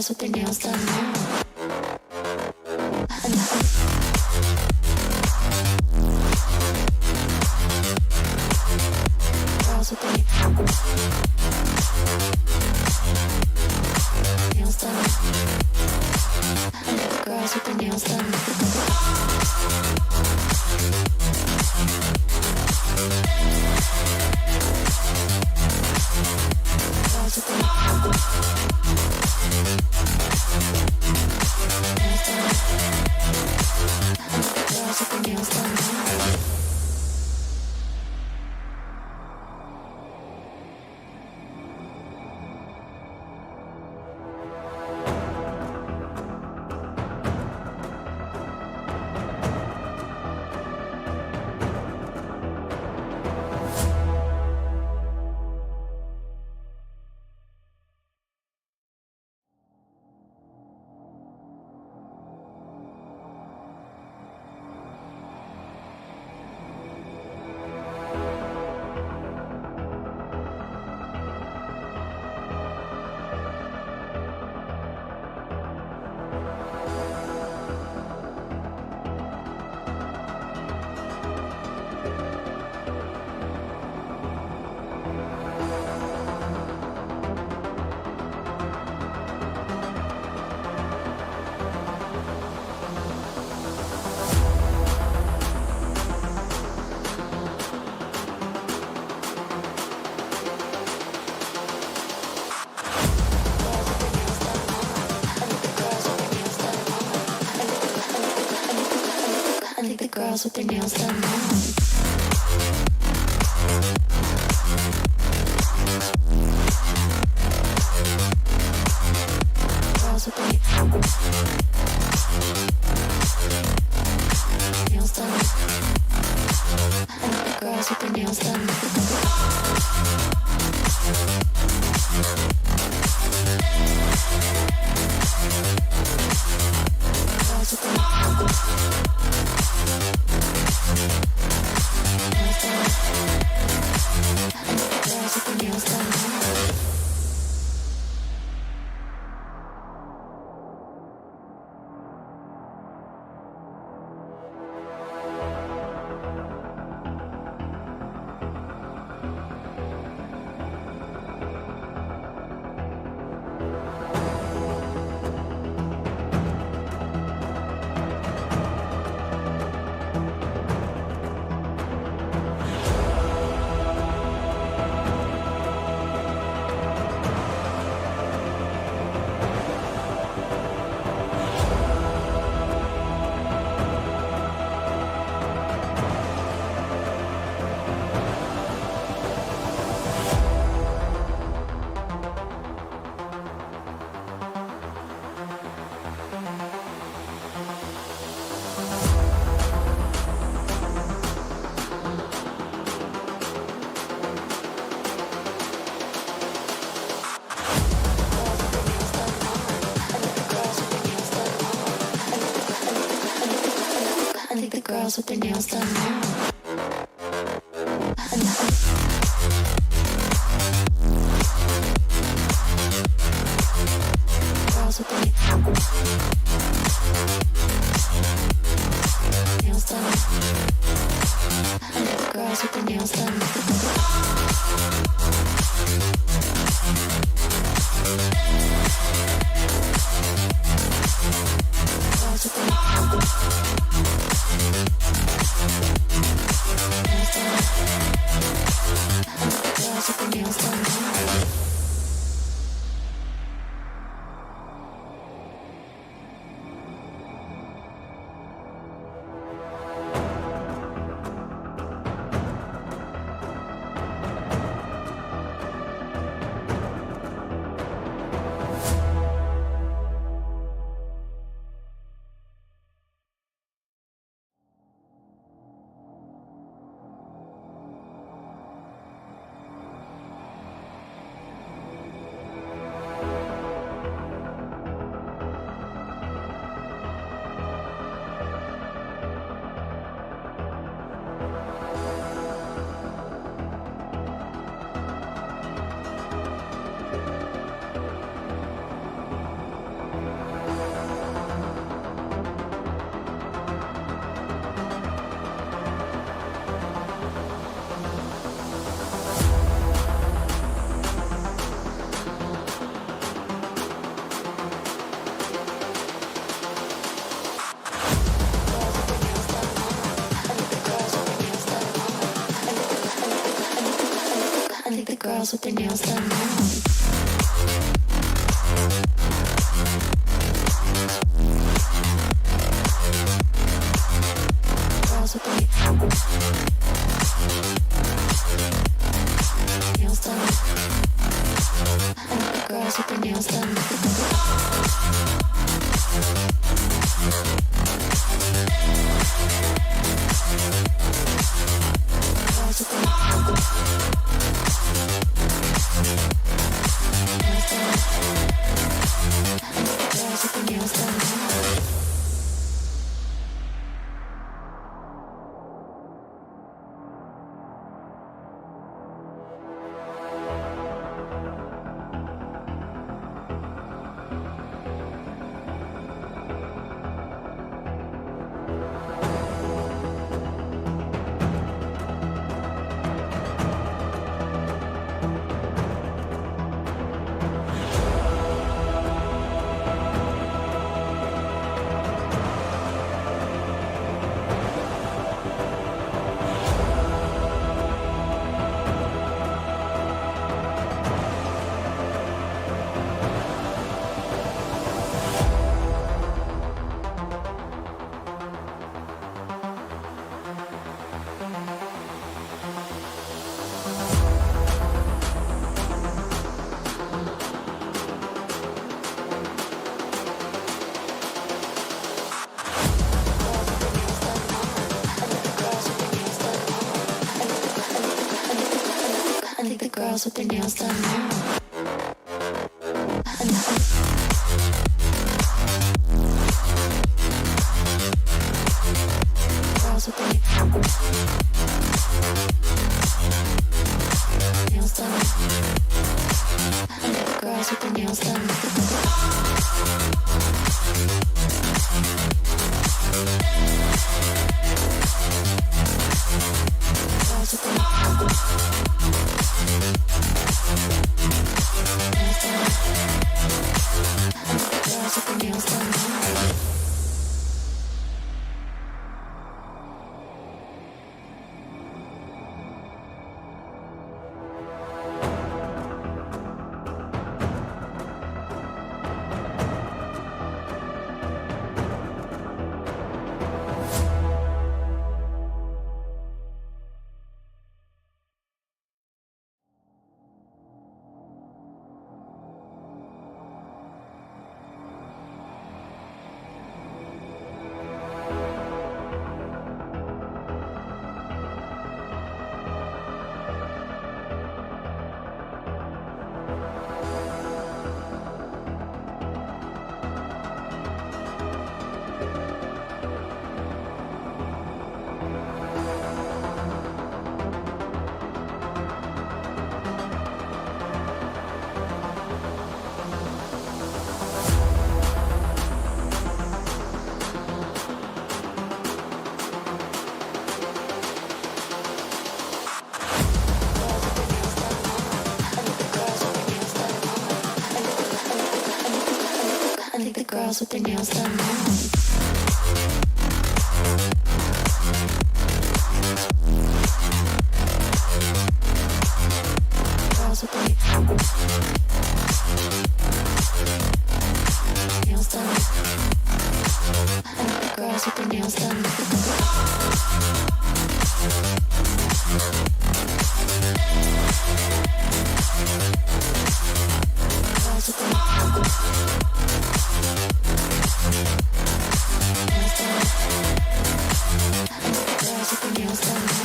girls with their nails done now. Girls with their nails done. Girls with their nails done. Girls with their nails done. Girls with their nails done now. Girls with their nails done. Girls with their nails done. Girls with their nails done. Girls with their nails done now. Girls with their nails done. Girls with their nails done. Girls with their girls with their nails done now. Girls with their nails done. I like the girls with their nails done. Girls with their nails done. I like the girls with their nails done now. Girls with their nails done. I like the girls with their nails done. Girls with their nails done now. Girls with their nails done now. Girls with their nails done. I like the girls with their nails done. Girls with their nails done now.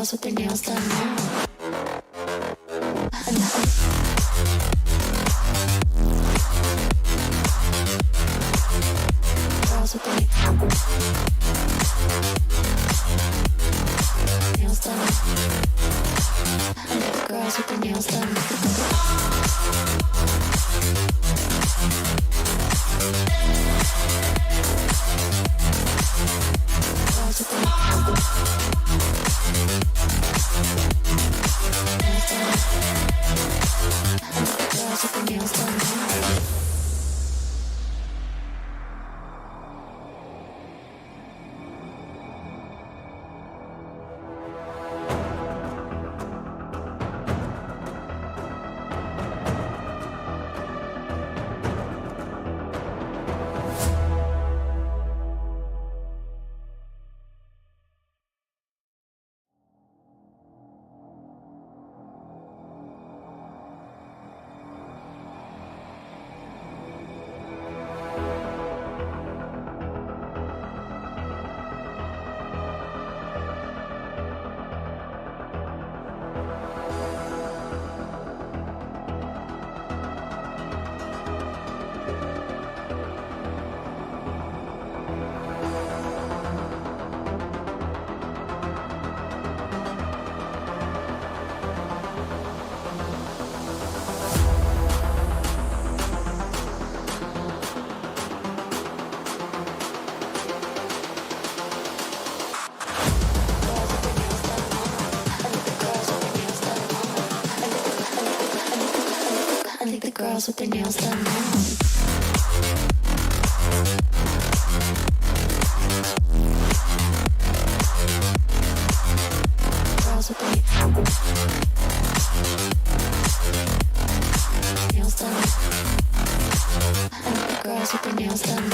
girls with their nails done now. Girls with their nails done. Girls with their nails done. Girls with their nails done. I think the girls with their nails done now. Girls with their nails done. I think the girls with their nails done.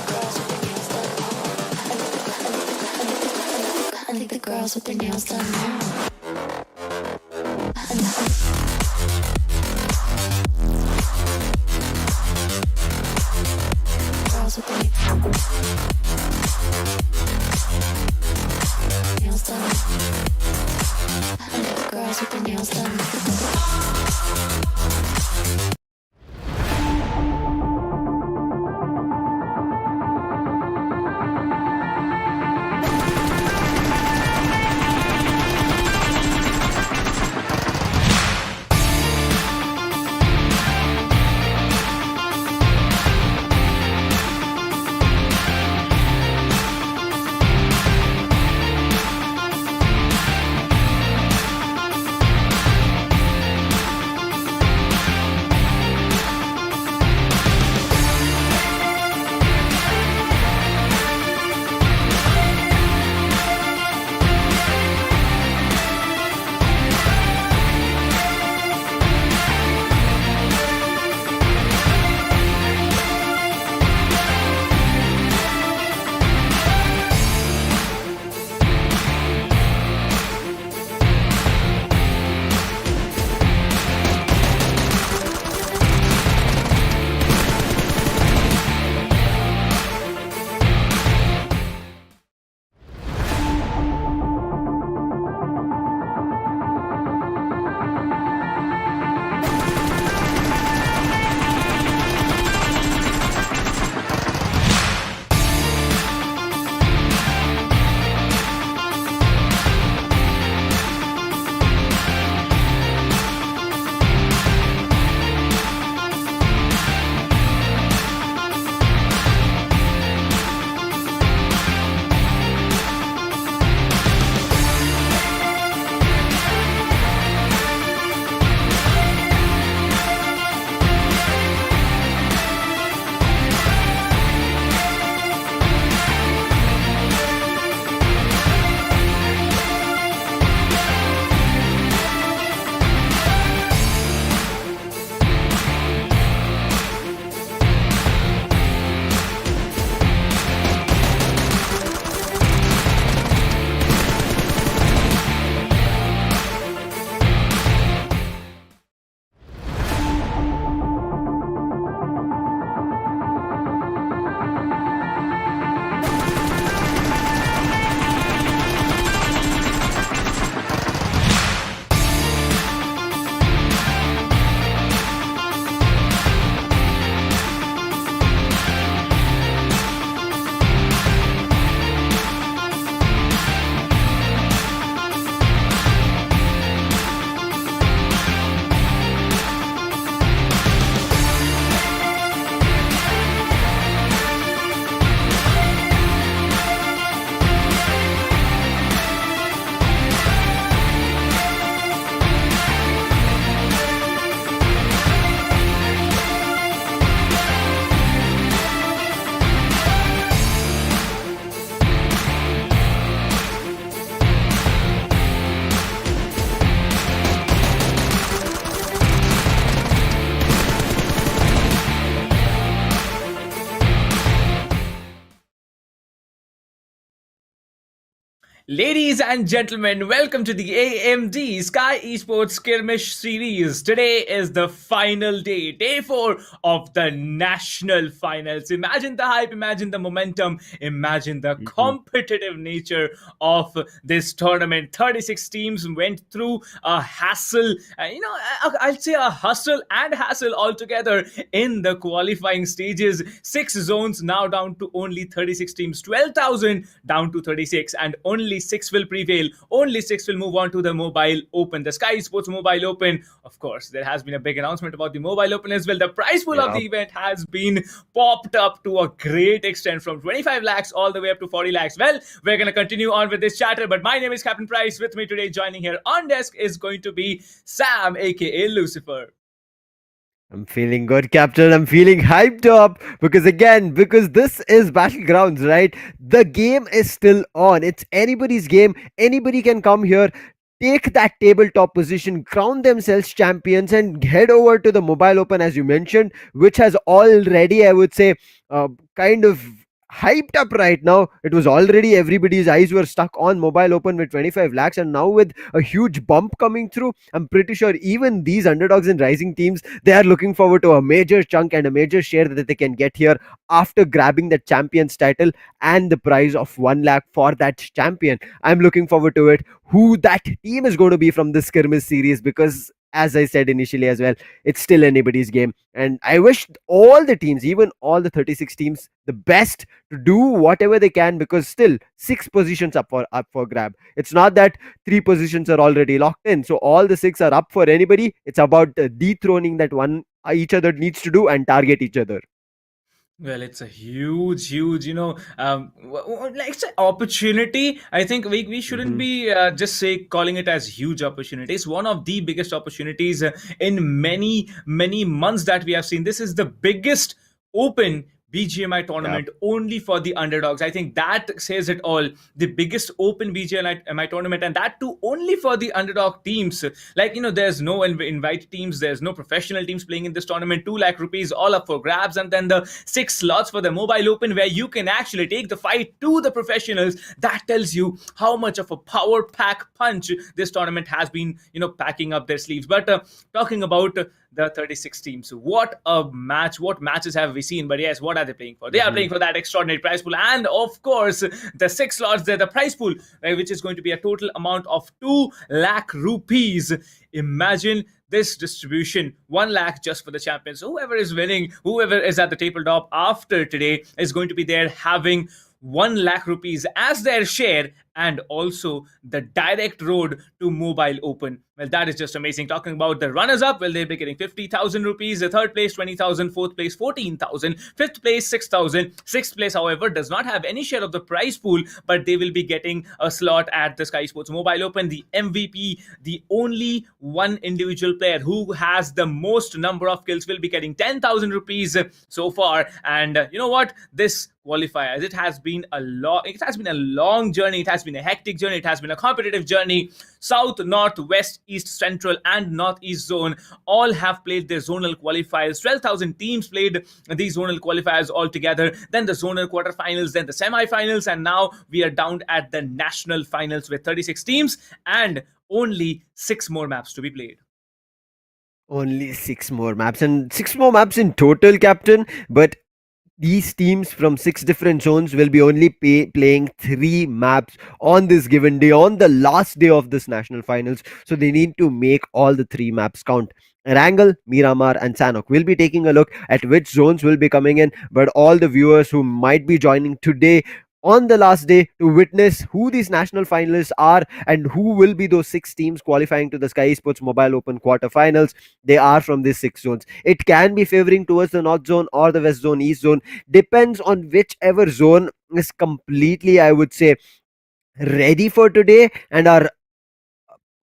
Girls with their nails done. I think the girls with their nails done now. Girls with their nails done. I think the girls with their nails done. Ladies and gentlemen, welcome to the AMD Skyesports Skirmish series. Today is the final day, day 4 of the national finals. Imagine the hype, imagine the momentum, imagine the Mhm. competitive nature of this tournament. 36 teams went through a hassle, I'll say a hustle and hassle altogether in the qualifying stages. 6 zones now down to only 36 teams, 12,000 down to 36, and only 6 will prevail. Only 6 will move on to the mobile open, the Sky Sports Mobile Open. Of course, there has been a big announcement about the mobile open as well. The prize pool of Yeah. the event has been popped up to a great extent, from 25 lakhs all the way up to 40 lakhs. Well, we're going to continue on with this chatter, but my name is Captain Price. With me today, joining here on desk, is going to be Sam, aka Lucifer. I'm feeling good, Captain. I'm feeling hyped up because this is Battlegrounds, right? The game is still on. It's anybody's game. Anybody can come here, take that tabletop position, crown themselves champions, and head over to the mobile open, as you mentioned, which has already, I would say, uh, kind of hyped up right now. It was already everybody's eyes were stuck on mobile open with 25 lakhs, and now with a huge bump coming through, I'm pretty sure even these underdogs and rising teams, they are looking forward to a major chunk and a major share that they can get here after grabbing the champions title and the prize of 1 lakh for that champion. I'm looking forward to it. Who that team is going to be from this skirmish series, because as I said initially as well, it's still anybody's game. And I wish all the teams, even all the 36 teams, the best to do whatever they can, because still 6 positions up for grab. It's not that 3 positions are already locked in. So all the 6 are up for anybody. It's about dethroning that one each other needs to do and target each other. Well, it's a huge, like it's an opportunity. I think we shouldn't Hmm. be just say calling it as huge opportunity. It's one of the biggest opportunities in many months that we have seen. This is the biggest open BGMI Yeah. tournament only for the underdogs. I think that says it all. The biggest open BGMI tournament, and that too only for the underdog teams. Like, there's no invite teams, there's no professional teams playing in this tournament. 2 lakh rupees all up for grabs, and then the 6 slots for the mobile open where you can actually take the fight to the professionals. That tells you how much of a power pack punch this tournament has been, packing up their sleeves. But talking about the 36 teams, what a match, what matches have we seen? But yes, what are they playing for? They are Hmm. playing for that extraordinary prize pool, and of course the 6 slots there, the prize pool, which is going to be a total amount of 2 lakh rupees. Imagine this distribution, 1 lakh just for the champions. Whoever is winning, whoever is at the tabletop after today, is going to be there having 1 lakh rupees as their share, and also the direct road to mobile open. Well, that is just amazing. Talking about the runners up, well, they'll be getting 50,000 rupees, the third place 20,000, fourth place 14,000, fifth place 6,000. Sixth place, however, does not have any share of the prize pool, but they will be getting a slot at the Sky Sports Mobile Open. The MVP, the only one individual player who has the most number of kills, will be getting 10,000 rupees so far. And you know what? This qualifiers, it has been a long journey, it has been a hectic journey, it has been a competitive journey. South, north, west, east, central, and northeast zone all have played their zonal qualifiers. 12,000 teams played these zonal qualifiers altogether, then the zonal quarterfinals, then the semi-finals, and now we are down at the national finals with 36 teams and only 6 more maps to be played. Only 6 more maps, and 6 more maps in total, Captain. But these teams from 6 different zones will be only playing 3 maps on this given day, on the last day of this national finals. So they need to make all the 3 maps count. Erangel, Miramar, and Sanhok. We'll be taking a look at which zones will be coming in, but all the viewers who might be joining today on the last day to witness who these national finalists are and who will be those 6 teams qualifying to the Sky Sports Mobile Open quarterfinals. They are from these 6 zones. It can be favoring towards the north zone or the west zone, east zone, depends on whichever zone is completely, I would say, ready for today and are,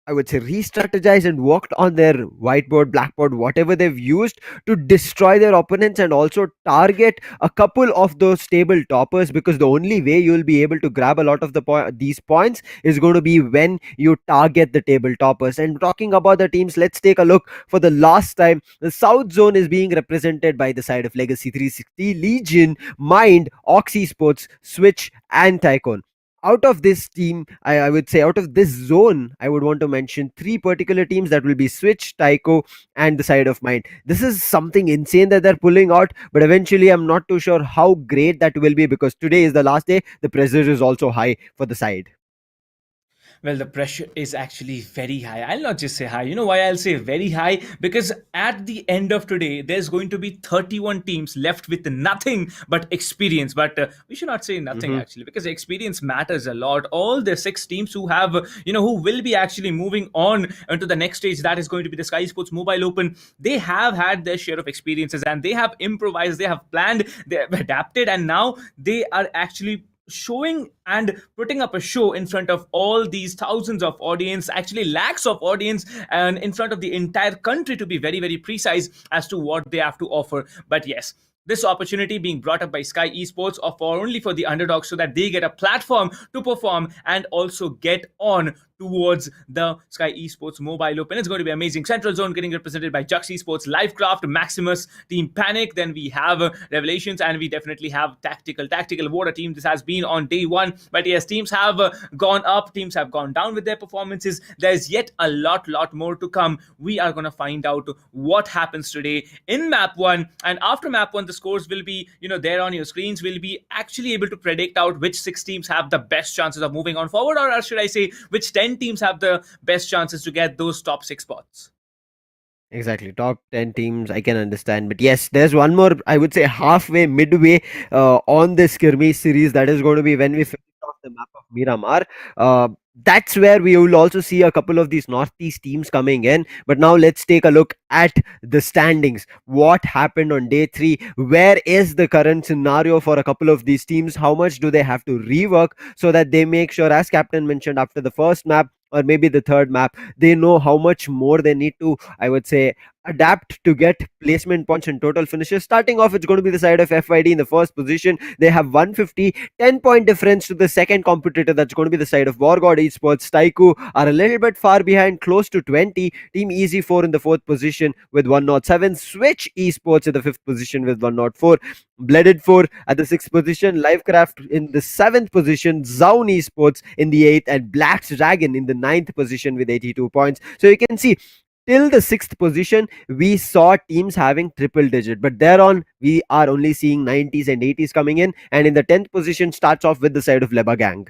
I would say, re-strategized and worked on their whiteboard, blackboard, whatever they've used to destroy their opponents and also target a couple of those table toppers. Because the only way you'll be able to grab a lot of these points is going to be when you target the table toppers. And talking about the teams, let's take a look for the last time. The South Zone is being represented by the side of Legacy 360, Legion, MiiND, Jux Esports, Switch, and TYCO. out of this team, I would say out of this zone, I would want to mention three particular teams that will be Switch, TYCO, and the side of mine. This is something insane that they're pulling out, but eventually I'm not too sure how great that will be, because today is the last day. The pressure is also high for the side. Well, the pressure is actually very high. I'll not just say high. You know why I'll say very high? Because at the end of today, there's going to be 31 teams left with nothing but experience. But we should not say nothing Hmm. actually, because experience matters a lot. All the six teams who have, who will be actually moving on into the next stage, that is going to be the Sky Sports Mobile Open. They have had their share of experiences and they have improvised, they have planned, they have adapted, and now they are actually showing and putting up a show in front of all these thousands of audience, actually lakhs of audience, and in front of the entire country, to be very very precise, as to what they have to offer. But yes, this opportunity being brought up by Sky Esports or for only for the underdogs, so that they get a platform to perform and also get on towards the Sky Esports Mobile Open. It's going to be amazing. Central Zone getting represented by Jux Esports, Livecraft, Maximus, Team Panic. Then we have Revelations, and we definitely have Tactical. Tactical, what a team this has been on day one. But yes, teams have gone up, teams have gone down with their performances. There's yet a lot more to come. We are going to find out what happens today in map one. And after map one, the scores will be, there on your screens. We'll be actually able to predict out which six teams have the best chances of moving on forward, or should I say, which 10 teams have the best chances to get those top six spots. Exactly, top 10 teams, I can understand. But yes, there's one more, I would say halfway, midway on this skirmish series. That is going to be when we finish off the map of Miramar. Uh, that's where we will also see a couple of these Northeast teams coming in. But now let's take a look at the standings. What happened on day three? Where is the current scenario for a couple of these teams? How much do they have to rework so that they make sure, as Captain mentioned, after the first map or maybe the third map, they know how much more they need to, I would say, adapt to get placement points and total finishes. Starting off, it's going to be the side of FID in the first position. They have 150, 10-point difference to the second competitor. That's going to be the side of WARGOD Esports. TYCO are a little bit far behind, close to 20. Team Easy 4 in the fourth position with 107. Switch Esports in the fifth position with 104. Blooded 4 at the sixth position. Livecraft in the seventh position. Zown Esports in the eighth, and Black's Dragon in the ninth position with 82 points. So you can see, till the sixth position, we saw teams having triple digit, but thereon we are only seeing 90s and 80s coming in. And in the 10th position starts off with the side of LEBAGANG.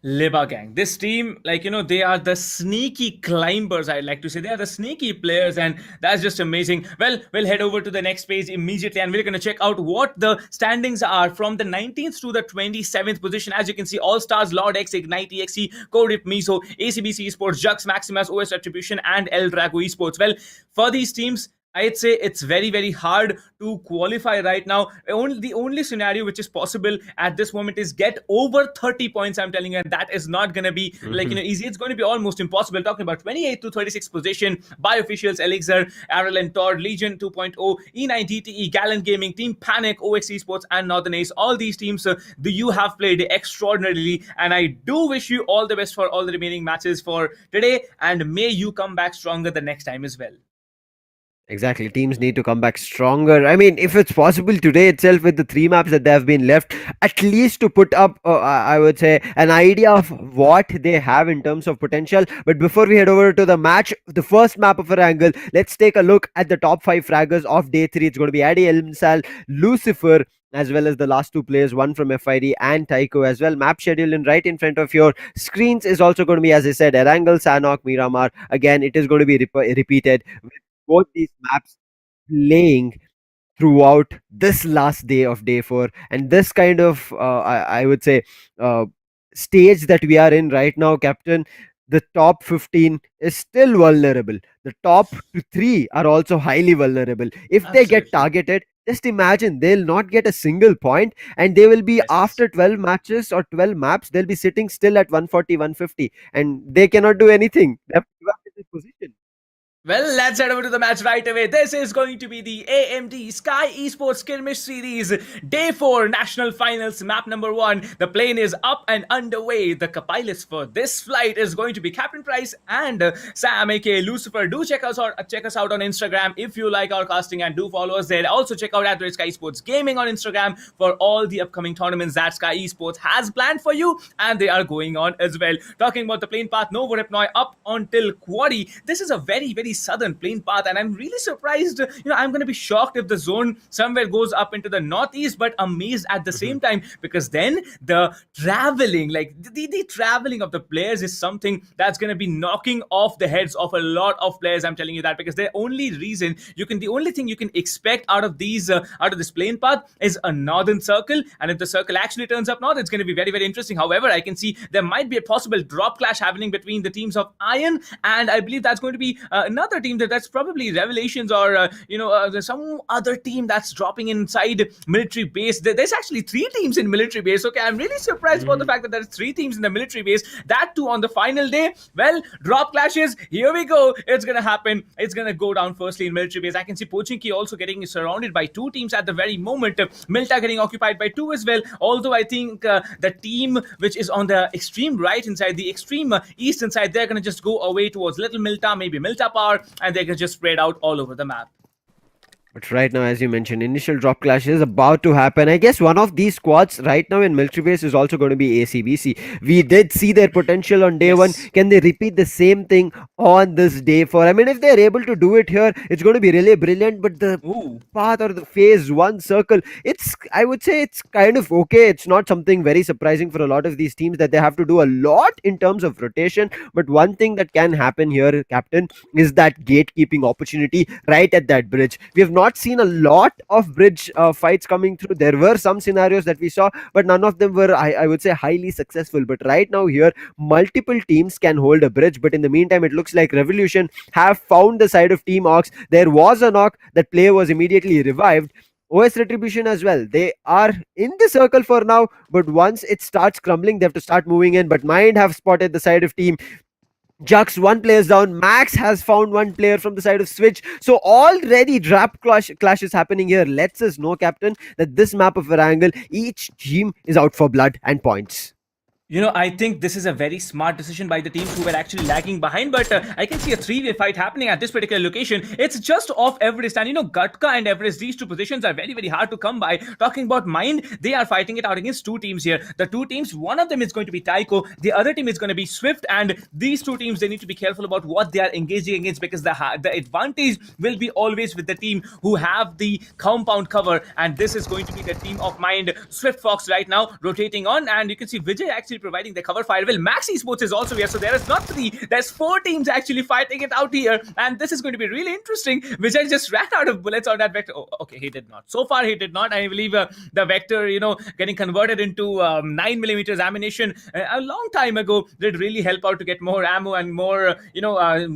LEBAGANG. This team, they are the sneaky climbers, I'd like to say. They are the sneaky players, and that's just amazing. Well, we'll head over to the next page immediately, and we're going to check out what the standings are from the 19th to the 27th position. As you can see, All Stars, Ldrago, IGNITeexe, COxRIP MIZO, ACBC Esports, Jux, Maximus, OS Retribution, and Ldrago Esports. Well, for these teams, I'd say it's very, very hard to qualify right now. The only scenario which is possible at this moment is get over 30 points, I'm telling you, and that is not going to be easy. It's going to be almost impossible. Talking about 28th to 36th position, by officials, ELIXIR, RLNxTOD, Legion 2.0, E9DTE, Gallant Gaming, Team Panic, Jux Esports, and Northern Ace. All these teams, you have played extraordinarily, and I do wish you all the best for all the remaining matches for today, and may you come back stronger the next time as well. Exactly. Teams need to come back stronger. I mean, if it's possible today itself, with the three maps that they have been left, at least to put up, I would say, an idea of what they have in terms of potential. But before we head over to the match, the first map of Erangel, let's take a look at the top five fraggers of day three. It's going to be Adi Elmsal, Lucifer, as well as the last two players, one from FID and TYCO as well. Map schedule in right in front of your screens is also going to be, as I said, Erangel, Sanhok, Miramar. Again, it is going to be repeated, both these maps playing throughout this last day of day four. And this kind of I would say uh, stage that we are in right now, Captain, the top 15 is still vulnerable. The top three are also highly vulnerable. If they get Absolutely. targeted, just imagine they'll not get a single point, and they will be, Yes. after 12 matches or 12 maps, they'll be sitting still at 140, 150, and they cannot do anything. They have to give up in this position. Well, let's head over to the match right away. This is going to be the AMD Skyesports Skirmish Series Day 4 National Finals Map number 1. The plane is up and underway. The co-pilots for this flight is going to be Captain Price and Sam aka Lucifer. Do check us out on Instagram if you like our casting, and do follow us there. Also check out @Skyesports Gaming on Instagram for all the upcoming tournaments that Sky Esports has planned for you, and they are going on as well. Talking about the plane path, Novo Repnoi up until Quarry. This is a very southern plane path, and I'm really surprised. I'm going to be shocked if the zone somewhere goes up into the northeast, but amazed at the same time, because then the traveling, like the traveling of the players, is something that's going to be knocking off the heads of a lot of players. I'm telling you that, because the only thing you can expect out of this plane path is a northern circle, and if the circle actually turns up north, it's going to be very interesting. However, I can see there might be a possible drop clash happening between the teams of Iron, and I believe that's going to be another team that's probably Revelations, or some other team that's dropping inside military base. There's actually 3 teams in military base. Okay, I'm really surprised about the fact that there's 3 teams in the military base, that too on the final day. Well, drop clashes, here we go. It's gonna happen. It's gonna go down firstly in military base. I can see Pochinki also getting surrounded by 2 teams at the very moment. Milta getting occupied by 2 as well, although I think the team which is on the extreme right inside, the extreme east inside, they're gonna just go away towards Little Milta, maybe Milta Power, and they can just spread out all over the map. But right now, as you mentioned, initial drop clash is about to happen. I guess one of these squads right now in military base is also going to be ACBC. We did see their potential on day 1. Can they repeat the same thing on this day 4? I mean, if they're able to do it here, it's going to be really brilliant. But the path, or the phase 1 circle, I would say it's kind of okay. It's not something very surprising for a lot of these teams that they have to do a lot in terms of rotation. But one thing that can happen here, Captain, is that gatekeeping opportunity right at that bridge. We have not seen a lot of bridge fights coming through. There were some scenarios that we saw, but none of them were, I would say, highly successful. But right now here, multiple teams can hold a bridge. But in the meantime, it looks like Revolution have found the side of TeamOx. There was a knock. That player was immediately revived. OS Retribution as well. They are in the circle for now, but once it starts crumbling, they have to start moving in. But MiiND have spotted the side of Team Jux. 1 player's down. Max has found 1 player from the side of Switch. So already drop clash is happening here. Lets us know, Captain, that this map of Erangel, each team is out for blood and points. I think this is a very smart decision by the teams who were actually lagging behind, but I can see a 3-way fight happening at this particular location. It's just off Everest, and Gatka and Everest, these 2 positions are very hard to come by. Talking about MiiND, they are fighting it out against 2 teams here. The 2 teams, one of them is going to be TYCO, the other team is going to be Swift, and these 2 teams, they need to be careful about what they are engaging against, because the advantage will be always with the team who have the compound cover, and this is going to be the team of MiiND. Swift Fox right now rotating on, and you can see Vijay actually providing the cover fire. Well, Max Esports is also here, so there is not 3, there's 4 teams actually fighting it out here, and this is going to be really interesting. Vijay just ran out of bullets on that Vector. Oh, okay, he did not. So far, he did not. I believe the Vector, getting converted into 9mm ammunition a long time ago did really help out to get more ammo and more,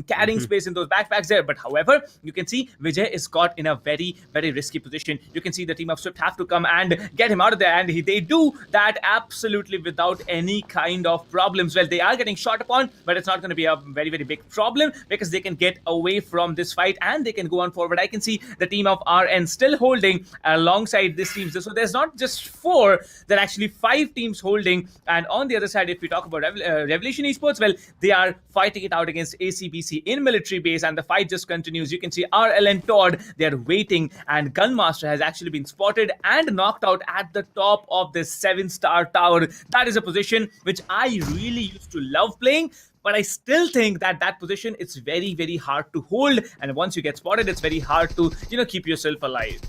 carrying space in those backpacks there. But however, you can see Vijay is caught in a very risky position. You can see the team of Swift have to come and get him out of there, and they do that absolutely without any kind of problems. Well, they are getting shot upon, but it's not going to be a very big problem, because they can get away from this fight and they can go on forward. I can see the team of RN still holding alongside this team. So there's not just 4, there are actually 5 teams holding. And on the other side, if we talk about Revelation Esports, well, they are fighting it out against ACBC in military base, and the fight just continues. You can see RLNxTOD, they are waiting, and Gunmaster has actually been spotted and knocked out at the top of this 7-star tower. That is a position which I really used to love playing, but I still think that position, it's very hard to hold, and once you get spotted, it's very hard to keep yourself alive.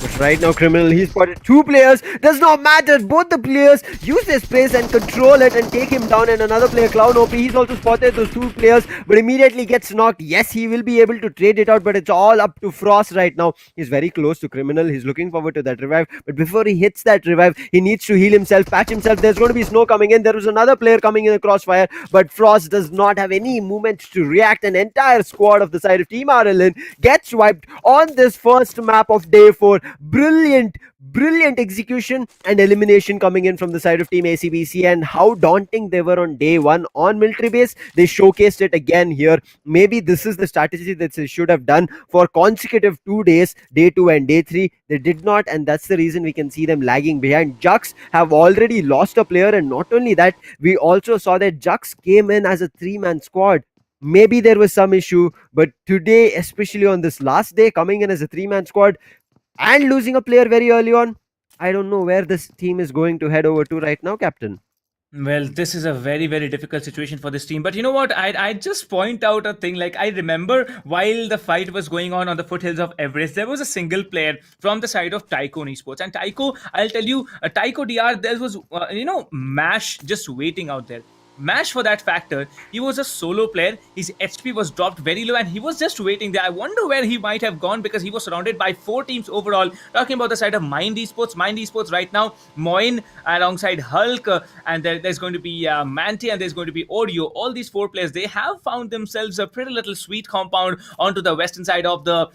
But right now, Criminal, he spotted 2 players. Does not matter. Both the players use their space and control it and take him down. And another player, Clown OP, he's also spotted those 2 players, but immediately gets knocked. Yes, he will be able to trade it out, but it's all up to Frost right now. He's very close to Criminal. He's looking forward to that revive. But before he hits that revive, he needs to heal himself, patch himself. There's going to be snow coming in. There was another player coming in the crossfire, but Frost does not have any movement to react. An entire squad of the side of Team RLN gets wiped on this first map of day 4. brilliant execution and elimination coming in from the side of team ACBC, and how daunting they were on day one on military base. They showcased it again here. Maybe this is the strategy that they should have done for consecutive 2 days, day 2 and day 3. They did not, and that's the reason we can see them lagging behind. Jux have already lost a player, and not only that, we also saw that Jux came in as a 3-man squad. Maybe there was some issue, but today, especially on this last day, coming in as a 3-man squad and losing a player very early on, I don't know where this team is going to head over to right now, Captain. Well, this is a very, very difficult situation for this team. But you know what? I'd just point out a thing. Like, I remember while the fight was going on the foothills of Everest, there was a single player from the side of TYCO Esports. And TYCO, I'll tell you, TYCO DR, there was, MASH just waiting out there. MASH, for that factor, he was a solo player. His HP was dropped very low and he was just waiting there. I wonder where he might have gone, because he was surrounded by 4 teams overall. Talking about the side of MiiND Esports right now, Moin alongside Hulk, and there's going to be Manti, and there's going to be Audio. All these 4 players, they have found themselves a pretty little sweet compound onto the western side of the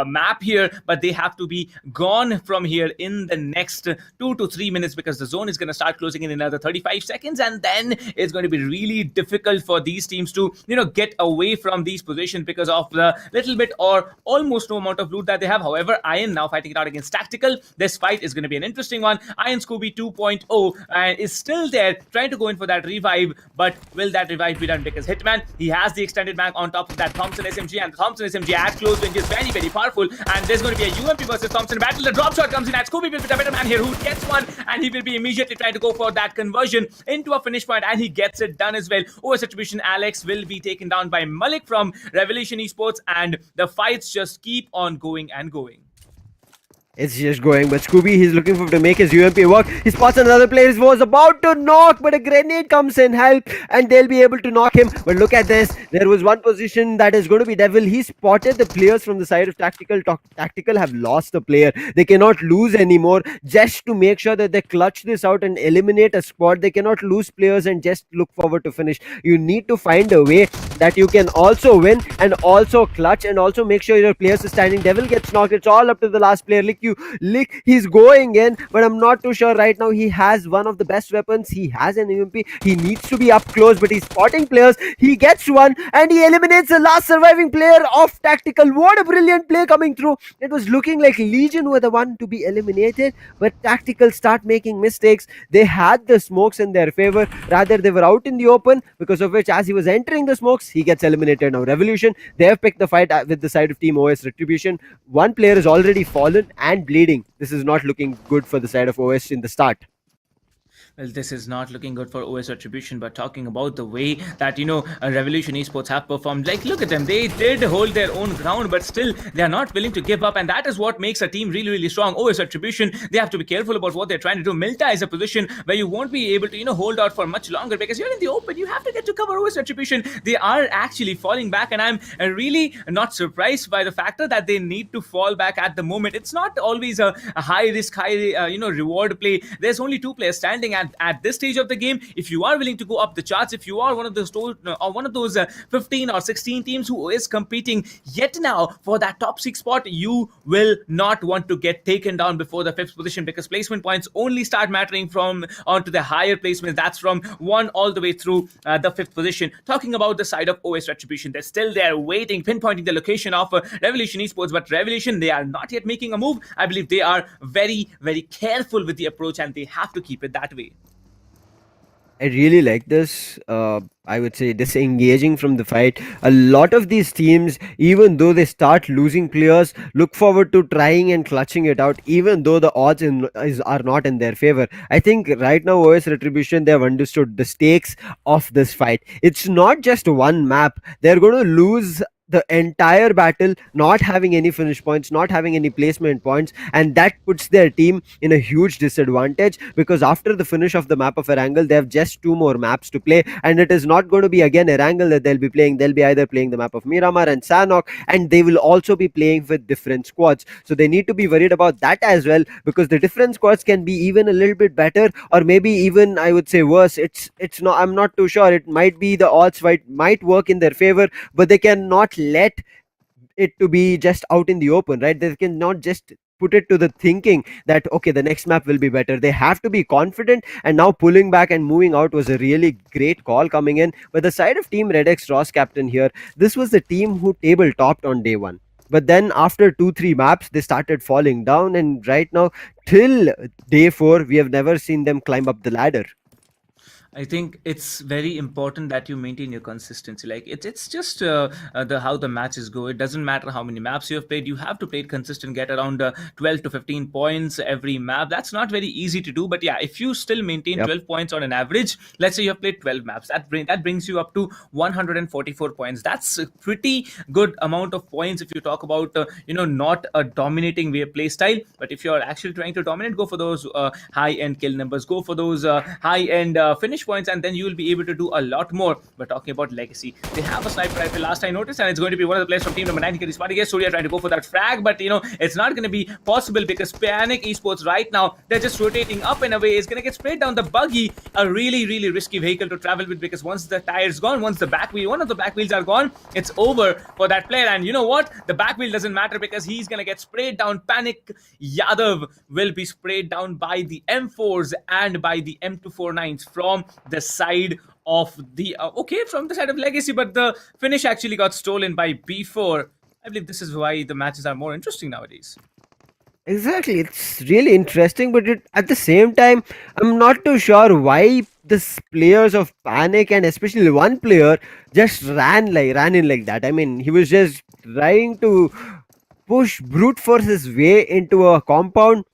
map here, but they have to be gone from here in the next 2 to 3 minutes, because the zone is going to start closing in another 35 seconds, and then it's going to be really difficult for these teams to get away from these positions because of the little bit or almost no amount of loot that they have. However, Iron now fighting it out against Tactical. This fight is going to be an interesting one. Iron Scooby 2.0 is still there, trying to go in for that revive, but will that revive be done? Because Hitman, he has the extended mag on top of that Thompson SMG, and the Thompson SMG at close range is very, very powerful, and there's going to be a UMP versus Thompson battle. The drop shot comes in, and Scooby will be the better man here, who gets one, and he will be immediately trying to go for that conversion into a finish point, and he gets it done as well. OS Retribution Alex will be taken down by Malik from Revolution Esports, and the fights just keep on going and going. It's just going, but Scooby, he's looking for to make his UMP work. He spots another player, he was about to knock, but a grenade comes in, help, and they'll be able to knock him. But look at this, there was one position that is going to be Devil. He spotted the players from the side of Tactical. Tactical have lost the player. They cannot lose anymore. Just to make sure that they clutch this out and eliminate a squad, they cannot lose players and just look forward to finish. You need to find a way that you can also win and also clutch and also make sure your players are standing. Devil gets knocked. It's all up to the last player. Lick, he's going in, but I'm not too sure right now. He has one of the best weapons. He has an UMP. He needs to be up close, but he's spotting players. He gets one and he eliminates the last surviving player of Tactical. What a brilliant play coming through. It was looking like Legion were the one to be eliminated, but Tactical start making mistakes. They had the smokes in their favor. Rather, they were out in the open, because of which, as he was entering the smokes, he gets eliminated. Now Revolution, they have picked the fight with the side of Team OS Retribution. One player is already fallen and bleeding. This is not looking good for the side of OS in the start. Well, this is not looking good for OS Retribution, but talking about the way that, Revolution Esports have performed, like, look at them. They did hold their own ground, but still, they are not willing to give up, and that is what makes a team really, really strong. OS Retribution, they have to be careful about what they're trying to do. Milta is a position where you won't be able to, hold out for much longer, because you're in the open. You have to get to cover. OS Retribution, they are actually falling back, and I'm really not surprised by the factor that they need to fall back at the moment. It's not always a high risk, high, reward play. There's only 2 players standing at this stage of the game. If you are willing to go up the charts, if you are one of those 15 or 16 teams who is competing yet now for that top 6 spot, you will not want to get taken down before the 5th position, because placement points only start mattering from onto the higher placements. That's from 1 all the way through the 5th position. Talking about the side of OS Retribution, they're still there waiting, pinpointing the location of Revolution Esports, but Revolution, they are not yet making a move. I believe they are very, very careful with the approach, and they have to keep it that way. I really like this. I would say disengaging from the fight. A lot of these teams, even though they start losing players, look forward to trying and clutching it out, even though the odds are not in their favor. I think right now OS Retribution, they have understood the stakes of this fight. It's not just one map. They're going to lose the entire battle, not having any finish points, not having any placement points, and that puts their team in a huge disadvantage, because after the finish of the map of Erangel, they have just 2 more maps to play, and it is not going to be again Erangel that they'll be playing. They'll be either playing the map of Miramar and Sanhok, and they will also be playing with different squads, so they need to be worried about that as well, because the different squads can be even a little bit better, or maybe even, I would say, worse. It's not, I'm not too sure. It might be the odds might work in their favor, but they cannot let it to be just out in the open, right? They cannot just put it to the thinking that okay, the next map will be better. They have to be confident, and now pulling back and moving out was a really great call coming in. But the side of Team RedXross captain here, this was the team who table topped on day one. But then after 2-3 maps, they started falling down, and right now till day 4, we have never seen them climb up the ladder. I think it's very important that you maintain your consistency. Like it's just the how the matches go. It doesn't matter how many maps you have played. You have to play it consistent. Get around 12 to 15 points every map. That's not very easy to do. But yeah, if you still maintain Yep. 12 points on an average, let's say you have played 12 maps, that brings you up to 144 points. That's a pretty good amount of points if you talk about not a dominating way play style. But if you're actually trying to dominate, go for those high end kill numbers. Go for those high end finish points, and then you will be able to do a lot more. But talking about legacy, they have a sniper rifle last I noticed, and it's going to be one of the players from team number 9 Getting Spotted. Yes, Surya trying to go for that frag, but it's not going to be possible because PanicXstf right now, they're just rotating up and away. It's going to get sprayed down the buggy, a really really risky vehicle to travel with, because once the tire's gone, once the back wheel, one of the back wheels are gone, it's over for that player. And you know what, the back wheel doesn't matter because he's going to get sprayed down. Panic Yadav will be sprayed down by the M4s and by the M249s from the side of the from the side of Legacy, but the finish actually got stolen by B4. I believe this is why the matches are more interesting nowadays. Exactly, it's really interesting, but at the same time, I'm not too sure why the players of Panic, and especially one player, just ran in like that. I mean, he was just trying to push brute force his way into a compound.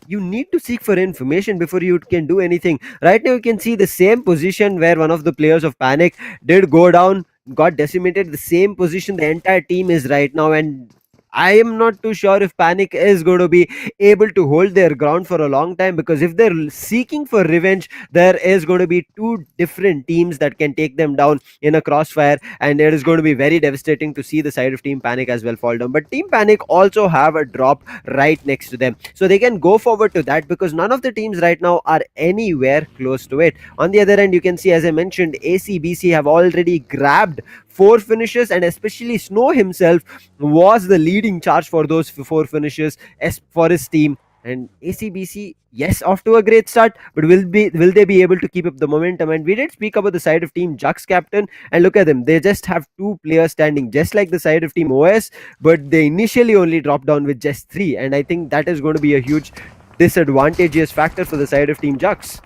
You need to seek for information before you can do anything. Right now, you can see the same position where one of the players of Panic did go down, got decimated. The same position the entire team is right now, and I am not too sure if Panic is going to be able to hold their ground for a long time, because if they're seeking for revenge, there is going to be two different teams that can take them down in a crossfire, and it is going to be very devastating to see the side of Team Panic as well fall down. But Team Panic also have a drop right next to them, so they can go forward to that, because none of the teams right now are anywhere close to it. On the other end, you can see, as I mentioned, ACBC have already grabbed 4 finishes, and especially Snow himself was the leading charge for those 4 finishes as for his team. And ACBC, yes, off to a great start, but will they be able to keep up the momentum? And we did speak about the side of Team Jux captain, and look at them, they just have 2 players standing, just like the side of Team OS, but they initially only dropped down with just 3, and I think that is going to be a huge disadvantageous factor for the side of Team Jux.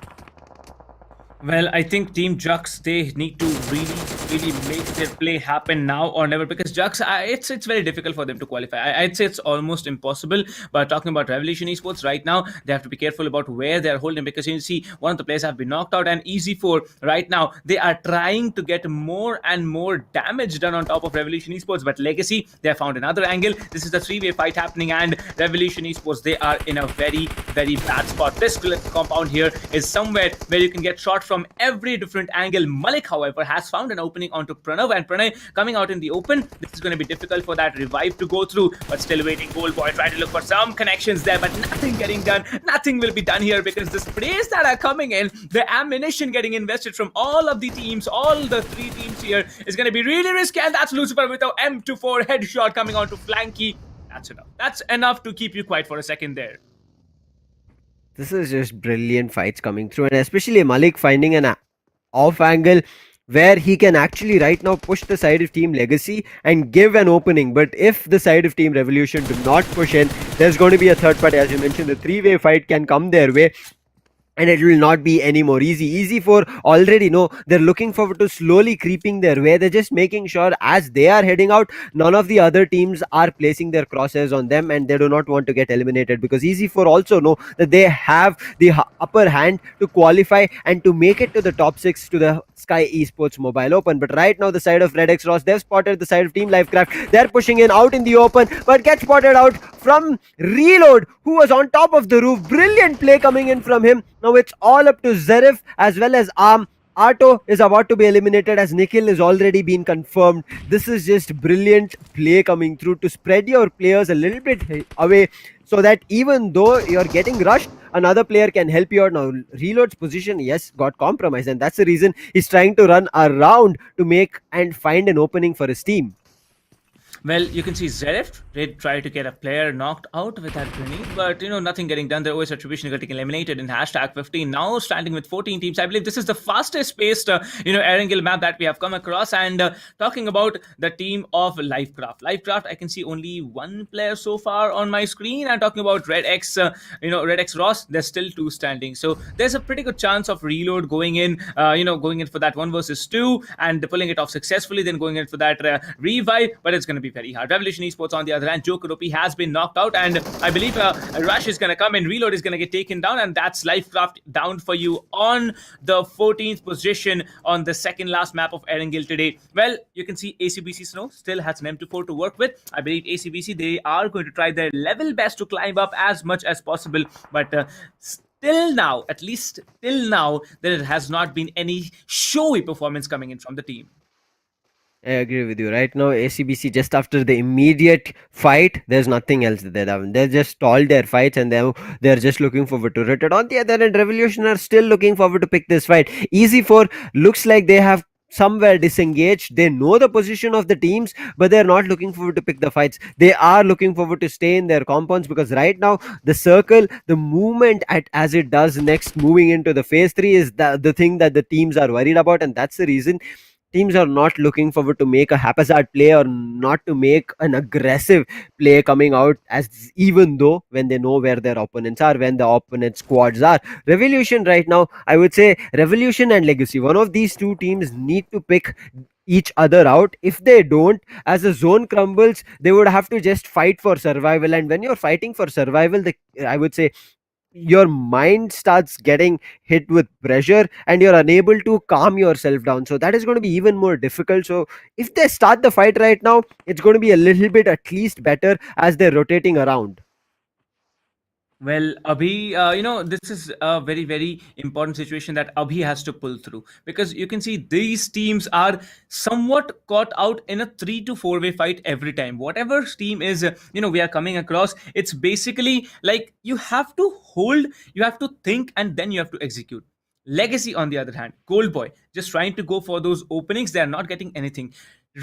Well, I think Team Jux, they need to really make their play happen now or never, because Jux, it's very difficult for them to qualify. I'd say it's almost impossible. But talking about Revolution Esports right now, they have to be careful about where they're holding, because you see one of the players have been knocked out, and Easy4 right now, they are trying to get more and more damage done on top of Revolution Esports. But Legacy, they have found another angle. This is the 3-way fight happening, and Revolution Esports, they are in a very bad spot. This compound here is somewhere where you can get shot from every different angle. Malik, however, has found an opening onto Pranav, and Pranay coming out in the open. This is going to be difficult for that revive to go through, but still waiting. Gold Boy trying to look for some connections there, but nothing getting done. Nothing will be done here, because the sprays that are coming in, the ammunition getting invested from all of the teams, all the 3 teams here, is going to be really risky. And that's Lucifer with a M24 headshot coming onto Flanky. That's enough. That's enough to keep you quiet for a second there. This is just brilliant fights coming through, and especially Malik finding an off angle where he can actually right now push the side of Team Legacy and give an opening. But if the side of Team Revolution do not push in, there's going to be a third party. As you mentioned, the 3-way fight can come their way, and it will not be any more easy for already know they're looking forward to slowly creeping their way. They're just making sure as they are heading out, none of the other teams are placing their crosshairs on them, and they do not want to get eliminated, because Easy4 also know that they have the upper hand to qualify and to make it to the top 6 to the Sky Esports Mobile Open. But right now, the side of RLNxTOD, they've spotted the side of Team Livecraft. They're pushing in out in the open, but get spotted out from Reload, who was on top of the roof. Brilliant play coming in from him. Now it's all up to Zarif as well as Arm. Arto is about to be eliminated, as Nikhil has already been confirmed. This is just brilliant play coming through to spread your players a little bit away, so that even though you're getting rushed, another player can help you out. Now Reload's position, yes, got compromised, and that's the reason he's trying to run around to make and find an opening for his team. Well, you can see Zeref did try to get a player knocked out with that grenade, but nothing getting done. Their OS retribution getting eliminated in hashtag 15. Now standing with 14 teams. I believe this is the fastest paced, Erangel map that we have come across. And talking about the team of Livecraft. Livecraft, I can see only one player so far on my screen. And talking about RedXross, there's still two standing. So there's a pretty good chance of reload going in, going in for that 1 versus 2 and pulling it off successfully, then going in for that revive, but it's going to be very hard. Revolution Esports, on the other hand, Joker OP has been knocked out, and I believe Rush is going to come and Reload is going to get taken down, and that's Livecraft down for you on the 14th position on the second last map of Erangel today. Well, you can see ACBC Snow still has an M24 to work with. I believe ACBC, they are going to try their level best to climb up as much as possible, but till now, at least till now, there has not been any showy performance coming in from the team. I agree with you. Right now, ACBC, just after the immediate fight, there's nothing else that they've done. They just stalled their fights and they're just looking forward to rotate. On the other hand, Revolution are still looking forward to pick this fight. Easy4 looks like they have somewhere disengaged. They know the position of the teams, but they're not looking forward to pick the fights. They are looking forward to stay in their compounds, because right now the circle, the movement as it does next, moving into the phase 3, is the thing that the teams are worried about, and that's the reason teams are not looking forward to make a haphazard play or not to make an aggressive play coming out, as even though when they know where their opponents are, when the opponent squads are. Revolution right now, I would say Revolution and Legacy, one of these two teams need to pick each other out. If they don't, as the zone crumbles, they would have to just fight for survival, and when you're fighting for survival, I would say your mind starts getting hit with pressure and you're unable to calm yourself down, so that is going to be even more difficult. So if they start the fight right now, it's going to be a little bit at least better as they're rotating around. Well, Abhi, this is a very, very important situation that Abhi has to pull through, because you can see these teams are somewhat caught out in a 3 to 4 way fight every time. Whatever team is, we are coming across, it's basically like you have to hold, you have to think, and then you have to execute. Legacy, on the other hand, Gold Boy, just trying to go for those openings, they are not getting anything.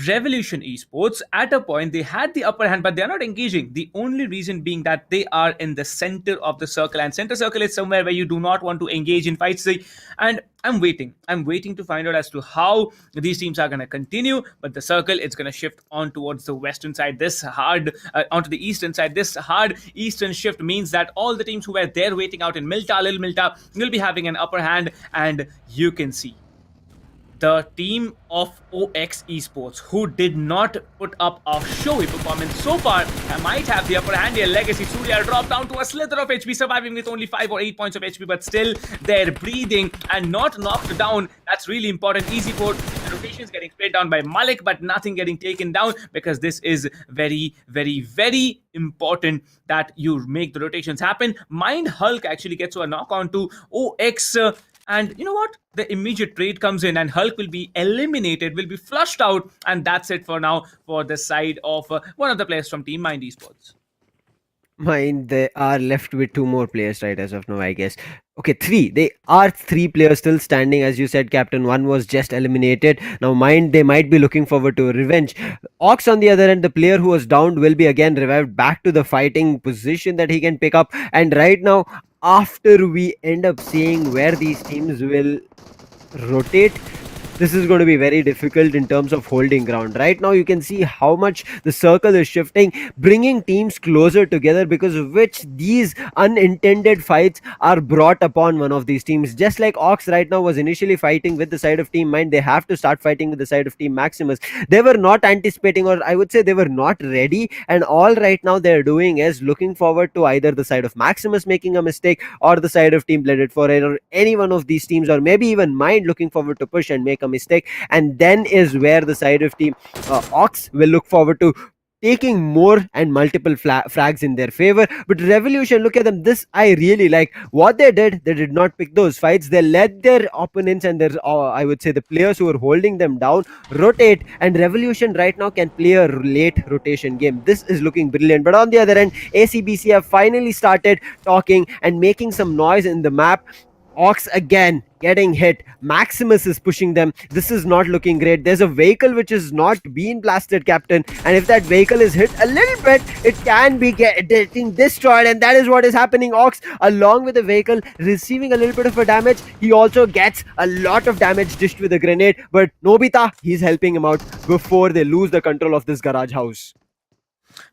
Revolution Esports, at a point, they had the upper hand, but they are not engaging. The only reason being that they are in the center of the circle, and center circle is somewhere where you do not want to engage in fights. And I'm waiting to find out as to how these teams are going to continue. But the circle, it's going to shift on towards the western side. This hard onto the eastern side. This hard eastern shift means that all the teams who were there waiting out in Milta, Little Milta, will be having an upper hand, and you can see the team of COX Esports, who did not put up a showy performance so far, might have the upper hand here. Legacy Surya dropped down to a slither of HP, surviving with only 5 or 8 points of HP, but still they're breathing and not knocked down. That's really important. Easy4, the rotation is getting sprayed down by Malik, but nothing getting taken down, because this is very, very, very important that you make the rotations happen. MiiND Hulk actually gets a knock on to COX. And you know what? The immediate trade comes in, and Hulk will be eliminated, will be flushed out, and that's it for now for the side of one of the players from Team MiiND Esports. MiiND, they are left with 2 more players right as of now, I guess. Okay, 3. They are 3 players still standing, as you said, Captain. One was just eliminated. Now, MiiND, they might be looking forward to revenge. Ox, on the other end, the player who was downed, will be again revived back to the fighting position that he can pick up. And right now, after we end up seeing where these teams will rotate, this is going to be very difficult in terms of holding ground. Right now, you can see how much the circle is shifting, bringing teams closer together, because of which these unintended fights are brought upon one of these teams. Just like Ox right now was initially fighting with the side of Team MiiND, they have to start fighting with the side of Team Maximus. They were not anticipating, or I would say they were not ready, and all right now they're doing is looking forward to either the side of Maximus making a mistake, or the side of Team Blended for or any one of these teams, or maybe even MiiND looking forward to push and make a mistake, and then is where the side of Team Ox will look forward to taking more and multiple frags in their favor. But Revolution, look at them. This I really like. What they did not pick those fights. They let their opponents and their I would say the players who were holding them down rotate, and Revolution right now can play a late rotation game. This is looking brilliant. But on the other end, ACBC have finally started talking and making some noise in the map. Ox again getting hit. Maximus is pushing them. This is not looking great. There's a vehicle which is not being blasted, Captain, and if that vehicle is hit a little bit, it can be getting destroyed, and that is what is happening. Ox, along with the vehicle, receiving a little bit of a damage. He also gets a lot of damage dished with a grenade, but Nobita, he's helping him out before they lose the control of this garage house.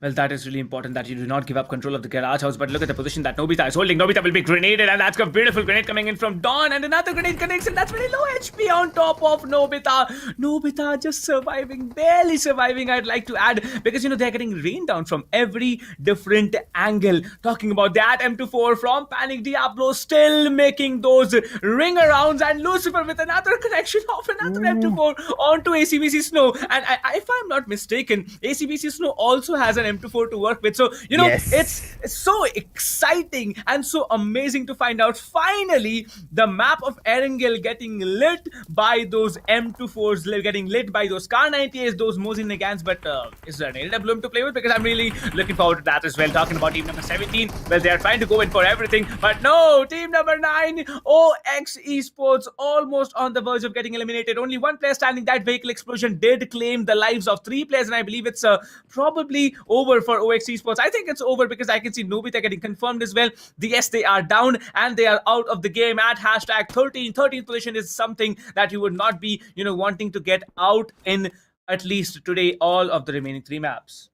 Well, that is really important that you do not give up control of the garage house. But look at the position that Nobita is holding. Nobita will be grenaded, and that's a beautiful grenade coming in from Dawn, and another grenade connects, and that's very low HP on top of Nobita. Nobita just surviving, barely surviving, I'd like to add, because they're getting rained down from every different angle. Talking about that M24 from Panic Diablo, still making those ring arounds, and Lucifer with another connection of another M24 onto ACBC Snow. And if I'm not mistaken, ACBC Snow also has an M24 to work with. So, Yes. it's so exciting and so amazing to find out finally the map of Erangel getting lit by those M24s, getting lit by those Car 98s, those Mosin Nagans. But is there an LWM to play with? Because I'm really looking forward to that as well. Talking about team number 17, well, they are trying to go in for everything. But no, team number 9, Jux Esports, almost on the verge of getting eliminated. Only one player standing. That vehicle explosion did claim the lives of 3 players, and I believe it's probably over for Jux Esports. I think it's over because I can see Nobita getting confirmed as well. Yes, they are down and they are out of the game at hashtag 13. 13th position is something that you would not be, wanting to get out in at least today, all of the remaining 3 maps.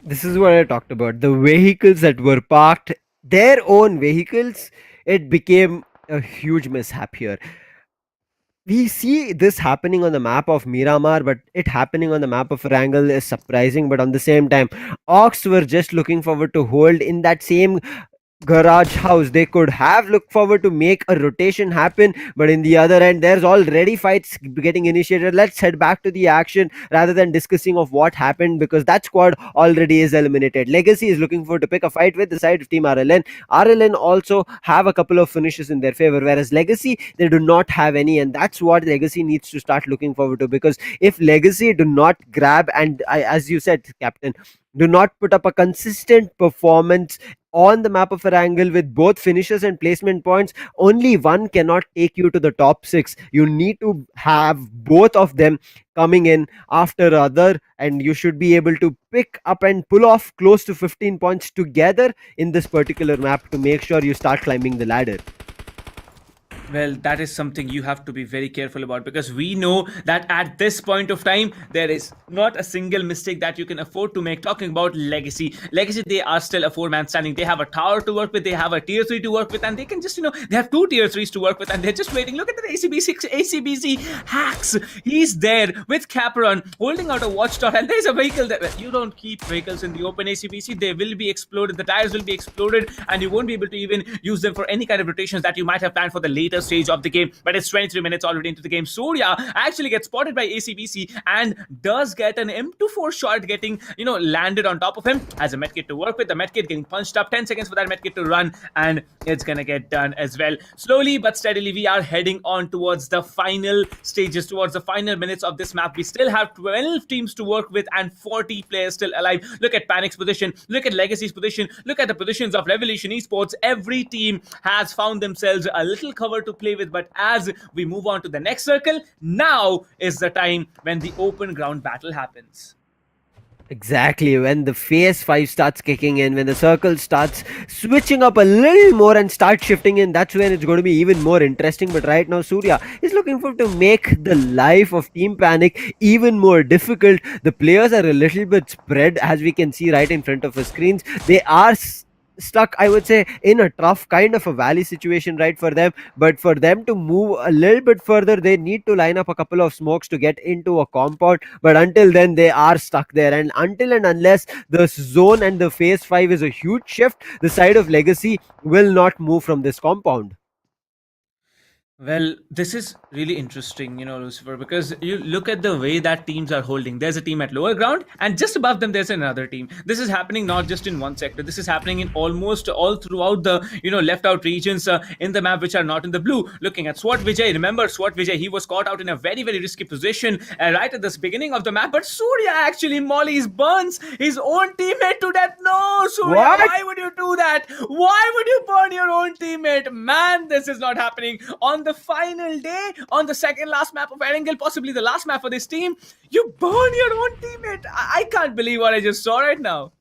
This is what I talked about. The vehicles that were parked, their own vehicles, it became a huge mishap here. We see this happening on the map of Miramar, but it happening on the map of Erangel is surprising. But on the same time, Ox were just looking forward to hold in that same garage house. They could have looked forward to make a rotation happen, but in the other end, there's already fights getting initiated. Let's head back to the action rather than discussing of what happened, because that squad already is eliminated. Legacy is looking forward to pick a fight with the side of team RLN. RLN also have a couple of finishes in their favor, whereas Legacy, they do not have any, and that's what Legacy needs to start looking forward to, because if Legacy do not grab and as you said, Captain, do not put up a consistent performance on the map of Erangel with both finishes and placement points, only one cannot take you to the top 6. You need to have both of them coming in after other, and you should be able to pick up and pull off close to 15 points together in this particular map to make sure you start climbing the ladder. Well, that is something you have to be very careful about, because we know that at this point of time, there is not a single mistake that you can afford to make. Talking about Legacy, they are still a 4-man standing. They have a tower to work with, they have a tier 3 to work with, and they can just, they have 2 tier 3s to work with, and they're just waiting. Look at the ACBC hacks. He's there with Capron holding out a watchtower, and there's a vehicle that you don't keep vehicles in the open ACBC. They will be exploded, the tires will be exploded, and you won't be able to even use them for any kind of rotations that you might have planned for the later stage of the game. But it's 23 minutes already into the game. Surya actually gets spotted by ACBC and does get an M24 shot getting landed on top of him. Has a medkit to work with, the medkit getting punched up, 10 seconds for that medkit to run, and it's gonna get done as well. Slowly but steadily we are heading on towards the final stages, towards the final minutes of this map. We still have 12 teams to work with and 40 players still alive. Look at Panic's position, look at Legacy's position, look at the positions of Revolution Esports. Every team has found themselves a little cover to play with. But as we move on to the next circle, now is the time when the open ground battle happens. Exactly, when the phase 5 starts kicking in, when the circle starts switching up a little more and start shifting in, that's when it's going to be even more interesting. But right now, Surya is looking for to make the life of Team Panic even more difficult. The players are a little bit spread, as we can see right in front of our screens. They are stuck, I would say, in a tough kind of a valley situation right for them. But for them to move a little bit further, they need to line up a couple of smokes to get into a compound. But until then, they are stuck there, and until and unless the zone and the phase 5 is a huge shift, the side of Legacy will not move from this compound. Well, this is really interesting, Lucifer, because you look at the way that teams are holding. There's a team at lower ground, and just above them, there's another team. This is happening not just in one sector. This is happening in almost all throughout the, left out regions in the map, which are not in the blue. Looking at SWAT Vijay, remember SWAT Vijay, he was caught out in a very, very risky position right at the beginning of the map. But Surya actually mollies, burns his own teammate to death. No, Surya, why would you do that? Why would you burn your own teammate? Man, this is not happening. On on the final day, on the second last map of Erangel, possibly the last map for this team, you burn your own teammate. I can't believe what I just saw right now.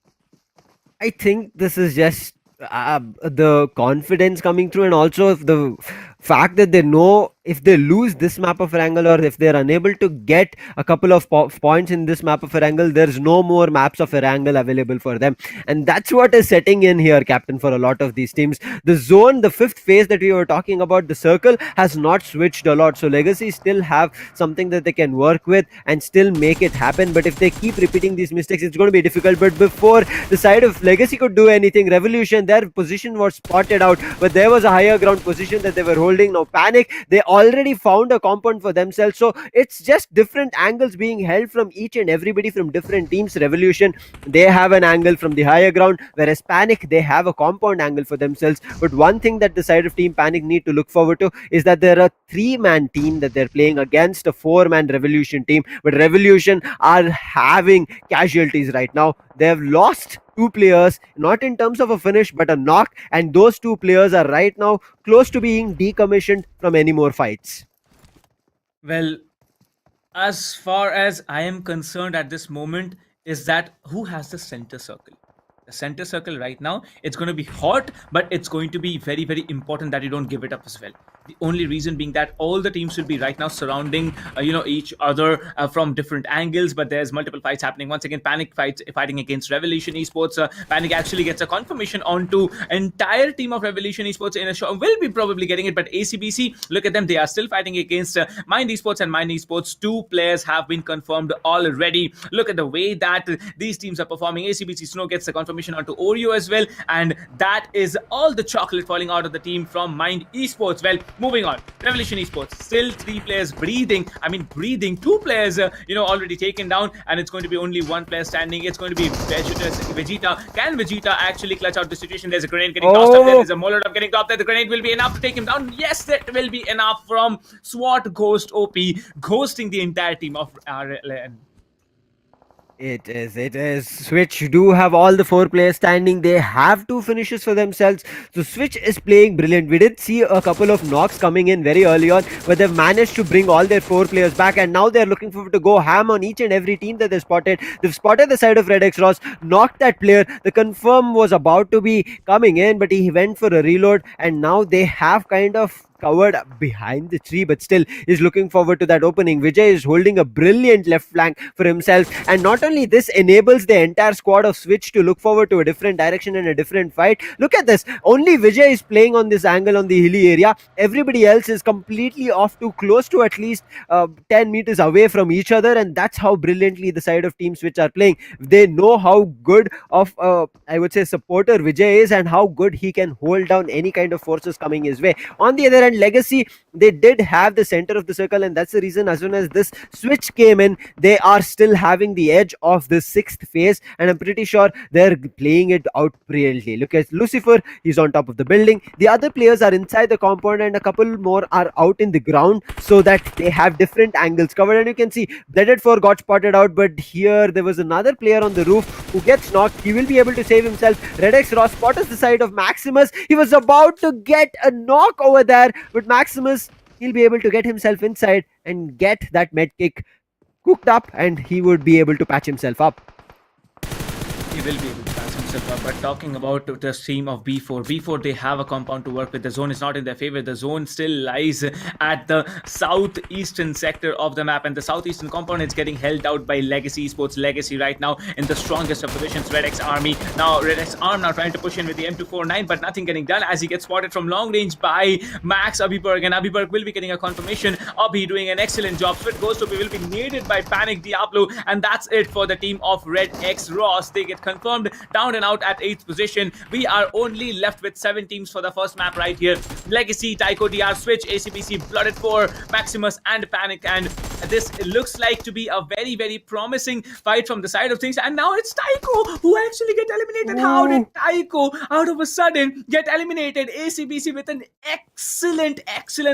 I think this is just the confidence coming through, and also if the fact that they know if they lose this map of Erangel, or if they're unable to get a couple of points in this map of Erangel, there's no more maps of Erangel available for them. And that's what is setting in here, Captain, for a lot of these teams. The zone, the fifth phase that we were talking about, the circle, has not switched a lot. So Legacy still have something that they can work with and still make it happen. But if they keep repeating these mistakes, it's going to be difficult. But before the side of Legacy could do anything, Revolution, their position was spotted out, but there was a higher ground position that they were holding. Now Panic, they already found a compound for themselves, so it's just different angles being held from each and everybody from different teams. Revolution, they have an angle from the higher ground, whereas Panic, they have a compound angle for themselves. But one thing that the side of Team Panic need to look forward to is that they're a 3-man team that they're playing against a 4-man Revolution team, but Revolution are having casualties right now. They have lost 2 players, not in terms of a finish but a knock, and those 2 players are right now close to being decommissioned from any more fights. Well, as far as I am concerned at this moment, is that who has the center circle? The center circle right now, it's going to be hot, but it's going to be very, very important that you don't give it up as well. The only reason being that all the teams will be right now surrounding, each other from different angles. But there's multiple fights happening. Once again, Panic fighting against Revolution Esports. Panic actually gets a confirmation onto entire team of Revolution Esports in a show. Will be probably getting it, but ACBC, look at them. They are still fighting against MiiND Esports and MiiND Esports. 2 players have been confirmed already. Look at the way that these teams are performing. ACBC Snow gets the confirmation onto Oreo as well, and that is all the chocolate falling out of the team from MiiND Esports. Well, moving on, Revolution Esports, still 3 players breathing. 2 players already taken down, and it's going to be only 1 player standing. It's going to be Vegeta. Can Vegeta actually clutch out the situation? There's a grenade getting tossed up there. There's a Molotov getting tossed there. The grenade will be enough to take him down. Yes, that will be enough from SWAT Ghost OP, ghosting the entire team of RLN. It is. Switch do have all the 4 players standing. They have 2 finishes for themselves. So Switch is playing brilliant. We did see a couple of knocks coming in very early on, but they've managed to bring all their 4 players back, and now they're looking forward to go ham on each and every team that they spotted. They've spotted the side of RLNxTOD, knocked that player. The confirm was about to be coming in, but he went for a reload, and now they have kind of covered behind the tree, but still is looking forward to that opening. Vijay is holding a brilliant left flank for himself, and not only this enables the entire squad of Switch to look forward to a different direction and a different fight. Look at this, only Vijay is playing on this angle on the hilly area. Everybody else is completely off to close to at least 10 meters away from each other, and that's how brilliantly the side of Team Switch are playing. They know how good of I would say supporter Vijay is, and how good he can hold down any kind of forces coming his way. On the other hand, Legacy, they did have the center of the circle, and that's the reason as soon as this switch came in, they are still having the edge of the 6th phase, and I'm pretty sure they're playing it out brilliantly. Look at Lucifer, he's on top of the building. The other players are inside the compound, and a couple more are out in the ground, so that they have different angles covered. And you can see Deaded4 got spotted out, but here there was another player on the roof who gets knocked. He will be able to save himself. RLNxTOD spotters the side of Maximus. He was about to get a knock over there, but Maximus, he'll be able to get himself inside and get that med kick cooked up, and he would be able to patch himself up. He will be able to pass himself up. But talking about the team of B4, they have a compound to work with. The zone is not in their favor. The zone still lies at the southeastern sector of the map, and the southeastern compound is getting held out by Legacy Esports. Legacy right now in the strongest of positions. Red Army now, now trying to push in with the M249, but nothing getting done as he gets spotted from long range by Max Abhiberg, and Abhiberg will be getting a confirmation. Abhi doing an excellent job. Swit goes to be will be needed by Panic Diablo, and that's it for the team of RLNxTOD. They get confirmed down and out at 8th position. We are only left with 7 teams for the first map right here. Legacy, TYCO, DR, Switch, ACBC, Blooded 4, Maximus, and Panic. And this looks like to be a very, very promising fight from the side of things. And now it's TYCO who actually get eliminated. How did TYCO out of a sudden get eliminated? ACBC with an excellent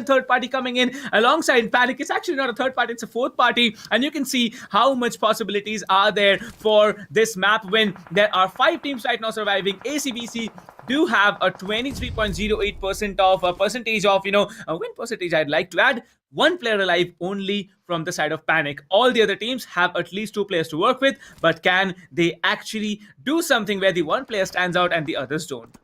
third party coming in alongside Panic. It's actually not a third party, it's a 4th party. And you can see how much possibilities are there for this map when there are 5 teams right now surviving. ACBC, do have a 23.08% of a percentage of a win percentage. I'd like to add one player alive only from the side of Panic. All the other teams have at least two players to work with, but can they actually do something where the one player stands out and the others don't?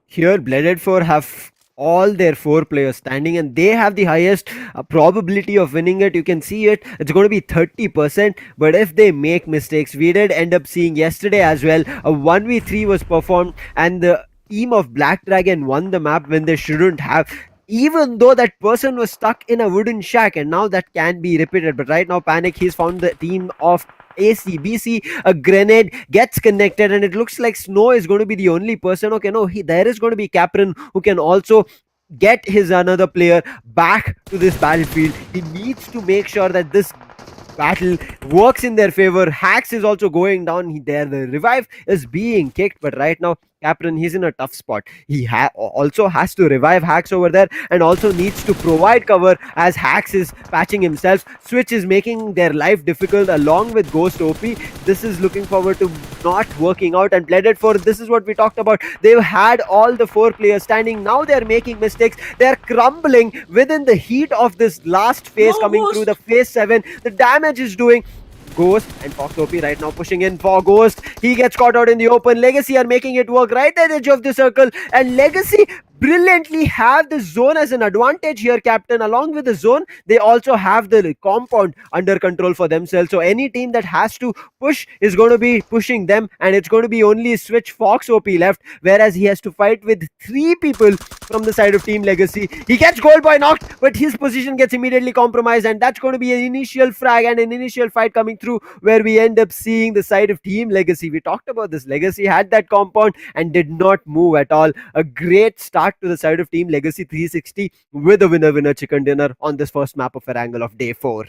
Here, Blooded 4 have all their four players standing and they have the highest probability of winning it. You can see it, it's going to be 30%. But if they make mistakes, we did end up seeing yesterday as well, a 1v3 was performed and the team of Black Dragon won the map when they shouldn't have, even though that person was stuck in a wooden shack, and now that can be repeated. But right now Panic, he's found the team of ACBC, a grenade gets connected and it looks like Snow is going to be the only person. Okay, no, there is going to be Caprin who can also get his another player back to this battlefield. He needs to make sure that this battle works in their favor. Hax is also going down there. The revive is being kicked, but right now Captain, he's in a tough spot. He also has to revive Hax over there and also needs to provide cover as Hax is patching himself. Switch is making their life difficult along with Ghost OP. This is looking forward to not working out. And Blooded 4, this is what we talked about. They've had all the four players standing. Now they're making mistakes. They're crumbling within the heat of this last phase coming through the phase 7. The damage is doing. Ghost and FoxOP right now pushing in for Ghost. He gets caught out in the open. Legacy are making it work right at the edge of the circle, and Legacy brilliantly have the zone as an advantage here, Captain. Along with the zone, they also have the compound under control for themselves. So any team that has to push is going to be pushing them, and it's going to be only Switch Fox OP left, whereas he has to fight with three people from the side of Team Legacy. He gets Gold Boy knocked, but his position gets immediately compromised, and that's going to be an initial frag and an initial fight coming through where we end up seeing the side of Team Legacy. We talked about this. Legacy had that compound and did not move at all. A great start to the side of Team Legacy 360 with a winner chicken dinner on this first map of Erangel of day 4.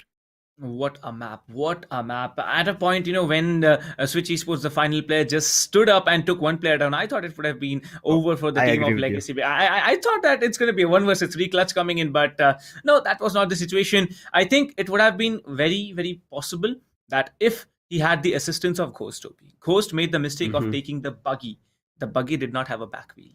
What a map. What a map. At a point, when Switch Esports, the final player, just stood up and took one player down, I thought it would have been over for the team of Legacy. I thought that it's going to be a 1 versus 3 clutch coming in, but no, that was not the situation. I think it would have been very, very possible that if he had the assistance of Ghost OP. Ghost made the mistake of taking the buggy. The buggy did not have a back wheel.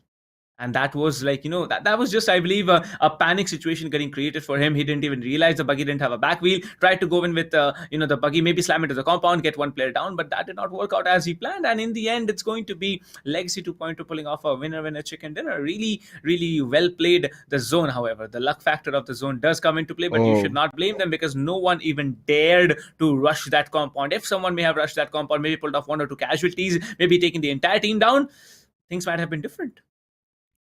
And that was like, that was just, I believe, a panic situation getting created for him. He didn't even realize the buggy didn't have a back wheel. Tried to go in with, the buggy, maybe slam into the compound, get one player down, but that did not work out as he planned. And in the end, it's going to be Legacy 2.2 pulling off a winner chicken dinner. Really, really well played the zone, however. The luck factor of the zone does come into play, but you should not blame them because no one even dared to rush that compound. If someone may have rushed that compound, maybe pulled off 1 or 2 casualties, maybe taking the entire team down, things might have been different.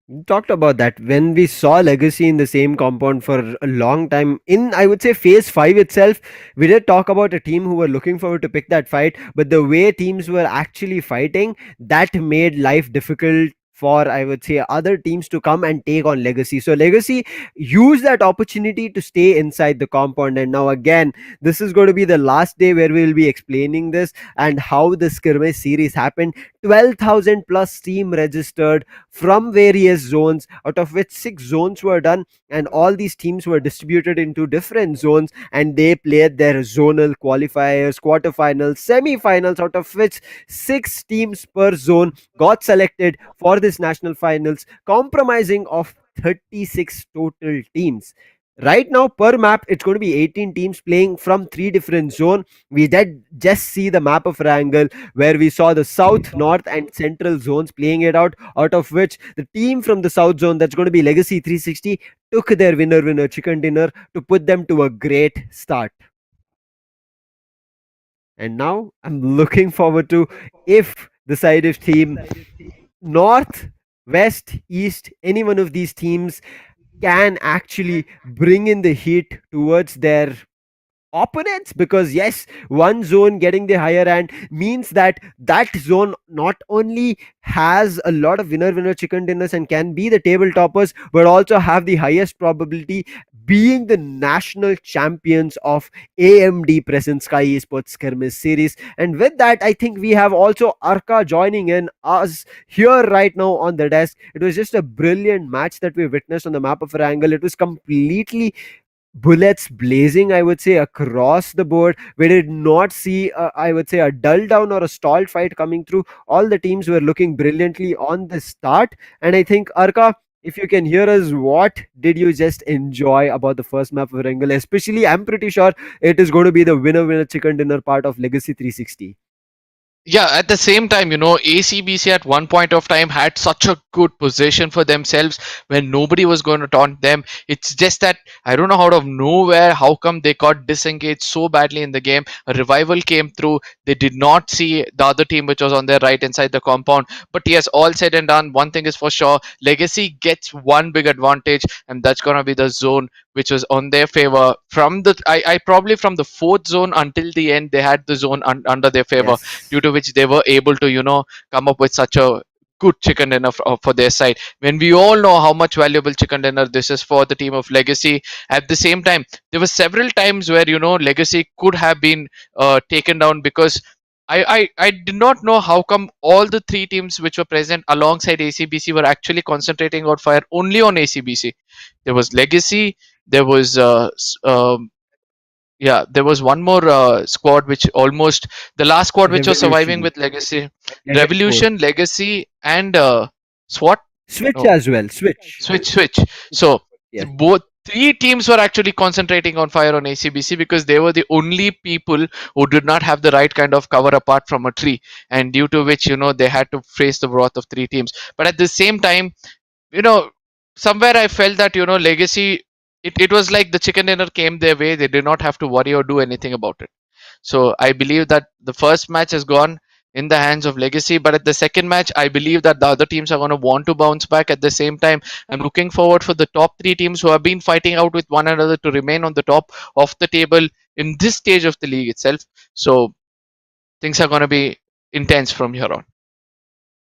We talked about that when we saw Legacy in the same compound for a long time. In, I would say, phase 5 itself, we did talk about a team who were looking forward to pick that fight, but the way teams were actually fighting, that made life difficult for, I would say, other teams to come and take on Legacy. So Legacy used that opportunity to stay inside the compound. And now again, this is going to be the last day where we will be explaining this and how the skirmish series happened. 12,000 plus team registered from various zones, out of which 6 zones were done, and all these teams were distributed into different zones, and they played their zonal qualifiers, quarterfinals, semi-finals, out of which 6 teams per zone got selected for this national finals, comprising of 36 total teams. Right now, per map, it's going to be 18 teams playing from 3 different zones. We did just see the map of Erangel where we saw the south, north, and central zones playing it out of which the team from the south zone, that's going to be Legacy 360, took their winner chicken dinner to put them to a great start. And now I'm looking forward to if the side of team north, west, east, any one of these teams can actually bring in the heat towards their opponents, because yes, one zone getting the higher hand means that that zone not only has a lot of winner chicken dinners and can be the table toppers, but also have the highest probability being the national champions of AMD present Skyesports Skirmish series. And with that, I think we have also Arka joining in us here right now on the desk. It was just a brilliant match that we witnessed on the map of Erangel. It was completely bullets blazing, I would say, across the board. We did not see, I would say, a dull down or a stalled fight coming through. All the teams were looking brilliantly on the start. And I think, Arka, if you can hear us, what did you just enjoy about the first map of Erangel? Especially, I'm pretty sure it is going to be the winner chicken dinner part of Legacy 360. Yeah, at the same time, ACBC at one point of time had such a good position for themselves when nobody was going to taunt them. It's just that I don't know, out of nowhere, how come they got disengaged so badly in the game. A revival came through. They did not see the other team, which was on their right inside the compound. But yes, all said and done, one thing is for sure: Legacy gets one big advantage, and that's gonna be the zone, which was on their favor from the I probably from the fourth zone until the end. They had the zone under their favor, due Yes. to which they were able to come up with such a good chicken dinner for their side, when we all know how much valuable chicken dinner this is for the team of Legacy. At the same time, there were several times where Legacy could have been taken down, because I did not know how come all the three teams which were present alongside ACBC were actually concentrating on fire only on ACBC. There was Legacy, there was yeah, there was one more squad which almost, the last squad which was surviving Revolution. with Legacy, Legacy 4. Revolution, Legacy, and SWAT. Switch No, as well. Switch. Switch. So Yes. both three teams were actually concentrating on fire on ACBC, because they were the only people who did not have the right kind of cover apart from a tree, and due to which they had to face the wrath of three teams. But at the same time, you know somewhere I felt that Legacy, it was like the chicken dinner came their way. They did not have to worry or do anything about it. So I believe that the first match has gone in the hands of Legacy, but at the second match I believe that the other teams are going to want to bounce back. At the same time, I'm looking forward for the top three teams who have been fighting out with one another to remain on the top of the table in this stage of the league itself. So things are going to be intense from here on.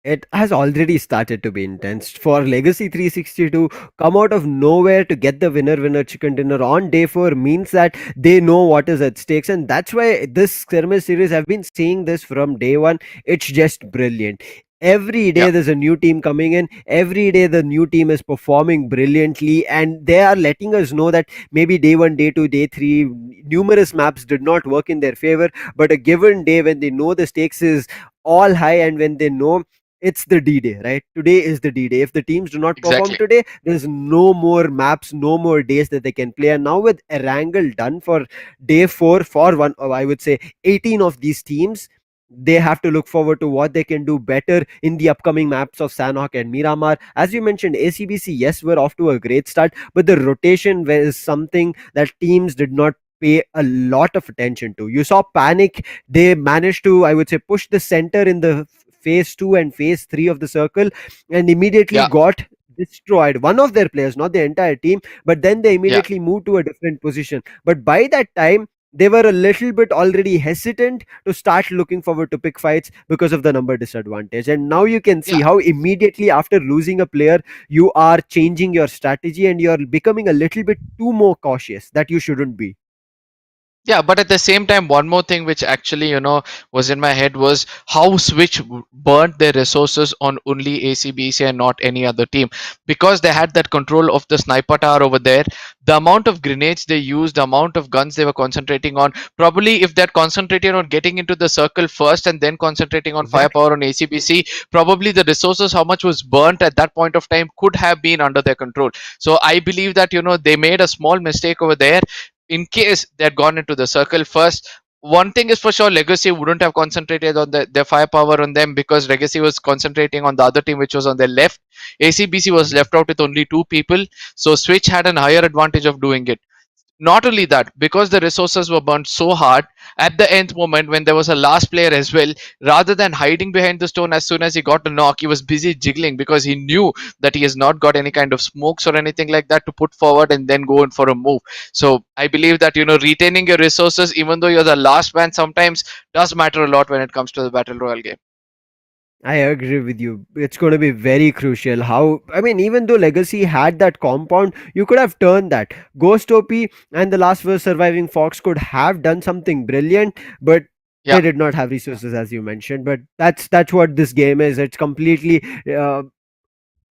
It has already started to be intense. For Legacy 360 to come out of nowhere to get the winner chicken dinner on day 4 means that they know what is at stakes, and that's why this skirmish series, I've been seeing this from day 1. It's just brilliant. Every Yeah, day there's a new team coming in, every day the new team is performing brilliantly, and they are letting us know that maybe day 1, day 2, day 3, numerous maps did not work in their favor, but a given day when they know the stakes is all high, and when they know it's the D-Day, right? Today is the D-Day. If the teams do not perform exactly. today, there's no more maps, no more days that they can play. And now with Erangel done for day 4 for one, I would say 18 of these teams, they have to look forward to what they can do better in the upcoming maps of Sanhok and Miramar. As you mentioned, ACBC, yes, we're off to a great start, but the rotation is something that teams did not pay a lot of attention to. You saw Panic, they managed to, I would say, push the center in the phase 2 and phase 3 of the circle, and immediately Yeah, got destroyed. One of their players, not the entire team, but then they yeah, immediately moved to a different position. But by that time, they were a little bit already hesitant to start looking forward to pick fights because of the number disadvantage. And now you can yeah. see how immediately after losing a player, you are changing your strategy and you're becoming a little bit too more cautious that you shouldn't be. Yeah, but at the same time, one more thing which actually, was in my head was how Switch burnt their resources on only ACBC and not any other team, because they had that control of the sniper tower over there. The amount of grenades they used, the amount of guns they were concentrating on, probably if they're concentrating on getting into the circle first and then concentrating on Exactly. firepower on ACBC, probably the resources, how much was burnt at that point of time, could have been under their control. So I believe that, they made a small mistake over there. In case they had gone into the circle first, one thing is for sure: Legacy wouldn't have concentrated on their firepower on them, because Legacy was concentrating on the other team, which was on their left. ACBC was left out with only two people, so Switch had an higher advantage of doing it. Not only that, because the resources were burnt so hard at the nth moment when there was a last player as well, rather than hiding behind the stone as soon as he got a knock, he was busy jiggling, because he knew that he has not got any kind of smokes or anything like that to put forward and then go in for a move. So I believe that retaining your resources, even though you're the last man, sometimes does matter a lot when it comes to the battle royale game. I agree with you. It's going to be very crucial. How, I mean, even though Legacy had that compound, you could have turned that. Ghost OP and the last verse surviving Fox could have done something brilliant, but Yeah, they did not have resources, as you mentioned. But that's what this game is. It's completely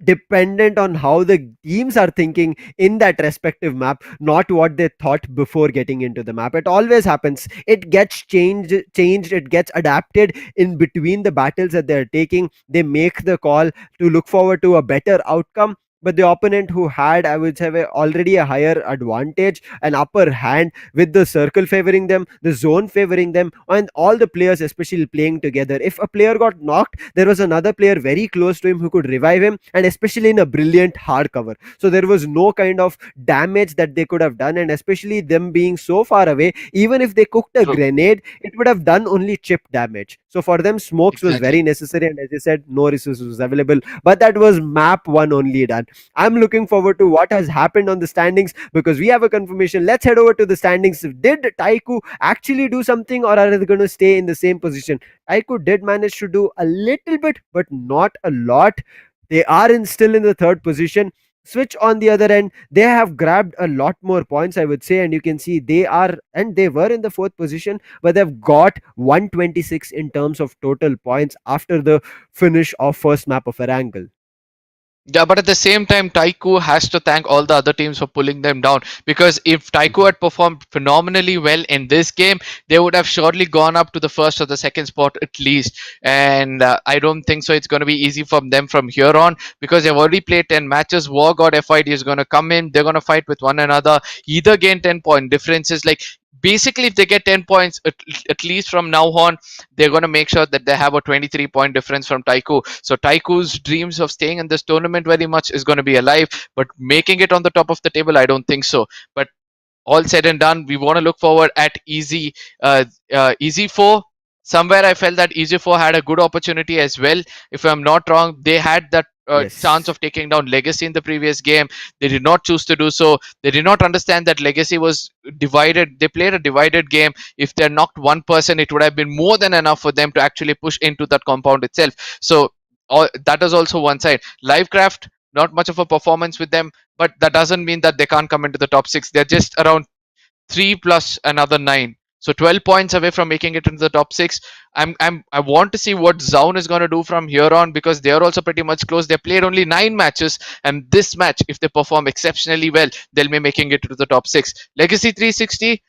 dependent on how the teams are thinking in that respective map, not what they thought before getting into the map. It always happens. It gets changed, it gets adapted in between the battles that they're taking. They make the call to look forward to a better outcome, but the opponent who had, I would say, already a higher advantage, an upper hand, with the circle favoring them, the zone favoring them, and all the players especially playing together. If a player got knocked, there was another player very close to him who could revive him, and especially in a brilliant hard cover. So there was no kind of damage that they could have done, and especially them being so far away, even if they cooked a True. grenade, it would have done only chip damage. So for them, smokes was Exactly. very necessary, and as I said, no resources was available. But that was map one only done. I'm looking forward to what has happened on the standings, because we have a confirmation. Let's head over to the standings. Did TYCO actually do something, or are they going to stay in the same position? TYCO did manage to do a little bit, but not a lot. They are still in the third position. Switch, on the other end, they have grabbed a lot more points, I would say, and you can see they were in the fourth position, but they've got 126 in terms of total points after the finish of first map of Erangel. Yeah, but at the same time, TYCO has to thank all the other teams for pulling them down. Because if TYCO had performed phenomenally well in this game, they would have surely gone up to the first or the second spot at least. And I don't think so. It's going to be easy for them from here on, because they've already played 10 matches. WARGOD FID is going to come in. They're going to fight with one another. Either gain 10-point differences. Like, basically, if they get 10 points at least from now on, they're going to make sure that they have a 23-point difference from TYCO. So TYCO's dreams of staying in this tournament very much is going to be alive, but making it on the top of the table, I don't think so. But all said and done, we want to look forward at Easy 4. Somewhere I felt that Easy 4 had a good opportunity as well. If I'm not wrong, they had that chance Yes. of taking down Legacy in the previous game. They did not choose to do so. They did not understand that Legacy was divided. They played a divided game. If they knocked one person, it would have been more than enough for them to actually push into that compound itself. So that is also one side. Livecraft, not much of a performance with them, but that doesn't mean that they can't come into the top six. They're just around 3 plus another 9. So 12 points away from making it into the top 6. I want to see what Zown is going to do from here on, because they are also pretty much close. They played only 9 matches, and this match, if they perform exceptionally well, they'll be making it to the top 6. Legacy 360,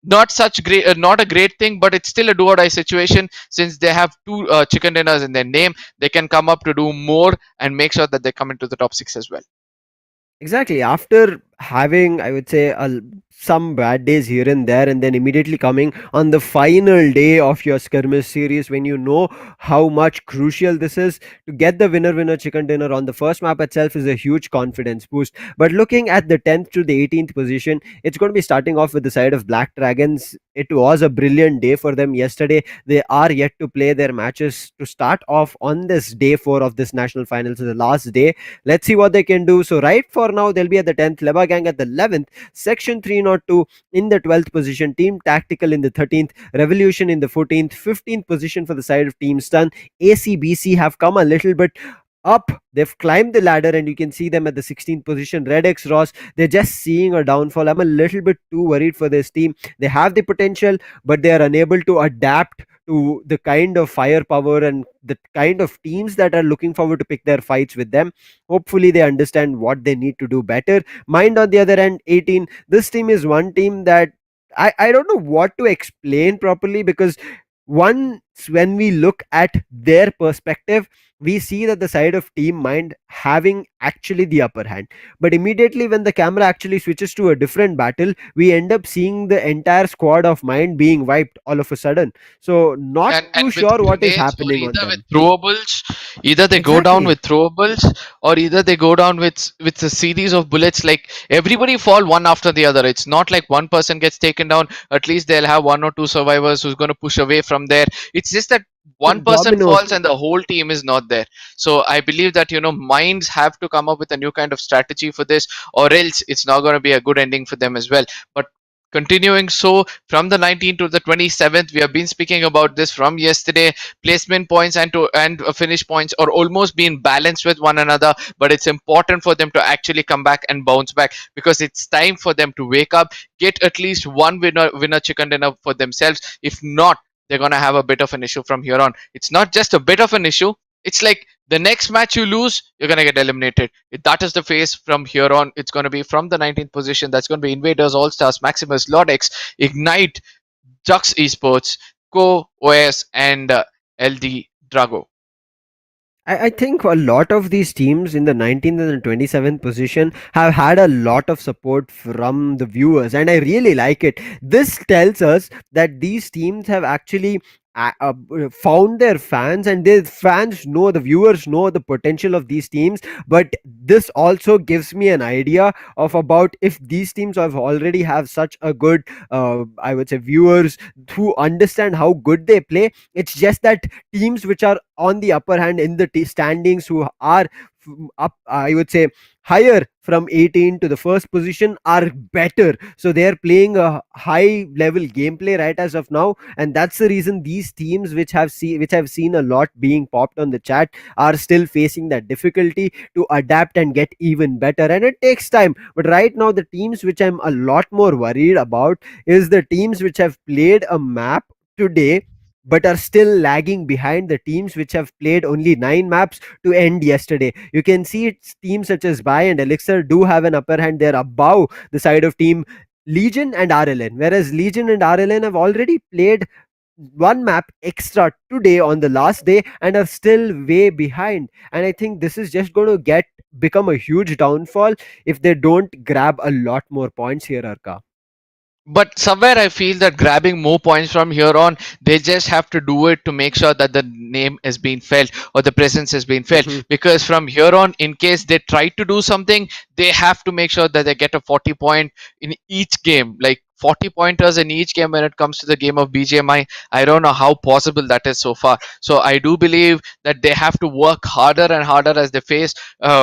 not a great thing, but it's still a do or die situation. Since they have 2 chicken dinners in their name, they can come up to do more and make sure that they come into the top 6 as well. Exactly. After having, I would say, some bad days here and there, and then immediately coming on the final day of your skirmish series, when you know how much crucial this is, to get the winner chicken dinner on the first map itself is a huge confidence boost. But looking at the 10th to the 18th position, it's going to be starting off with the side of Black Dragons. It was a brilliant day for them yesterday. They are yet to play their matches to start off on this day 4 of this national finals, so the last day. Let's see what they can do. So right for now, they'll be at the 10th, LEBAGANG at the 11th, Section 302 in the 12th position, Team Tactical in the 13th, Revolution in the 14th, 15th position for the side of Team Stun. ACBC have come a little bit up. They've climbed the ladder, and you can see them at the 16th position. RLNxTOD, they're just seeing a downfall. I'm a little bit too worried for this team. They have the potential, but they are unable to adapt to the kind of firepower and the kind of teams that are looking forward to pick their fights with them. Hopefully they understand what they need to do better. MiiND, on the other end, 18. This team is one team that I don't know what to explain properly, because once when we look at their perspective, we see that the side of Team MiiND having actually the upper hand. But immediately when the camera actually switches to a different battle, we end up seeing the entire squad of MiiND being wiped all of a sudden. So not And too with sure what is grenades, or happening on either with them. throwables, either they go down Exactly. with throwables, or either they go down with a series of bullets. Like, everybody fall one after the other. It's not like one person gets taken down. At least they'll have 1 or 2 survivors who's going to push away from there. It's just that one person Domino falls and effect. the whole team is not there. So I believe that, minds have to come up with a new kind of strategy for this, or else it's not going to be a good ending for them as well. But continuing, so from the 19th to the 27th, we have been speaking about this from yesterday. Placement points and finish points are almost being balanced with one another, but it's important for them to actually come back and bounce back, because it's time for them to wake up, get at least one winner chicken dinner for themselves. If not, they're going to have a bit of an issue from here on. It's not just a bit of an issue, it's like the next match you lose, you're gonna get eliminated. That is the phase from here on. It's gonna be from the 19th position. That's gonna be Invaders, All Stars, Maximus, Ldrago, Ignite, Jux Esports, COOS, and Ldrago. I think a lot of these teams in the 19th and the 27th position have had a lot of support from the viewers, and I really like it. This tells us that these teams have actually found their fans, and their fans know, the viewers know the potential of these teams. But this also gives me an idea of about if these teams have already have such a good, I would say, viewers who understand how good they play. It's just that teams which are on the upper hand in the standings, who are up, I would say, higher from 18 to the first position, are better, so they are playing a high level gameplay right as of now. And that's the reason these teams which have seen a lot being popped on the chat are still facing that difficulty to adapt and get even better, and it takes time. But right now, the teams which I'm a lot more worried about is the teams which have played a map today but are still lagging behind the teams which have played only 9 maps to end yesterday. You can see it's teams such as Bai and Elixir do have an upper hand. They're above the side of team Legion and RLN, whereas Legion and RLN have already played 1 map extra today on the last day and are still way behind. And I think this is just going to become a huge downfall if they don't grab a lot more points here, Arka. But somewhere I feel that grabbing more points from here on, they just have to do it to make sure that the name is being felt or the presence is being felt. Mhm. Because from here on, in case they try to do something, they have to make sure that they get a 40 point in each game. Like 40 pointers in each game when it comes to the game of BGMI. I don't know how possible that is so far. So I do believe that they have to work harder and harder as they face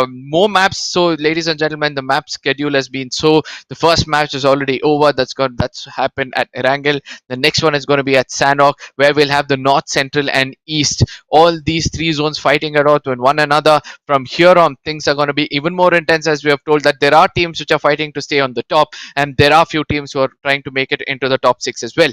more maps. So, ladies and gentlemen, the map schedule has been so. The first match is already over. That's happened at Erangel. The next one is going to be at Sanhok, where we'll have the North, Central, and East. All these three zones fighting it out with one another. From here on, things are going to be even more intense, as we have told that there are teams which are fighting to stay on the top, and there are few teams who are trying to make it into the top 6 as well.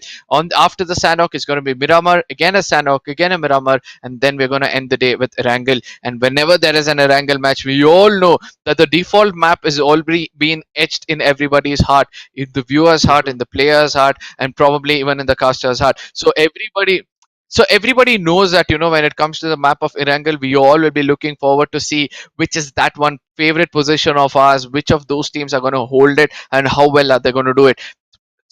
After the Sanhok is going to be Miramar, again a Sanhok, again a Miramar, and then we're going to end the day with Erangel. And whenever there is an Erangel match, we all know that the default map is already been etched in everybody's heart, in the viewer's heart, in the player's heart, and probably even in the caster's heart. So everybody knows that, when it comes to the map of Erangel, we all will be looking forward to see which is that one favorite position of ours, which of those teams are going to hold it, and how well are they going to do it.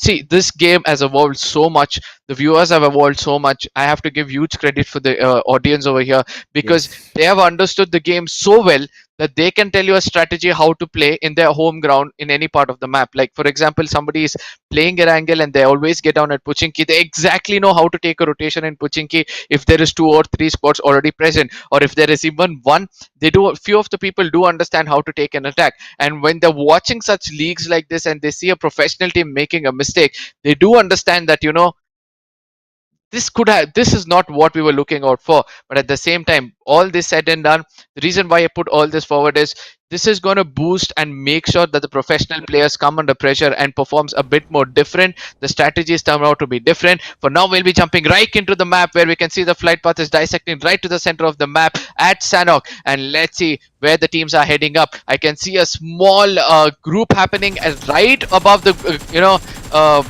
See, this game has evolved so much, the viewers have evolved so much. I have to give huge credit for the audience over here, because Yes. they have understood the game so well that they can tell you a strategy how to play in their home ground in any part of the map. Like, for example, somebody is playing Erangel and they always get down at Puchinki. They exactly know how to take a rotation in Puchinki if there is 2 or 3 spots already present, or if there is even one. They do, few of the people do understand how to take an attack. And when they're watching such leagues like this and they see a professional team making a mistake, they do understand that, this is not what we were looking out for. But at the same time, all this said and done, the reason why I put all this forward is this is going to boost and make sure that the professional players come under pressure and performs a bit more different. The strategies turn out to be different. For now, we'll be jumping right into the map, where we can see the flight path is dissecting right to the center of the map at Sanhok. And let's see where the teams are heading up. I can see a small group happening as right above the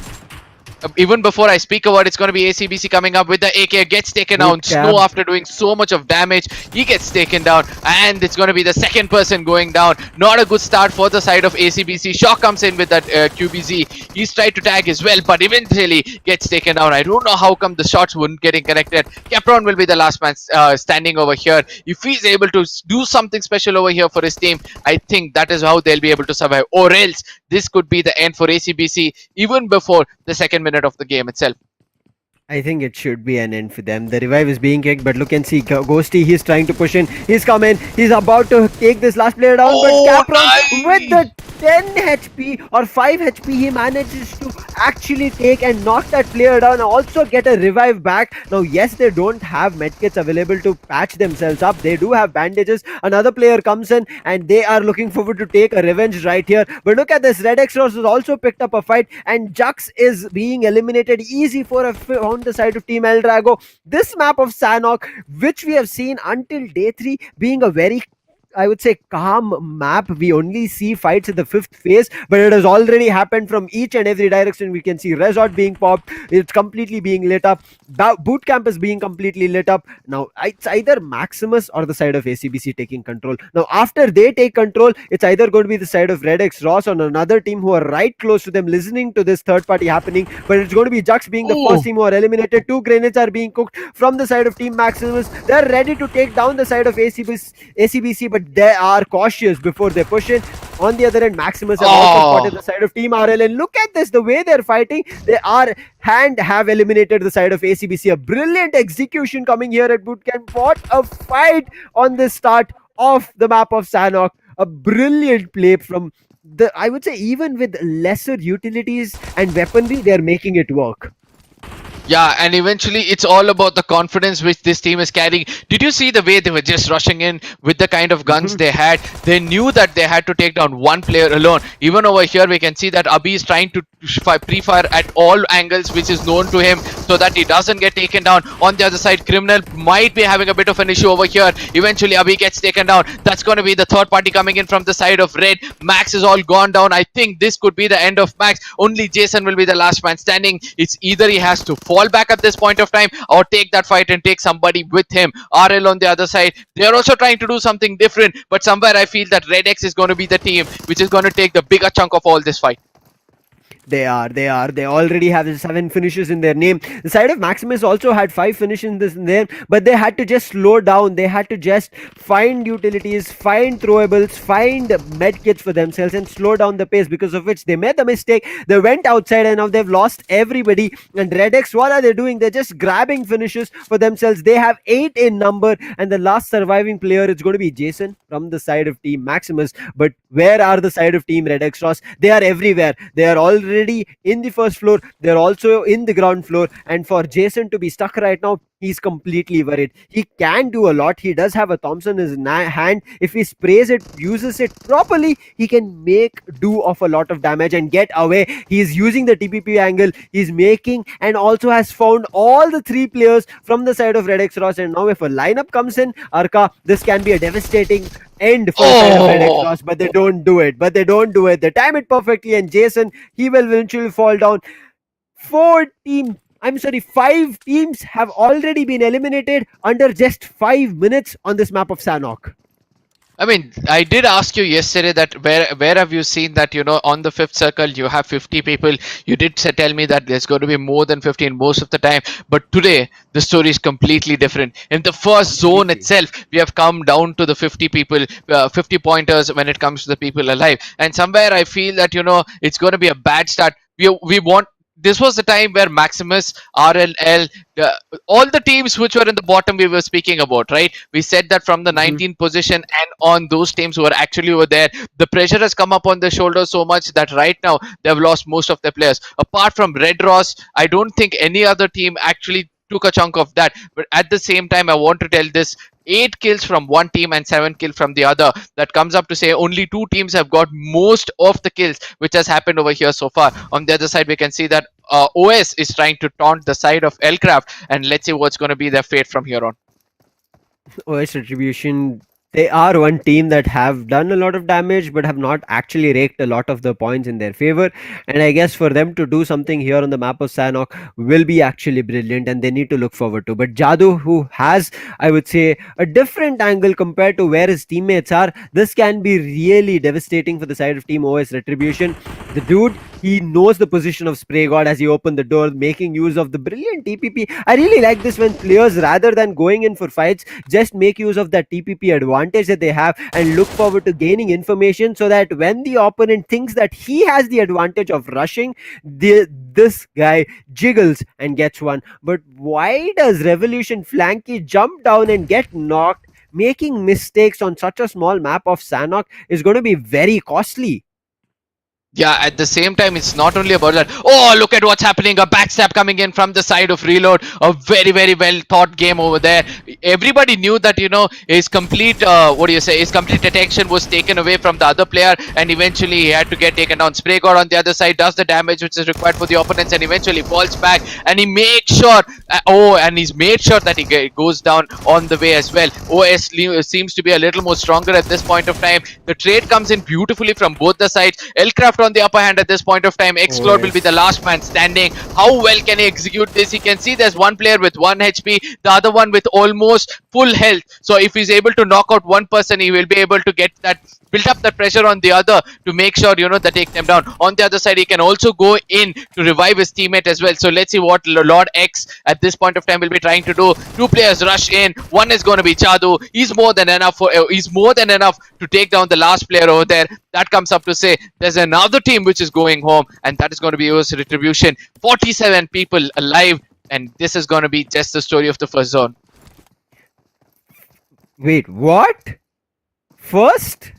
even before I speak about it, it's going to be ACBC coming up with the AK. Gets taken down. Good Snow, cab. after doing so much of damage, he gets taken down, and it's going to be the second person going down. Not a good start for the side of ACBC. Shock comes in with that QBZ. He's tried to tag as well, but eventually gets taken down. I don't know how come the shots weren't getting connected. Capron will be the last man standing over here. If he's able to do something special over here for his team, I think that is how they'll be able to survive. Or else, this could be the end for ACBC even before the second minute of the game itself. I think it should be an end for them. The revive is being kicked, but look and see Ghosty. He's trying to push in. He's come in. He's about to take this last player down. Oh, but Capron, nice! with the 10 HP or 5 HP, he manages to actually take and knock that player down. Also get a revive back. Now, yes, they don't have medkits available to patch themselves up. They do have bandages. Another player comes in and they are looking forward to take a revenge right here. But look at this. RLNxTOD has also picked up a fight, and Jux is being eliminated easy for a from the side of Team Ldrago. This map of Sanhok, which we have seen until day 3 being a very, I would say, calm map. We only see fights in the 5th phase, but it has already happened from each and every direction. We can see resort being popped, it's completely being lit up, boot camp is being completely lit up. Now it's either Maximus or the side of ACBC taking control. Now after they take control, it's either going to be the side of RLNxTOD or another team who are right close to them listening to this third party happening, but it's going to be Jux being the first team who are eliminated. 2 grenades are being cooked from the side of Team Maximus. They're ready to take down the side of ACBC, but they are cautious before they push in. On the other end, Maximus have also spotted the side of Team RLN. Look at this, the way they're fighting. They have eliminated the side of ACBC. A brilliant execution coming here at Bootcamp. What a fight on the start of the map of Sanhok. A brilliant play from the, I would say, even with lesser utilities and weaponry, they're making it work. Yeah, and eventually it's all about the confidence which this team is carrying. Did you see the way they were just rushing in with the kind of guns they had? They knew that they had to take down one player alone. Even over here, we can see that Abhi is trying to pre-fire at all angles, which is known to him, so that he doesn't get taken down. On the other side, Criminal might be having a bit of an issue over here. Eventually, Abhi gets taken down. That's going to be the third party coming in from the side of Red. Max is all gone down. I think this could be the end of Max. Only Jason will be the last man standing. It's either he has to fall back at this point of time or take that fight and take somebody with him. RL on the other side, they are also trying to do something different, but somewhere I feel that RedX is going to be the team which is going to take the bigger chunk of all this fight. They already have 7 finishes in their name. The side of Maximus also had 5 finishes in there, but they had to just slow down. They had to just find utilities, find throwables, find med kits for themselves and slow down the pace, because of which they made the mistake. They went outside and now they've lost everybody. And RedX, what are they doing? They're just grabbing finishes for themselves. They have 8 in number, and the last surviving player is going to be Jason from the side of Team Maximus. But where are the side of Team RLNxTOD? They are everywhere. They are already in the first floor, they're also in the ground floor, and for Jason to be stuck right now, he's completely worried. He can do a lot. He does have a Thompson in his hand. If he sprays it, uses it properly, he can make do of a lot of damage and get away. He's using the TPP angle, he's making, and also has found all the 3 players from the side of RLNxTOD. And now if a lineup comes in, Arka, this can be a devastating end for the side of RLNxTOD, but they don't do it. They time it perfectly, and Jason, he will eventually fall down. 5 teams have already been eliminated under just 5 minutes on this map of Sanhok. I mean, I did ask you yesterday that where have you seen that, you know, on the 5th circle you have 50 people. You did tell me that there's going to be more than 15 most of the time, but today the story is completely different. In the first zone itself, we have come down to the 50 people, 50 pointers when it comes to the people alive, and somewhere I feel that, you know, it's going to be a bad start. We want. This was the time where Maximus, RLL, all the teams which were in the bottom we were speaking about, right? We said that from the 19th position and on those teams who are actually over there, the pressure has come up on their shoulders so much that right now they've lost most of their players. Apart from RedRoss, I don't think any other team actually took a chunk of that. But at the same time, I want to tell this: 8 kills from one team and 7 kills from the other. That comes up to say only 2 teams have got most of the kills, which has happened over here so far. On the other side, we can see that OS is trying to taunt the side of Livecraft, and let's see what's going to be their fate from here on. OS Retribution, they are one team that have done a lot of damage but have not actually raked a lot of the points in their favor, and I guess for them to do something here on the map of Sanhok will be actually brilliant, and they need to look forward to. But Jadu, who has, I would say, a different angle compared to where his teammates are, this can be really devastating for the side of Team OS Retribution. The dude, he knows the position of Spray God as he opened the door, making use of the brilliant TPP. I really like this when players, rather than going in for fights, just make use of that TPP advantage that they have and look forward to gaining information, so that when the opponent thinks that he has the advantage of rushing, this guy jiggles and gets one. But why does Revolution Flanky jump down and get knocked? Making mistakes on such a small map of Sanhok is going to be very costly. Yeah, at the same time, it's not only about that. Oh, look at what's happening. A backstab coming in from the side of Reload. A very, very well thought game over there. Everybody knew that, you know, his complete, his complete attention was taken away from the other player, and eventually he had to get taken down. Spray God on the other side does the damage which is required for the opponents and eventually falls back, and he makes sure. And he's made sure that he goes down on the way as well. Seems to be a little more stronger at this point of time. The trade comes in beautifully from both the sides. Lcraft on the upper hand at this point of time. xCloud will be the last man standing. How well can he execute this? He can see there's one player with 1 HP, the other one with almost full health. So if he's able to knock out one person, he will be able to get that, build up the pressure on the other to make sure, that take them down. On the other side, he can also go in to revive his teammate as well. So let's see what Lord X at this point of time will be trying to do. Two players rush in. One is going to be Chadu. He's more than enough to take down the last player over there. That comes up to say there's another team which is going home, and that is going to be US Retribution. 47 people alive, and this is going to be just the story of the first zone. Wait, what? First?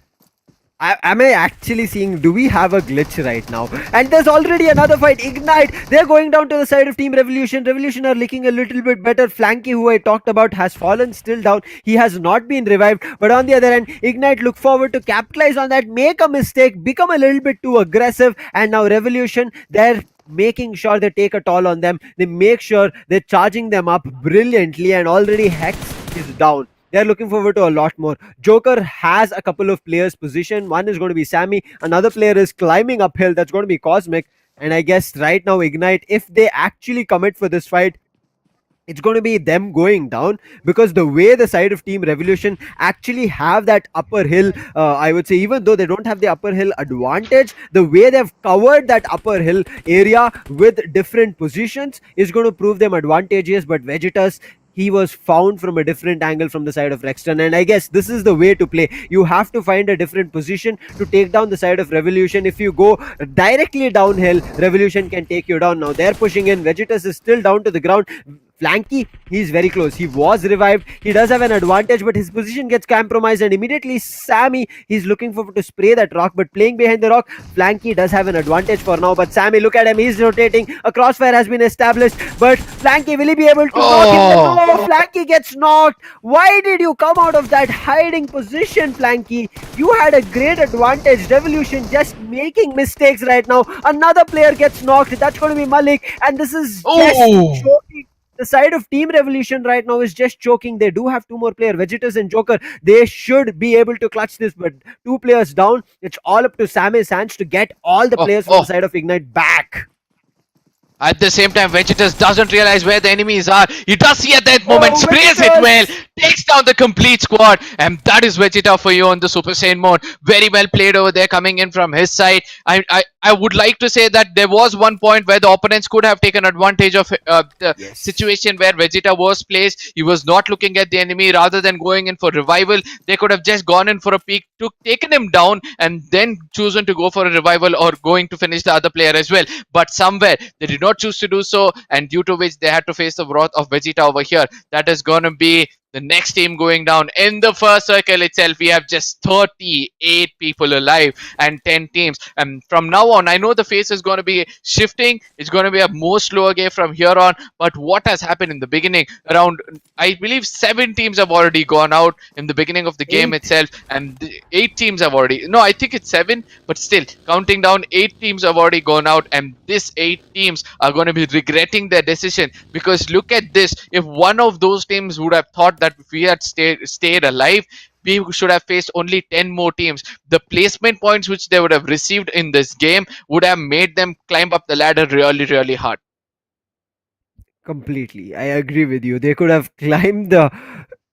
Am I actually seeing, do we have a glitch right now? And there's already another fight. Ignite, they're going down to the side of Team Revolution. Revolution are looking a little bit better. Flanky, who I talked about, has fallen still down. He has not been revived. But on the other hand, Ignite look forward to capitalize on that, make a mistake, become a little bit too aggressive. And now Revolution, they're making sure they take a toll on them. They make sure they're charging them up brilliantly, and already Hex is down. They're looking forward to a lot more. Joker has a couple of players positioned. One is going to be Sammy. Another player is climbing uphill. That's going to be Cosmic. And I guess right now Ignite, if they actually commit for this fight, it's going to be them going down, because the way the side of Team Revolution actually have that upper hill, I would say, even though they don't have the upper hill advantage, the way they've covered that upper hill area with different positions is going to prove them advantageous. But Vegetus, he was found from a different angle from the side of Rexton, and I guess this is the way to play. You have to find a different position to take down the side of Revolution. If you go directly downhill, Revolution can take you down. Now they're pushing in. Vegetus is still down to the ground. Flanky, he's very close. He was revived. He does have an advantage, but his position gets compromised, and immediately Sammy, he's looking forward to spray that rock, but playing behind the rock, Flanky does have an advantage for now. But Sammy, look at him, he's rotating. A crossfire has been established, but Flanky, will he be able to knock him? No, Flanky gets knocked. Why did you come out of that hiding position, Flanky? You had a great advantage. Revolution just making mistakes right now. Another player gets knocked. That's going to be Malik, and this is just choking. The side of Team Revolution right now is just choking. They do have two more players, Vegetus and Joker. They should be able to clutch this, but two players down. It's all up to Sammy Sanch to get all the players from the side of Ignite back. At the same time, Vegetus doesn't realize where the enemies are. He does see at that moment, sprays it well, takes down the complete squad, and that is Vegeta for you on the Super Saiyan mode. Very well played over there, coming in from his side. I would like to say that there was one point where the opponents could have taken advantage of the situation where Vegeta was placed. He was not looking at the enemy. Rather than going in for revival, they could have just gone in for a peek, taken him down, and then chosen to go for a revival or going to finish the other player as well. But somewhere they did not choose to do so, and due to which they had to face the wrath of Vegeta over here. That is going to be the next team going down. In the first circle itself, we have just 38 people alive and 10 teams. And from now on, I know the face is going to be shifting. It's going to be a more slower game from here on. But what has happened in the beginning, around, I believe 7 teams have already gone out in the beginning of the game itself. And 8 teams have already, no, I think it's 7, but still, counting down, 8 teams have already gone out. And this 8 teams are going to be regretting their decision. Because look at this, if one of those teams would have thought that if we had stayed alive, we should have faced only 10 more teams. The placement points which they would have received in this game would have made them climb up the ladder really, really hard. Completely, I agree with you. They could have climbed the,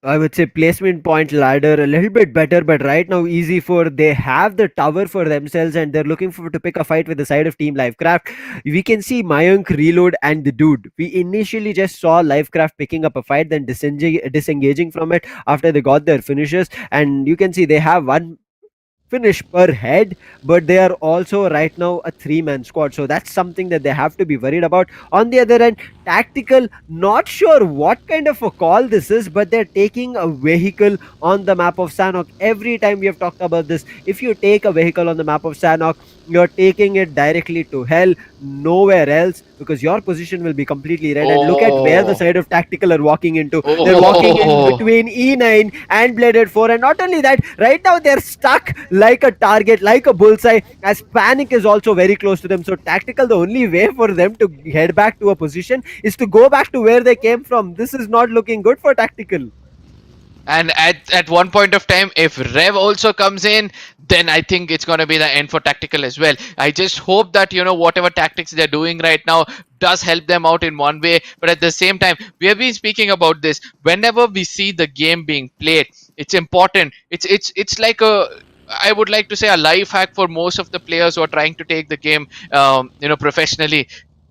I would say, placement point ladder a little bit better, but right now Easy 4, they have the tower for themselves, and they're looking for to pick a fight with the side of Team Livecraft. We can see Mayank, Reload, and the Dude. We initially just saw Livecraft picking up a fight, then disengaging from it after they got their finishes, and you can see they have one finish per head, but they are also right now a 3-man squad, so that's something that they have to be worried about. On the other end, Tactical, not sure what kind of a call this is, but they're taking a vehicle on the map of Sanhok. Every time we have talked about this, if you take a vehicle on the map of Sanhok, you're taking it directly to hell, nowhere else, because your position will be completely red. And look at where the Oh. side of Tactical are walking into. They're walking in Oh. between E9 and Bladed 4, and not only that, right now they're stuck like a target, like a bullseye, as Panic is also very close to them. So Tactical, the only way for them to head back to a position is to go back to where they came from. This is not looking good for Tactical. And at one point of time, if Rev also comes in, then I think it's going to be the end for Tactical as well. I just hope that, whatever tactics they're doing right now does help them out in one way. But at the same time, we have been speaking about this. Whenever we see the game being played, it's important. It's like a, I would like to say, a life hack for most of the players who are trying to take the game, professionally.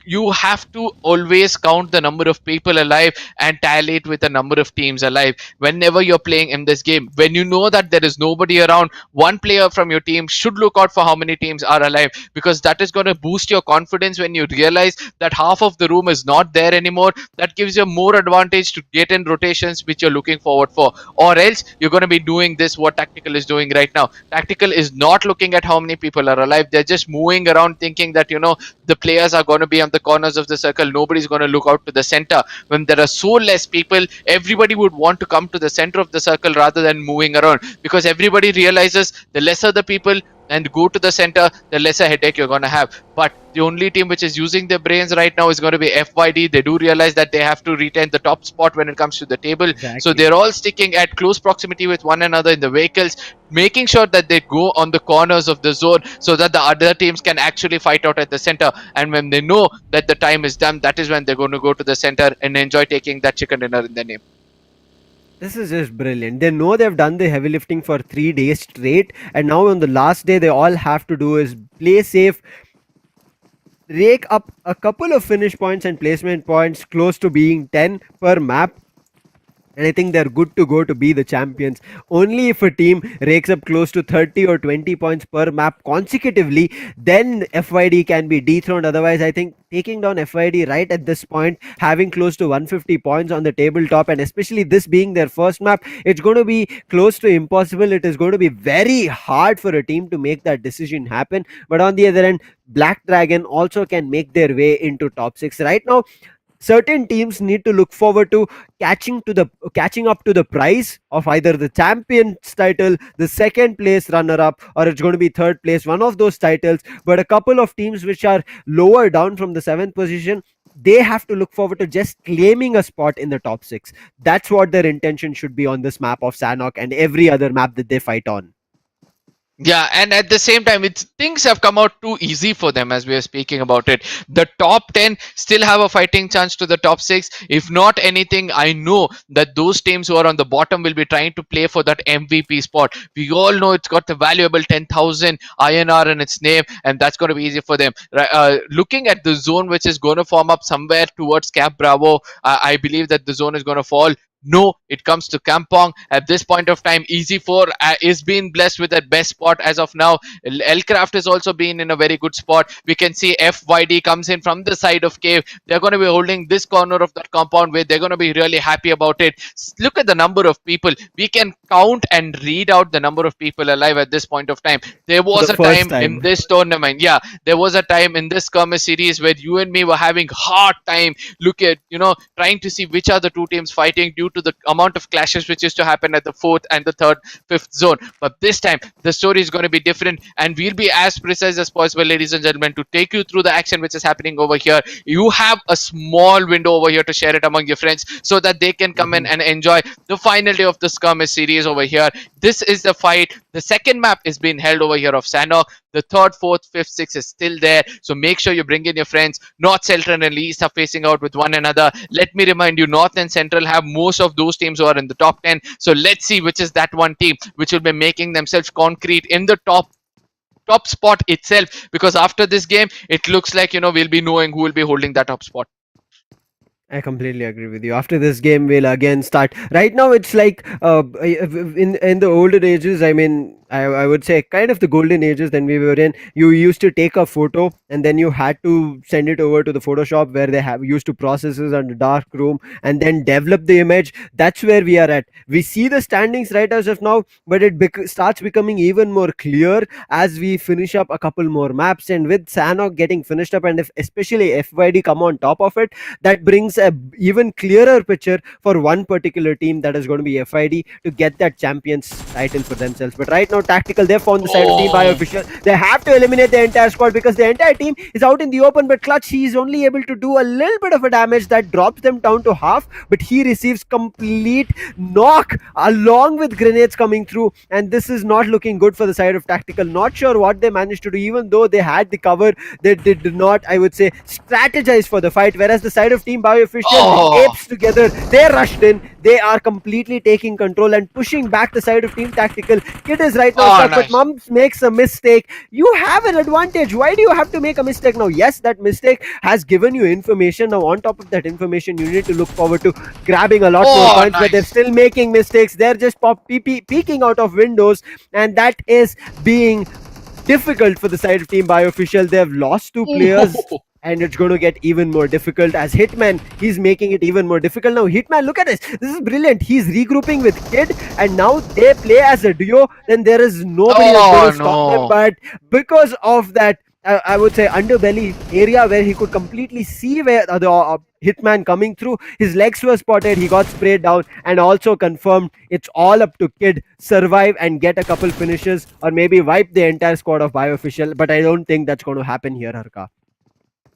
You have to always count the number of people alive and tally it with the number of teams alive whenever you're playing in this game. When you know that there is nobody around, one player from your team should look out for how many teams are alive, because that is going to boost your confidence. When you realize that half of the room is not there anymore, that gives you more advantage to get in rotations which you're looking forward for. Or else you're going to be doing this what Tactical is doing right now. Tactical is not looking at how many people are alive. They're just moving around thinking that the players are going to be on the corners of the circle. Nobody's going to look out to the center. When there are so less people, everybody would want to come to the center of the circle rather than moving around, because everybody realizes the lesser the people and go to the center, the lesser headache you're going to have. But the only team which is using their brains right now is going to be FYD. They do realize that they have to retain the top spot when it comes to the table. So they're all sticking at close proximity with one another in the vehicles, making sure that they go on the corners of the zone so that the other teams can actually fight out at the center. And when they know that the time is done, that is when they're going to go to the center and enjoy taking that chicken dinner in their name. This is just brilliant. They know they've done the heavy lifting for 3 days straight, and now on the last day, they all have to do is play safe, rake up a couple of finish points and placement points close to being 10 per map. And I think they're good to go to be the champions. Only if a team rakes up close to 30 or 20 points per map consecutively, then FYD can be dethroned. Otherwise, I think taking down FYD right at this point, having close to 150 points on the tabletop, and especially this being their first map, it's going to be close to impossible. It is going to be very hard for a team to make that decision happen. But on the other end, Black Dragon also can make their way into top 6 right now. Certain teams need to look forward to catching up to the prize of either the champions title, the second place runner up, or it's going to be third place, one of those titles. But a couple of teams which are lower down from the 7th position, they have to look forward to just claiming a spot in the top 6. That's what their intention should be on this map of Sanhok and every other map that they fight on. Yeah, and at the same time, things have come out too easy for them as we are speaking about it. The top 10 still have a fighting chance to the top 6. If not anything, I know that those teams who are on the bottom will be trying to play for that MVP spot. We all know it's got the valuable 10,000 INR in its name, and that's going to be easy for them. Looking at the zone which is going to form up somewhere towards Cap Bravo, I believe that the zone is going to fall. No, it comes to Kampong at this point of time. Easy 4 is being blessed with that best spot as of now. Lcraft has also been in a very good spot. We can see FYD comes in from the side of cave. They're going to be holding this corner of that compound where they're going to be really happy about it. Look at the number of people. We can count and read out the number of people alive at this point of time. There was a time in this tournament. Yeah, there was a time in this skirmish series where you and me were having hard time look at trying to see which are the two teams fighting due to the amount of clashes which used to happen at the 4th and the 3rd, 5th zone. But this time the story is going to be different, and we'll be as precise as possible, ladies and gentlemen, to take you through the action which is happening over here. You have a small window over here to share it among your friends so that they can come in and enjoy the final day of the skirmish series over here. This is the fight. The second map is being held over here of Sanhok. The 3rd, 4th, 5th, 6th is still there. So make sure you bring in your friends. North, Central, and East are facing out with one another. Let me remind you, North and Central have most of those teams who are in the top 10. So let's see which is that one team which will be making themselves concrete in the top spot itself. Because after this game, it looks like we'll be knowing who will be holding that top spot. I completely agree with you. After this game, we'll again start. Right now, it's like in the older ages. I mean, I would say kind of the golden ages when we were in. You used to take a photo and then you had to send it over to the Photoshop where they have used to processes on the dark room and then develop the image. That's where we are at. We see the standings right as of now, but it starts becoming even more clear as we finish up a couple more maps. And with Sanhok getting finished up, and if especially FYD come on top of it, that brings a even clearer picture for one particular team, that is going to be FID, to get that champions title for themselves. But right now, Tactical, they've found the side of Team Official. They have to eliminate the entire squad because the entire team is out in the open. But Clutch, he is only able to do a little bit of a damage that drops them down to half. But he receives complete knock along with grenades coming through. And this is not looking good for the side of Tactical. Not sure what they managed to do, even though they had the cover. They did not, I would say, strategize for the fight. Whereas the side of Team Bioofficial, apes together, they rushed in. They are completely taking control and pushing back the side of Team Tactical. Kid is right now stuck, but Mums makes a mistake. You have an advantage. Why do you have to make a mistake now? Yes, that mistake has given you information. Now, on top of that information, you need to look forward to grabbing a lot more points, but they're still making mistakes. They're just peeking out of windows, and that is being difficult for the side of Team Bioofficial. They have lost 2 players. And it's going to get even more difficult as Hitman, he's making it even more difficult. Now, Hitman, look at this. This is brilliant. He's regrouping with Kid, and now they play as a duo. Then there is nobody that's going to stop them. But because of that, I would say, underbelly area where he could completely see where the Hitman coming through, his legs were spotted, he got sprayed down, and also confirmed it's all up to Kid survive and get a couple finishes, or maybe wipe the entire squad of Bioofficial. But I don't think that's going to happen here, Harka.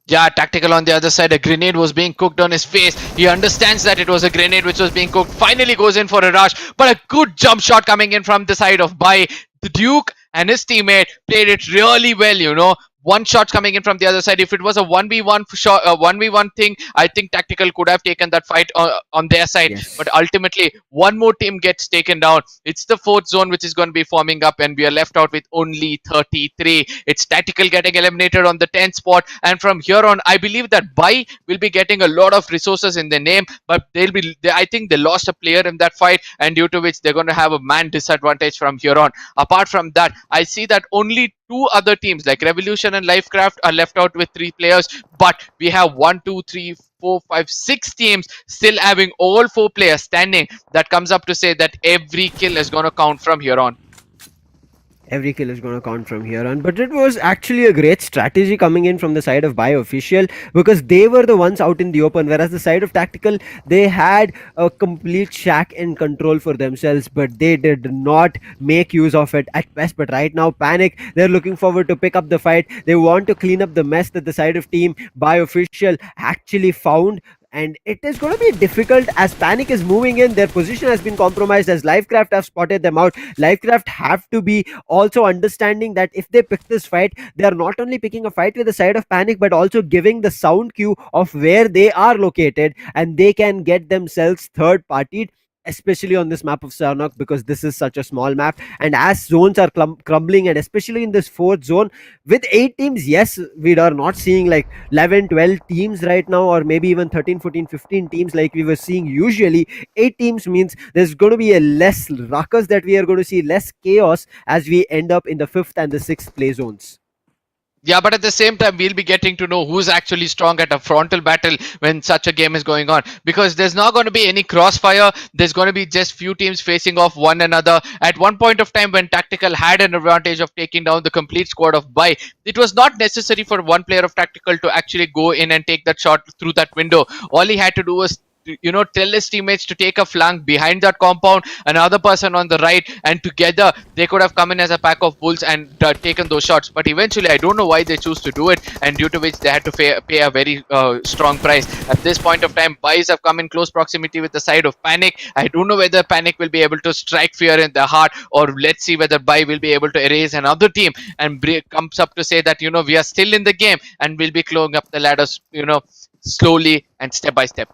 Yeah, Tactical on the other side, a grenade was being cooked on his face. He understands that it was a grenade which was being cooked. Finally goes in for a rush, but a good jump shot coming in from the side of Bai. The Duke and his teammate played it really well, you know. One shot coming in from the other side. If it was a 1v1 shot, 1v1 thing, I think Tactical could have taken that fight on their side. Yes. But ultimately, one more team gets taken down. It's the 4th zone which is going to be forming up, and we are left out with only 33. It's Tactical getting eliminated on the 10th spot, and from here on, I believe that Bai will be getting a lot of resources in their name, but I think they lost a player in that fight, and due to which they're going to have a man disadvantage from here on. Apart from that, I see that only 2 other teams like Revolution and Livecraft are left out with 3 players, but we have 1, 2, 3, 4, 5, 6 teams still having all 4 players standing. That comes up to say that every kill is going to count from here on. Every kill is going to count from here on. But it was actually a great strategy coming in from the side of Bioofficial, because they were the ones out in the open, whereas the side of Tactical, they had a complete shack in control for themselves, but they did not make use of it at best. But right now, Panic, they're looking forward to pick up the fight. They want to clean up the mess that the side of Team Bioofficial actually found. And it is going to be difficult as Panic is moving in. Their position has been compromised as Livecraft have spotted them out. Livecraft have to be also understanding that if they pick this fight, they are not only picking a fight with the side of Panic, but also giving the sound cue of where they are located, and they can get themselves third partied, especially on this map of Sanhok, because this is such a small map. And as zones are crumbling, and especially in this 4th zone with 8 teams, yes, we are not seeing like 11 12 teams right now, or maybe even 13 14 15 teams like we were seeing usually. 8 teams means there's going to be a less ruckus, that we are going to see less chaos as we end up in the 5th and the 6th play zones. Yeah, but at the same time, we'll be getting to know who's actually strong at a frontal battle when such a game is going on. Because there's not going to be any crossfire. There's going to be just few teams facing off one another. At one point of time, when Tactical had an advantage of taking down the complete squad of Bai, it was not necessary for one player of Tactical to actually go in and take that shot through that window. All he had to do was, you know, tell his teammates to take a flank behind that compound, another person on the right, and together they could have come in as a pack of wolves and taken those shots. But eventually, I don't know why they choose to do it, and due to which they had to pay a very strong price. At this point of time, Buys have come in close proximity with the side of Panic. I don't know whether Panic will be able to strike fear in their heart, or let's see whether Buy will be able to erase another team and comes up to say that, you know, we are still in the game and we'll be climbing up the ladders, you know, slowly and step by step.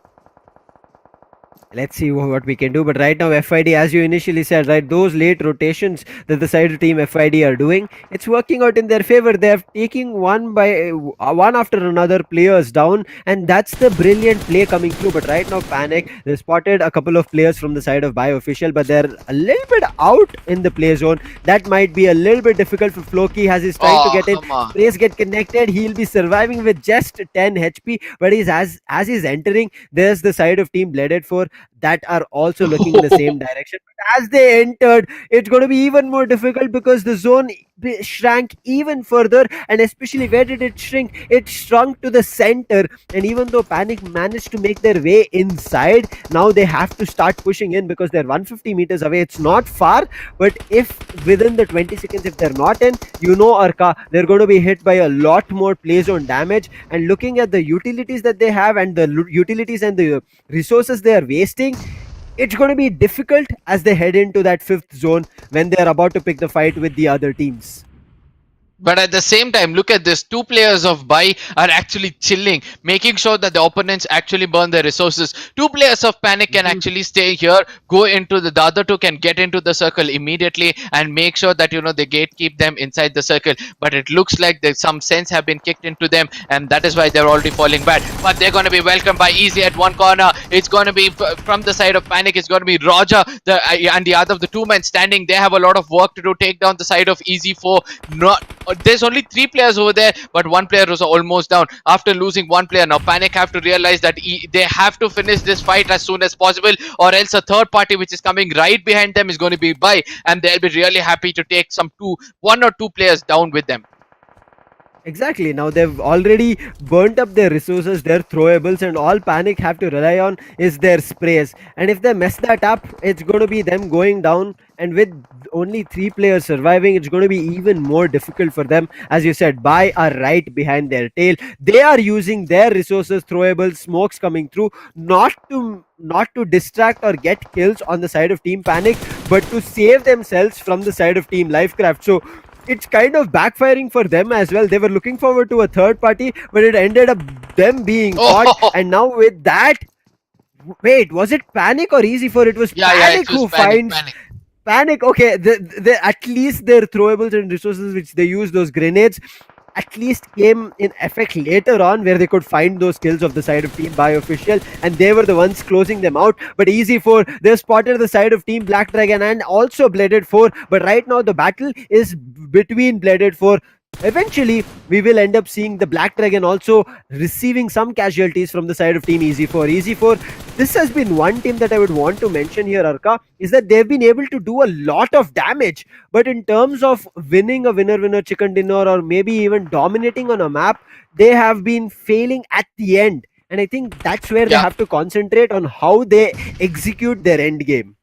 let's see what we can do. But right now, FID, as you initially said, right, those late rotations that the side of team FID are doing, it's working out in their favor. They're taking one after another players down, and that's the brilliant play coming through. But right now, Panic, they spotted a couple of players from the side of Bioofficial, but they're a little bit out in the play zone. That might be a little bit difficult for Floki as he's trying to get in. Come on. Sprays get connected. He'll be surviving with just 10 HP, but he's as he's entering, there's the side of team Bledded for that are also looking in the same direction. But as they entered, it's going to be even more difficult because the zone shrank even further, and especially where did it shrink? It shrunk to the center, and even though Panic managed to make their way inside, now they have to start pushing in because they're 150 meters away. It's not far, but if within the 20 seconds, if they're not in, you know, Arka, they're going to be hit by a lot more play zone damage. And looking at the utilities that they have and the utilities and the resources they are wasting, it's going to be difficult as they head into that 5th zone when they are about to pick the fight with the other teams. But at the same time, look at this. 2 players of Bai are actually chilling, making sure that the opponents actually burn their resources. 2 players of Panic can actually stay here, go into the other 2 can get into the circle immediately and make sure that, you know, they gatekeep them inside the circle. But it looks like there's some sense have been kicked into them, and that is why they're already falling back. But they're going to be welcomed by Easy at one corner. It's going to be from the side of Panic. It's going to be Roger and the other of the 2 men standing. They have a lot of work to do. Take down the side of Easy 4. There's only 3 players over there, but 1 player was almost down after losing 1 player. Now Panic have to realize that they have to finish this fight as soon as possible, or else a third party which is coming right behind them is going to be by, and they'll be really happy to take 1 or 2 players down with them. Exactly. Now they've already burnt up their resources, their throwables, and all Panic have to rely on is their sprays. And if they mess that up, it's going to be them going down. And with only 3 players surviving, it's going to be even more difficult for them. As you said, Bai are right behind their tail. They are using their resources, throwables, smokes coming through, not to distract or get kills on the side of Team Panic, but to save themselves from the side of Team Livecraft. So it's kind of backfiring for them as well. They were looking forward to a third party, but it ended up them being caught. And now with that, wait, was it Panic or Easy for? It was Panic who finds Panic. Okay, at least their throwables and resources which they use, those grenades, at least came in effect later on, where they could find those kills of the side of Team Bioofficial, and they were the ones closing them out. But Easy 4, they spotted the side of Team Black Dragon and also Bledded 4. But right now the battle is between Bledded 4. Eventually, we will end up seeing the Black Dragon also receiving some casualties from the side of Team Easy 4. Easy 4, this has been one team that I would want to mention here, Arka, is that they've been able to do a lot of damage. But in terms of winning a winner-winner chicken dinner or maybe even dominating on a map, they have been failing at the end. And I think that's where they have to concentrate on how they execute their end game.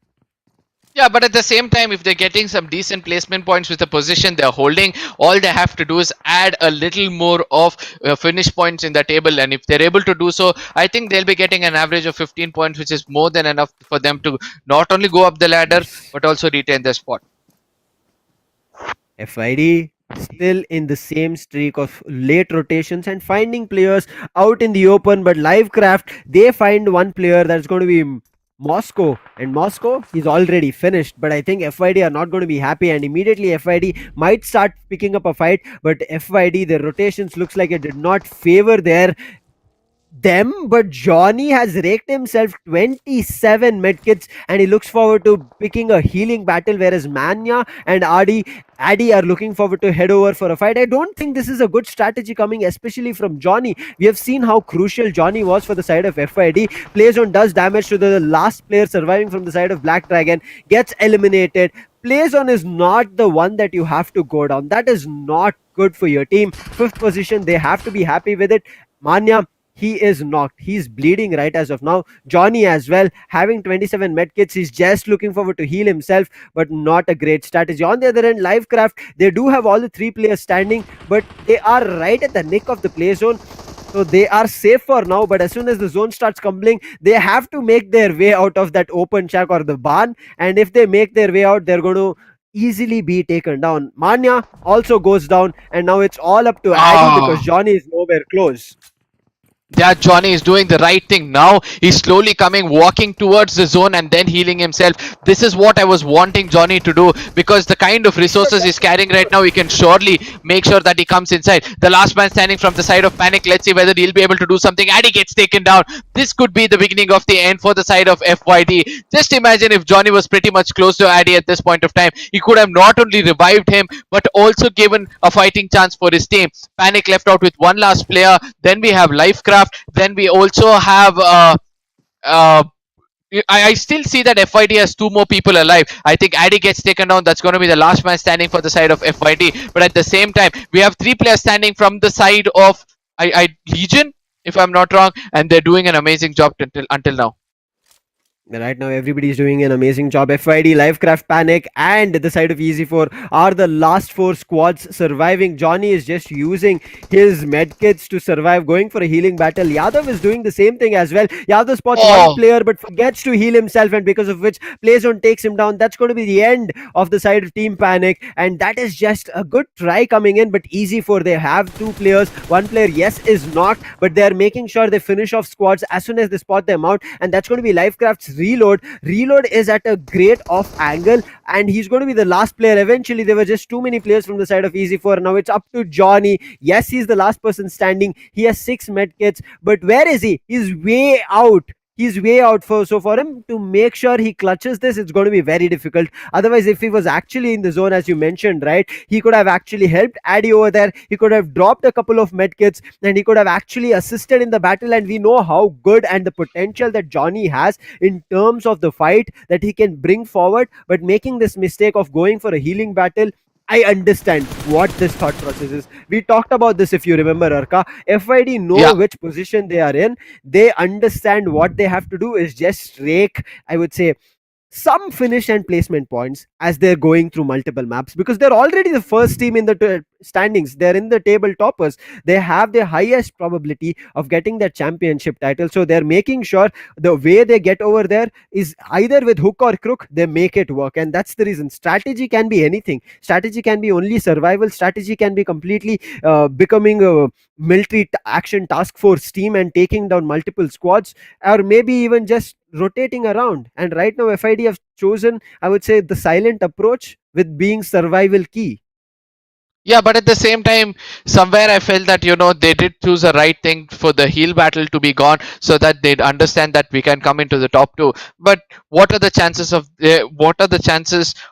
Yeah, but at the same time, if they're getting some decent placement points with the position they're holding, all they have to do is add a little more of finish points in the table. And if they're able to do so, I think they'll be getting an average of 15 points, which is more than enough for them to not only go up the ladder, but also retain their spot. FID still in the same streak of late rotations and finding players out in the open. But Livecraft, they find one player that's going to be Moscow, and Moscow he's already finished. But I think FID are not going to be happy, and immediately FID might start picking up a fight. But FID, their rotations looks like it did not favor them, but Johnny has raked himself 27 medkits, and he looks forward to picking a healing battle, whereas Manya and Addy are looking forward to head over for a fight. I don't think this is a good strategy coming, especially from Johnny. We have seen how crucial Johnny was for the side of FID. Plays on, does damage to the last player surviving from the side of Black Dragon, gets eliminated. Plays on is not the one that you have to go down. That is not good for your team. 5th position, they have to be happy with it. Manya, he is knocked. He's bleeding right as of now. Johnny as well, having 27 medkits. He's just looking forward to heal himself, but not a great strategy. On the other end, Livecraft, they do have all the 3 players standing, but they are right at the nick of the play zone. So they are safe for now, but as soon as the zone starts crumbling, they have to make their way out of that open shack or the barn. And if they make their way out, they're going to easily be taken down. Manya also goes down, and now it's all up to Addy because Johnny is nowhere close. Yeah, Johnny is doing the right thing now. He's slowly coming, walking towards the zone and then healing himself. This is what I was wanting Johnny to do, because the kind of resources he's carrying right now, he can surely make sure that he comes inside. The last man standing from the side of Panic. Let's see whether he'll be able to do something. Addy gets taken down. This could be the beginning of the end for the side of FYD. Just imagine if Johnny was pretty much close to Addy at this point of time. He could have not only revived him, but also given a fighting chance for his team. Panic left out with one last player. Then we have Livecraft. Then we also have I still see that FYD has two more people alive. I think Addy gets taken down. That's going to be the last man standing for the side of FYD. But at the same time, we have three players standing from the side of Legion, if I'm not wrong, and they're doing an amazing job until now. Right now, everybody is doing an amazing job. FYD, Livecraft, Panic, and the side of Easy4 are the last four squads surviving. Johnny is just using his medkits to survive, going for a healing battle. Yadav is doing the same thing as well. Yadav spots one player but forgets to heal himself, and because of which Playzone takes him down. That's going to be the end of the side of Team Panic, and that is just a good try coming in. But Easy4, they have two players. One player, yes, is knocked, but they are making sure they finish off squads as soon as they spot them out, and that's going to be Livecraft's reload is at a great off angle, and he's going to be the last player. Eventually there were just too many players from the side of Easy4. Now it's up to Johnny. Yes, he's the last person standing. He has 6 medkits, but where is he? He's way out. He's way out. So for him to make sure he clutches this, it's going to be very difficult. Otherwise, if he was actually in the zone, as you mentioned, right, he could have actually helped Addy over there. He could have dropped a couple of medkits, and he could have actually assisted in the battle. And we know how good and the potential that Johnny has in terms of the fight that he can bring forward. But making this mistake of going for a healing battle, I understand what this thought process is. We talked about this, if you remember, Arka. FYD know which position they are in. They understand what they have to do is just rake, I would say, some finish and placement points as they're going through multiple maps, because they're already the first team in the standings. They're in the table toppers. They have the highest probability of getting that championship title, so they're making sure the way they get over there is either with hook or crook. They make it work, and that's the reason. Strategy can be anything. Strategy can be only survival. Strategy can be completely becoming a military action task force team and taking down multiple squads, or maybe even just rotating around. And right now FID have chosen, I would say, the silent approach with being survival key. Yeah, but at the same time, somewhere I felt that, they did choose the right thing for the heal battle to be gone, so that they'd understand that we can come into the top 2. But what are the chances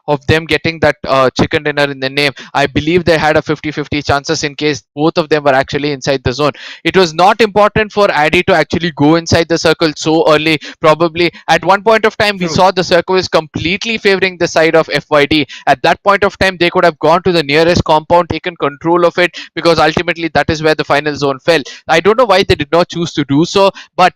of them getting that chicken dinner in the name? I believe they had a 50-50 chances in case both of them were actually inside the zone. It was not important for Addy to actually go inside the circle so early. Probably at one point of time, we saw the circle is completely favoring the side of FYD. At that point of time, they could have gone to the nearest compound, taken control of it, because ultimately that is where the final zone fell. I don't know why they did not choose to do so, but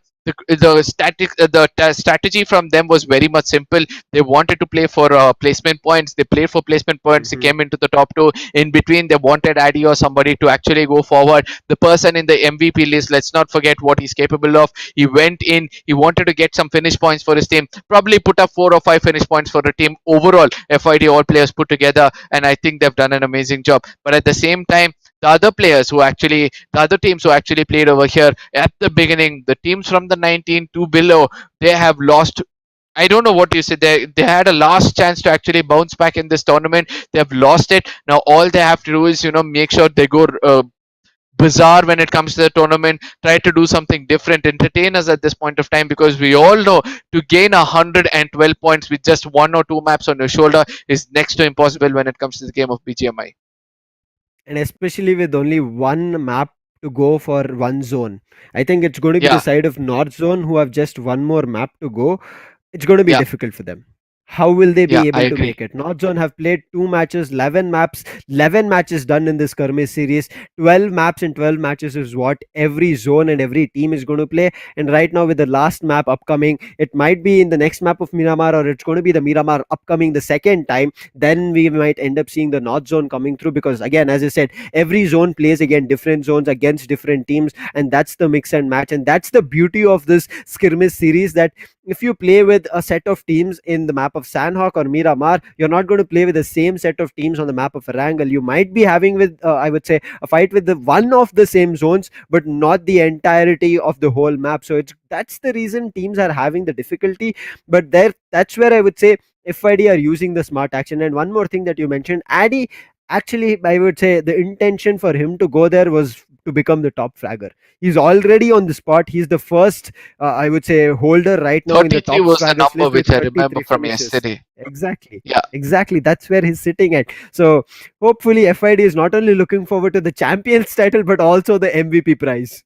the strategy from them was very much simple. They wanted to play for placement points. They played for placement points. They came into the top 2. In between, they wanted Addy or somebody to actually go forward. The person in the MVP list, let's not forget what he's capable of. He went in, he wanted to get some finish points for his team, probably put up 4 or 5 finish points for the team overall, FID all players put together, and I think they've done an amazing job. But at the same time, the other teams who actually played over here at the beginning, the teams from the 19 to below, they have lost. I don't know what you said. They had a last chance to actually bounce back in this tournament. They have lost it. Now all they have to do is make sure they go bizarre when it comes to the tournament. Try to do something different, entertain us at this point of time, because we all know to gain 112 points with just 1 or 2 maps on your shoulder is next to impossible when it comes to the game of BGMI. And especially with only one map to go for one zone. I think it's going to be the side of North Zone who have just one more map to go. It's going to be difficult for them. How will they be able to make it? North Zone have played 2 matches, 11 maps, 11 matches done in this Skirmish series. 12 maps and 12 matches is what every zone and every team is going to play. And right now with the last map upcoming, it might be in the next map of Miramar, or it's going to be the Miramar upcoming the second time. Then we might end up seeing the North Zone coming through, because again, as I said, every zone plays again different zones against different teams, and that's the mix and match. And that's the beauty of this Skirmish series, that if you play with a set of teams in the map of Sanhok or Miramar, you're not going to play with the same set of teams on the map of Erangel. You might be having with, I would say, a fight with the one of the same zones, but not the entirety of the whole map. So that's the reason teams are having the difficulty. But that's where I would say FID are using the smart action. And one more thing that you mentioned, Addy, actually, I would say the intention for him to go there was to become the top fragger. He's already on the spot. He's the first, I would say, holder right now in the 33 top was the fraggers number list with which I remember 33 from finishes. yesterday. Exactly. Yeah. Exactly. That's where he's sitting at. So hopefully FID is not only looking forward to the champions title, but also the MVP prize.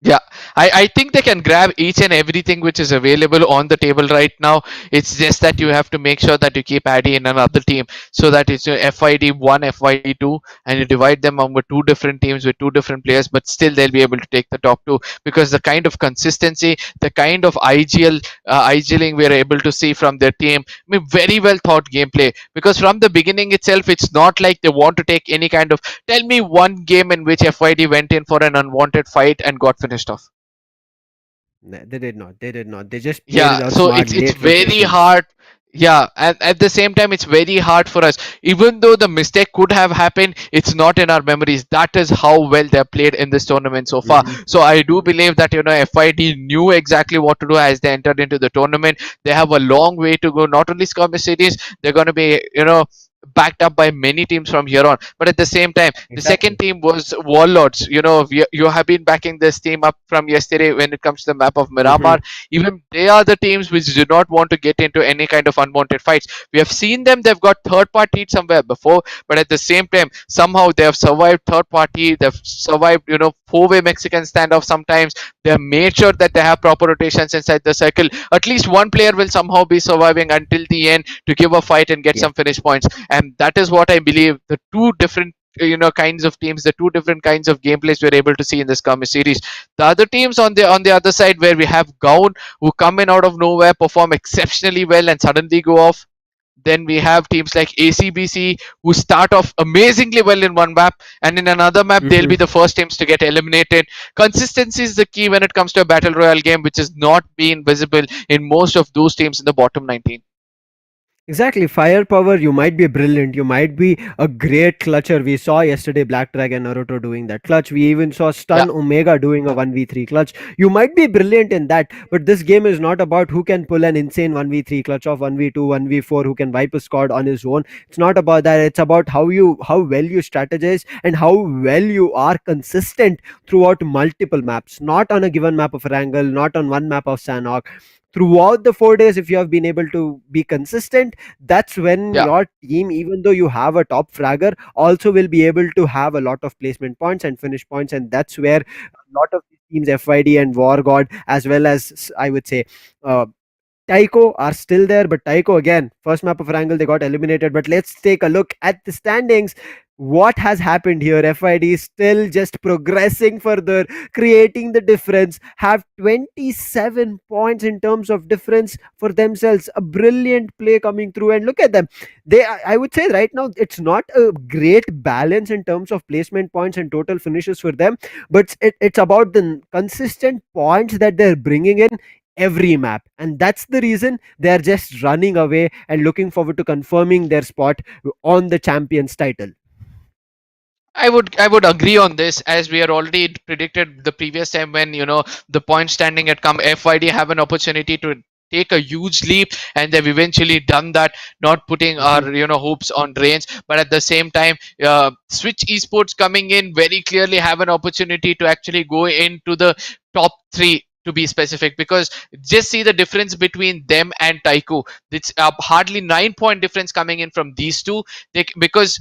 Yeah, I think they can grab each and everything which is available on the table right now. It's just that you have to make sure that you keep adding in another team so that it's your FID1, FID2, and you divide them among two different teams with two different players, but still they'll be able to take the top two because the kind of consistency, the kind of IGLing we're able to see from their team, I mean, very well thought gameplay because from the beginning itself, it's not like they want to take any kind of. Tell me one game in which FID went in for an unwanted fight and got finished off. No, they did not. They did not. They just played it Yeah, out so smart, it's late very rotations. hard. Yeah, and at the same time it's very hard for us, even though the mistake could have happened, it's not in our memories. That is how well they've played in this tournament so far. Mhm. So I do believe that FID knew exactly what to do as they entered into the tournament. They have a long way to go, not only Skirmish series, they're going to be backed up by many teams from here on. But at the same time, the second Exactly. team was Warlords. You have been backing this team up from yesterday when it comes to the map of Hmm. Miramar. Even they are the teams which do not want to get into any kind of unwanted fights. We have seen them, they've got third party somewhere before, but at the same time, somehow they have survived third party, they've survived, four-way Mexican standoff sometimes. They have made sure that they have proper rotations inside the circle. At least one player will somehow be surviving until the end to give a fight and get Yeah. some finish points. And that is what I believe the two different kinds of teams, the two different kinds of gameplays we're able to see in this Skirmish series. The other teams on the other side, where we have Gown, who come in out of nowhere, perform exceptionally well, and suddenly go off. Then we have teams like ACBC, who start off amazingly well in one map, and in another map they'll Hmm. be the first teams to get eliminated. Consistency is the key when it comes to a battle royale game, which has not been visible in most of those teams in the bottom 19. Exactly, firepower. You might be brilliant. You might be a great clutcher. We saw yesterday Black Dragon Naruto doing that clutch. We even saw Yeah. Stun Omega doing a 1v3 clutch. You might be brilliant in that, but this game is not about who can pull an insane 1v3 clutch off, 1v2, 1v4, who can wipe a squad on his own. It's not about that. It's about how well you strategize and how well you are consistent throughout multiple maps. Not on a given map of Erangel, not on one map of Sanhok. Throughout the 4 days, if you have been able to be consistent, that's when Yeah. your team, even though you have a top fragger, also will be able to have a lot of placement points and finish points. And that's where a lot of these teams, FID and WARGOD, as well as I would say uh, TYCO, are still there. But TYCO, again, first map of Erangel, they got eliminated. But let's take a look at the standings. What has happened here? FID is still just progressing further, creating the difference, have 27 points in terms of difference for themselves. A brilliant play coming through. And look at them. I would say right now, it's not a great balance in terms of placement points and total finishes for them, but it's about the consistent points that they're bringing in every map, and that's the reason they're just running away and looking forward to confirming their spot on the champions title. I would agree on this, as we are already predicted the previous time when the point standing had come. FYD have an opportunity to take a huge leap, and they've eventually done that, not putting Mhm. our hopes on drains. But at the same time, Switch Esports coming in very clearly have an opportunity to actually go into the top three, to be specific, because just see the difference between them and TYCO. It's hardly 9 point difference coming in from these two. Because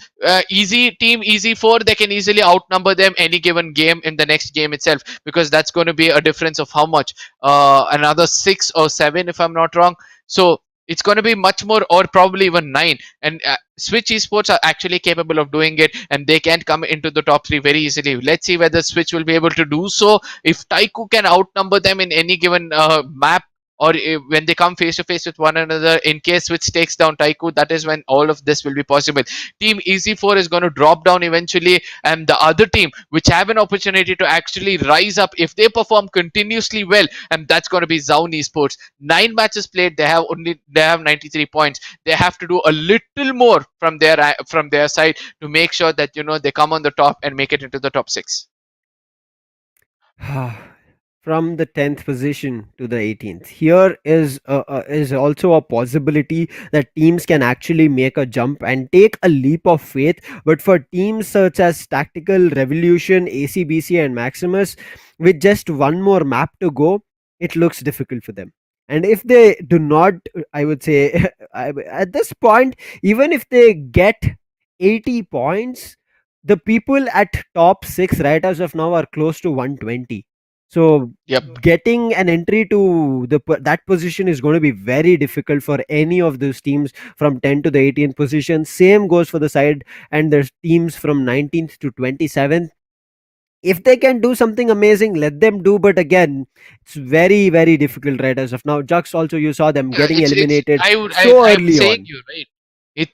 easy 4, they can easily outnumber them any given game in the next game itself, because that's going to be a difference of how much, another 6 or 7 if I'm not wrong. So it's going to be much more, or probably even 9. And Switch Esports are actually capable of doing it, and they can come into the top 3 very easily. Let's see whether Switch will be able to do so. If TYCO can outnumber them in any given map or when they come face to face with one another, in case which takes down TYCO, that is when all of this will be possible. Team EC4 is going to drop down eventually, and the other team which have an opportunity to actually rise up if they perform continuously well, and that's going to be Zown Esports. 9 matches played, they have 93 points. They have to do a little more from their side to make sure that they come on the top and make it into the top 6. From the 10th position to the 18th, here is also a possibility that teams can actually make a jump and take a leap of faith. But for teams such as Tactical, Revolution, ACBC and Maximus, with just one more map to go, it looks difficult for them. And if they do not, I would say, at this point, even if they get 80 points, the people at top 6 right as of now are close to 120. So Yep. getting an entry to that position is going to be very difficult for any of those teams from 10 to the 18th position. Same goes for the side, and there's teams from 19th to 27th. If they can do something amazing, let them do. But again, it's very, very difficult right as of now. Jux, also, you saw them Yeah, getting it's eliminated so I'm early saying on. you right.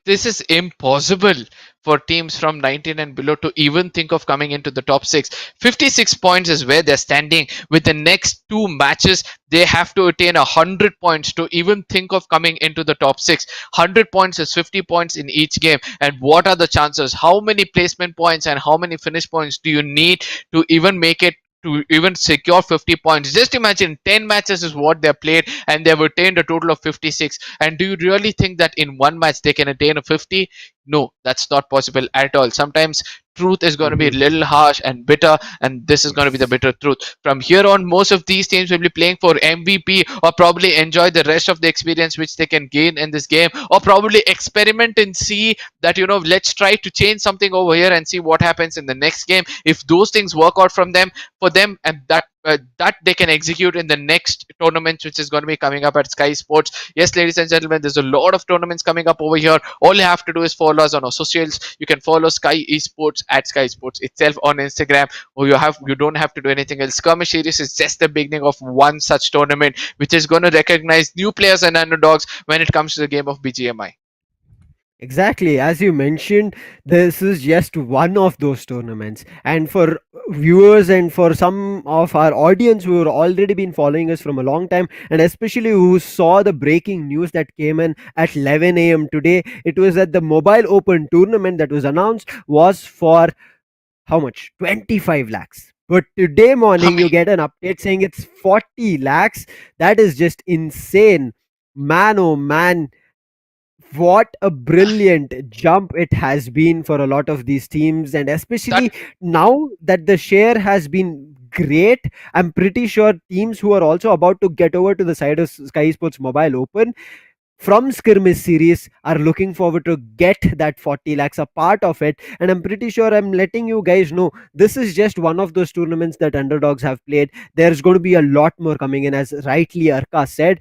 This is impossible for teams from 19 and below to even think of coming into the top 6. 56 points is where they're standing. With the next 2 matches, they have to attain 100 points to even think of coming into the top 6. 100 points is 50 points in each game. And what are the chances? How many placement points and how many finish points do you need to even make it, to even secure 50 points? Just imagine 10 matches is what they've played and they've attained a total of 56. And do you really think that in one match they can attain a 50? No, that's not possible at all. Sometimes truth is going to be a Mhm. little harsh and bitter, and this is going to be the Yes. bitter truth. From here on, most of these teams will be playing for MVP, or probably enjoy the rest of the experience which they can gain in this game, or probably experiment and see that, let's try to change something over here and see what happens in the next game. If those things work out for them, and that they can execute in the next tournament which is going to be coming up at Sky Sports. Yes, ladies and gentlemen, there's a lot of tournaments coming up over here. All you have to do is follow us on our socials. You can follow Sky Esports at Sky Sports itself on Instagram, or you don't have to do anything else. Skirmish series is just the beginning of one such tournament which is going to recognize new players and underdogs when it comes to the game of BGMI. Exactly, as you mentioned, this is just one of those tournaments. And for viewers and for some of our audience who have already been following us from a long time, and especially who saw the breaking news that came in at 11 a.m. today, it was that the Mobile Open tournament that was announced was for how much? 25 lakhs. But today I morning, you mean, get an update saying it's 40 lakhs. That is just insane. Man, oh man, what a brilliant jump it has been for a lot of these teams, and that especially now that the share has been great, I'm pretty sure teams who are also about to get over to the side of Sky Sports Mobile Open from Skirmish series are looking forward to get that 40 lakhs a part of it. And I'm pretty sure, I'm letting you guys know, this is just one of those tournaments that underdogs have played. There's going to be a lot more coming in, as rightly Arka said.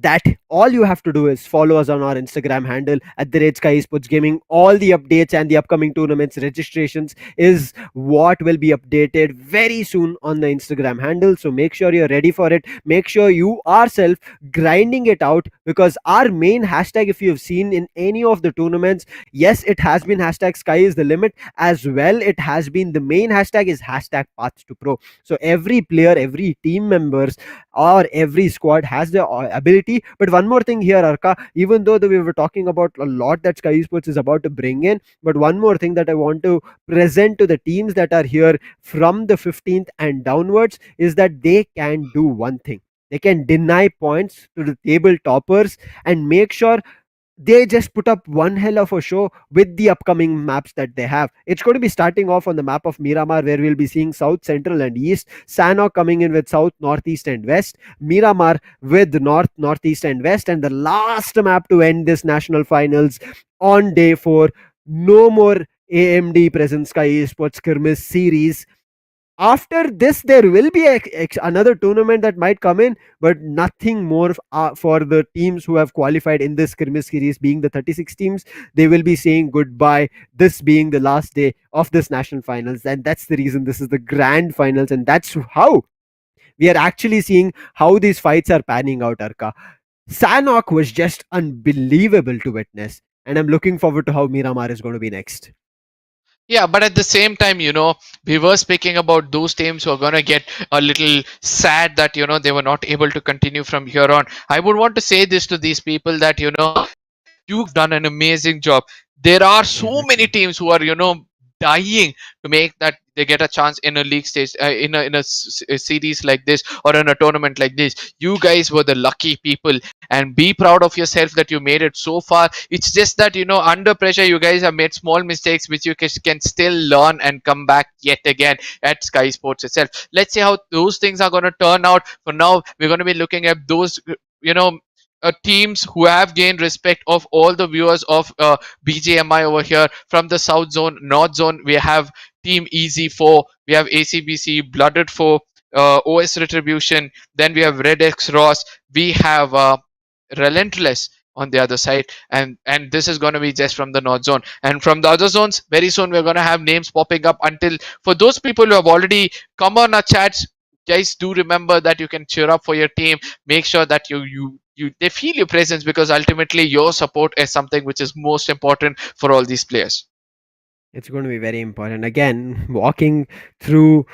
That all you have to do is follow us on our Instagram handle at the rate Sky Esports Gaming. All the updates and the upcoming tournaments registrations is what will be updated very soon on the Instagram handle. So make sure you're ready for it. Make sure you yourself grinding it out, because our main hashtag, if you've seen in any of the tournaments, yes, it has been hashtag Sky is the limit as well. It has been the main hashtag is hashtag Path to Pro. So every player, every team members, or every squad has the ability. But one more thing here, Arka, even though we were talking about a lot that Sky Sports is about to bring in, but one more thing that I want to present to the teams that are here from the 15th and downwards is that they can do one thing. They can deny points to the table toppers and make sure they just put up one hell of a show with the upcoming maps that they have. It's going to be starting off on the map of Miramar, where we'll be seeing South, Central, and East. Sanhok coming in with South, Northeast, and West. Miramar with North, Northeast, and West. And the last map to end this national finals on day 4. No more AMD present Sky Esports Skirmish series. After this, there will be another tournament that might come in, but nothing more for the teams who have qualified in this Skirmish series, being the 36 teams. They will be saying goodbye, this being the last day of this national finals, and that's the reason this is the grand finals, and that's how We are actually seeing how these fights are panning out, Arka. Sanhok was just unbelievable to witness, and I'm looking forward to how Miramar is going to be next. Yeah, but at the same time, we were speaking about those teams who are going to get a little sad that, they were not able to continue from here on. I would want to say this to these people that, you've done an amazing job. There are so many Exactly. teams who are, dying to make that they get a chance in a league stage, a series like this or in a tournament like this. You guys were the lucky people, and be proud of yourself that you made it so far. It's just that, under pressure, you guys have made small mistakes which you can still learn and come back yet again at Sky Sports itself. Let's see how those things are going to turn out. For now, we're going to be looking at those, you know teams who have gained respect of all the viewers of BGMI over here. From the South Zone, North Zone, we have Team Easy 4, we have ACBC, Blooded 4, OS Retribution, then we have RLNxTOD, we have Relentless on the other side, and this is going to be just from the North Zone. And from the other zones, very soon we're going to have names popping up. Until for those people who have already come on our chats, guys, do remember that you can cheer up for your team. Make sure that they feel your presence, because ultimately your support is something which is most important for all these players. It's going to be very important. Again, walking through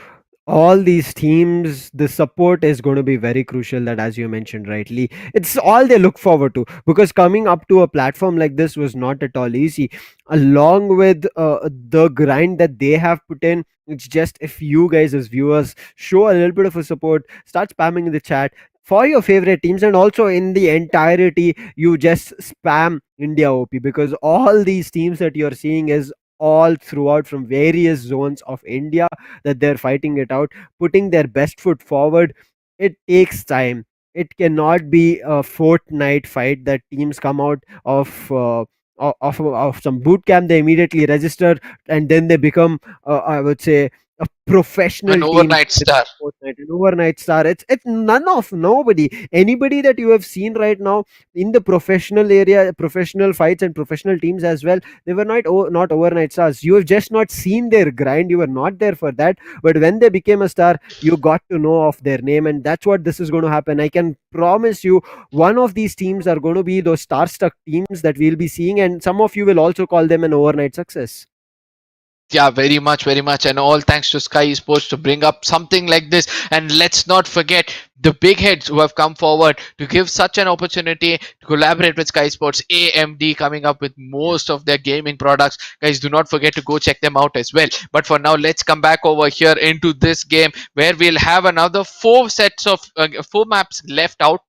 all these teams, the support is going to be very crucial. That, as you mentioned rightly, it's all they look forward to, because coming up to a platform like this was not at all easy. Along with the grind that they have put in, it's just if you guys as viewers show a little bit of a support, start spamming in the chat for your favorite teams, and also in the entirety you just spam India OP, because all these teams that you're seeing is all throughout from various zones of India, that they're fighting it out, putting their best foot forward. It takes time. It cannot be a fortnight fight that teams come out of. Of some boot camp, they immediately register, and then they become, I would say, a An professional team overnight within star. a fortnight, an overnight star. It's nobody, anybody that you have seen right now in the professional area, professional fights and professional teams as well. They were not overnight stars. You have just not seen their grind. You were not there for that. But when they became a star, you got to know of their name, and that's what this is going to happen. I can promise you, one of these teams are going to be those star-stuck teams that we'll be seeing, and some of you will also call them an overnight success. Yeah, very much, very much. And all thanks to Sky Esports to bring up something like this. And let's not forget the big heads who have come forward to give such an opportunity to collaborate with Sky Sports. AMD coming up with most of their gaming products. Guys, do not forget to go check them out as well. But for now, let's come back over here into this game where we'll have another four maps left out.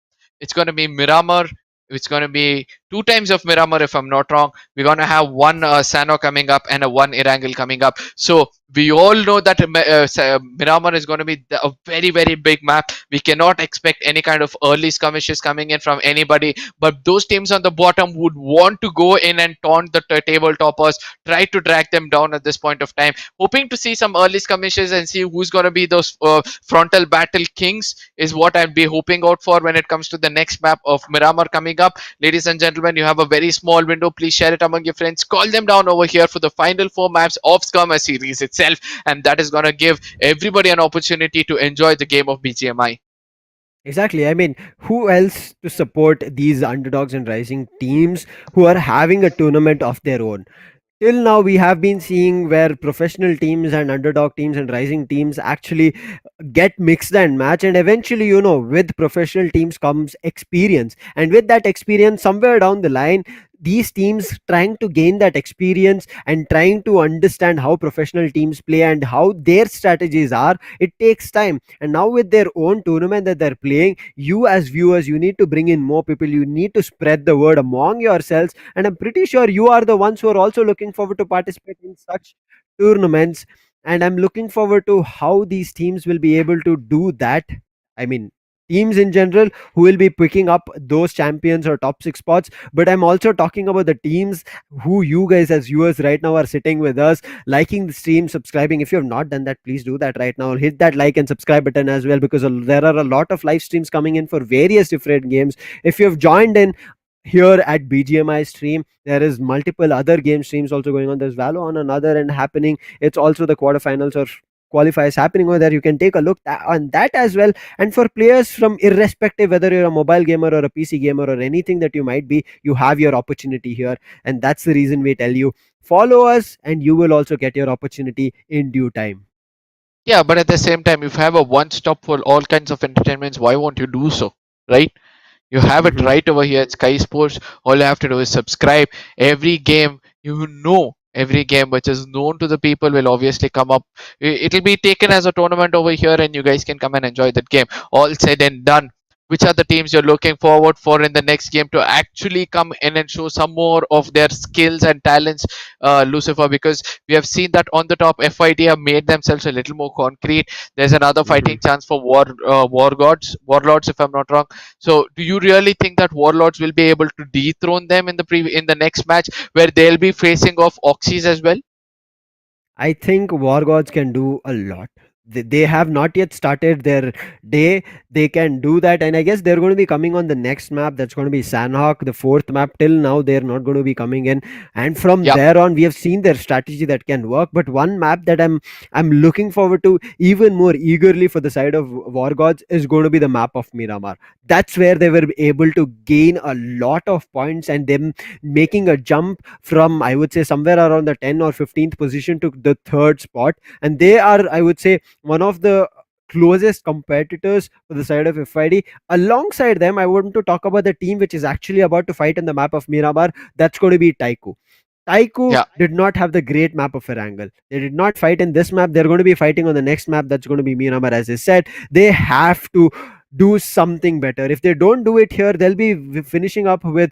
It's going to be Miramar. It's going to be two times of Miramar, if I'm not wrong. We're going to have one Sanhok coming up and a one Erangel coming up. So we all know that Miramar is going to be a very, very big map. We cannot expect any kind of early skirmishes coming in from anybody. But those teams on the bottom would want to go in and taunt the table toppers, try to drag them down at this point of time. Hoping to see some early skirmishes and see who's going to be those frontal battle kings is what I'd be hoping out for when it comes to the next map of Miramar coming up. Ladies and gentlemen, you have a very small window. Please share it among your friends. Call them down over here for the final four maps of Skirmish series itself, and that is going to give everybody an opportunity to enjoy the game of BGMI. Exactly. I mean, who else to support these underdogs and rising teams who are having a tournament of their own? Till now, we have been seeing where professional teams and underdog teams and rising teams actually get mixed and match, and eventually, with professional teams comes experience, and with that experience, somewhere down the line, these teams trying to gain that experience and trying to understand how professional teams play and how their strategies are, it takes time. And now with their own tournament that they're playing, you as viewers, you need to bring in more people, you need to spread the word among yourselves, and I'm pretty sure you are the ones who are also looking forward to participate in such tournaments. And I'm looking forward to how these teams will be able to do that. I mean, teams in general who will be picking up those champions or top 6 spots, but I'm also talking about the teams who you guys as viewers right now are sitting with us, liking the stream, subscribing. If you have not done that, please do that right now. Hit that like and subscribe button as well, because there are a lot of live streams coming in for various different games. If you have joined in here at BGMI stream, there is multiple other game streams also going on. There's Valo on another end happening. It's also the quarterfinals or qualifiers happening over there. You can take a look on that as well. And for players from irrespective whether you're a mobile gamer or a PC gamer or anything that you might be, you have your opportunity here, and that's the reason we tell you follow us, and you will also get your opportunity in due time. Yeah, but at the same time, if you have a one stop for all kinds of entertainments, why won't you do so? Right? You have it Mhm. right over here at Sky Sports. All you have to do is subscribe. Every game, every game which is known to the people will obviously come up. It'll be taken as a tournament over here, and you guys can come and enjoy that game. All said and done. Which are the teams you're looking forward for in the next game to actually come in and show some more of their skills and talents, Lucifer? Because we have seen that on the top, FID have made themselves a little more concrete. There's another fighting Mhm. chance for Warlords, if I'm not wrong. So, do you really think that Warlords will be able to dethrone them in the next match, where they'll be facing off Oxys as well? I think WARGODs can do a lot. They have not yet started their day. They can do that, and I guess they're going to be coming on the next map. That's going to be Sanhok, the fourth map. Till now, they're not going to be coming in, and from Yeah, there on, we have seen their strategy that can work. But one map that I'm looking forward to even more eagerly for the side of WARGODs is going to be the map of Miramar. That's where they were able to gain a lot of points, and them making a jump from, I would say, somewhere around the 10 or 15th position to the third spot. And they are, I would say, one of the closest competitors for the side of FID. Alongside them, I want to talk about the team which is actually about to fight in the map of Miramar. That's going to be TYCO. TYCO yeah, did not have the great map of Erangel. They did not fight in this map. They're going to be fighting on the next map. That's going to be Miramar, as I said. They have to do something better. If they don't do it here, they'll be finishing up with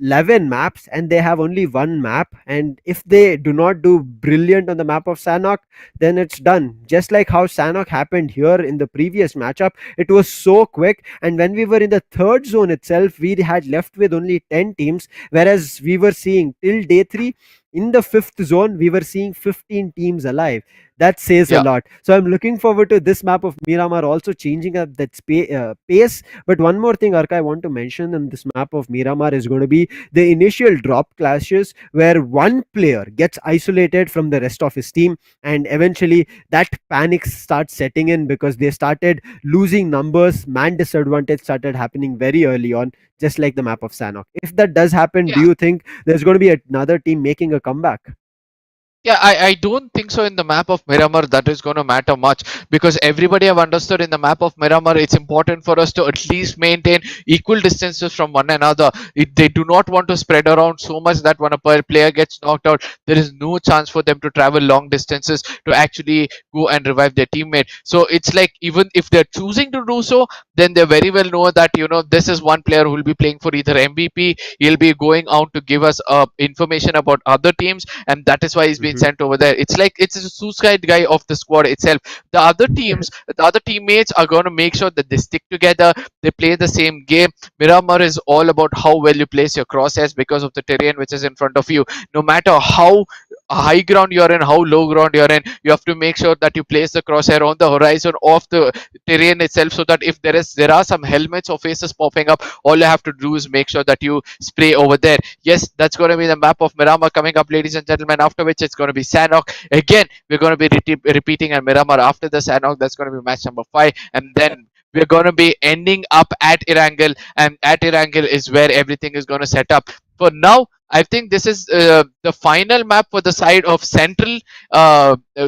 11 maps, and they have only one map. And if they do not do brilliant on the map of Sanhok, then it's done. Just like how Sanhok happened here in the previous matchup, it was so quick. And when we were in the third zone itself, we had left with only 10 teams, whereas we were seeing till day 3 in the fifth zone, we were seeing 15 teams alive. That says a yeah. lot. So I'm looking forward to this map of Miramar also changing up that pace. But one more thing, Arka, I want to mention in this map of Miramar is going to be the initial drop clashes where one player gets isolated from the rest of his team, and eventually that panic starts setting in because they started losing numbers. Man disadvantage started happening very early on, just like the map of Sanhok. If that does happen, do Yeah, you think there's going to be another team making a comeback? Yeah, I don't think so in the map of Miramar that is going to matter much, because everybody have understood in the map of Miramar it's important for us to at least maintain equal distances from one another. They do not want to spread around so much that when a player gets knocked out, there is no chance for them to travel long distances to actually go and revive their teammate. So it's like even if they're choosing to do so, then they very well know that this is one player who will be playing for either MVP. He'll be going out to give us information about other teams, and that is why he's been Mhm. sent over there. It's like it's a suicide guy of the squad itself. The other teammates are going to make sure that they stick together, they play the same game. Miramar is all about how well you place your crosshairs because of the terrain which is in front of you. No matter how high ground you're in, how low ground you're in, you have to make sure that you place the crosshair on the horizon of the terrain itself, so that if there are some helmets or faces popping up, all you have to do is make sure that you spray over there. Yes, that's going to be the map of Miramar coming up, ladies and gentlemen. After which it's going to be Sanhok. Again, we're going to be repeating at Miramar after the Sanhok. That's going to be match number 5. And then we're going to be ending up at Erangel. And at Erangel is where everything is going to set up. For now, I think this is the final map for the side of Central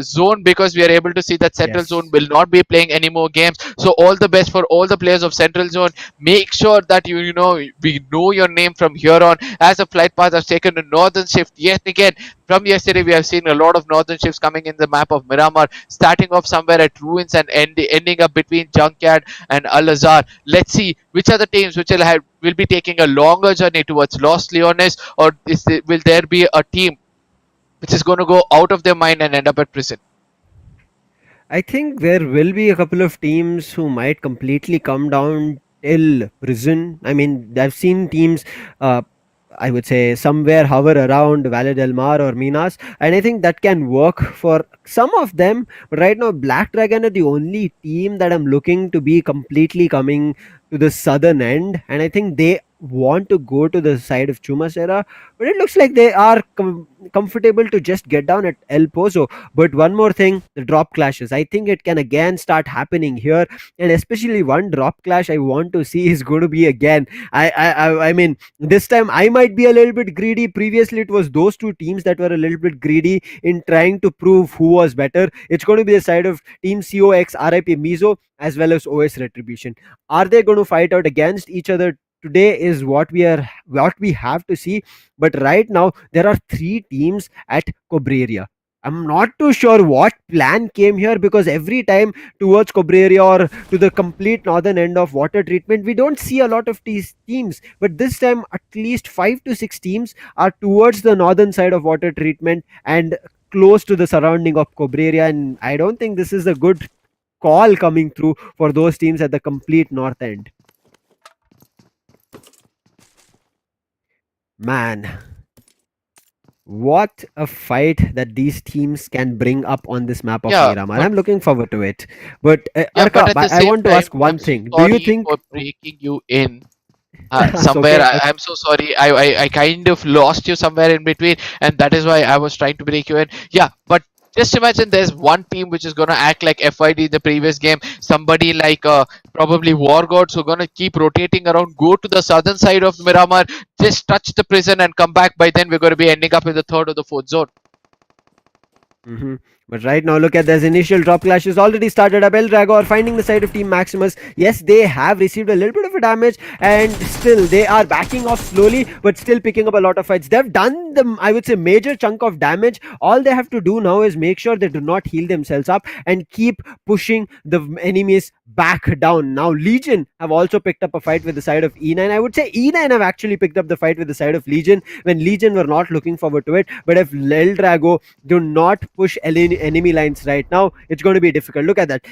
Zone, because we are able to see that Central Zone Yes. will not be playing any more games. So all the best for all the players of Central Zone. Make sure that we know your name from here on, as a flight path has taken to Northern Shift yet again. From yesterday, we have seen a lot of Northern Shifts coming in the map of Miramar, starting off somewhere at Ruins and ending up between Junkyard and Al Azhar. Let's see which are the teams which will be taking a longer journey towards Los Leones, or will there be a team which is going to go out of their mind and end up at prison? I think there will be a couple of teams who might completely come down till prison. I mean, I've seen teams, uh, I would say, somewhere hover around Valle del Mar or Minas, and I think that can work for some of them. But right now, Black Dragon are the only team that I'm looking to be completely coming to the southern end, and I think they want to go to the side of Chumacera, but it looks like they are comfortable to just get down at El Pozo. But one more thing, the drop clashes. I think it can again start happening here, and especially one drop clash I want to see is going to be again. I mean, this time I might be a little bit greedy. Previously, it was those two teams that were a little bit greedy in trying to prove who was better. It's going to be the side of Team COxRIP MIZO as well as OS Retribution. Are they going to fight out against each other today is what we have to see. But right now there are three teams at Cobreria. I'm not too sure what plan came here, because every time towards Cobreria or to the complete northern end of water treatment, we don't see a lot of these teams. But this time, at least 5 to 6 teams are towards the northern side of water treatment and close to the surrounding of Cobreria. And I don't think this is a good call coming through for those teams at the complete north end. Man, what a fight that these teams can bring up on this map of Yeah, Miramar. but I'm looking forward to it. But yeah, Arka, but at the I same want to time, ask one I'm so thing. Do you sorry think for breaking you in. that's Somewhere okay? I'm so sorry. I kind of lost you somewhere in between, and that is why I was trying to break you in. Yeah, but just imagine there's one team which is gonna act like FID in the previous game. Somebody like probably WARGODs who are gonna keep rotating around, go to the southern side of Miramar, just touch the prison and come back. By then we're gonna be ending up in the third or the fourth zone. Mm-hmm. But right now, look at this initial drop clashes already started up. Ldrago are finding the side of Team Maximus. Yes, they have received a little bit of a damage, and still they are backing off slowly, but still picking up a lot of fights. They've done the, I would say, major chunk of damage. All they have to do now is make sure they do not heal themselves up and keep pushing the enemies back down. Now, Legion have also picked up a fight with the side of E9. I would say E9 have actually picked up the fight with the side of Legion when Legion were not looking forward to it. But if Ldrago do not push enemy lines right now, it's going to be difficult. Look at that.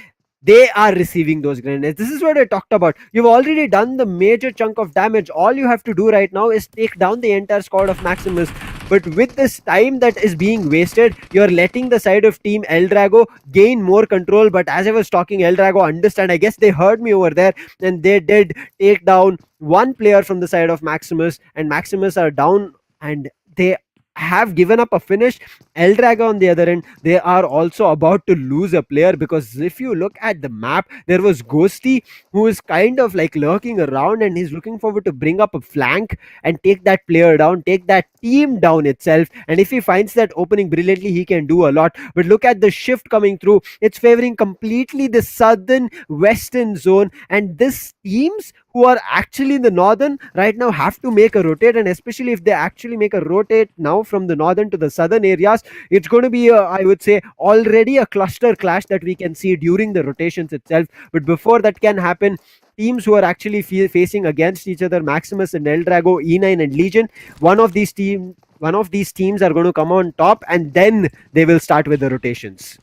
They are receiving those grenades. This is what I talked about. You've already done the major chunk of damage. All you have to do right now is take down the entire squad of Maximus. But with this time that is being wasted, you're letting the side of Team Ldrago gain more control. But as I was talking, Ldrago understand. I guess they heard me over there, and they did take down one player from the side of Maximus, and Maximus are down, and they have given up a finish. Ldrago on the other end, they are also about to lose a player, because if you look at the map, there was Ghosty who is kind of like lurking around, and he's looking forward to bring up a flank and take that player down, take that team down itself. And if he finds that opening brilliantly, he can do a lot. But look at the shift coming through. It's favoring completely the southern western zone, and this teams who are actually in the northern right now have to make a rotate. And especially if they actually make a rotate now from the northern to the southern areas, it's going to be I would say already a cluster clash that we can see during the rotations itself. But before that can happen, teams who are actually facing against each other, Maximus and Ldrago, E9 and Legion, one of these teams are going to come on top, and then they will start with the rotations.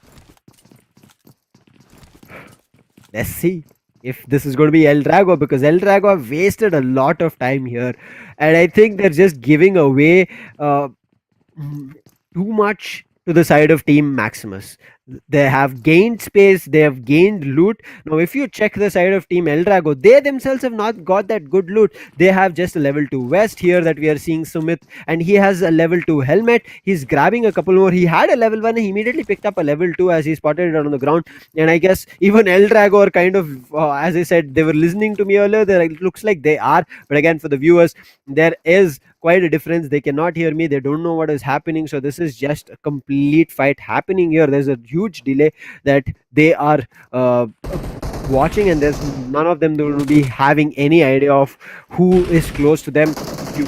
Let's see if this is going to be Ldrago, because Ldrago have wasted a lot of time here, and I think they're just giving away too much to the side of Team Maximus. They have gained space, they have gained loot. Now, if you check the side of Team Ldrago, they themselves have not got that good loot. They have just a level 2 vest here that we are seeing Sumit, and he has a level 2 helmet. He's grabbing a couple more. He had a level 1, and he immediately picked up a level 2 as he spotted it on the ground. And I guess even Ldrago are kind of, as I said, they were listening to me earlier. It looks like they are. But again, for the viewers, there is quite a difference. They cannot hear me, they don't know what is happening, so this is just a complete fight happening here. There's a huge delay that they are watching, and there's none of them that will be having any idea of who is close to them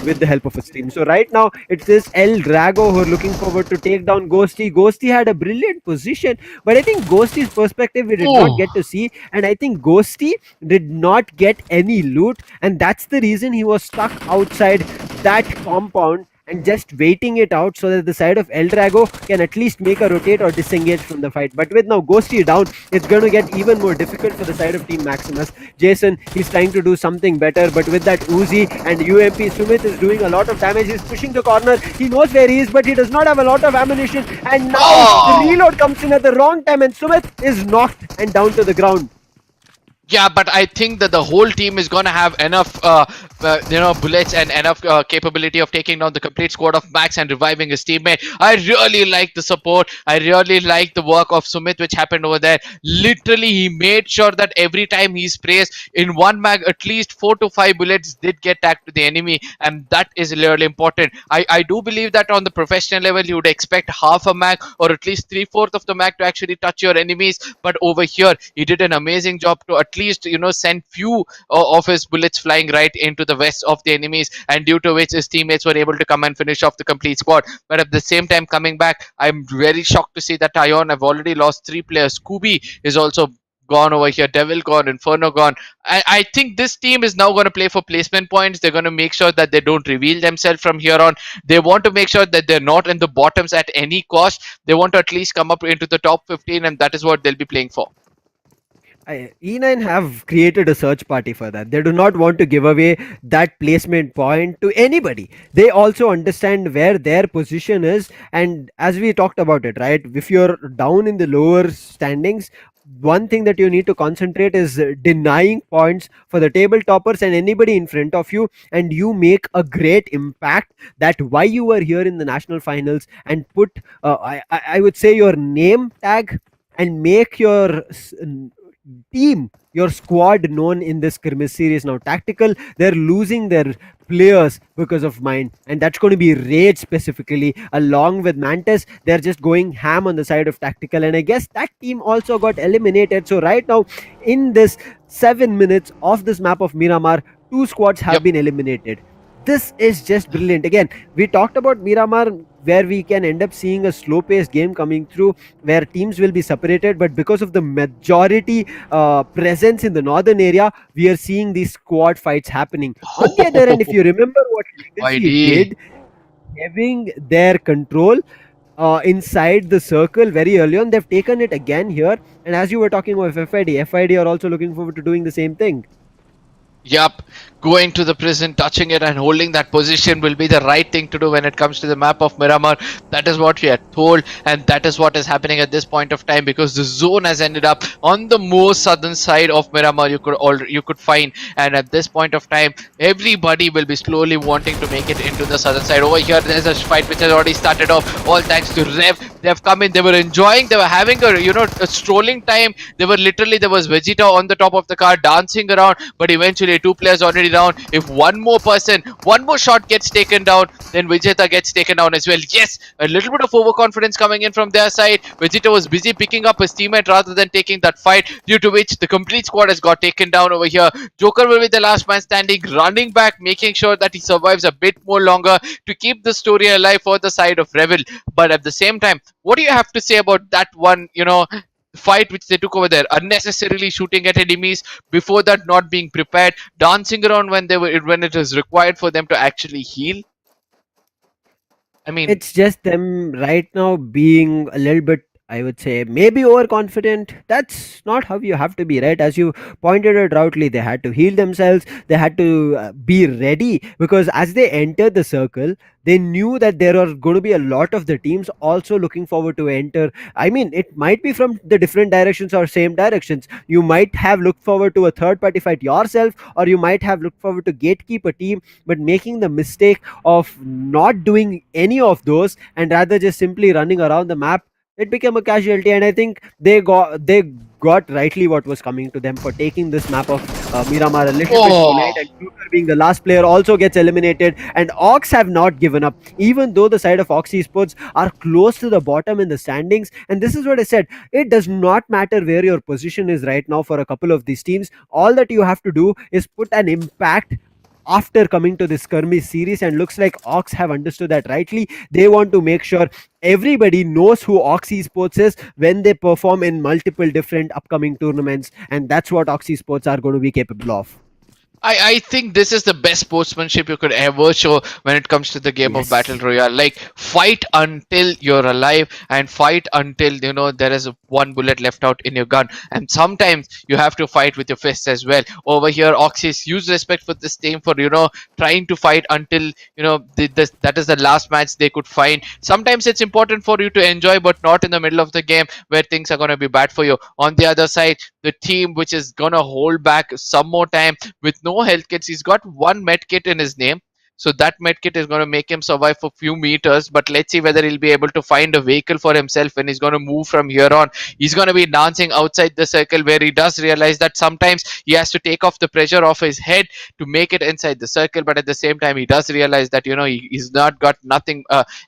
with the help of a stream. So right now it's this Ldrago who are looking forward to take down Ghosty. Ghosty had a brilliant position, but I think Ghosty's perspective we did not get to see, and I think Ghosty did not get any loot, and that's the reason he was stuck outside that compound and just waiting it out so that the side of Ldrago can at least make a rotate or disengage from the fight. But with now Ghosty down, it's going to get even more difficult for the side of Team Maximus. Jason, he's trying to do something better, but with that Uzi and UMP, Sumit is doing a lot of damage. He's pushing the corner. He knows where he is, but he does not have a lot of ammunition. And now the reload comes in at the wrong time, and Sumit is knocked and down to the ground. Yeah, but I think that the whole team is going to have enough, bullets and enough capability of taking down the complete squad of Max and reviving his teammate. I really like the support. I really like the work of Sumit, which happened over there. Literally, he made sure that every time he sprays in one mag, at least 4 to 5 bullets did get tagged to the enemy, and that is really important. I do believe that on the professional level, you would expect half a mag or at least 3/4 of the mag to actually touch your enemies, but over here, he did an amazing job to at least send few of his bullets flying right into the vest of the enemies, and due to which his teammates were able to come and finish off the complete squad. But at the same time, coming back, I'm very shocked to see that Ion have already lost 3 players. Scooby is also gone over here, Devil gone, Inferno gone. I think this team is now going to play for placement points. They're going to make sure that they don't reveal themselves from here on. They want to make sure that they're not in the bottoms at any cost. They want to at least come up into the top 15, and that is what they'll be playing for. E9 have created a search party for that. They do not want to give away that placement point to anybody. They also understand where their position is, and as we talked about it, right? If you're down in the lower standings, one thing that you need to concentrate is denying points for the table toppers and anybody in front of you, and you make a great impact. That why you were here in the national finals, and put I would say your name tag, and make your team, your squad known in this skirmish series. Now tactical, they're losing their players because of MiiND, and that's going to be Rage specifically along with Mantis. They're just going ham on the side of tactical, and I guess that team also got eliminated. So right now, in this 7 minutes of this map of Miramar, 2 squads have Yep. been eliminated. This is just brilliant. Again, we talked about Miramar, where we can end up seeing a slow paced game coming through, where teams will be separated, but because of the majority presence in the northern area, we are seeing these squad fights happening. On the other end, if you remember what Legacy YD. did, having their control inside the circle very early on, they've taken it again here. And as you were talking about FID are also looking forward to doing the same thing. Yup, going to the prison, touching it, and holding that position will be the right thing to do when it comes to the map of Miramar. That is what we are told, and that is what is happening at this point of time, because the zone has ended up on the most southern side of Miramar you could find, and at this point of time, everybody will be slowly wanting to make it into the southern side. Over here, there's a fight which has already started off. All thanks to Rev, they have come in. They were enjoying. They were having a strolling time. There was Vegeta on the top of the car dancing around, but eventually 2 players already down. If one more shot gets taken down, then Vegeta gets taken down as well. Yes, a little bit of overconfidence coming in from their side. Vegeta was busy picking up his teammate rather than taking that fight, due to which the complete squad has got taken down over here. Joker will be the last man standing, running back, making sure that he survives a bit more longer to keep the story alive for the side of Revel. But at the same time, what do you have to say about that one, fight which they took over there, unnecessarily shooting at enemies, before that not being prepared, dancing around when it is required for them to actually heal? I mean, It's just them right now being a little bit, I would say, maybe overconfident. That's not how you have to be, right? As you pointed out rightly, they had to heal themselves, they had to be ready, because as they entered the circle, they knew that there are going to be a lot of the teams also looking forward to enter. I mean, it might be from the different directions or same directions. You might have looked forward to a third party fight yourself, or you might have looked forward to gatekeep a team, but making the mistake of not doing any of those and rather just simply running around the map, it became a casualty. And I think they got rightly what was coming to them for taking this map of Miramar a little bit too late, oh, and Joker being the last player also gets eliminated, and Ox have not given up, even though the side of Ox Esports are close to the bottom in the standings. And this is what I said, it does not matter where your position is right now for a couple of these teams. All that you have to do is put an impact after coming to this skirmish series, and looks like Ox have understood that rightly. They want to make sure everybody knows who Ox Esports is when they perform in multiple different upcoming tournaments, and that's what Ox Esports are going to be capable of. I think this is the best sportsmanship you could ever show when it comes to the game of Battle Yes. Royale. Like, fight until you're alive and fight until you know there is one bullet left out in your gun. And sometimes you have to fight with your fists as well. Over here, Oxys, use respect for this team for trying to fight until that is the last match they could find. Sometimes it's important for you to enjoy, but not in the middle of the game where things are gonna be bad for you. On the other side, the team which is gonna hold back some more time with no health kits. He's got one med kit in his name. So that med kit is going to make him survive for few meters. But let's see whether he'll be able to find a vehicle for himself when he's going to move from here on. He's going to be dancing outside the circle where he does realize that sometimes he has to take off the pressure off his head to make it inside the circle. But at the same time, he does realize that he's not got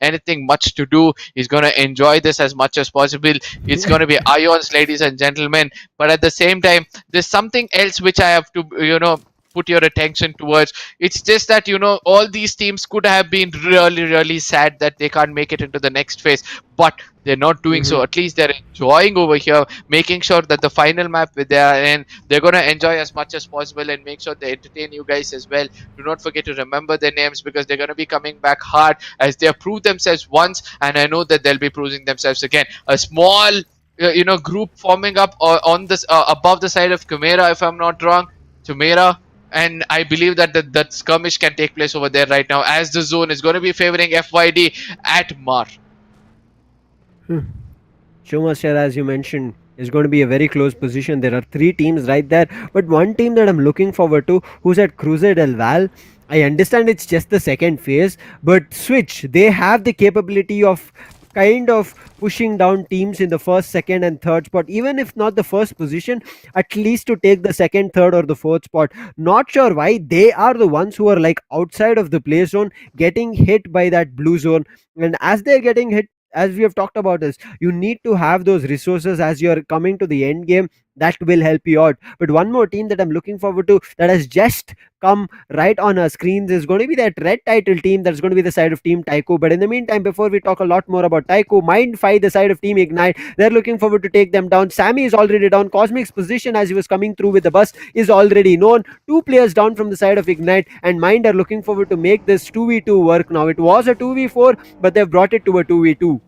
anything much to do. He's going to enjoy this as much as possible. It's going to be ions, ladies and gentlemen. But at the same time, there's something else which I have to put your attention towards. It's just that all these teams could have been really really sad that they can't make it into the next phase, but they're not doing so. At least they're enjoying over here, making sure that the final map with they are in, they're going to enjoy as much as possible and make sure they entertain you guys as well. Do not forget to remember their names because they're going to be coming back hard as they have proved themselves once, and I know that they'll be proving themselves again. A small group forming up on this above the side of Chimera, if I'm not wrong. Chimera, and I believe that that skirmish can take place over there right now as the zone is going to be favoring FYD at Mar. Schumacher, as you mentioned, is going to be a very close position. There are three teams right there, but one team that I'm looking forward to, who's at Cruze del Val. I understand it's just the second phase, but Switch, they have the capability of kind of pushing down teams in the first, second, and third spot, even if not the first position, at least to take the second, third, or the fourth spot. Not sure why they are the ones who are like outside of the play zone, getting hit by that blue zone, and as they're getting hit, as we have talked about this, you need to have those resources as you're coming to the end game that will help you out. But one more team that I'm looking forward to that has just come right on our screens is going to be that red title team that's going to be the side of Team TYCO. But in the meantime, before we talk a lot more about TYCO, MiiND fight the side of Team Ignite. They're looking forward to take them down. Sammy is already down. Cosmic's position as he was coming through with the bus is already known. Two players down from the side of Ignite, and MiiND are looking forward to make this 2v2 work now. It was a 2v4, but they've brought it to a 2v2.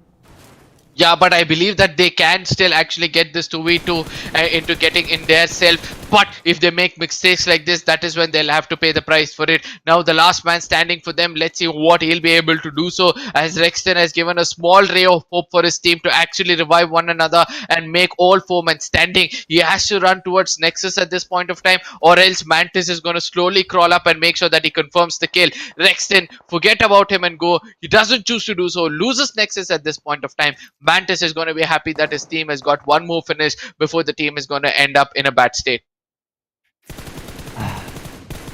Yeah, but I believe that they can still actually get this 2v2 into getting in their self. But if they make mistakes like this, that is when they'll have to pay the price for it. Now the last man standing for them, let's see what he'll be able to do so, as Rexton has given a small ray of hope for his team to actually revive one another and make all four men standing. He has to run towards Nexus at this point of time, or else Mantis is going to slowly crawl up and make sure that he confirms the kill. Rexton, forget about him and go. He doesn't choose to do so, loses Nexus at this point of time. Mantis is going to be happy that his team has got one more finish before the team is going to end up in a bad state.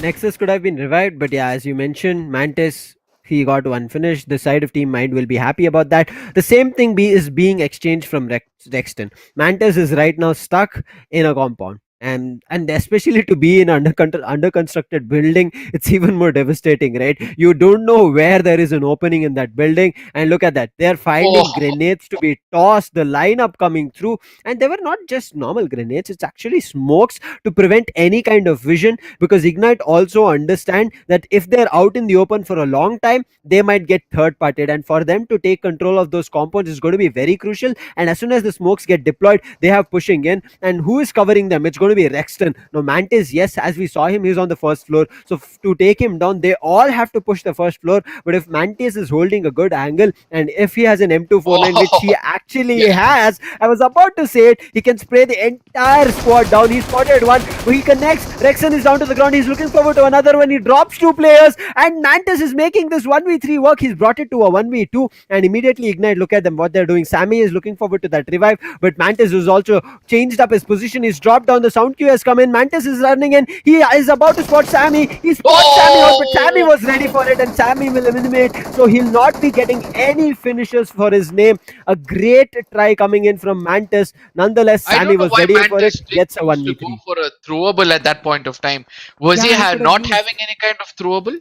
Nexus could have been revived, but yeah, as you mentioned, Mantis, he got one finish. The side of Team MiiND will be happy about that. The same thing is being exchanged from Rexton. Mantis is right now stuck in a compound. And especially to be in under constructed building, it's even more devastating, right? You don't know where there is an opening in that building, and look at that, they're finding grenades to be tossed, the lineup coming through, and they were not just normal grenades, it's actually smokes to prevent any kind of vision, because Ignite also understand that if they're out in the open for a long time, they might get third parted, and for them to take control of those compounds is going to be very crucial. And as soon as the smokes get deployed, they have pushing in, and who is covering them? It's going to be Rexton. Now Mantis, yes, as we saw him, he's on the first floor, so to take him down, they all have to push the first floor. But if Mantis is holding a good angle, and if he has an M249, which he actually has, I was about to say it, he can spray the entire squad down. He spotted one, he connects, Rexton is down to the ground, he's looking forward to another one, he drops two players, and Mantis is making this 1v3 work. He's brought it to a 1v2, and immediately Ignite, look at them, what they're doing. Sammy is looking forward to that revive, but Mantis is also changed up his position. He's dropped down, the sound queue has come in, Mantis is running in, he is about to spot Sammy, he spots Sammy out, but Sammy was ready for it, and Sammy will eliminate, so he'll not be getting any finishes for his name. A great try coming in from Mantis. Nonetheless, Sammy was ready for it, gets a 1v3. Go for a throwable at that point of time. Was he not having any kind of throwable?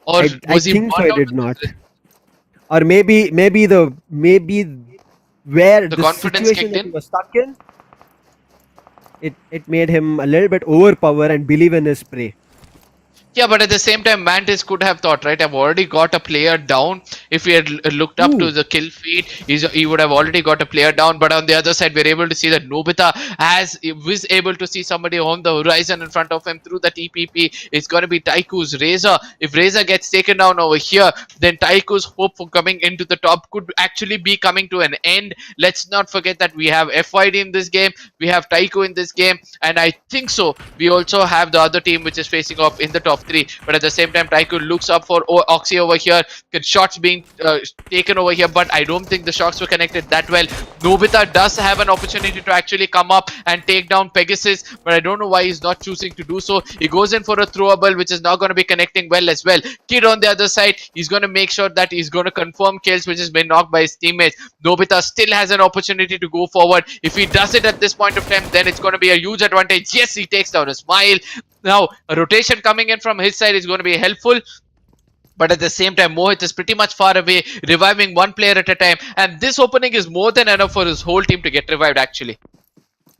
Or I was he think so, I did out not. Or maybe where the the confidence situation kicked that he in? was stuck in, it made him a little bit overpower and believe in his prey. Yeah, but at the same time, Mantis could have thought, right? I've already got a player down. If he had looked up to Ooh. the kill feed, he would have already got a player down. But on the other side, we're able to see that Nobita was able to see somebody on the horizon in front of him through the TPP. It's going to be TYCO's Razor. If Razor gets taken down over here, then TYCO's hope for coming into the top could actually be coming to an end. Let's not forget that we have FYD in this game, we have TYCO in this game, and I think so. We also have the other team which is facing off in the top 3. But at the same time, TYCO looks up for Oxy over here. Shots being taken over here, but I don't think the shots were connected that well. Nobita does have an opportunity to actually come up and take down Pegasus, but I don't know why he's not choosing to do so. He goes in for a throwable, which is not going to be connecting well as well. Kid on the other side, he's going to make sure that he's going to confirm kills, which has been knocked by his teammates. Nobita still has an opportunity to go forward. If he does it at this point of time, then it's going to be a huge advantage. Yes, he takes down a Smile. Now, a rotation coming in from his side is going to be helpful. But at the same time, Mohit is pretty much far away, reviving one player at a time. And this opening is more than enough for his whole team to get revived, actually.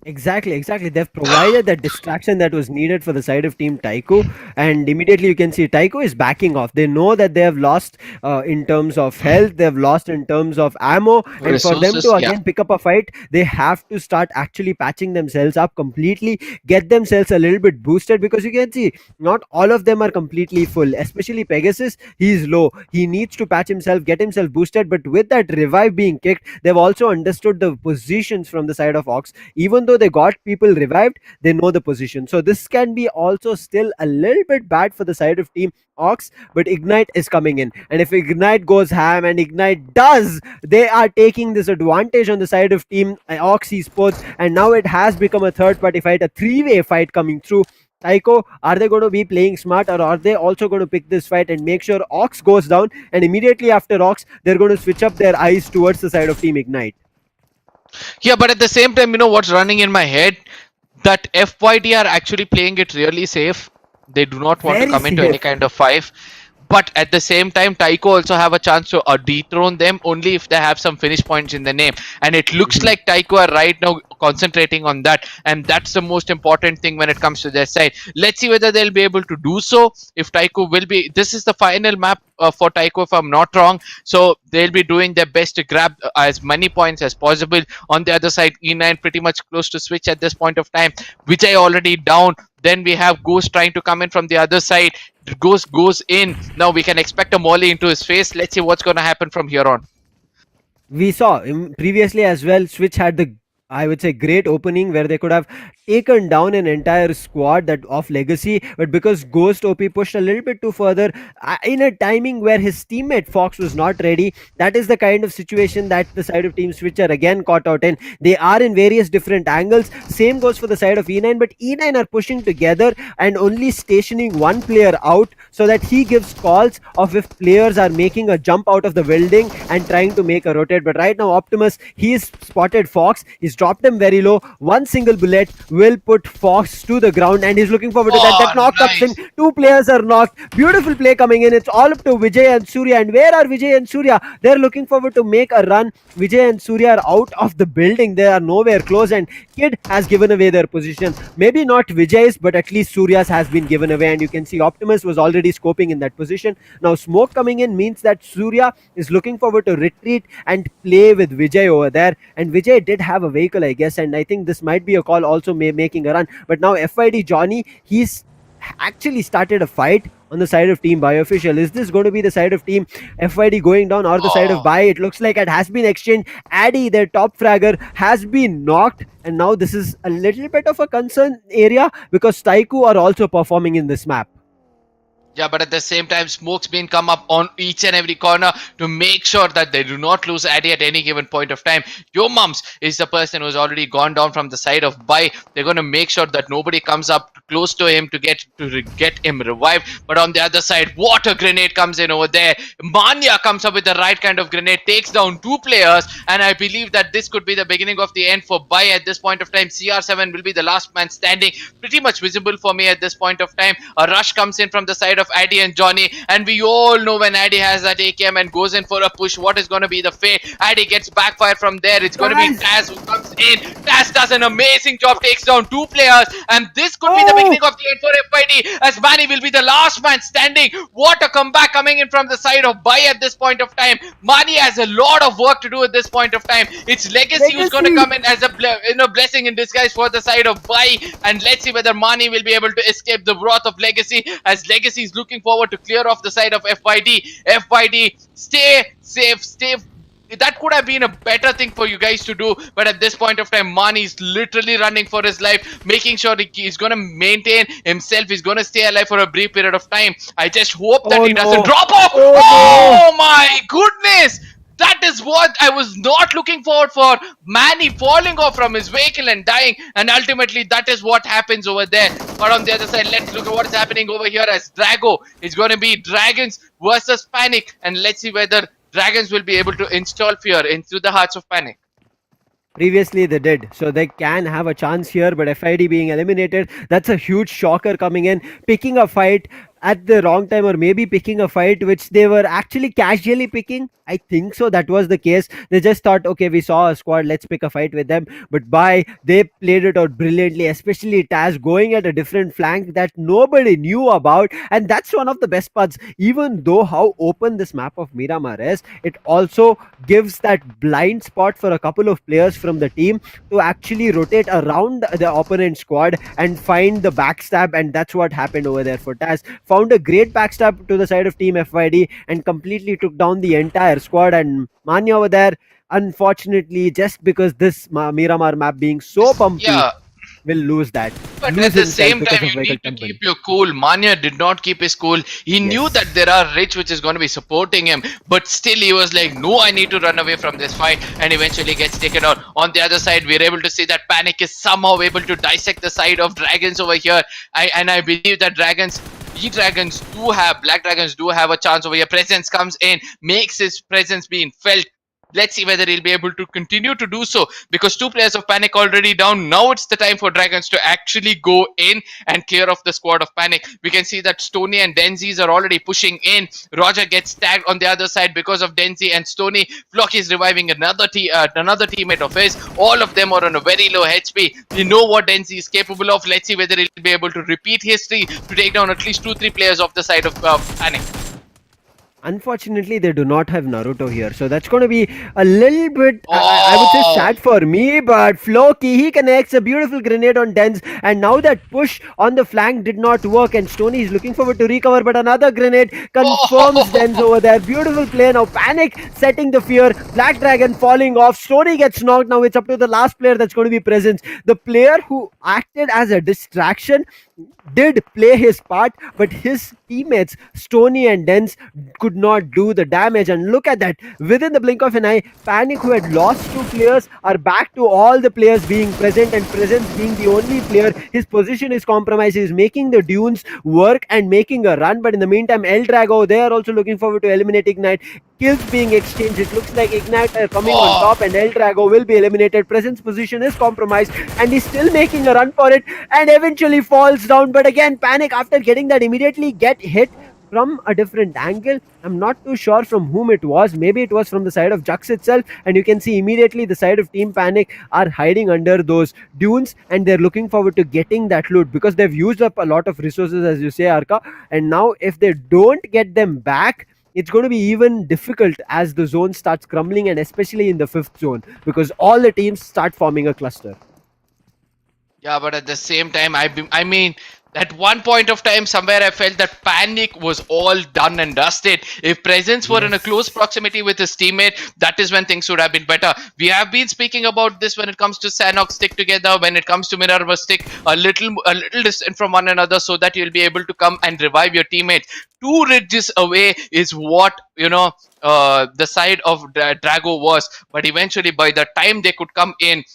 Exactly. They've provided that distraction that was needed for the side of Team TYCO, and immediately you can see TYCO is backing off. They know that they have lost in terms of health, they've lost in terms of ammo, and for them Resources, to yeah. again pick up a fight, they have to start actually patching themselves up completely, get themselves a little bit boosted, because you can see not all of them are completely full. Especially Pegasus, he's low. He needs to patch himself, get himself boosted. But with that revive being kicked, they've also understood the positions from the side of Ox. Even though they got people revived, they know the position. So this can be also still a little bit bad for the side of Team Ox, but Ignite is coming in, and if Ignite goes ham, and Ignite does, they are taking this advantage on the side of Team Ox Esports, and now it has become a third party fight, a 3-way fight coming through. TYCO, are they going to be playing smart, or are they also going to pick this fight and make sure Ox goes down, and immediately after Ox, they're going to switch up their eyes towards the side of Team Ignite? Yeah, but at the same time, you know what's running in my head? That FYD are actually playing it really safe. They do not want to Very come into any safe. kind of fight. But at the same time, TYCO also have a chance to dethrone them only if they have some finish points in the name. And it looks like TYCO are right now concentrating on that. And that's the most important thing when it comes to their side. Let's see whether they'll be able to do so. If TYCO will be... This is the final map for TYCO, if I'm not wrong. So they'll be doing their best to grab as many points as possible. On the other side, E9 pretty much close to switch at this point of time. Vijay already down. Then we have Ghost trying to come in from the other side. Ghost goes in. Now we can expect a molly into his face. Let's see what's going to happen from here on. We saw previously as well, Switch had the, I would say, great opening where they could have taken down an entire squad that of Legacy, but because Ghost OP pushed a little bit too further in a timing where his teammate Fox was not ready, that is the kind of situation that the side of Team Switch are again caught out in. They are in various different angles. Same goes for the side of E9, but E9 are pushing together and only stationing one player out so that he gives calls of if players are making a jump out of the building and trying to make a rotate. But right now, Optimus, he's spotted Fox. He's dropped him very low. One single bullet will put Fox to the ground, and he's looking forward to that. That knock comes in. Two players are knocked. Beautiful play coming in. It's all up to Vijay and Surya. And where are Vijay and Surya? They're looking forward to make a run. Vijay and Surya are out of the building. They are nowhere close, and Kid has given away their position. Maybe not Vijay's, but at least Surya's has been given away. And you can see Optimus was already scoping in that position. Now smoke coming in means that Surya is looking forward to retreat and play with Vijay over there. And Vijay did have a vehicle, I guess, and I think this might be a call also making a run. But now FID Johnny, he's actually started a fight on the side of Team Bioofficial. Is this going to be the side of Team FID going down, or the side of Bio? It looks like it has been exchanged. Addy, their top fragger, has been knocked, and now this is a little bit of a concern area because TYCO are also performing in this map. Yeah, but at the same time, smoke's been come up on each and every corner to make sure that they do not lose Addy at any given point of time. Your Mums is the person who's already gone down from the side of Bai. They're going to make sure that nobody comes up close to him to get him revived. But on the other side, what a grenade comes in over there. Manya comes up with the right kind of grenade, takes down two players, and I believe that this could be the beginning of the end for Bai at this point of time. CR7 will be the last man standing. Pretty much visible for me at this point of time. A rush comes in from the side of Addy and Johnny. And we all know when Addy has that AKM and goes in for a push, what is going to be the fate? Addy gets backfire from there. It's going to be Taz who comes in. Taz does an amazing job, takes down 2 players, and this could be the beginning of the end for FYD, as Manny will be the last man standing. What a comeback coming in from the side of Bai at this point of time. Mani has a lot of work to do at this point of time. It's Legacy who's going to come in as a blessing in disguise for the side of Bai, and let's see whether Mani will be able to escape the wrath of Legacy, as Legacy is looking forward to clear off the side of FYD. FYD, stay safe, stay. That could have been a better thing for you guys to do, but at this point of time, Mani is literally running for his life, making sure he's going to maintain himself. He's going to stay alive for a brief period of time. I just hope that he doesn't drop off. Oh my goodness! That is what I was not looking forward for. Manny falling off from his vehicle and dying, and ultimately that is what happens over there. But on the other side, let's look at what is happening over here, as Ldrago is going to be Dragons versus Panic, and let's see whether Dragons will be able to install fear into the hearts of Panic. Previously they did, so they can have a chance here, but FID being eliminated, that's a huge shocker coming in, picking a fight at the wrong time, or maybe picking a fight which they were actually casually picking. I think so, that was the case. They just thought, okay, we saw a squad, let's pick a fight with them. But they played it out brilliantly, especially Taz going at a different flank that nobody knew about. And that's one of the best parts. Even though how open this map of Miramar is, it also gives that blind spot for a couple of players from the team to actually rotate around the opponent squad and find the backstab. And that's what happened over there for Taz. Found a great backstab to the side of Team FYD and completely took down the entire squad. And Manya over there, unfortunately, just because this Miramar map being so pumpy, will lose that. But at the same time, you need to keep your cool. Manya did not keep his cool. He knew that there are Rich which is going to be supporting him, but still he was like, no, I need to run away from this fight, and eventually gets taken out. On the other side, we're able to see that Panic is somehow able to dissect the side of Dragons over here. I believe that Black Dragons do have a chance over here. Presence comes in, makes his presence being felt. Let's see whether he'll be able to continue to do so, because 2 players of Panic already down. Now it's the time for Dragons to actually go in and clear off the squad of Panic. We can see that Stony and Denzis are already pushing in. Roger gets tagged on the other side because of Denzi and Stony. Flock is reviving another teammate of his. All of them are on a very low HP. We know what Denzi is capable of. Let's see whether he'll be able to repeat history to take down at least 2-3 players off the side of Panic. Unfortunately, they do not have Naruto here, so that's going to be a little bit, I would say, sad for me. But Floki, he connects a beautiful grenade on Denz, and now that push on the flank did not work, and Stony is looking forward to recover, but another grenade confirms Denz over there. Beautiful play. Now Panic setting the fear, Black Dragon falling off, Stony gets knocked. Now it's up to the last player that's going to be present. The player who acted as a distraction did play his part, but his teammates Stony and Denz could not do the damage. And look at that, within the blink of an eye, Panic, who had lost 2 players, are back to all the players being present, and Presence being the only player. His position is compromised. He is making the dunes work and making a run, but in the meantime, Ldrago, they are also looking forward to eliminate Ignite. Kills being exchanged. It looks like Ignite are coming on top, and Ldrago will be eliminated. Presence position is compromised, and he's still making a run for it, and eventually falls down. But again, Panic, after getting that, immediately get hit from a different angle. I'm not too sure from whom it was. Maybe it was from the side of Jux itself, and you can see immediately the side of Team Panic are hiding under those dunes, and they're looking forward to getting that loot, because they've used up a lot of resources, as you say, Arka. And now if they don't get them back, it's going to be even difficult as the zone starts crumbling, and especially in the 5th zone, because all the teams start forming a cluster. Yeah, but at the same time, I mean, at one point of time, somewhere I felt that Panic was all done and dusted. If Presence were in a close proximity with his teammate, that is when things would have been better. We have been speaking about this when it comes to Sanhok stick together, when it comes to Miramar stick a little distant from one another, so that you'll be able to come and revive your teammate. 2 ridges away is what, the side of Drago was, but eventually by the time they could come in,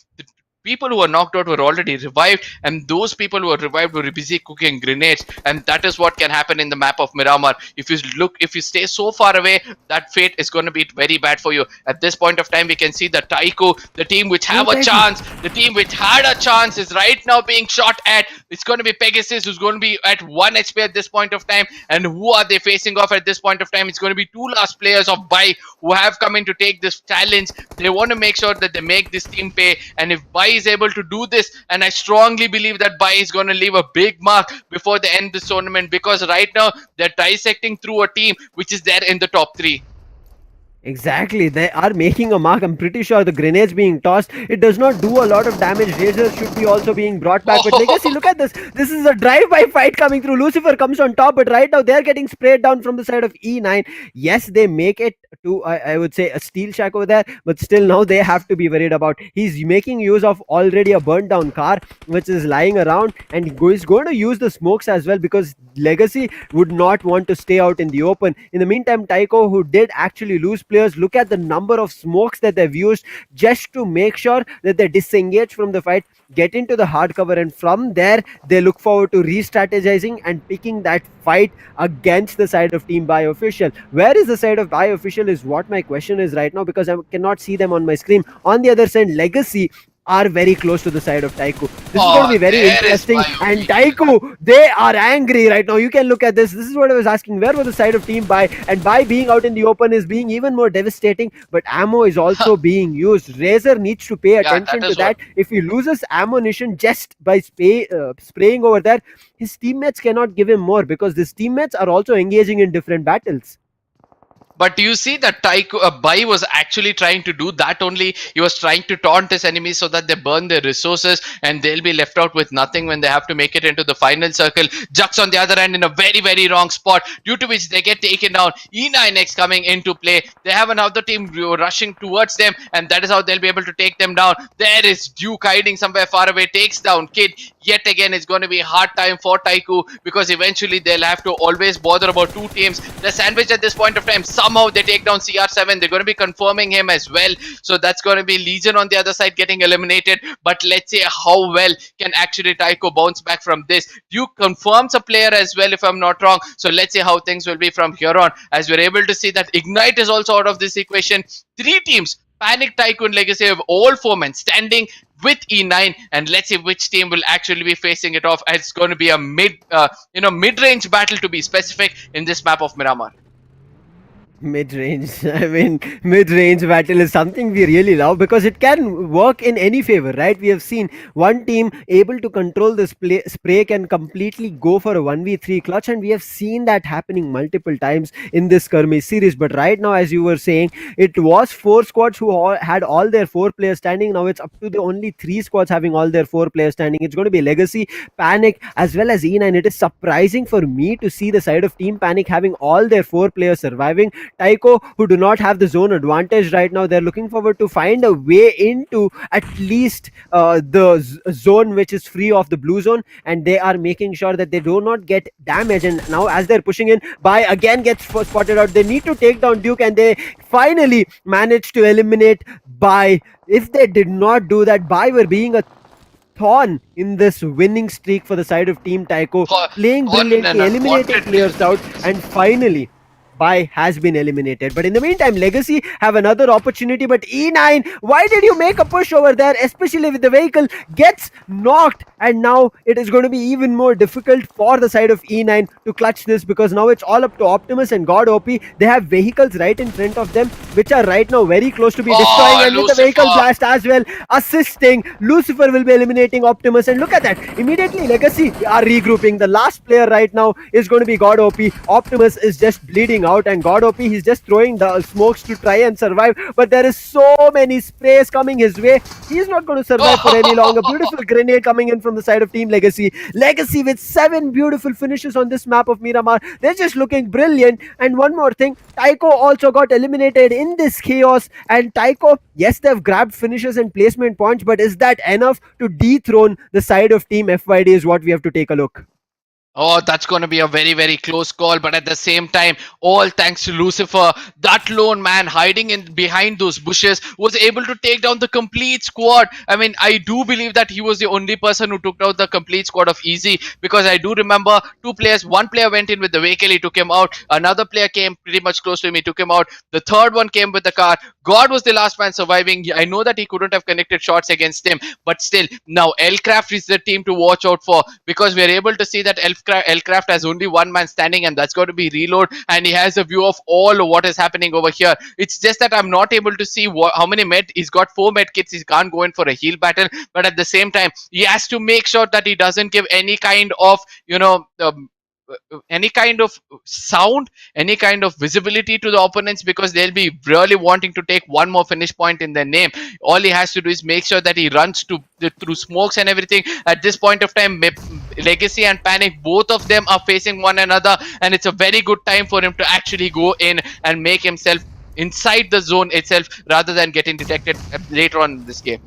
people who were knocked out were already revived, and those people who were revived were busy cooking grenades, and that is what can happen in the map of Miramar. If you stay so far away, that fate is going to be very bad for you. At this point of time, we can see the TYCO, the team which have a chance, the team which had a chance is right now being shot at. It's going to be Pegasus, who's going to be at 1 HP at this point of time. And who are they facing off at this point of time? It's going to be two last players of Bai who have come in to take this challenge. They want to make sure that they make this team pay. And if Bai is able to do this, and I strongly believe that Bai is going to leave a big mark before they end this tournament, because right now they're dissecting through a team which is there in the top 3. Exactly, they are making a mark. I'm pretty sure the grenades being tossed, it does not do a lot of damage. Razors should be also being brought back. But Legacy, look at this. This is a drive-by fight coming through. Lucifer comes on top, but right now they're getting sprayed down from the side of E9. Yes, they make it to, I would say, a steel shack over there, but still now they have to be worried about. He's making use of already a burnt down car which is lying around, and he's going to use the smokes as well, because Legacy would not want to stay out in the open. In the meantime, TYCO, who did actually lose players, look at the number of smokes that they've used just to make sure that they disengage from the fight, get into the hard cover, and from there they look forward to re-strategizing and picking that fight against the side of Team Bai Official. Where is the side of Bai Official is what my question is right now, because I cannot see them on my screen. On the other side, Legacy are very close to the side of TYCO. This is going to be very interesting. And TYCO, they are angry right now. You can look at this. This is what I was asking. Where was the side of Team Bai? And Bai being out in the open is being even more devastating. But ammo is also being used. Razor needs to pay attention to that. If he loses ammunition just by spraying over there, his teammates cannot give him more, because his teammates are also engaging in different battles. But you see that TYCO, Bai was actually trying to do that only. He was trying to taunt his enemies so that they burn their resources and they'll be left out with nothing when they have to make it into the final circle. Jux on the other end in a very, very wrong spot, due to which they get taken down. E9X coming into play. They have another team rushing towards them, and that is how they'll be able to take them down. There is Duke hiding somewhere far away, takes down Kid. Yet again, it's going to be a hard time for TYCO, because eventually they'll have to always bother about two teams. They're sandwiched at this point of time. Somehow they take down CR7. They're going to be confirming him as well. So that's going to be Legion on the other side getting eliminated. But let's see how well can actually TYCO bounce back from this. Duke confirms a player as well, if I'm not wrong. So let's see how things will be from here on, as we're able to see that Ignite is also out of this equation. 3 teams, Panic, TYCO, and Legacy, have all 4 men standing with E9, and let's see which team will actually be facing it off. It's going to be a mid-range battle, to be specific, in this map of Miramar. Mid-range, I mean, mid-range battle is something we really love, because it can work in any favor, right? We have seen one team able to control the spray can completely go for a 1v3 clutch, and we have seen that happening multiple times in this Skirmish series. But right now, as you were saying, it was 4 squads who had all their 4 players standing. Now it's up to the only 3 squads having all their 4 players standing. It's going to be Legacy, Panic, as well as E9. It is surprising for me to see the side of Team Panic having all their 4 players surviving. TYCO, who do not have the zone advantage right now, they're looking forward to find a way into at least the zone which is free of the blue zone, and they are making sure that they do not get damage. And now as they're pushing in, Bai again gets spotted out. They need to take down Duke, and they finally managed to eliminate Bai. If they did not do that, Bai were being a thorn in this winning streak for the side of Team TYCO, playing brilliantly, eliminating players out, and finally Bai has been eliminated. But in the meantime, Legacy have another opportunity. But E9, why did you make a push over there, especially with the vehicle gets knocked? And now it is going to be even more difficult for the side of E9 to clutch this, because now it's all up to Optimus and God OP. They have vehicles right in front of them, which are right now very close to be destroying. And with the vehicle blast as well, assisting, Lucifer will be eliminating Optimus. And look at that, immediately Legacy are regrouping. The last player right now is going to be God OP. Optimus is just bleeding out, and God OP, he's just throwing the smokes to try and survive, but there is so many sprays coming his way. He's not going to survive for any long. A beautiful grenade coming in from the side of Team Legacy. Legacy with 7 beautiful finishes on this map of Miramar. They're just looking brilliant. And one more thing, TYCO also got eliminated in this chaos. And TYCO, yes, they've grabbed finishes and placement points, but is that enough to dethrone the side of Team FYD is what we have to take a look. Oh, that's going to be a very, very close call. But at the same time, all thanks to Lucifer, that lone man hiding in behind those bushes was able to take down the complete squad. I mean, I do believe that he was the only person who took down the complete squad of Easy, because I do remember two players. One player went in with the vehicle, he took him out. Another player came pretty much close to him, he took him out. The third one came with the car. God was the last man surviving. I know that he couldn't have connected shots against him, but still, now Lcraft is the team to watch out for, because we are able to see that Lcraft has only one man standing, and that's going to be Reload, and he has a view of all of what is happening over here. It's just that I'm not able to see how many med. He's got 4 med kits. He can't go in for a heal battle, but at the same time, he has to make sure that he doesn't give any kind of any kind of sound, any kind of visibility to the opponents, because they'll be really wanting to take one more finish point in their name. All he has to do is make sure that he runs through smokes and everything. At this point of time, Legacy and Panic, both of them are facing one another, and it's a very good time for him to actually go in and make himself inside the zone itself rather than getting detected later on in this game.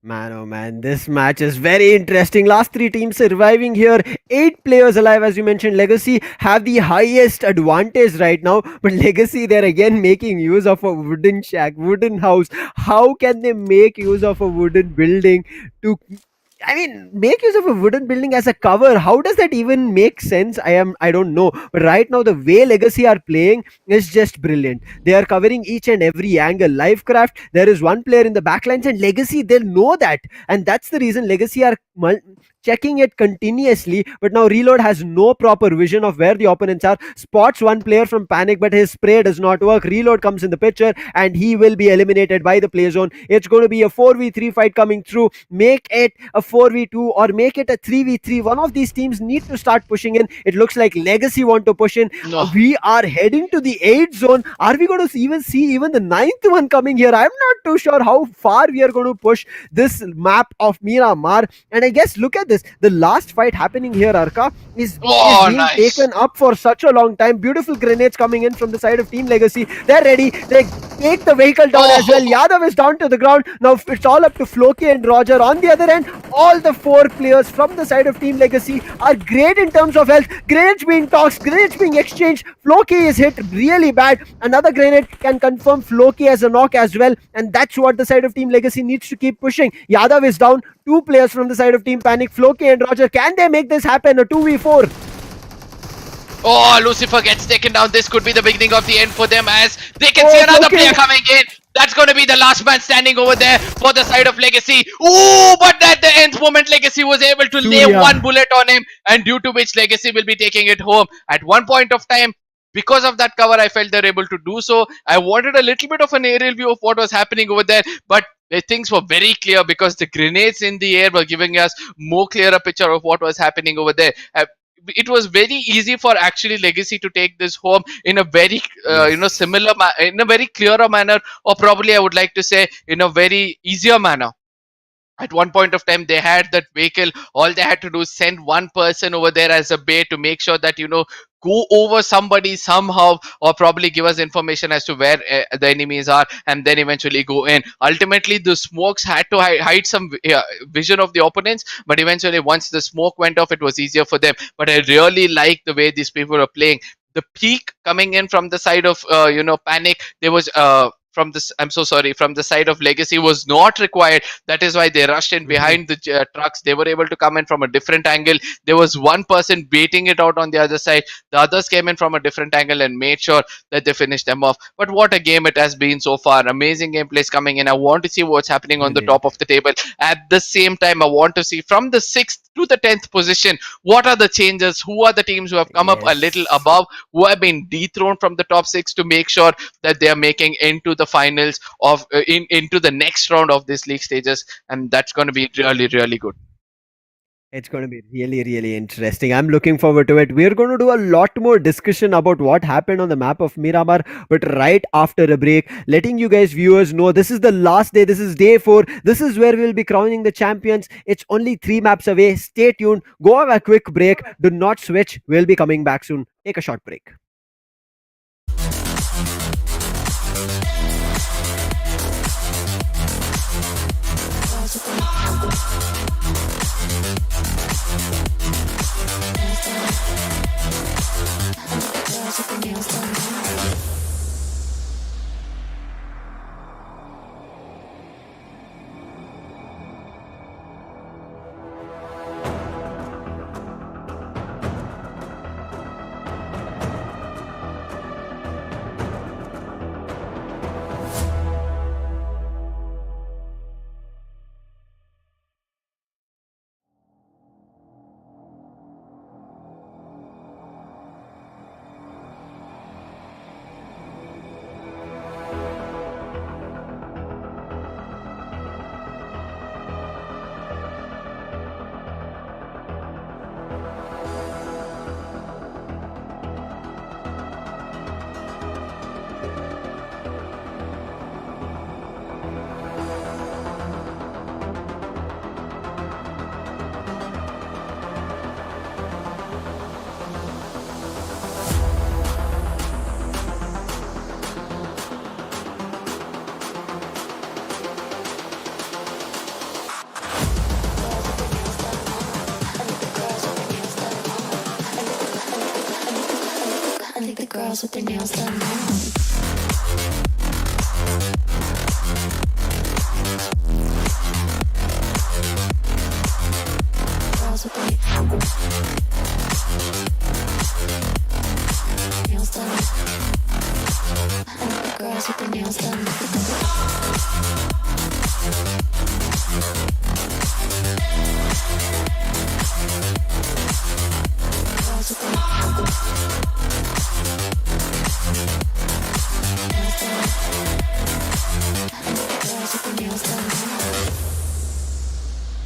Man, oh man, this match is very interesting. Last 3 teams surviving here. 8 players alive, as you mentioned. Legacy have the highest advantage right now, but Legacy, they're again making use of a wooden shack, wooden house. How can they make use of a wooden building to... I mean, make use of a wooden building as a cover? How does that even make sense? I don't know. But right now, the way Legacy are playing is just brilliant. They are covering each and every angle. Livecraft, there is one player in the backlines, and Legacy, they'll know that. And that's the reason Legacy are checking it continuously. But now Reload has no proper vision of where the opponents are. Spots one player from Panic, but his spray does not work. Reload comes in the picture, and he will be eliminated by the play zone. It's going to be a 4v3 fight coming through. Make it a 4v2 or make it a 3v3. One of these teams need to start pushing in. It looks like Legacy want to push in. No. We are heading to the 8th zone. Are we going to even see even the 9th one coming here? I'm not too sure how far we are going to push this map of Miramar. And I guess, look at this. The last fight happening here, Arka, is being nice. taken up for such a long time. Beautiful grenades coming in from the side of Team Legacy. They're ready. They take the vehicle down as well. Yadav is down to the ground. Now it's all up to Floki and Roger. On the other end, all the 4 players from the side of Team Legacy are great in terms of health. Grenades being tossed, grenades being exchanged. Floki is hit really bad. Another grenade can confirm Floki as a knock as well, and that's what the side of Team Legacy needs to keep pushing. Yadav is down. 2 players from the side of Team Panic, Floki and Roger. Can they make this happen? A 2v4. Oh, Lucifer gets taken down. This could be the beginning of the end for them, as they can see another player coming in. That's going to be the last man standing over there for the side of Legacy. Ooh, but at the end moment, Legacy was able to lay one bullet on him, and due to which Legacy will be taking it home. At one point of time, because of that cover, I felt they're able to do so. I wanted a little bit of an aerial view of what was happening over there, but things were very clear because the grenades in the air were giving us more clearer picture of what was happening over there. It was very easy for actually Legacy to take this home in a very similar in a very clearer manner, or probably I would like to say in a very easier manner. At one point of time, they had that vehicle. All they had to do is send one person over there as a bait to make sure that, go over somebody somehow, or probably give us information as to where the enemies are, and then eventually go in. Ultimately, the smokes had to hide some vision of the opponents, but eventually once the smoke went off, it was easier for them. But I really like the way these people are playing. The peak coming in from the side of Panic, there was from the side of Legacy was not required. That is why they rushed in behind the trucks. They were able to come in from a different angle. There was one person baiting it out on the other side. The others came in from a different angle and made sure that they finished them off. But what a game it has been so far. Amazing gameplays coming in. I want to see what's happening on the top of the table. At the same time, I want to see from the 6th to the 10th position, what are the changes? Who are the teams who have come up a little above, who have been dethroned from the top 6 to make sure that they are making into the finals of into the next round of this league stages, and that's going to be really, really good. It's going to be really, really interesting. I'm looking forward to it. We're going to do a lot more discussion about what happened on the map of Miramar, but right after a break, letting you guys viewers know this is the last day. This is day 4. This is where we'll be crowning the champions. It's only 3 maps away. Stay tuned. Go have a quick break. Do not switch. We'll be coming back soon. Take a short break. Girls with their nails done. I think the girls with their nails done now. Girls with their nails done. I think the girls with their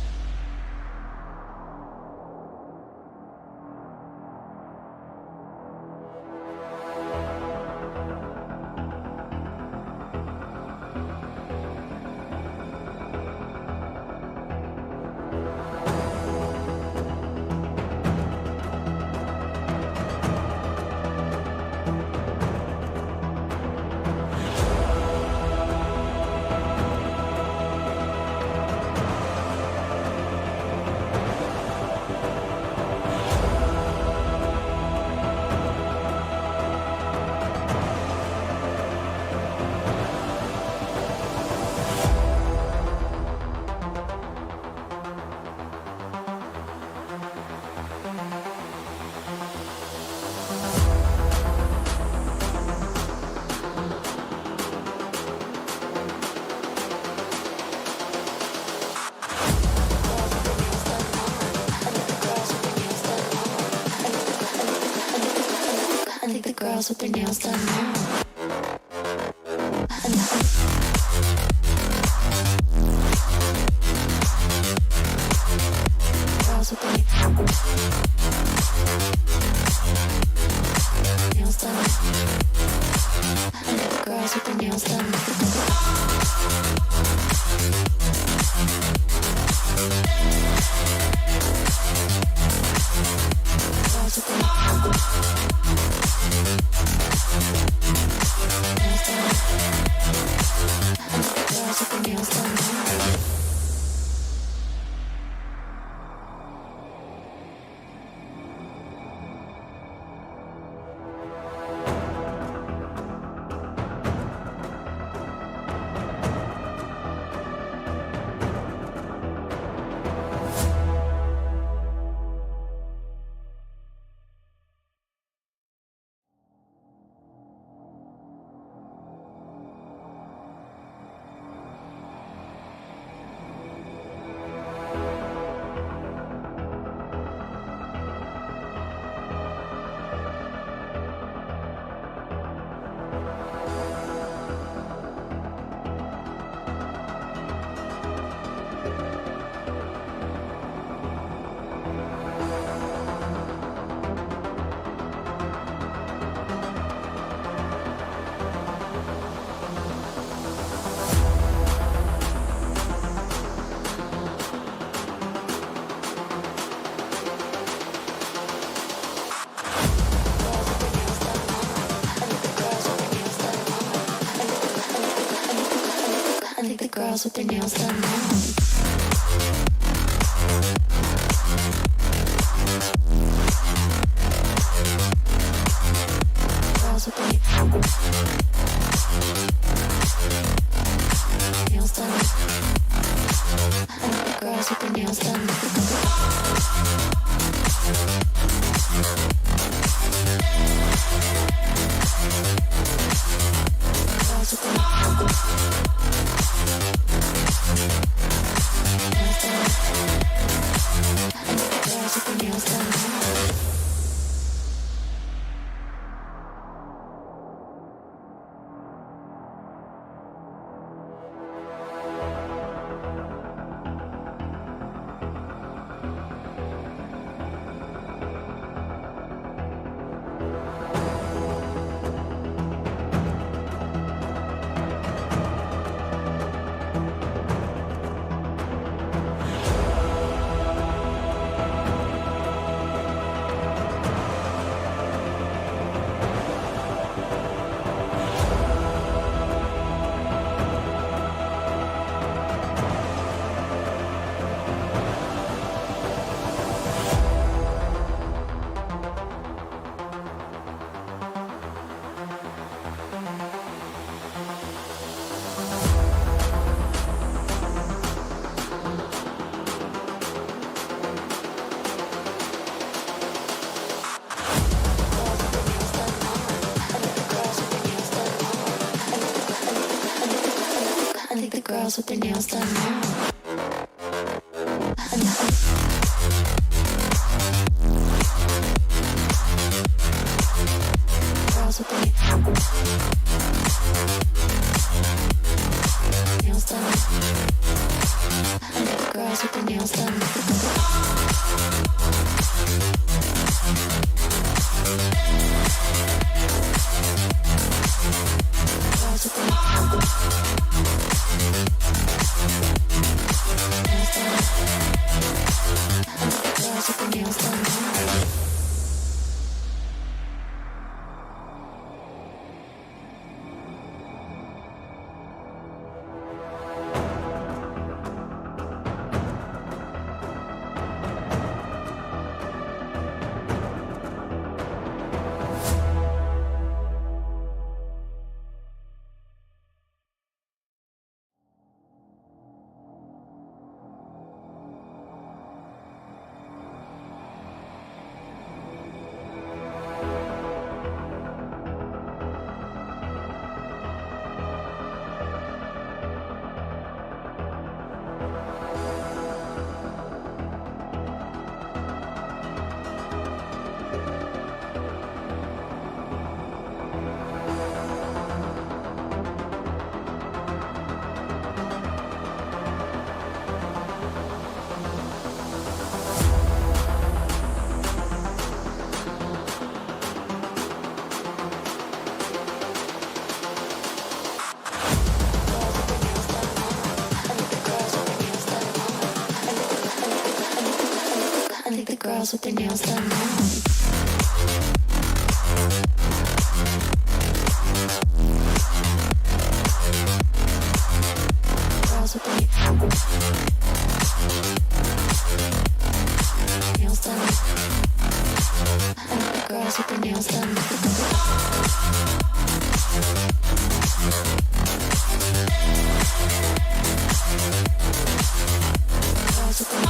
nails done. Girls with their girls with their nails done. I think the girls with their nails done now. Girls with their nails done. I think the girls with their nails done. Girls with their girls with their nails done. I think the girls with their nails done now. girls with the nails done. I like the girls with the nails done. Girls with the nails done. I like the girls with the nails done. I think the girls with their nails done now. Girls with their nails done. I think the girls with their nails done. Girls with their girls with the nails done now. I think the girls with their nails done now. Girls with their nails done. I think the girls with their nails done. Girls with their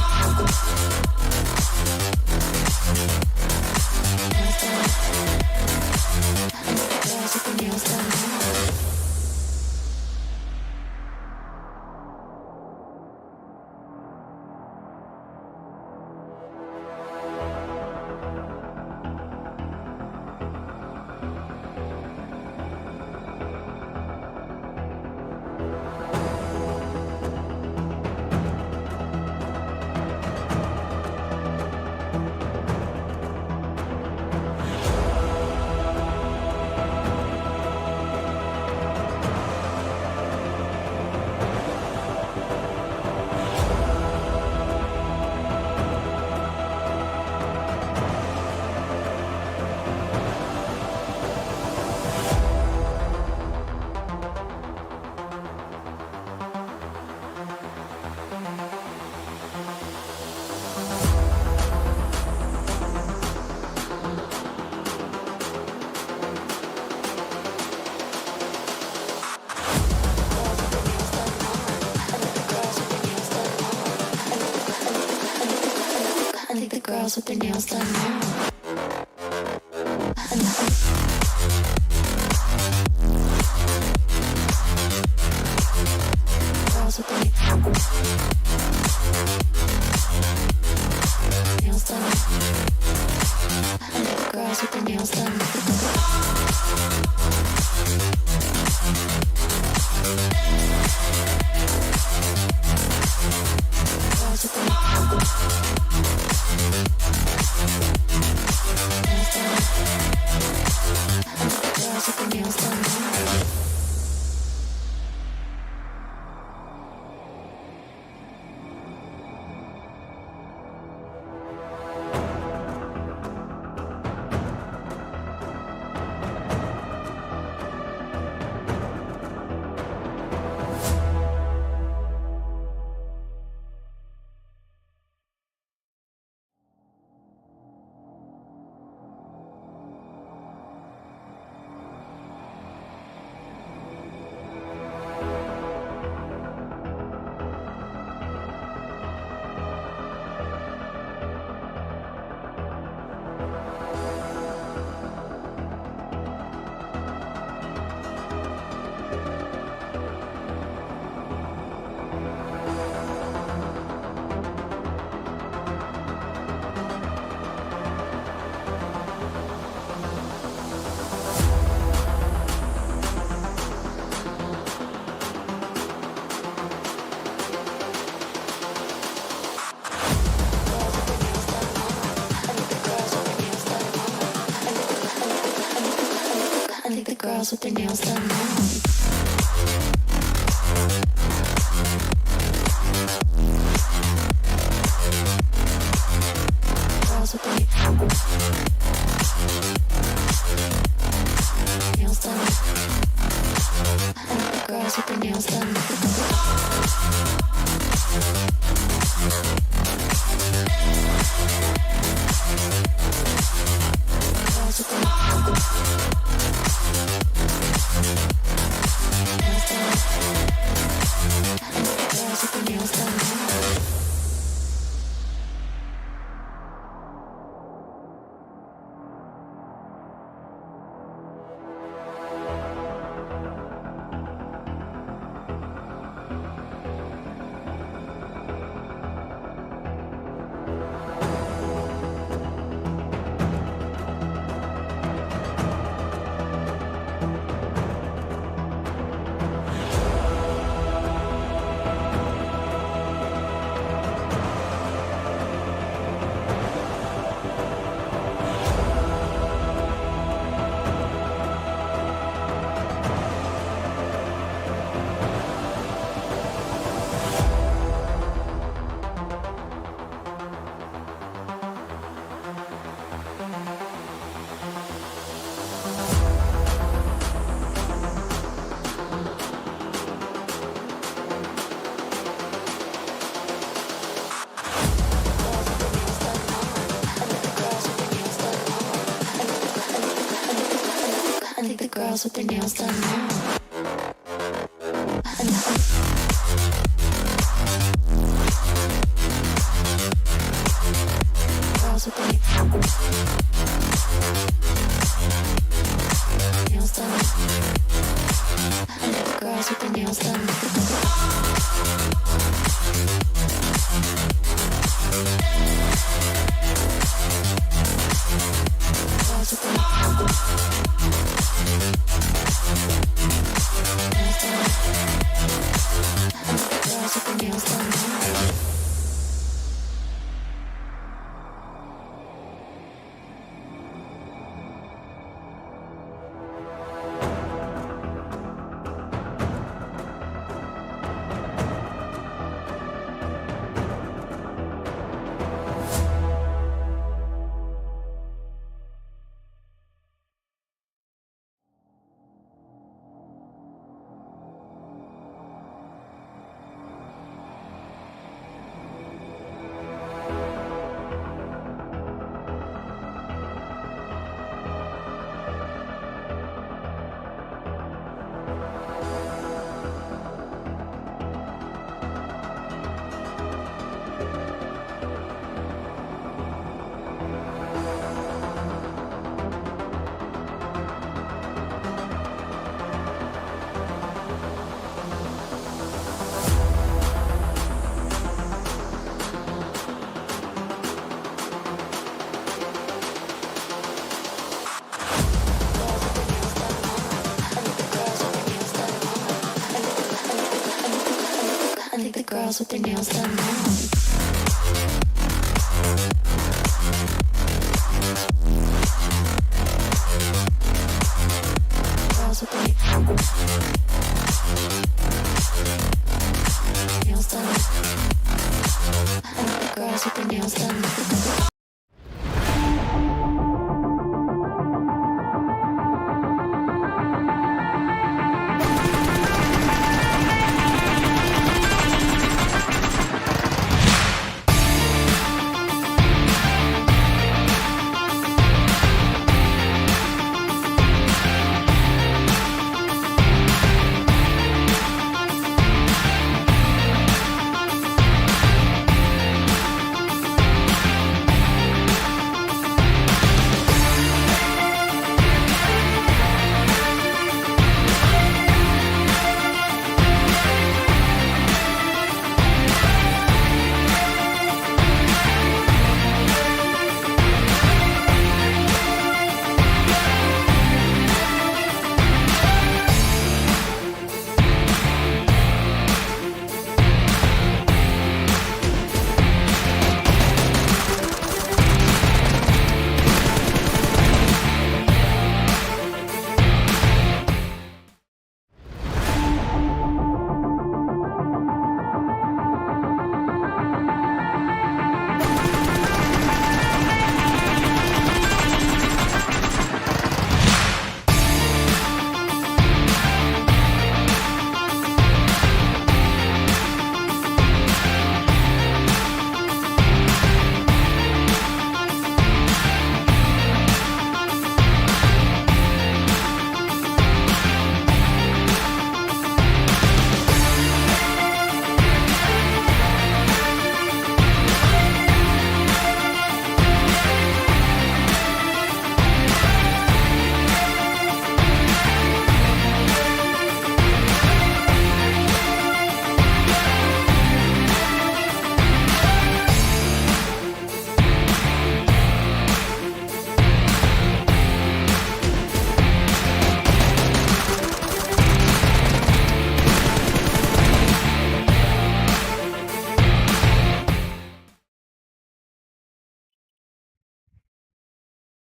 girls with their nails done now. Girls with their nails done. Girls with their nails done. Girls with their nails done. I think the girls with their nails done now. Girls with their nails done. I think the girls with their nails done. Girls with their nails done. I think the girls with their nails done now. Girls with their nails done. I think the girls with their nails done. Girls with their nails done. girls with their nails done now. Girls with their nails done. I like the girls with their nails done.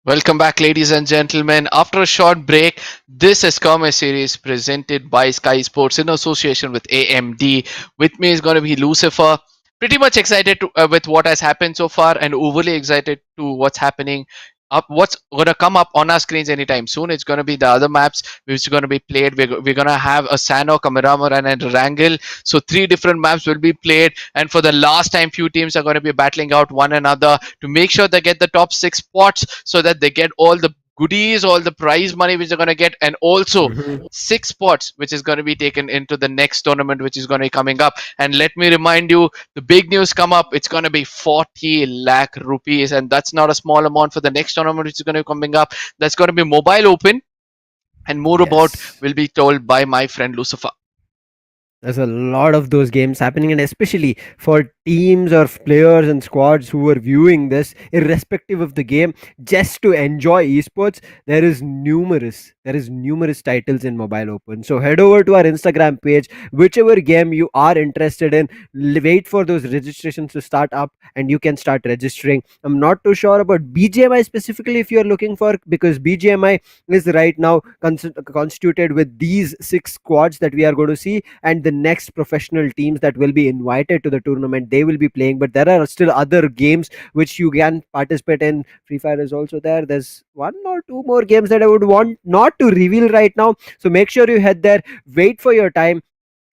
Welcome back, ladies and gentlemen. After a short break, this is Skirmish series presented by Skyesports in association with AMD. With me is going to be Lucifer. Pretty much excited with what has happened so far, and overly excited to what's happening up, what's going to come up on our screens anytime soon. It's going to be the other maps which are going to be played. We're going to have a Sanhok, a Miramar, and a Erangel. So 3 different maps will be played, and for the last time, few teams are going to be battling out one another to make sure they get the top 6 spots, so that they get all the goodies, all the prize money which they're going to get, and also 6 spots which is going to be taken into the next tournament which is going to be coming up. And let me remind you, the big news come up, it's going to be 40 lakh rupees, and that's not a small amount for the next tournament which is going to be coming up. That's going to be mobile open, and more about will be told by my friend Lucifer. There's a lot of those games happening, and especially for teams or players and squads who are viewing this, irrespective of the game, just to enjoy esports, there is numerous titles in mobile open. So head over to our Instagram page, whichever game you are interested in, wait for those registrations to start up and you can start registering. I'm not too sure about BGMI specifically if you're looking for, because BGMI is right now constituted with these 6 squads that we are going to see, and the next professional teams that will be invited to the tournament, they will be playing. But there are still other games which you can participate in. Free Fire is also there. There's 1 or 2 more games that I would want not to reveal right now, so make sure you head there, wait for your time,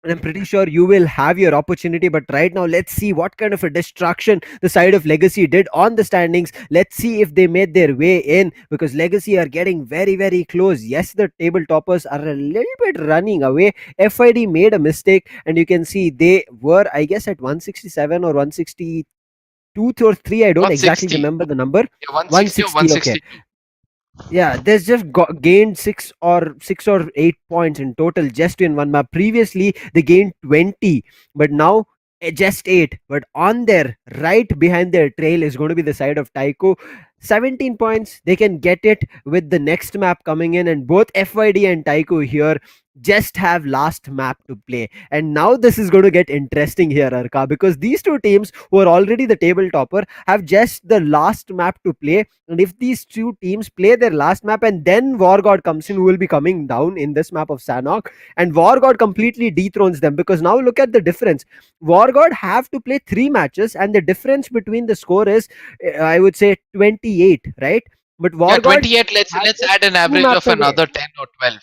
and I'm pretty sure you will have your opportunity. But right now, let's see what kind of a destruction the side of Legacy did on the standings. Let's see if they made their way in, because Legacy are getting very close. Yes, the table toppers are a little bit running away. FID made a mistake, and you can see they were, I guess, at 167 or 162 or 3. I don't exactly 160. remember the number. Yeah, 160 or 160. Okay. Yeah, there's just gained 6 or 8 points in total just in one map. Previously they gained 20, but now just 8. But on their right behind their trail is going to be the side of TYCO. 17 points. They can get it with the next map coming in, and both FYD and TYCO here just have last map to play. And now this is going to get interesting here, Arka, because these two teams who are already the table topper have just the last map to play. And if these two teams play their last map and then WARGOD comes in, who will be coming down in this map of Sanhok, and WARGOD completely dethrones them, because now look at the difference. WARGOD have to play 3 matches, and the difference between the score is, I would say, 28, right? But Yeah, WARGOD 28. has Let's just add an 2 average maps of away. another 10 or 12 for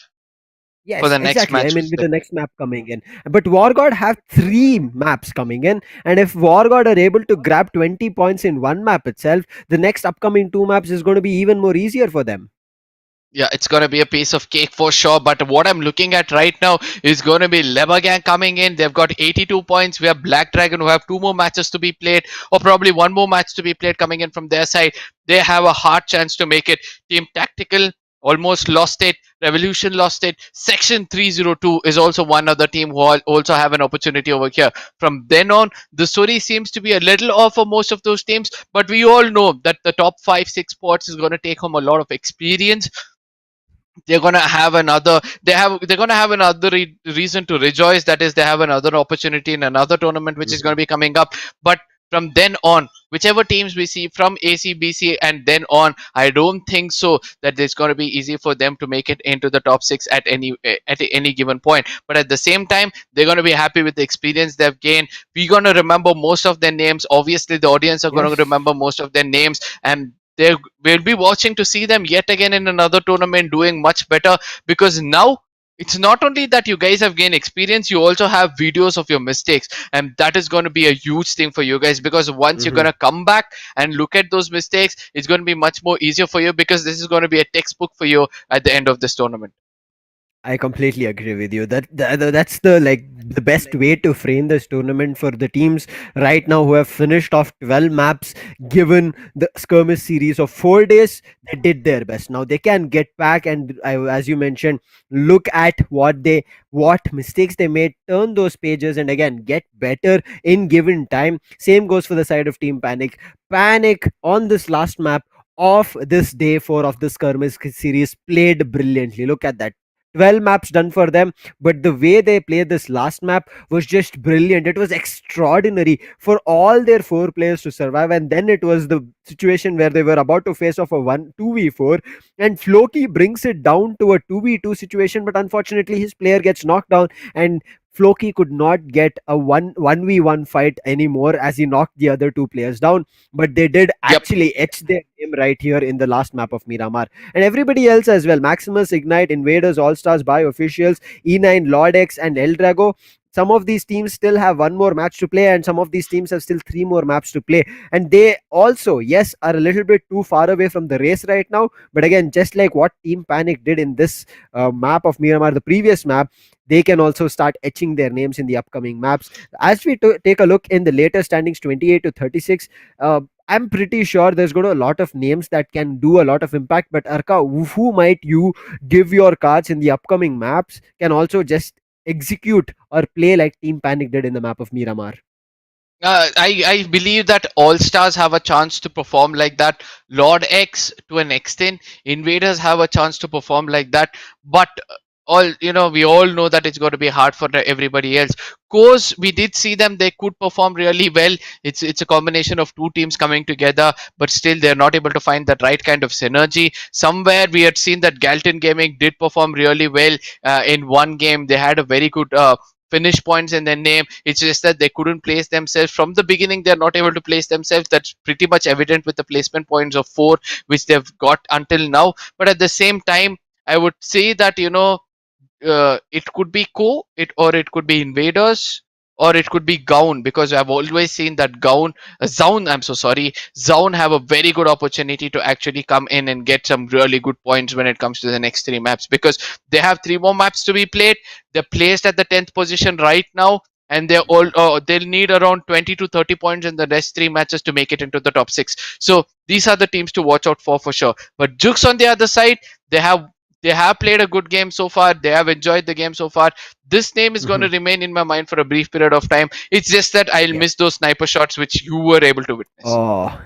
Yes, the next exactly. I mean, matches. with the next map coming in. But WARGOD have 3 maps coming in. And if WARGOD are able to grab 20 points in one map itself, the next upcoming 2 maps is going to be even more easier for them. Yeah, it's going to be a piece of cake for sure. But what I'm looking at right now is going to be LEBAGANG coming in. They've got 82 points. We have Black Dragon who have 2 more matches to be played, or probably 1 more match to be played coming in from their side. They have a hard chance to make it. Team Tactical almost lost it. Revolution lost it. Section 302 is also one other team who also have an opportunity over here. From then on, the story seems to be a little off for most of those teams, but we all know that the top 5-6 spots is going to take home a lot of experience. They're gonna have another they're gonna have another reason to rejoice, that is they have another opportunity in another tournament which is going to be coming up. But from then on, whichever teams we see from ACBC and then on, I don't think so that it's going to be easy for them to make it into the top 6 at any given point. But at the same time, they're going to be happy with the experience they've gained. We're going to remember most of their names. Obviously the audience are going Yes. to remember most of their names, and they will be watching to see them yet again in another tournament doing much better. Because now it's not only that you guys have gained experience, you also have videos of your mistakes, and that is going to be a huge thing for you guys, because once you're going to come back and look at those mistakes, it's going to be much more easier for you, because this is going to be a textbook for you at the end of this tournament. I completely agree with you. That's the the best way to frame this tournament for the teams right now who have finished off 12 maps. Given the skirmish series of 4 days, they did their best. Now they can get back and, as you mentioned, look at what mistakes they made, turn those pages, and again get better in given time. Same goes for the side of Team Panic. Panic on this last map of this day 4 of the skirmish series played brilliantly. Look at that, 12 maps done for them, but the way they played this last map was just brilliant. It was extraordinary for all their 4 players to survive. And then it was the situation where they were about to face off a 2v4, and Floki brings it down to a 2v2 situation, but unfortunately his player gets knocked down, and Floki could not get a 1v1 fight anymore as he knocked the other 2 players down. But they did Yep. actually etch their game right here in the last map of Miramar. And everybody else as well: Maximus, Ignite, Invaders, All Stars, Bio Officials, E9, Lordx, and Ldrago. Some of these teams still have 1 more match to play, and some of these teams have still 3 more maps to play. And they also, yes, are a little bit too far away from the race right now. But again, just like what Team Panic did in this map of Miramar, the previous map, they can also start etching their names in the upcoming maps. As we take a look in the later standings, 28 to 36, I'm pretty sure there's going to a lot of names that can do a lot of impact. But Arka, who might you give your cards in the upcoming maps can also just execute or play like Team Panic did in the map of Miramar? I believe that All Stars have a chance to perform like that. Lord X to an extent, Invaders have a chance to perform like that. But we all know that it's going to be hard for everybody else. Course, we did see them; they could perform really well. It's a combination of 2 teams coming together, but still they're not able to find that right kind of synergy. Somewhere we had seen that Gallant Gaming did perform really well in one game. They had a very good. Finish points in their name. It's just that they couldn't place themselves from the beginning. They're not able to place themselves. That's pretty much evident with the placement points of 4 which they've got until now. But at the same time, I would say that it could be or it could be Invaders, or it could be Gown, because I've always seen that Zown, I'm so sorry, Zown have a very good opportunity to actually come in and get some really good points when it comes to the next 3 maps, because they have 3 more maps to be played. They're placed at the 10th position right now, and they'll need around 20 to 30 points in the next 3 matches to make it into the top 6. So these are the teams to watch out for sure. But Jux on the other side, they have they have played a good game so far. They have enjoyed the game so far. This name is going to remain in my mind for a brief period of time. It's just that I'll Yeah. miss those sniper shots which you were able to witness. Oh,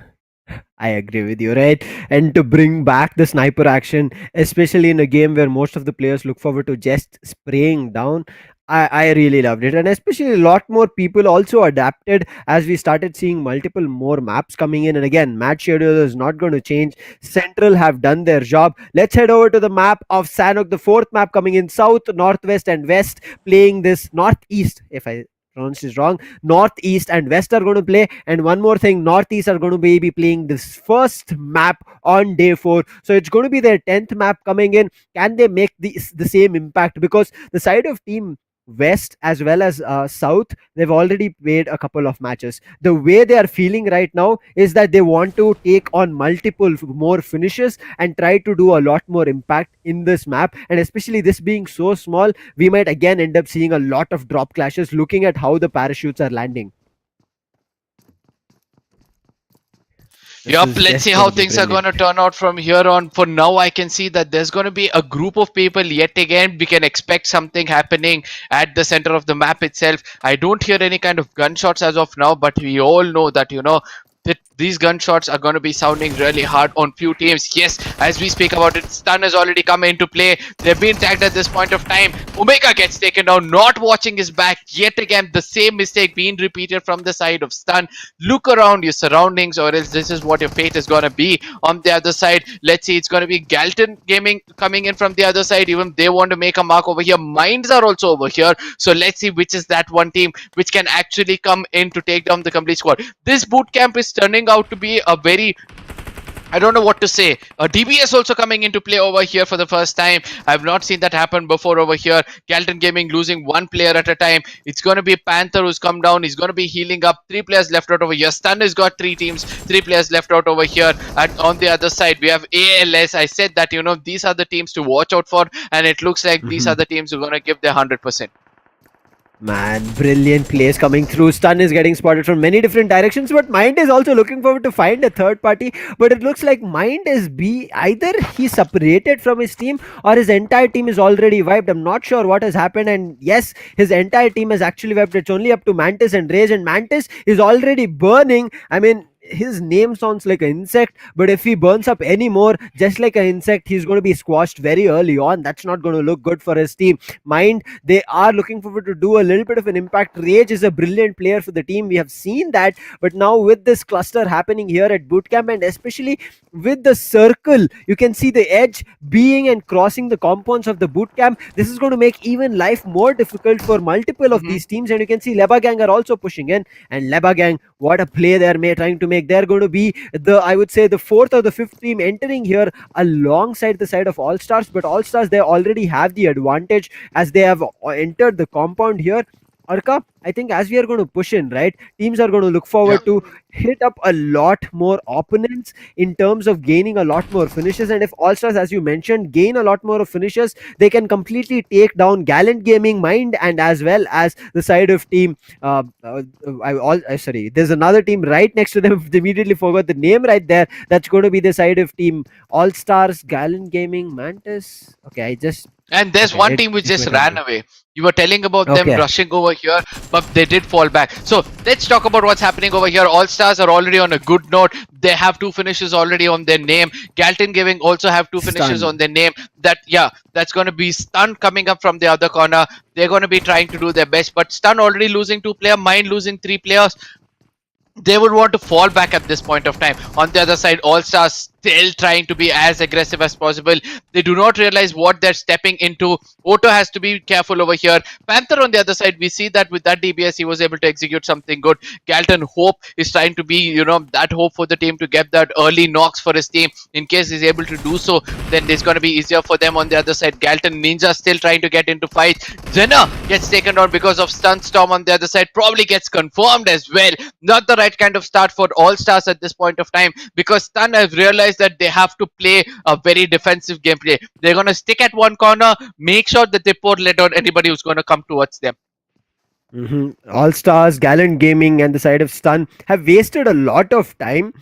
I agree with you, right? And to bring back the sniper action, especially in a game where most of the players look forward to just spraying down, I really loved it. And especially a lot more people also adapted as we started seeing multiple more maps coming in. And again, match schedule is not going to change. Central have done their job. Let's head over to the map of Sanhok, the fourth map coming in south, northwest, and west, playing this northeast, if I pronounced is wrong. Northeast and west are going to play, and one more thing, northeast are going to be playing this first map on day 4, so it's going to be their 10th map coming in. Can they make the same impact? Because the side of team west as well as south, they've already played a couple of matches. The way they are feeling right now is that they want to take on multiple more finishes and try to do a lot more impact in this map. And especially this being so small, we might again end up seeing a lot of drop clashes looking at how the parachutes are landing. This Yup, is let's just see going how to be things are going to brilliant. turn out from here on. For now, I can see that there's going to be a group of people yet again. We can expect something happening at the center of the map itself. I don't hear any kind of gunshots as of now, but we all know that, that these gunshots are going to be sounding really hard on few teams. Yes, as we speak about it, stun has already come into play. They've been tagged at this point of time. Omega gets taken down, not watching his back. Yet again, the same mistake being repeated from the side of stun. Look around your surroundings, or else this is what your fate is going to be on the other side. Let's see, it's going to be Gallant Gaming coming in from the other side. Even they want to make a mark over here. MiiNDs are also over here. So let's see which is that one team which can actually come in to take down the complete squad. This boot camp is turning out to be a very, I don't know what to say. DBS also coming into play over here for the first time. I've not seen that happen before over here. Gallant Gaming losing one player at a time. It's going to be Panther who's come down. He's going to be healing up. 3 players left out over here. Stun has got 3 teams. 3 players left out over here. And on the other side, we have ALS. I said that, these are the teams to watch out for. And it looks like these are the teams who are going to give their 100%. Man, brilliant plays coming through. Stun is getting spotted from many different directions, but MiiND is also looking forward to find a third party. But it looks like MiiND is either he's separated from his team or his entire team is already wiped. I'm not sure what has happened. And yes, his entire team is actually wiped. It's only up to Mantis and Rage, and Mantis is already burning. I mean, his name sounds like an insect, but if he burns up anymore, just like an insect, he's going to be squashed very early on. That's not going to look good for his team. MiiND, they are looking forward to do a little bit of an impact. Rage is a brilliant player for the team. We have seen that, but now with this cluster happening here at bootcamp, and especially with the circle, you can see the edge being and crossing the compounds of the bootcamp. This is going to make even life more difficult for multiple of these teams. And you can see LEBAGANG are also pushing in, and LEBAGANG, what a play they're trying to make. They're going to be I would say the 4th or the 5th team entering here alongside the side of All Stars, but All Stars, they already have the advantage as they have entered the compound here. Arka, I think as we are going to push in, right, teams are going to look forward to hit up a lot more opponents in terms of gaining a lot more finishes. And if All Stars, as you mentioned, gain a lot more of finishes, they can completely take down Gallant Gaming, MiiND, and as well as the side of team. Sorry, there's another team right next to them. Immediately forgot the name right there. That's going to be the side of team All Stars, Gallant Gaming, Mantis. Okay, And there's okay, one team which it just went ran out. away. You were telling about them Okay. rushing over here, but they did fall back. So let's talk about what's happening over here. All Stars are already on a good note. They have 2 finishes already on their name. Galton Gaming also have 2 finishes Stun. on their name. That's going to be Stun coming up from the other corner. They're going to be trying to do their best, but Stun already losing 2 players, MiiND losing 3 players. They would want to fall back at this point of time. On the other side, All Stars still trying to be as aggressive as possible. They do not realize what they're stepping into. Otto has to be careful over here. Panther on the other side, we see that with that DBS, he was able to execute something good. Galton Hope is trying to be, that hope for the team to get that early knocks for his team. In case he's able to do so, then it's going to be easier for them on the other side. Galton Ninja still trying to get into fights. Zena gets taken down because of Stun Storm on the other side. Probably gets confirmed as well. Not the right kind of start for All Stars at this point of time, because Stun has realized that they have to play a very defensive gameplay. They're going to stick at one corner, make sure that they pour lead on anybody who's going to come towards them. All Stars, Gallant Gaming, and the side of Stun have wasted a lot of time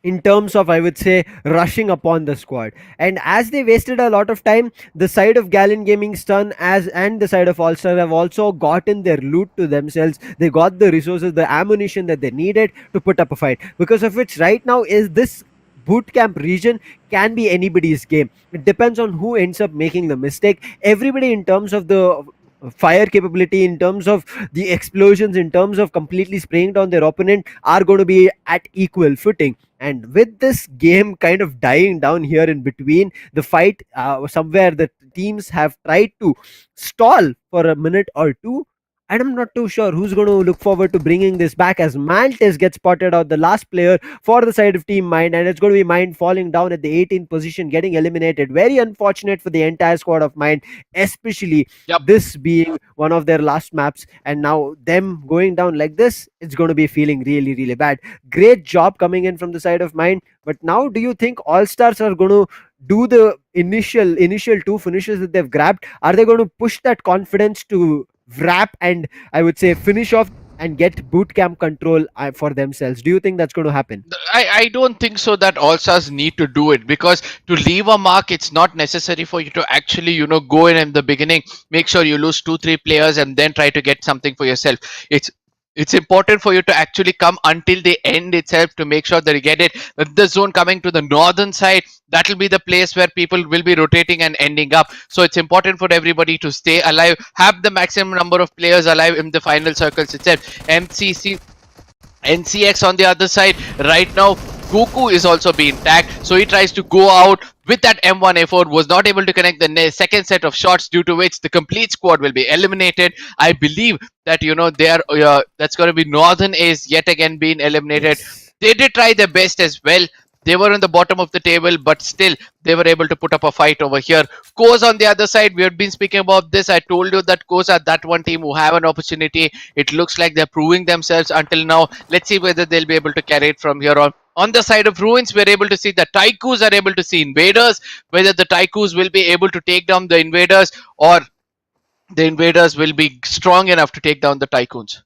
in terms of, I would say, rushing upon the squad. And as they wasted a lot of time, the side of Gallant Gaming Stun as and the side of All Star have also gotten their loot to themselves. They got the resources, the ammunition that they needed to put up a fight. Because of which, right now, is this boot camp region can be anybody's game. It depends on who ends up making the mistake. Everybody, in terms of the fire capability, in terms of the explosions, in terms of completely spraying down their opponent, are going to be at equal footing. And with this game kind of dying down here in between, the fight, somewhere the teams have tried to stall for a minute or two. And I'm not too sure who's going to look forward to bringing this back, as Mantis gets spotted out, the last player for the side of Team MiiND, and it's going to be MiiND falling down at the 18th position, getting eliminated. Very unfortunate for the entire squad of MiiND, especially Yep. this being one of their last maps, and now them going down like this, it's going to be feeling really, really bad. Great job coming in from the side of MiiND, but now do you think All Stars are going to do the initial two finishes that they've grabbed? Are they going to push that confidence to wrap and, I would say, finish off and get boot camp control for themselves? Do you think that's going to happen? I don't think so that all stars need to do it, because to leave a mark, it's not necessary for you to actually go in the beginning, make sure you lose 2-3 players and then try to get something for yourself. It's important for you to actually come until the end itself to make sure that you get it. With the zone coming to the northern side, that will be the place where people will be rotating and ending up. So it's important for everybody to stay alive, have the maximum number of players alive in the final circles itself. MCC NCX on the other side right now, Goku is also being tagged, so he tries to go out with that M1A4, was not able to connect the second set of shots, due to which the complete squad will be eliminated. I believe that they are that's going to be Northern is yet again being eliminated. Yes. They did try their best as well. They were on the bottom of the table, but still they were able to put up a fight over here. CO's on the other side, we have been speaking about this. I told you that CO's are that one team who have an opportunity. It looks like they're proving themselves until now. Let's see whether they'll be able to carry it from here on. On the side of Ruins, we're able to see the TYCOs are able to see Invaders. Whether the TYCOs will be able to take down the Invaders, or the Invaders will be strong enough to take down the Tycoons.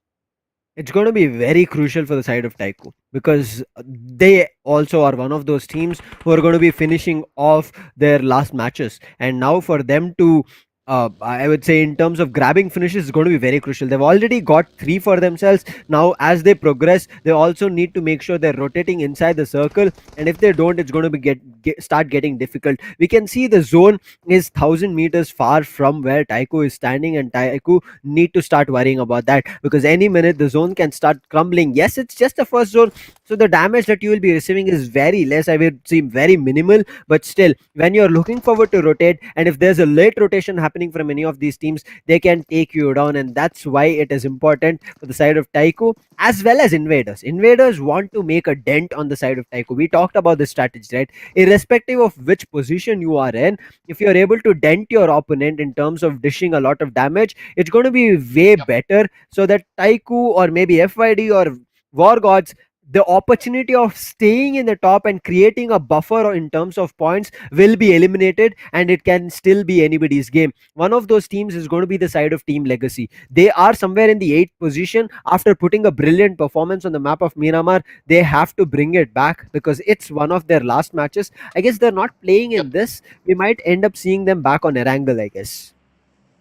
It's going to be very crucial for the side of TyCo, because they also are one of those teams who are going to be finishing off their last matches. And now for them to, I would say, in terms of grabbing finishes, is going to be very crucial. They've already got 3 for themselves. Now, as they progress, they also need to make sure they're rotating inside the circle. And if they don't, it's going to be start getting difficult. We can see the zone is 1,000 meters far from where TyCo is standing, and TyCo need to start worrying about that, because any minute the zone can start crumbling. Yes, it's just the first zone, so the damage that you will be receiving is very less, I would seem very minimal. But still, when you're looking forward to rotate, and if there's a late rotation happening from any of these teams, they can take you down. And that's why it is important for the side of TyCo as well as Invaders want to make a dent on the side of TyCo. We talked about the strategy, right? Irrespective of which position you are in, if you're able to dent your opponent in terms of dishing a lot of damage, it's going to be way better, so that TyCo or maybe FYD or WARGODs, the opportunity of staying in the top and creating a buffer in terms of points will be eliminated, and it can still be anybody's game. One of those teams is going to be the side of Team Legacy. They are somewhere in the 8th position after putting a brilliant performance on the map of Miramar. They have to bring it back, because it's one of their last matches. I guess they're not playing in this. We might end up seeing them back on Erangel, I guess.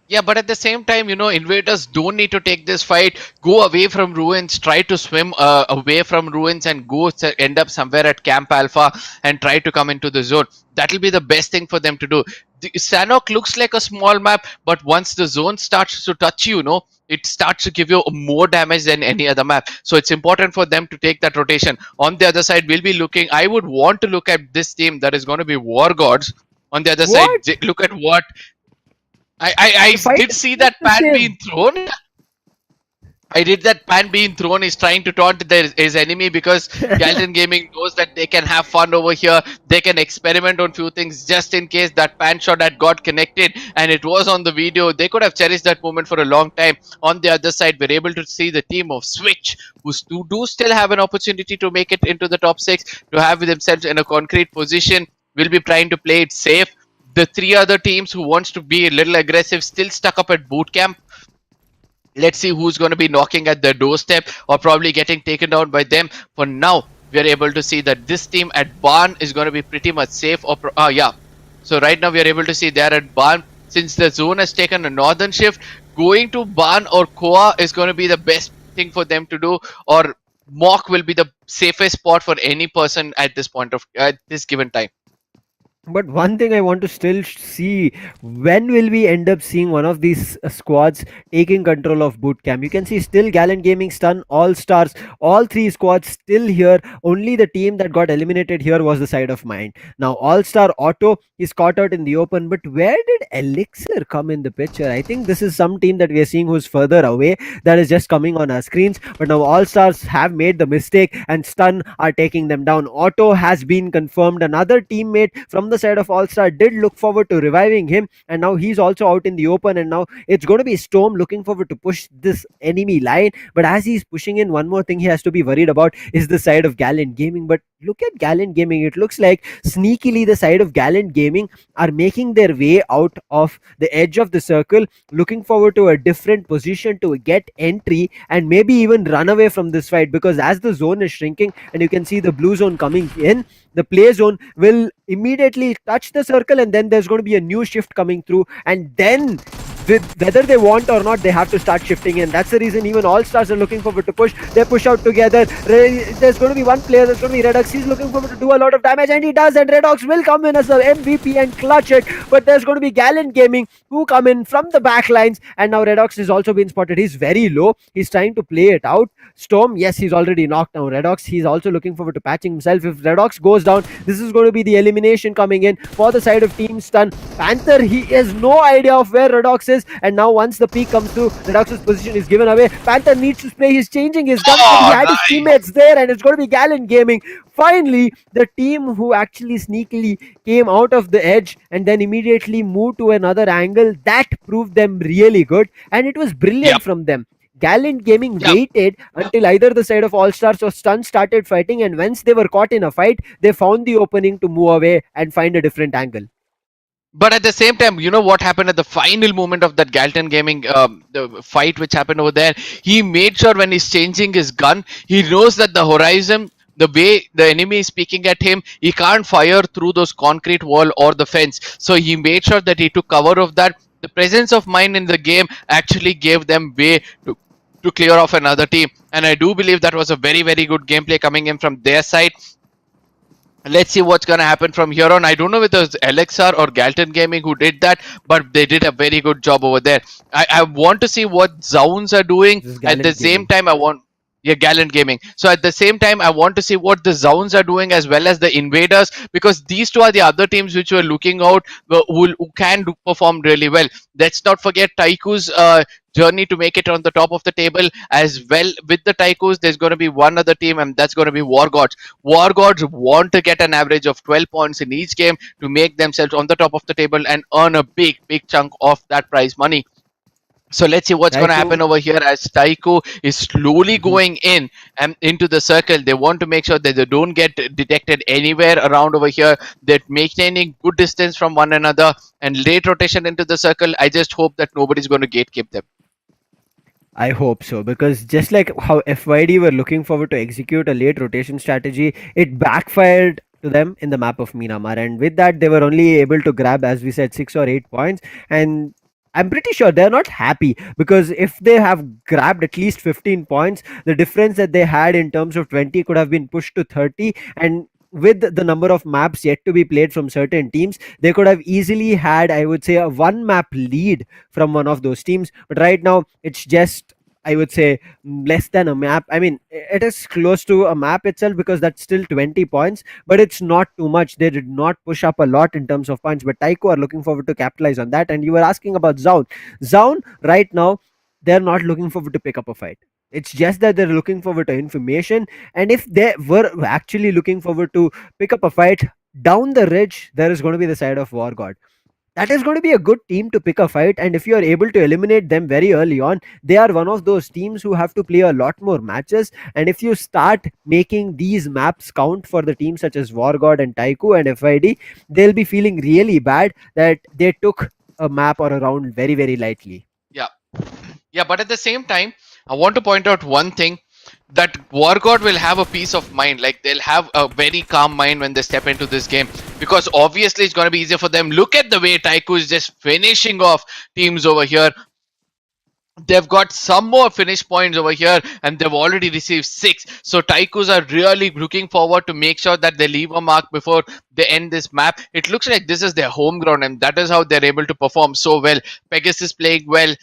Yeah, but at the same time, Invaders don't need to take this fight. Go away from Ruins, try to swim away from Ruins and go end up somewhere at Camp Alpha and try to come into the zone. That'll be the best thing for them to do. The Sanhok looks like a small map, but once the zone starts to touch you, it starts to give you more damage than any other map. So it's important for them to take that rotation. On the other side, we'll be looking, I would want to look at this team that is going to be WARGODs. On the other side, look at what I did see that pan being thrown. I did that pan being thrown. Is trying to taunt his enemy, because Gallant Gaming knows that they can have fun over here. They can experiment on few things just in case that pan shot had got connected and it was on the video. They could have cherished that moment for a long time. On the other side, we're able to see the team of Switch, who do still have an opportunity to make it into the top 6, to have themselves in a concrete position. Will be trying to play it safe. The 3 other teams who wants to be a little aggressive still stuck up at boot camp. Let's see who's going to be knocking at their doorstep or probably getting taken down by them. For now, we are able to see that this team at Barn is going to be pretty much safe. Yeah. So right now we are able to see they're at Barn. Since the zone has taken a northern shift, going to Barn or Koa is going to be the best thing for them to do, or Mock will be the safest spot for any person at this point of at this given time. But one thing I want to still see, when will we end up seeing one of these squads taking control of boot camp? You can see still Gallant Gaming, Stun, All Stars, all three squads still here. Only the team that got eliminated here was the side of MiiND. Now All Star Auto is caught out in the open, but where did ELIXIR come in the picture? I think this is some team that we are seeing who's further away that is just coming on our screens. But now All Stars have made the mistake and Stun are taking them down. Auto has been confirmed. Another teammate from the side of All Star did look forward to reviving him, and now he's also out in the open. And now it's going to be Storm looking forward to push this enemy line. But as he's pushing in, one more thing he has to be worried about is the side of Gallant Gaming. But look at Gallant Gaming. It looks like sneakily the side of Gallant Gaming are making their way out of the edge of the circle, looking forward to a different position to get entry and maybe even run away from this fight, because as the zone is shrinking and you can see the blue zone coming in, the play zone will immediately touch the circle, and then there's going to be a new shift coming through, and then whether they want or not, they have to start shifting in. That's the reason even All Stars are looking forward to push. They push out together. There's going to be one player, there's going to be Redox. He's looking forward to do a lot of damage, and he does, and Redox will come in as the MVP and clutch it. But there's going to be Gallant Gaming who come in from the back lines, and now Redox is also being spotted. He's very low. He's trying to play it out. Storm, yes, he's already knocked down. Redox, he's also looking forward to patching himself. If Redox goes down, this is going to be the elimination coming in for the side of Team Stun. Panther, he has no idea of where Redox is, and now once the peak comes through, Redox's position is given away. Panther needs to play. He's changing his gun. He had his teammates there, and it's going to be Gallant Gaming. Finally, the team who actually sneakily came out of the edge and then immediately moved to another angle, that proved them really good, and it was brilliant from them. Gallant Gaming waited until either the side of All Stars or Stun started fighting, and once they were caught in a fight, they found the opening to move away and find a different angle. But at the same time, you know what happened at the final moment of that Galton Gaming the fight which happened over there? He made sure when he's changing his gun, he knows that the horizon, the way the enemy is speaking at him, he can't fire through those concrete wall or the fence. So he made sure that he took cover of that. The presence of mind in the game actually gave them way to clear off another team. And I do believe that was a very, very good gameplay coming in from their side. Let's see what's going to happen from here on. I don't know whether it's ELIXIR or Galton Gaming who did that, but they did a very good job over there. I want to see what Zowns are doing. At the same time, Gallant Gaming. So at the same time, I want to see what the Zowns are doing as well as the Invaders, because these two are the other teams which we're looking out who can perform really well. Let's not forget TYCO's journey to make it on the top of the table as well. With the TYCOs, there's going to be one other team, and that's going to be WARGODs. WARGODs want to get an average of 12 points in each game to make themselves on the top of the table and earn a big chunk of that prize money. So let's see what's going to happen over here as TYCO is slowly going in and into the circle. They want to make sure that they don't get detected anywhere around over here. They're maintaining good distance from one another and late rotation into the circle. I just hope that nobody's going to gatekeep them. I hope so, because just like how FYD were looking forward to execute a late rotation strategy, it backfired to them in the map of Miramar, and with that they were only able to grab, as we said, 6 or 8 points. And I'm pretty sure they're not happy, because if they have grabbed at least 15 points, the difference that they had in terms of 20 could have been pushed to 30. And with the number of maps yet to be played from certain teams, they could have easily had, I would say, a 1 map lead from one of those teams. But right now, it's just, I would say, less than a map. I mean, it is close to a map itself, because that's still 20 points, but it's not too much. They did not push up a lot in terms of points, but TYCO are looking forward to capitalize on that. And you were asking about Zown. Zown, right now, they're not looking forward to pick up a fight. It's just that they're looking forward to information. And if they were actually looking forward to pick up a fight, down the ridge, there is going to be the side of WARGOD. That is going to be a good team to pick a fight, and if you are able to eliminate them very early on, they are one of those teams who have to play a lot more matches. And if you start making these maps count for the teams such as WARGOD and TYCO and FID, they'll be feeling really bad that they took a map or a round very lightly. Yeah, but at the same time, I want to point out one thing. that WARGOD will have a peace of mind. Like, they'll have a very calm mind when they step into this game, because obviously it's going to be easier for them. Look at the way TYCO is just finishing off teams over here. They've got some more finish points over here, and they've already received 6. So TYCOs are really looking forward to make sure that they leave a mark before they end this map. It looks like this is their home ground, and that is how they're able to perform so well. Pegasus playing well.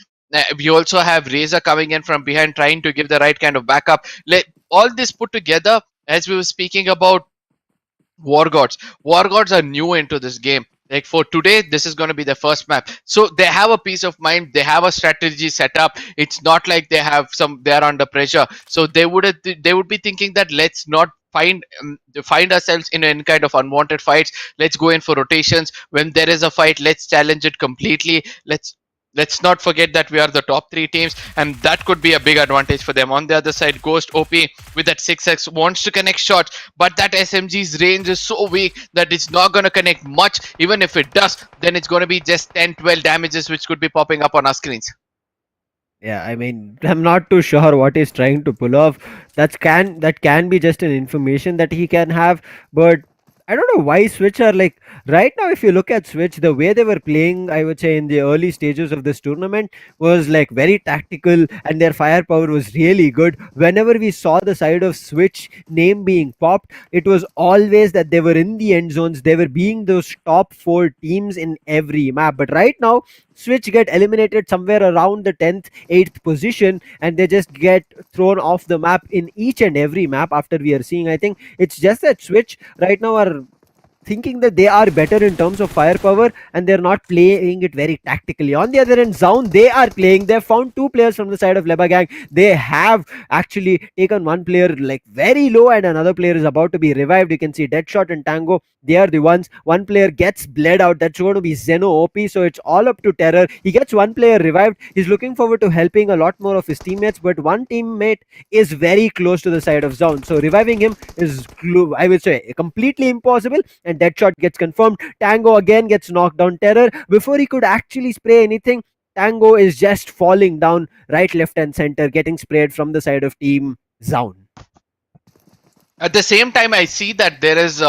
We also have Razor coming in from behind, trying to give the right kind of backup. All this put together, as we were speaking about WARGODs. WARGODs are new into this game. Like, for today, this is going to be the first map, so they have a peace of mind. They have a strategy set up. It's not like they're under pressure. So they would be thinking that let's not find ourselves in any kind of unwanted fights. Let's go in for rotations. When there is a fight, let's challenge it completely. Let's not forget that we are the top 3 teams, and that could be a big advantage for them. On the other side, Ghost OP with that 6x wants to connect shots, but that SMG's range is so weak that it's not going to connect much. Even if it does, then it's going to be just 10-12 damages which could be popping up on our screens. Yeah, I mean, I'm not too sure what he's trying to pull off. That can be just an information that he can have, but I don't know why Switch are like right now. If you look at Switch, the way they were playing, I would say in the early stages of this tournament was like very tactical, and their firepower was really good. Whenever we saw the side of Switch name being popped, it was always that they were in the end zones. They were being those top 4 teams in every map. But right now, Switch get eliminated somewhere around the 10th, 8th position, and they just get thrown off the map in each and every map after we are seeing. I think it's just that Switch right now are thinking that they are better in terms of firepower, and they're not playing it very tactically. On the other end, Zown, they are playing. They've found 2 players from the side of LEBAGANG. They have actually taken one player like very low, and another player is about to be revived. You can see Deadshot and Tango. They are the ones. One player gets bled out. That's going to be Zeno OP. So it's all up to Terror. He gets one player revived. He's looking forward to helping a lot more of his teammates, but one teammate is very close to the side of Zown. So reviving him is, I would say, completely impossible. And Deadshot gets confirmed. Tango again gets knocked down. Terror, before he could actually spray anything, Tango is just falling down right, left, and center, getting sprayed from the side of Team Zown. At the same time, I see that there is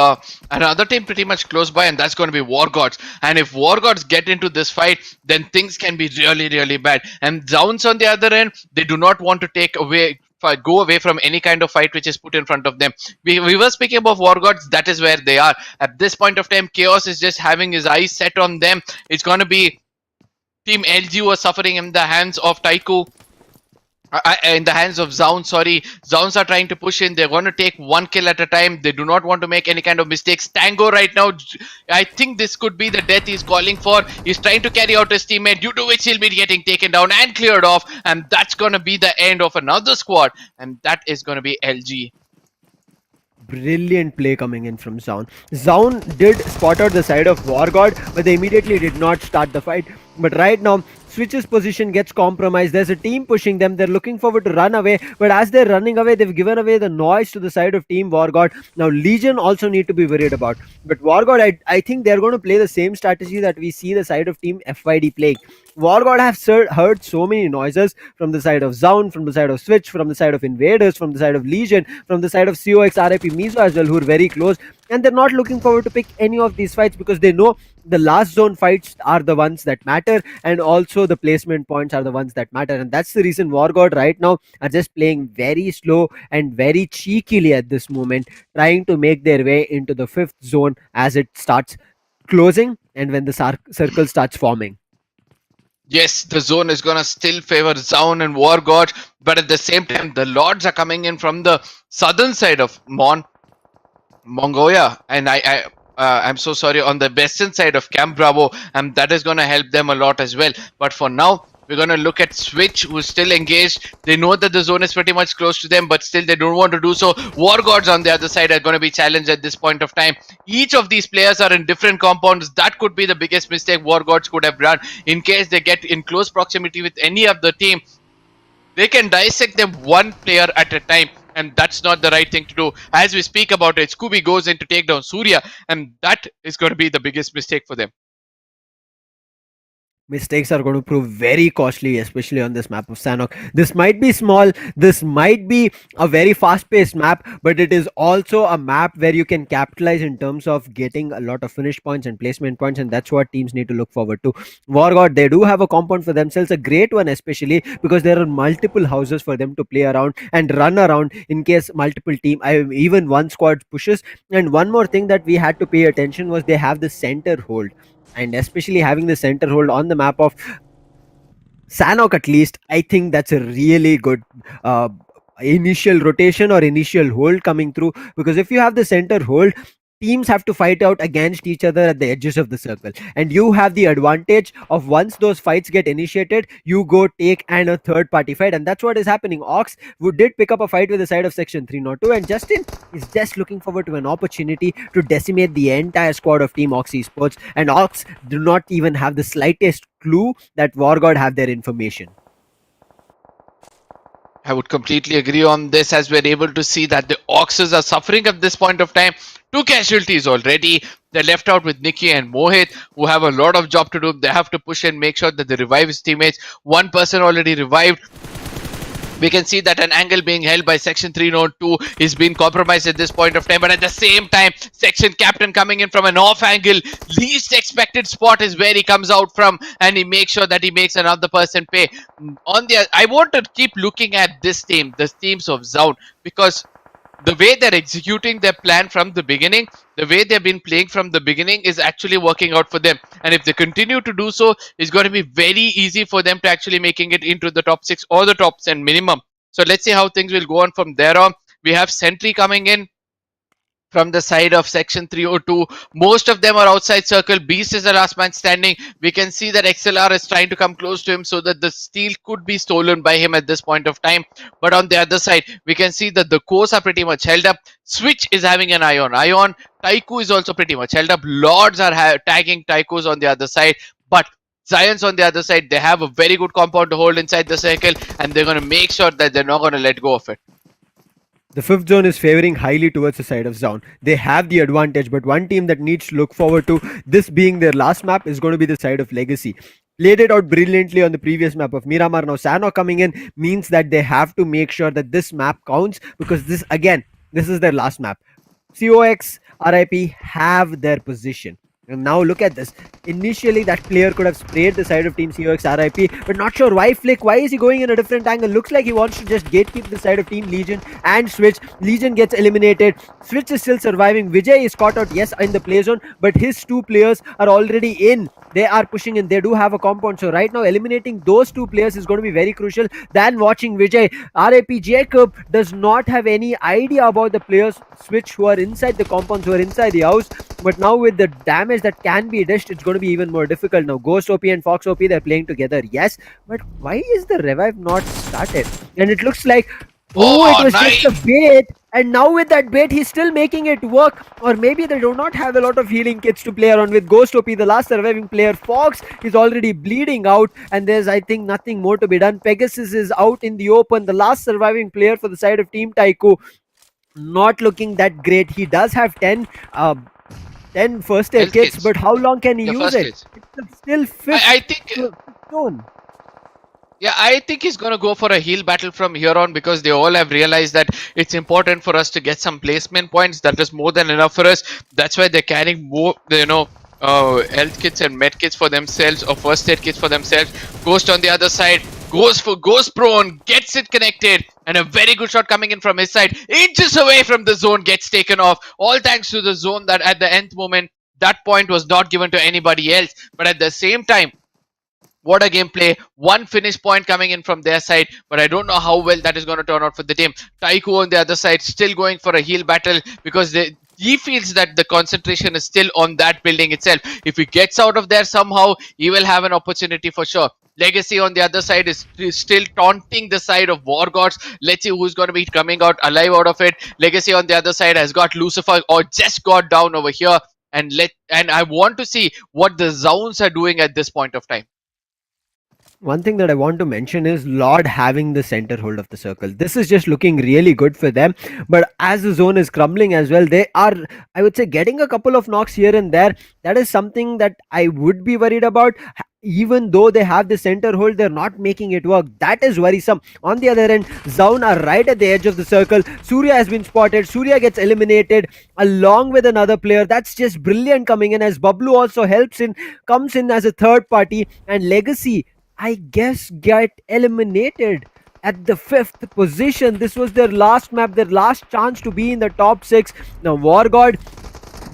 another team pretty much close by, and that's going to be WARGODs. And if WARGODs get into this fight, then things can be really, really bad. And Zowns, on the other end, they do not want to go away from any kind of fight which is put in front of them. We were speaking about WARGODs. That is where they are at this point of time. Chaos is just having his eyes set on them. It's going to be Team LG who are suffering in the hands of TYCO. In the hands of Zown, sorry. Zowns are trying to push in. They're going to take 1 kill at a time. They do not want to make any kind of mistakes. Tango right now, I think this could be the death he's calling for. He's trying to carry out his teammate, due to which he'll be getting taken down and cleared off. And that's going to be the end of another squad. And that is going to be LG. Brilliant play coming in from Zown. Zown did spot out the side of WARGOD, but they immediately did not start the fight. But right now, Switch's position gets compromised. There's a team pushing them. They're looking forward to run away, but as they're running away, they've given away the noise to the side of Team WARGOD. Now Legion also need to be worried about. But WARGOD, I think they're going to play the same strategy that we see the side of Team FYD playing. WARGOD have heard so many noises from the side of Zown, from the side of Switch, from the side of Invaders, from the side of Legion, from the side of COxRIP MIZO as well, who are very close. And they're not looking forward to pick any of these fights because they know the last zone fights are the ones that matter, and also the placement points are the ones that matter. And that's the reason WARGOD right now are just playing very slow and very cheekily at this moment, trying to make their way into the 5th zone as it starts closing and when the circle starts forming. Yes, the zone is going to still favor Zown and WARGOD, but at the same time, the Lords are coming in from the southern side of Mongolia, and I'm so sorry, on the western side of Camp Bravo, and that is going to help them a lot as well. But for now, we're going to look at Switch, who's still engaged. They know that the zone is pretty much close to them, but still they don't want to do so. WARGODs on the other side are going to be challenged at this point of time. Each of these players are in different compounds. That could be the biggest mistake WARGODs could have done. In case they get in close proximity with any of the team, they can dissect them one player at a time, and that's not the right thing to do. As we speak about it, Scooby goes in to take down Surya, and that is going to be the biggest mistake for them. Mistakes are going to prove very costly, especially on this map of Sanhok. This might be small, this might be a very fast paced map, but it is also a map where you can capitalize in terms of getting a lot of finish points and placement points, and that's what teams need to look forward to. WARGOD, they do have a compound for themselves, a great one, especially because there are multiple houses for them to play around and run around in case multiple even one squad pushes. And one more thing that we had to pay attention was they have the center hold, and especially having the center hold on the map of Sanhok, at least, I think that's a really good uh, initial rotation or initial hold coming through. Because if you have the center hold, teams have to fight out against each other at the edges of the circle, and you have the advantage of once those fights get initiated, you go take a third party fight, and that's what is happening. Ox who did pick up a fight with the side of section 302, and Justin is just looking forward to an opportunity to decimate the entire squad of Team Ox Esports, and Ox do not even have the slightest clue that WARGOD have their information. I would completely agree on this, as we're able to see that the Oxes are suffering at this point of time. 2 casualties already. They're left out with Nikki and Mohit, who have a lot of job to do. They have to push and make sure that they revive his teammates. One person already revived. We can see that an angle being held by section 302 is being compromised at this point of time, but at the same time, section captain coming in from an off angle, least expected spot is where he comes out from, and he makes sure that he makes another person pay. I want to keep looking at this team, the teams of Zown, because the way they're executing their plan from the beginning, the way they've been playing from the beginning is actually working out for them. And if they continue to do so, it's going to be very easy for them to actually making it into the top 6 or the top 10 minimum. So let's see how things will go on from there on. We have Sentry coming in from the side of section 302. Most of them are outside circle. Beast is the last man standing. We can see that XLR is trying to come close to him so that the steal could be stolen by him at this point of time. But on the other side, we can see that the cores are pretty much held up. Switch is having an eye on. TYCO is also pretty much held up. Lords are tagging TYCOs on the other side. But Giants on the other side, they have a very good compound to hold inside the circle, and they're going to make sure that they're not going to let go of it. The 5th zone is favoring highly towards the side of Zown. They have the advantage, but one team that needs to look forward to this being their last map is going to be the side of Legacy. Played it out brilliantly on the previous map of Miramar. Now Sanhok coming in means that they have to make sure that this map counts, because this is their last map. COxRIP have their position. And now look at this. Initially, that player could have sprayed the side of Team COxRIP, but not sure why Flick. Why is he going in a different angle? Looks like he wants to just gatekeep the side of Team Legion and Switch. Legion gets eliminated. Switch is still surviving. Vijay is caught out, yes, in the play zone, but his 2 players are already in. They are pushing in. They do have a compound. So right now, eliminating those 2 players is going to be very crucial than watching Vijay. RIP Jacob does not have any idea about the players Switch who are inside the compounds, who are inside the house. But now with the damage that can be dished, it's going to be even more difficult. Now Ghost OP and Fox OP, they're playing together, yes, but why is the revive not started? And it looks like it was nice. just a bait, and now with that bait he's still making it work. Or maybe they do not have a lot of healing kits to play around with. Ghost OP, the last surviving player. Fox is already bleeding out, and there's, I think, nothing more to be done. Pegasus is out in the open, the last surviving player for the side of Team TYCO. Not looking that great. He does have 10 first aid kits, but how long can he use it? It's still 5th I think zone. Yeah, I think he's going to go for a heal battle from here on, because they all have realized that it's important for us to get some placement points. That is more than enough for us. That's why they're carrying more, health kits and med kits for themselves, or first aid kits for themselves. Ghost on the other side goes for Ghost prone, gets it connected, and a very good shot coming in from his side. Inches away from the zone, gets taken off. All thanks to the zone that at the nth moment, that point was not given to anybody else. But at the same time, what a gameplay. 1 finish point coming in from their side, but I don't know how well that is going to turn out for the team. TYCO on the other side still going for a heal battle, because he feels that the concentration is still on that building itself. If he gets out of there somehow, he will have an opportunity for sure. Legacy on the other side is still taunting the side of WARGODs. Let's see who's going to be coming out alive out of it. Legacy on the other side has got Lucifer, or just got down over here. And I want to see what the Zowns are doing at this point of time. One thing that I want to mention is Lord having the center hold of the circle. This is just looking really good for them. But as the zone is crumbling as well, they are, I would say, getting a couple of knocks here and there. That is something that I would be worried about. Even though they have the center hold, they're not making it work. That is worrisome. On the other end, Zown are right at the edge of the circle. Surya has been spotted. Surya gets eliminated along with another player. That's just brilliant coming in, as Bablu also helps in, comes in as a third party, and Legacy, I guess, get eliminated at the fifth position. This was their last map, their last chance to be in the top six. Now, WARGOD,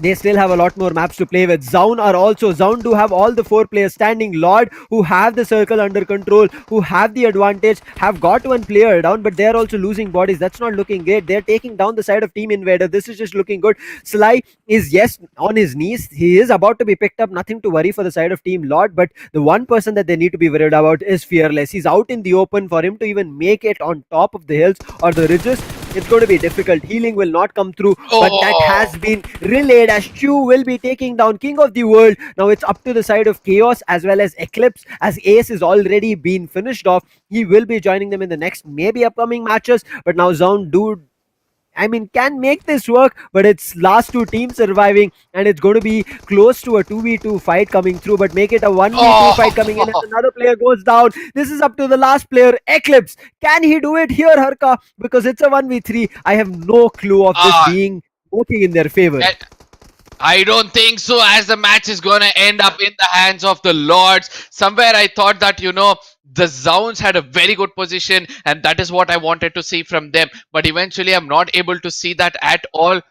they still have a lot more maps to play with. Zown do have all the four players standing. Lord, who have the circle under control, who have the advantage, have got one player down, but they're also losing bodies. That's not looking great. They're taking down the side of Team Invader. This is just looking good. Sly is, yes, on his knees. He is about to be picked up. Nothing to worry for the side of Team Lord, but the one person that they need to be worried about is Fearless. He's out in the open. For him to even make it on top of the hills or the ridges, it's going to be difficult. Healing will not come through, but that has been relayed as Chu will be taking down King of the World. Now it's up to the side of Chaos as well as Eclipse, as Ace is already been finished off. He will be joining them in the next maybe upcoming matches, but now Zown can make this work, but it's last two teams surviving, and it's going to be close to a 2v2 fight coming through, but make it a 1v2 fight coming in, and another player goes down. This is up to the last player, Eclipse. Can he do it here, Harka? Because it's a 1v3. I have no clue of this being working in their favor. I don't think so, as the match is gonna end up in the hands of the Lords. Somewhere I thought that, the Zowns had a very good position, and that is what I wanted to see from them. But eventually, I'm not able to see that at all.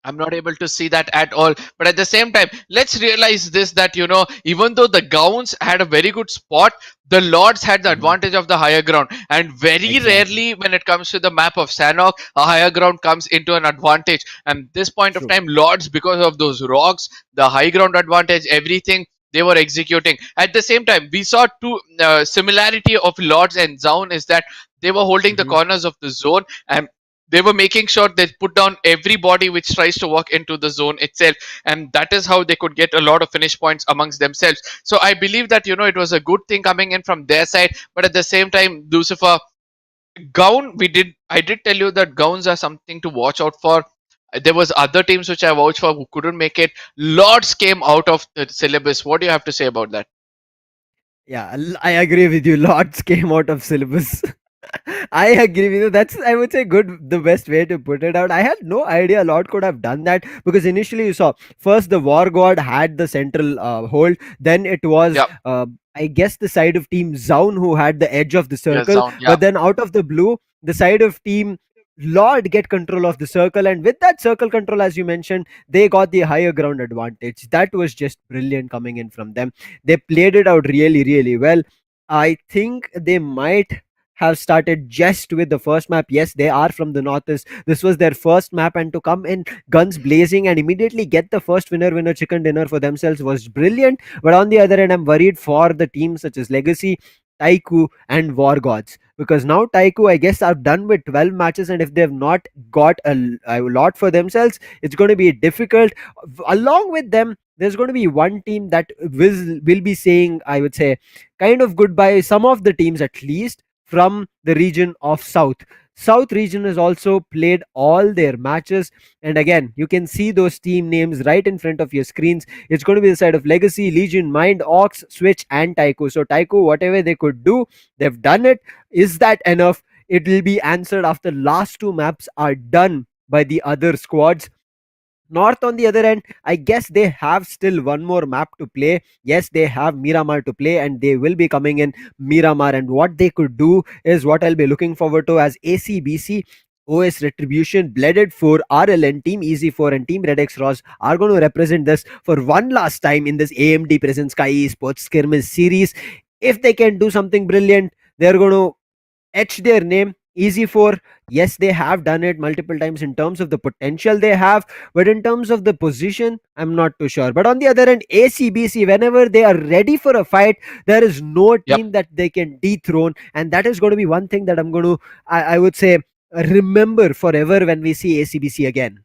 But at the same time, let's realize this, that, even though the Gowns had a very good spot, the Lords had the advantage of the higher ground. And very rarely, when it comes to the map of Sanhok, a higher ground comes into an advantage. And this point of time, Lords, because of those rocks, the high ground advantage, everything, they were executing. At the same time, we saw two similarity of Lords and Zown is that they were holding the corners of the zone, and they were making sure they put down everybody which tries to walk into the zone itself, and that is how they could get a lot of finish points amongst themselves. So I believe that, it was a good thing coming in from their side. But at the same time, Lucifer, I did tell you that Gowns are something to watch out for. There was other teams which I vouched for who couldn't make it. Lords came out of the syllabus. What do you have to say about that? Yeah, I agree with you. Lords came out of syllabus. I agree with you. That's, I would say, good, the best way to put it out. I had no idea Lord could have done that, because initially you saw first the War God had the central hold, then it was I guess the side of Team Zown who had the edge of the circle, Zown, but then out of the blue, the side of Team Lord get control of the circle, and with that circle control, as you mentioned, they got the higher ground advantage. That was just brilliant coming in from them. They played it out really, really well. I think they might have started just with the first map. Yes, they are from the northeast. This was their first map, and to come in guns blazing and immediately get the first winner chicken dinner for themselves was brilliant. But on the other end, I'm worried for the teams such as Legacy, TYCO, and War Gods, because now TYCO, I guess, are done with 12 matches, and if they've not got a lot for themselves, it's going to be difficult. Along with them, there's going to be one team that will be saying, I would say, kind of goodbye. Some of the teams, at least from the region of South region, has also played all their matches, and again, you can see those team names right in front of your screens. It's going to be the side of Legacy, Legion, MiiND, Ox, Switch, and TYCO. So TYCO, whatever they could do, they've done it. Is that enough? It will be answered after last two maps are done by the other squads. North, on the other end, I guess they have still one more map to play. Yes, they have Miramar to play, and they will be coming in Miramar. And what they could do is what I'll be looking forward to, as ACBC, OS Retribution, Bledded 4, RLN, Team Easy 4, and TeamRedXross are going to represent this for one last time in this AMD presents Skyesports Skirmish series. If they can do something brilliant, they're going to etch their name. Easy 4, yes, they have done it multiple times in terms of the potential they have, but in terms of the position, I'm not too sure. But on the other end, ACBC, whenever they are ready for a fight, there is no team that they can dethrone, and that is going to be one thing that I'm going to, I would say, remember forever when we see ACBC again.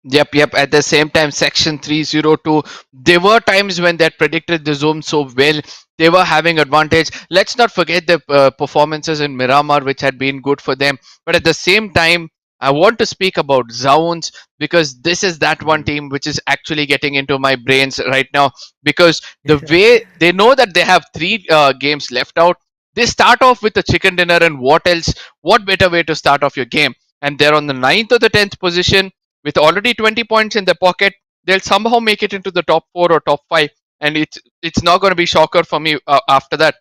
Yep. At the same time, Section 302, there were times when they had predicted the zone so well. they were having advantage. Let's not forget the performances in Miramar, which had been good for them. But at the same time, I want to speak about Zowns, because this is that one Mhm. team which is actually getting into my brains right now, because the way they know that they have three games left out, they start off with a chicken dinner, and what else? What better way to start off your game? And they're on the ninth or the 10th position with already 20 points in their pocket. They'll somehow make it into the top 4 or top 5, and it's not going to be shocker for me after that.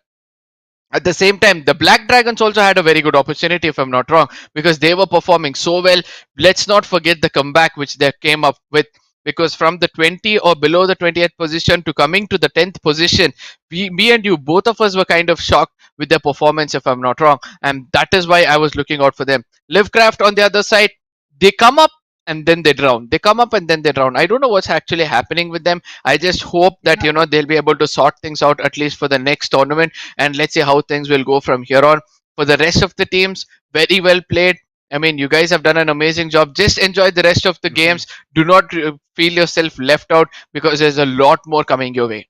At the same time, the Black Dragons also had a very good opportunity, if I'm not wrong, because they were performing so well. Let's not forget the comeback which they came up with, because from the 20 or below the 20th position to coming to the 10th position, me and you, both of us were kind of shocked with their performance, if I'm not wrong, and that is why I was looking out for them. Livecraft on the other side, they come up and then they drown. They come up and then they drown. I don't know what's actually happening with them. I just hope that they'll be able to sort things out at least for the next tournament, and let's see how things will go from here on. For the rest of the teams, very well played. I mean, you guys have done an amazing job. Just enjoy the rest of the Mhm. games. Do not feel yourself left out, because there's a lot more coming your way.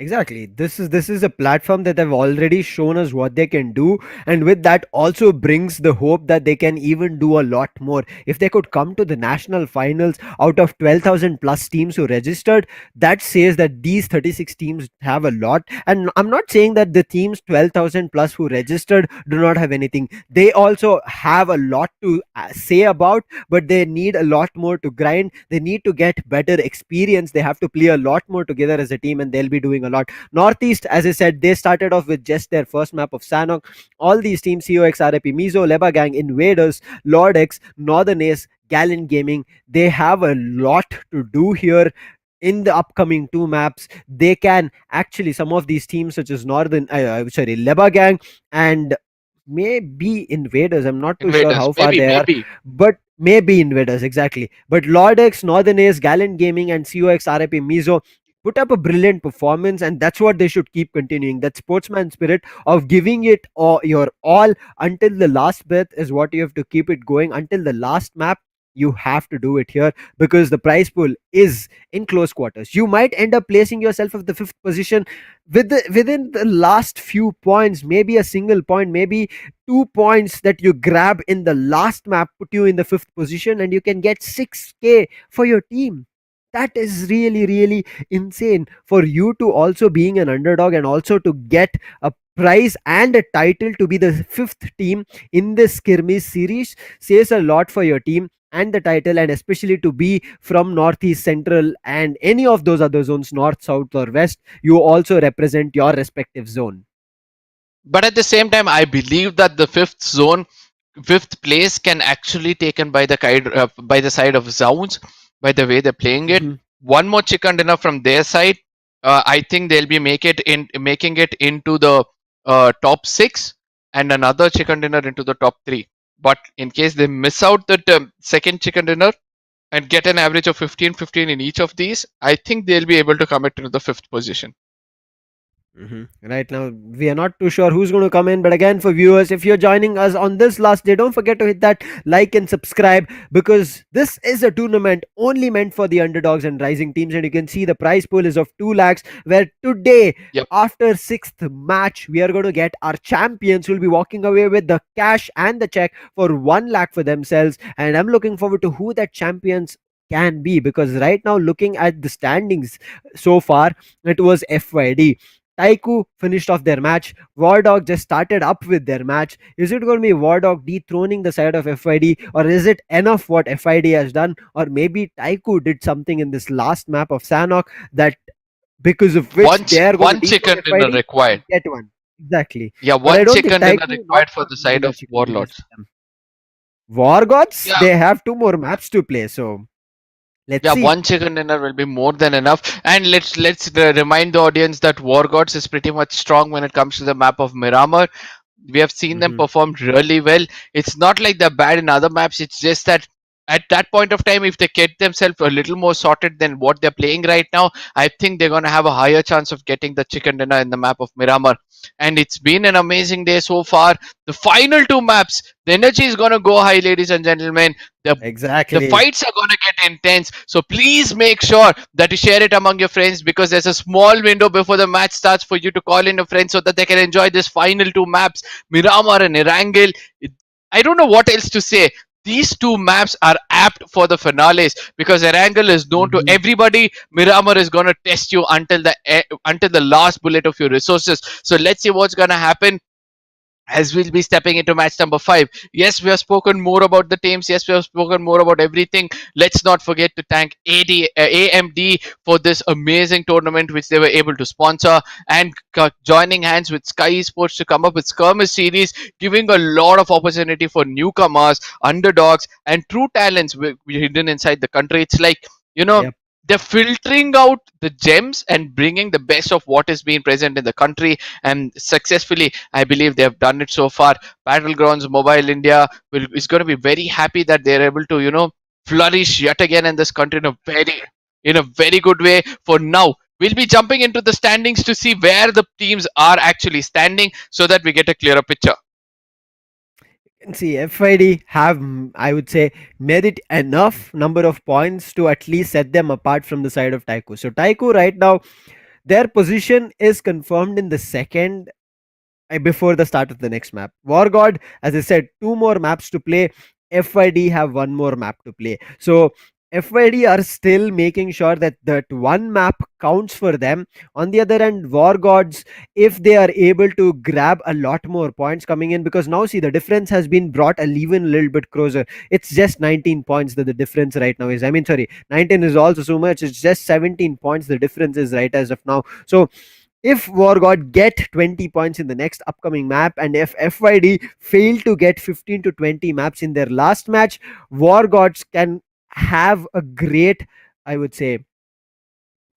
Exactly. This is a platform that have already shown us what they can do, and with that also brings the hope that they can even do a lot more. If they could come to the national finals out of 12,000 plus teams who registered, that says that these 36 teams have a lot. And I'm not saying that the teams 12,000 plus who registered do not have anything. They also have a lot to say about, but they need a lot more to grind. They need to get better experience. They have to play a lot more together as a team, and they'll be doing a lot. Northeast, as I said, they started off with just their first map of Sanhok. All these teams, COxRIP MIZO, LEBAGANG, Invaders, Lordx, Northern Ace, Gallant Gaming, they have a lot to do here in the upcoming two maps. They can actually, some of these teams such as LEBAGANG and maybe Invaders, I'm not too sure Invaders, how far maybe, they are, maybe. but maybe Invaders, exactly. But Lordx, Northern Ace, Gallant Gaming, and COxRIP MIZO put up a brilliant performance, and that's what they should keep continuing. That sportsman spirit of giving it your all until the last breath is what you have to keep it going until the last map. You have to do it here because the prize pool is in close quarters. You might end up placing yourself at the fifth position within the last few points, maybe a single point, maybe 2 points that you grab in the last map put you in the fifth position, and you can get 6K for your team. That is really, really insane for you to also being an underdog and also to get a prize and a title to be the fifth team in the skirmish series says a lot for your team and the title, and especially to be from northeast, central, and any of those other zones, north, south, or west. You also represent your respective zone. But at the same time, I believe that the fifth place can actually taken by by the side of Zowns, by the way they're playing it. Mhm. One more chicken dinner from their side. I think they'll be making it into the top 6, and another chicken dinner into the top 3. But in case they miss out the second chicken dinner and get an average of 15-15 in each of these, I think they'll be able to come into the fifth position. Right now, we are not too sure who's going to come in, but again, for viewers, if you're joining us on this last day, don't forget to hit that like and subscribe because this is a tournament only meant for the underdogs and rising teams. And you can see the prize pool is of 2 lakhs, where today, Yep. after sixth match, we are going to get our champions who will be walking away with the cash and the check for 1 lakh for themselves. And I'm looking forward to who that champions can be because right now, looking at the standings so far, it was FYD. TYCO finished off their match. Wardog just started up with their match. Is it going to be Wardog dethroning the side of FID, or is it enough what FID has done? Or maybe TYCO did something in this last map of Sanhok that because of which they are going to One dethrone chicken dinner FID required. and get one. Exactly. Yeah, But I one don't think chicken dinner TYCO will not required for have the side another of chicken dinners Warlords. for them. Wargods, Yeah, they have 2 more maps to play. So let's yeah, see. one chicken dinner will be more than enough. And let's remind the audience that Wargods is pretty much strong when it comes to the map of Miramar. We have seen them Mhm. perform really well. It's not like they're bad in other maps. It's just that at that point of time, if they get themselves a little more sorted than what they're playing right now, I think they're going to have a higher chance of getting the chicken dinner in the map of Miramar. And it's been an amazing day so far. The final two maps, the energy is going to go high, ladies and gentlemen. The Exactly. fights are going to get intense. So please make sure that you share it among your friends, because there's a small window before the match starts for you to call in your friends so that they can enjoy this final two maps, Miramar and Erangel. I don't know what else to say. These two maps are apt for the finales, because Erangel is known to Mhm. everybody. Miramar is going to test you until the last bullet of your resources. So let's see what's going to happen as we'll be stepping into match number 5. Yes, we have spoken more about the teams. Yes, we have spoken more about everything. Let's not forget to thank AMD for this amazing tournament which they were able to sponsor, and joining hands with Sky Esports to come up with Skirmish series, giving a lot of opportunity for newcomers, underdogs, and true talents hidden inside the country. It's like, you know, Yep. they're filtering out the gems and bringing the best of what is being present in the country, and successfully, I believe they have done it so far. Battlegrounds Mobile India is going to be very happy that they're able to, flourish yet again in this country in a very good way. For now, we'll be jumping into the standings to see where the teams are actually standing, so that we get a clearer picture. And see, FID have, I would say, made it enough number of points to at least set them apart from the side of TYCO. So TYCO right now, their position is confirmed in the second before the start of the next map. WARGOD, as I said, two more maps to play. FID have one more map to play. So FID are still making sure that that one map counts for them. On the other hand, WARGODs, if they are able to grab a lot more points coming in, because now see the difference has been brought even a little bit closer. It's just 19 points that the difference right now is. I mean, sorry, 19 is also so much. It's just 17 points. The difference is right as of now. So if WARGOD get 20 points in the next upcoming map, and if FYD fail to get 15 to 20 maps in their last match, WARGODs can have a great, I would say,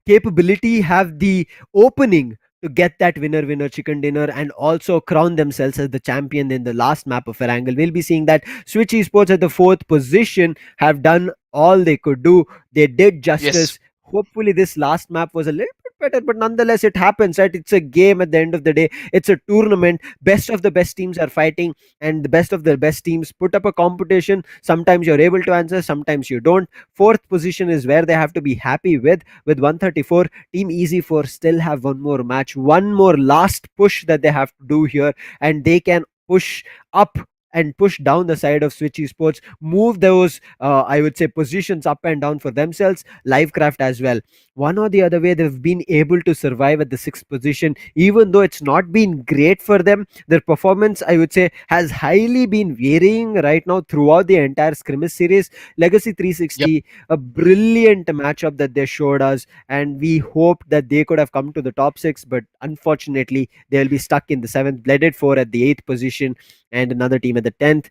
capability, have the opening to get that winner chicken dinner and also crown themselves as the champion in the last map of Erangel. We'll be seeing that Switch Esports at the fourth position have done all they could do. They did Yes. justice. Hopefully this last map was a little bit better, but nonetheless it happens, right? It's a game at the end of the day. It's a tournament. Best of the best teams are fighting, and the best of the best teams put up a competition. Sometimes you're able to answer, sometimes you don't. Fourth position is where they have to be happy with 134. Team Easy 4 still have one more match, one more last push that they have to do here, and they can push up and push down the side of Switch Esports, move those, I would say, positions up and down for themselves. Livecraft as well. One or the other way, they've been able to survive at the sixth position, even though it's not been great for them. Their performance, I would say, has highly been varying right now throughout the entire Skirmish series. Legacy Yep. 360, a brilliant matchup that they showed us, and we hoped that they could have come to the top six, but unfortunately, they'll be stuck in the seventh. Blooded 4 at the eighth position, and another team at the 10th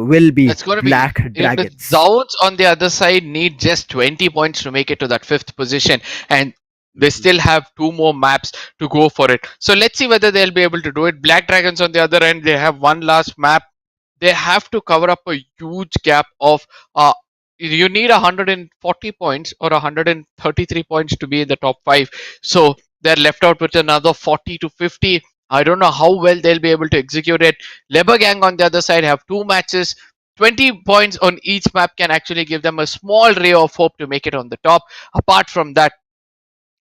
will be That's going to be, Black the Dragons. Zowns on the other side need just 20 points to make it to that fifth position, and they still have two more maps to go for it. So let's see whether they'll be able to do it. Black Dragons on the other end, they have one last map. They have to cover up a huge gap of, you need 140 points or 133 points to be in the top 5. So they're left out with another 40 to 50. I don't know how well they'll be able to execute it. LEBAGANG on the other side have two matches. 20 points on each map can actually give them a small ray of hope to make it on the top. Apart from that,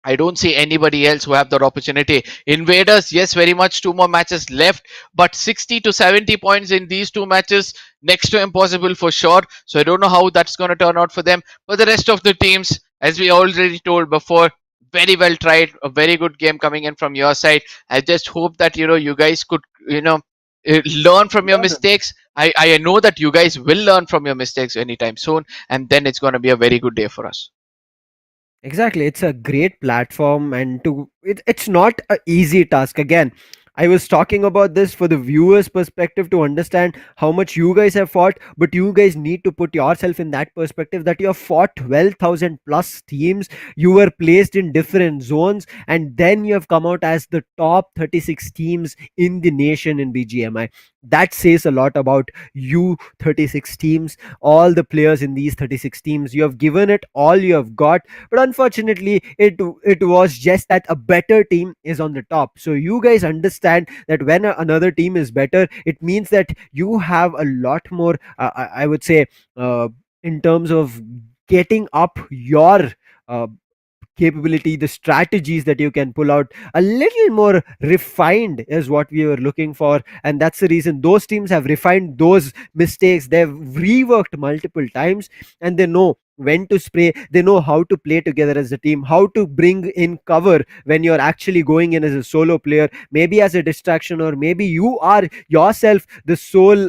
I don't see anybody else who have that opportunity. Invaders, yes, very much two more matches left, but 60 to 70 points in these two matches, next to impossible for sure. So I don't know how that's going to turn out for them. But the rest of the teams, as we already told before, very well tried. A very good game coming in from your side. I just hope that, you guys could, learn from your mistakes. I know that you guys will learn from your mistakes anytime soon, and then it's going to be a very good day for us. Exactly, it's a great platform, and it's not an easy task. Again, I was talking about this for the viewers' perspective to understand how much you guys have fought, but you guys need to put yourself in that perspective that you have fought 12,000 plus teams, you were placed in different zones, and then you have come out as the top 36 teams in the nation in BGMI. that says a lot about you 36 teams, all the players in these 36 teams. You have given it all you have got, but unfortunately it was just that a better team is on the top. So you guys understand that when another team is better, it means that you have a lot more, I would say, in terms of getting up your uh, capability, the strategies that you can pull out a little more refined is what we were looking for. And that's the reason those teams have refined those mistakes. They've reworked multiple times, and they know when to spray, they know how to play together as a team, how to bring in cover when you're actually going in as a solo player, maybe as a distraction, or maybe you are yourself the sole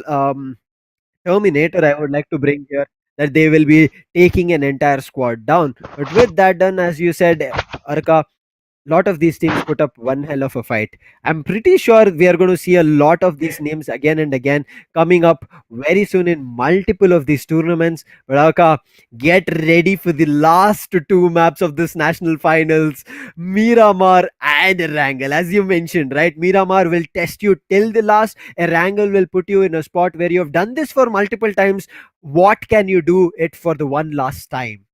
Terminator, I would like to bring here, that they will be taking an entire squad down. But with that done, as you said, Arka, lot of these teams put up one hell of a fight. I'm pretty sure we are going to see a lot of these names again and again coming up very soon in multiple of these tournaments. But Arka, get ready for the last two maps of this national finals, Miramar and Erangel. As you mentioned, right? Miramar will test you till the last. Erangel will put you in a spot where you have done this for multiple times. What can you do it for the one last time?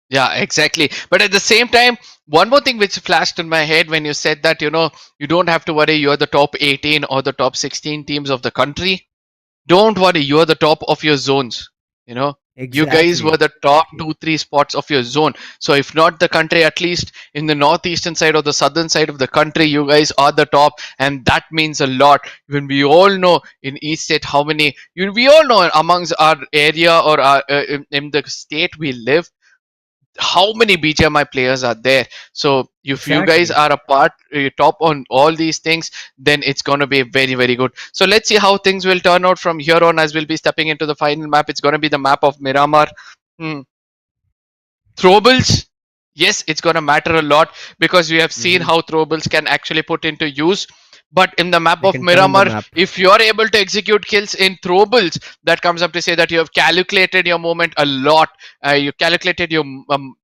Yeah, exactly. But at the same time, one more thing which flashed in my head when you said that, you don't have to worry, you're the top 18 or the top 16 teams of the country. Don't worry, you're the top of your zones. You know, you guys were Exactly. the top 2, 3 spots of your zone. So if not the country, at least in the northeastern side or the southern side of the country, you guys are the top, and that means a lot. When we all know in each state how many, we all know amongst our area or in the state we live, how many BGMI players are there. So if you guys Exactly. are a part top on all these things, then it's going to be very, very good. So let's see how things will turn out from here on as we'll be stepping into the final map. It's going to be the map of Miramar. Hmm. Throwables, yes, it's going to matter a lot because we have seen Hmm. how throwables can actually put into use. But in the map They of can turn the Miramar, map. if you're able to execute kills in throwables, that comes up to say that you have calculated your movement a lot. You calculated your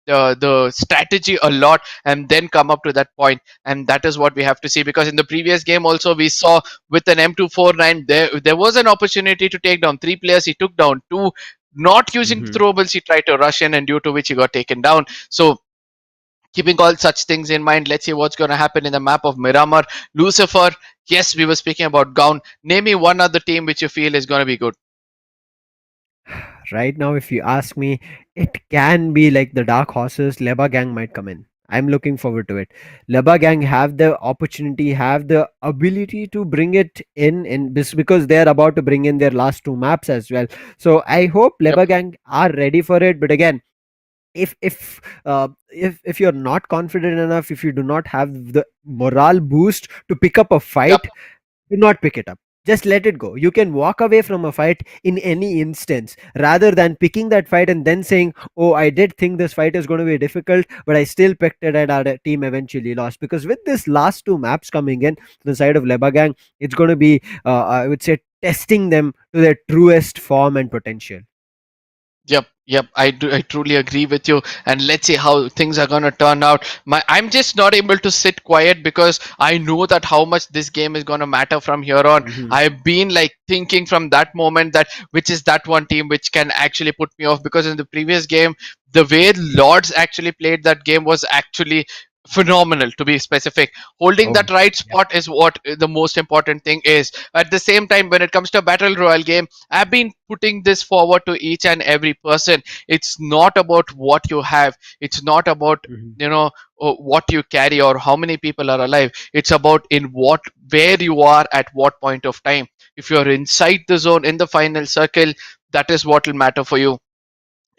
the strategy a lot, and then come up to that point. And that is what we have to see. Because in the previous game also we saw with an M249, there was an opportunity to take down 3 players. He took down 2, not using Hmm. throwables. He tried to rush in, and due to which he got taken down. So keeping all such things in mind, let's see what's going to happen in the map of Miramar. Lucifer, yes, we were speaking about Gown. Name me one other team which you feel is going to be good. Right now, if you ask me, it can be like the dark horses. LEBAGANG might come in. I'm looking forward to it. LEBAGANG have the opportunity, have the ability to bring it in this, because they're about to bring in their last two maps as well. So I hope Yep, LEBAGANG are ready for it. But again, if you're not confident enough, if you do not have the morale boost to pick up a yep. fight, do not pick it up. Just let it go. You can walk away from a fight in any instance rather than picking that fight and then saying, oh, I did think this fight is going to be difficult, but I still picked it and our team eventually lost. Because with this last two maps coming in to the side of LEBAGANG, it's going to be, I would say, testing them to their truest form and potential. Yep. I truly agree with you. And let's see how things are gonna turn out. I'm just not able to sit quiet because I know that how much this game is gonna matter from here on. Hmm. I've been like thinking from that moment that which is that one team which can actually put me off, because in the previous game, the way Lords actually played that game was actually phenomenal, to be specific. Holding Oh, that right yeah. spot is what the most important thing is. At the same time, when it comes to a battle royale game, I've been putting this forward to each and every person. It's not about what you have. It's not about Hmm. what you carry or how many people are alive. It's about in what where you are at what point of time. If you're inside the zone in the final circle, that is what will matter for you.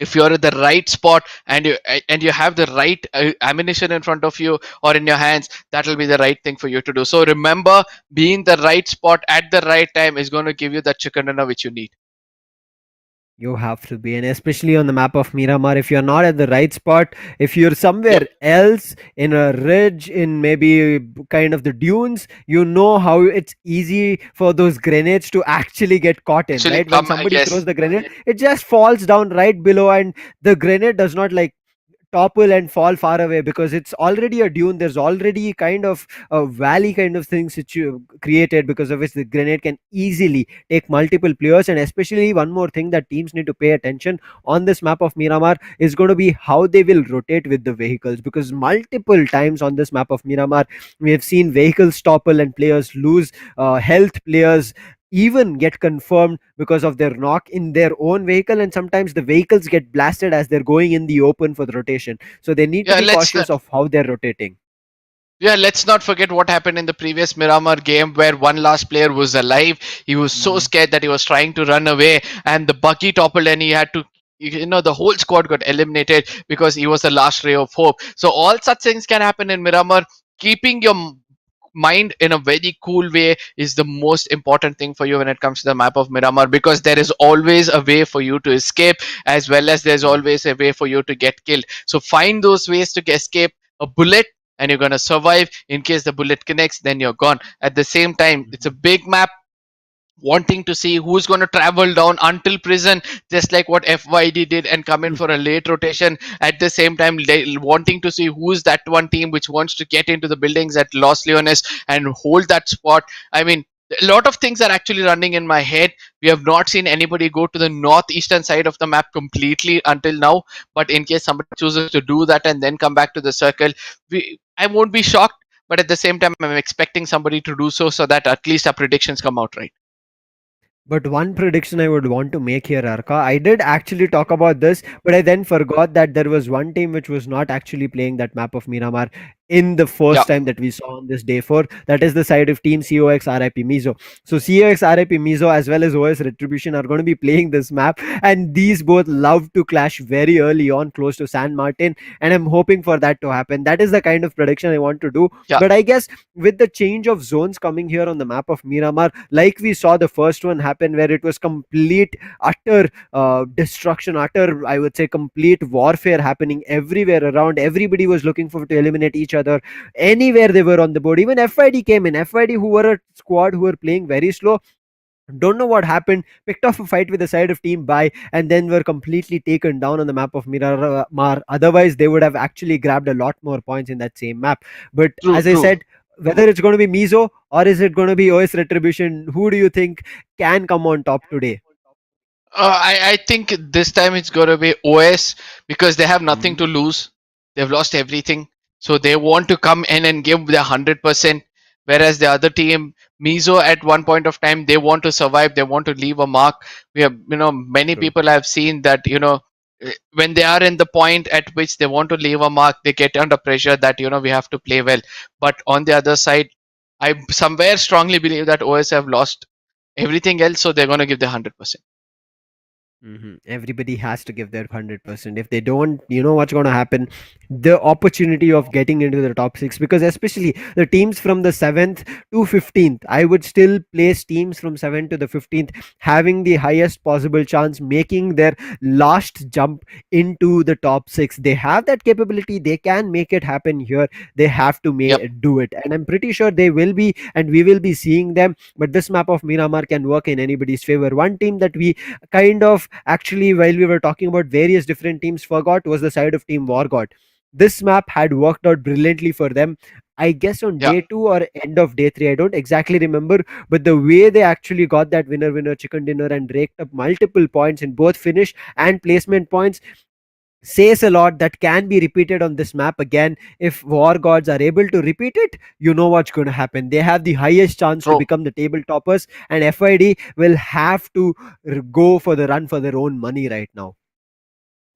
If you're at the right spot and you have the right ammunition in front of you or in your hands, that will be the right thing for you to do. So remember, being the right spot at the right time is going to give you that chicken dinner which you need. You have to be, and especially on the map of Miramar, if you're not at the right spot, if you're Yep. somewhere else in a ridge, in maybe kind of the dunes, you know how it's easy for those grenades to actually get caught in, Actually right? When come, somebody yes. throws the grenade, it just falls down right below, and the grenade does not like topple and fall far away, because it's already a dune. There's already kind of a valley kind of things which you created, because of which the grenade can easily take multiple players. And especially one more thing that teams need to pay attention on this map of Miramar is going to be how they will rotate with the vehicles, because multiple times on this map of Miramar we have seen vehicles topple and players lose health. Players even get confirmed because of their knock in their own vehicle, and sometimes the vehicles get blasted as they're going in the open for the rotation. So they need to Yeah, be cautious of how they're rotating. yeah, let's not forget what happened in the previous Miramar game where one last player was alive. He was so scared that he was trying to run away, and the buggy toppled, and he had to. The whole squad got eliminated because he was the last ray of hope. So all such things can happen in Miramar. Keeping your mind in a very cool way is the most important thing for you when it comes to the map of Miramar, because there is always a way for you to escape, as well as there's always a way for you to get killed. So find those ways to escape a bullet, and you're going to survive. In case the bullet connects, then you're gone. At the same time, it's a big map, wanting to see who's going to travel down until prison, just like what FYD did, and come in for a late rotation. At the same time, wanting to see who's that one team which wants to get into the buildings at Los Leones and hold that spot. I mean, a lot of things are actually running in my head. We have not seen anybody go to the northeastern side of the map completely until now, but in case somebody chooses to do that and then come back to the circle, I won't be shocked. But at the same time, I'm expecting somebody to do so that at least our predictions come out right. But one prediction I would want to make here, Arka, I did actually talk about this, but I then forgot that there was one team which was not actually playing that map of Miramar in the Yeah. first time that we saw on this day 4. That is the side of team COxRIP MIZO. So COxRIP MIZO as well as OS Retribution are going to be playing this map, and these both love to clash very early on close to San Martin, and I'm hoping for that to happen. That is the kind of prediction I want to do. Yeah. But I guess with the change of zones coming here on the map of Miramar, like we saw the first one happen where it was complete utter destruction, utter, I would say, complete warfare happening everywhere around. Everybody was looking for to eliminate each other anywhere they were on the board. Even FID came in. FID, who were a squad who were playing very slow, don't know what happened, picked off a fight with the side of team by, and then were completely taken down on the map of Miramar. Otherwise they would have actually grabbed a lot more points in that same map. But True, as I true. said, whether it's going to be Mizo or is it going to be OS Retribution, who do you think can come on top today? I think this time it's going to be OS, because they have nothing Mhm. to lose. They've lost everything. So they want to come in and give their 100%. Whereas the other team, Mizo, at one point of time, they want to survive. They want to leave a mark. We have, many True. people have seen that, when they are in the point at which they want to leave a mark, they get under pressure that, we have to play well. But on the other side, I somewhere strongly believe that OS have lost everything else. So they're going to give their 100%. Everybody has to give their 100%. If they don't, you know what's going to happen? The opportunity of getting into the top 6, because especially the teams from the 7th to 15th, I would still place teams from 7th to the 15th having the highest possible chance making their last jump into the top 6. They have that capability, they can make it happen here. They have to Yep. do it, and I'm pretty sure they will be, and we will be seeing them. But this map of Miramar can work in anybody's favor. One team that we kind of actually, while we were talking about various different teams, forgot was the side of team WARGOD. This map had worked out brilliantly for them, I guess on Yeah. day 2 or end of day 3, I don't exactly remember. But the way they actually got that winner chicken dinner and raked up multiple points in both finish and placement points says a lot. That can be repeated on this map again. If war gods are able to repeat it, you know what's going to happen. They have the highest chance to True. become the table toppers, and FID will have to go for the run for their own money right now.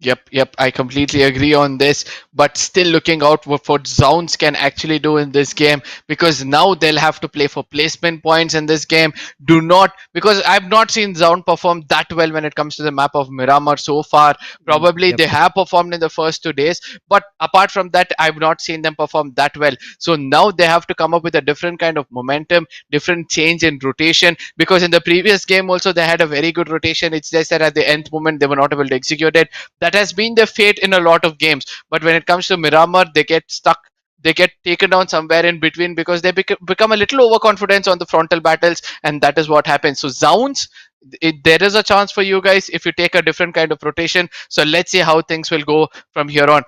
Yep. I completely agree on this, but still looking out what Zowns can actually do in this game, because now they'll have to play for placement points in this game. Do not, because I've not seen Zown perform that well when it comes to the map of Miramar so far. Probably Yep. they have performed in the first 2 days, but apart from that, I've not seen them perform that well. So now they have to come up with a different kind of momentum, different change in rotation, because in the previous game also they had a very good rotation. It's just that at the end moment they were not able to execute it. That has been their fate in a lot of games. But when it comes to Miramar, they get stuck. They get taken down somewhere in between because they become a little overconfident on the frontal battles, and that is what happens. So Zowns, there is a chance for you guys if you take a different kind of rotation. So let's see how things will go from here on.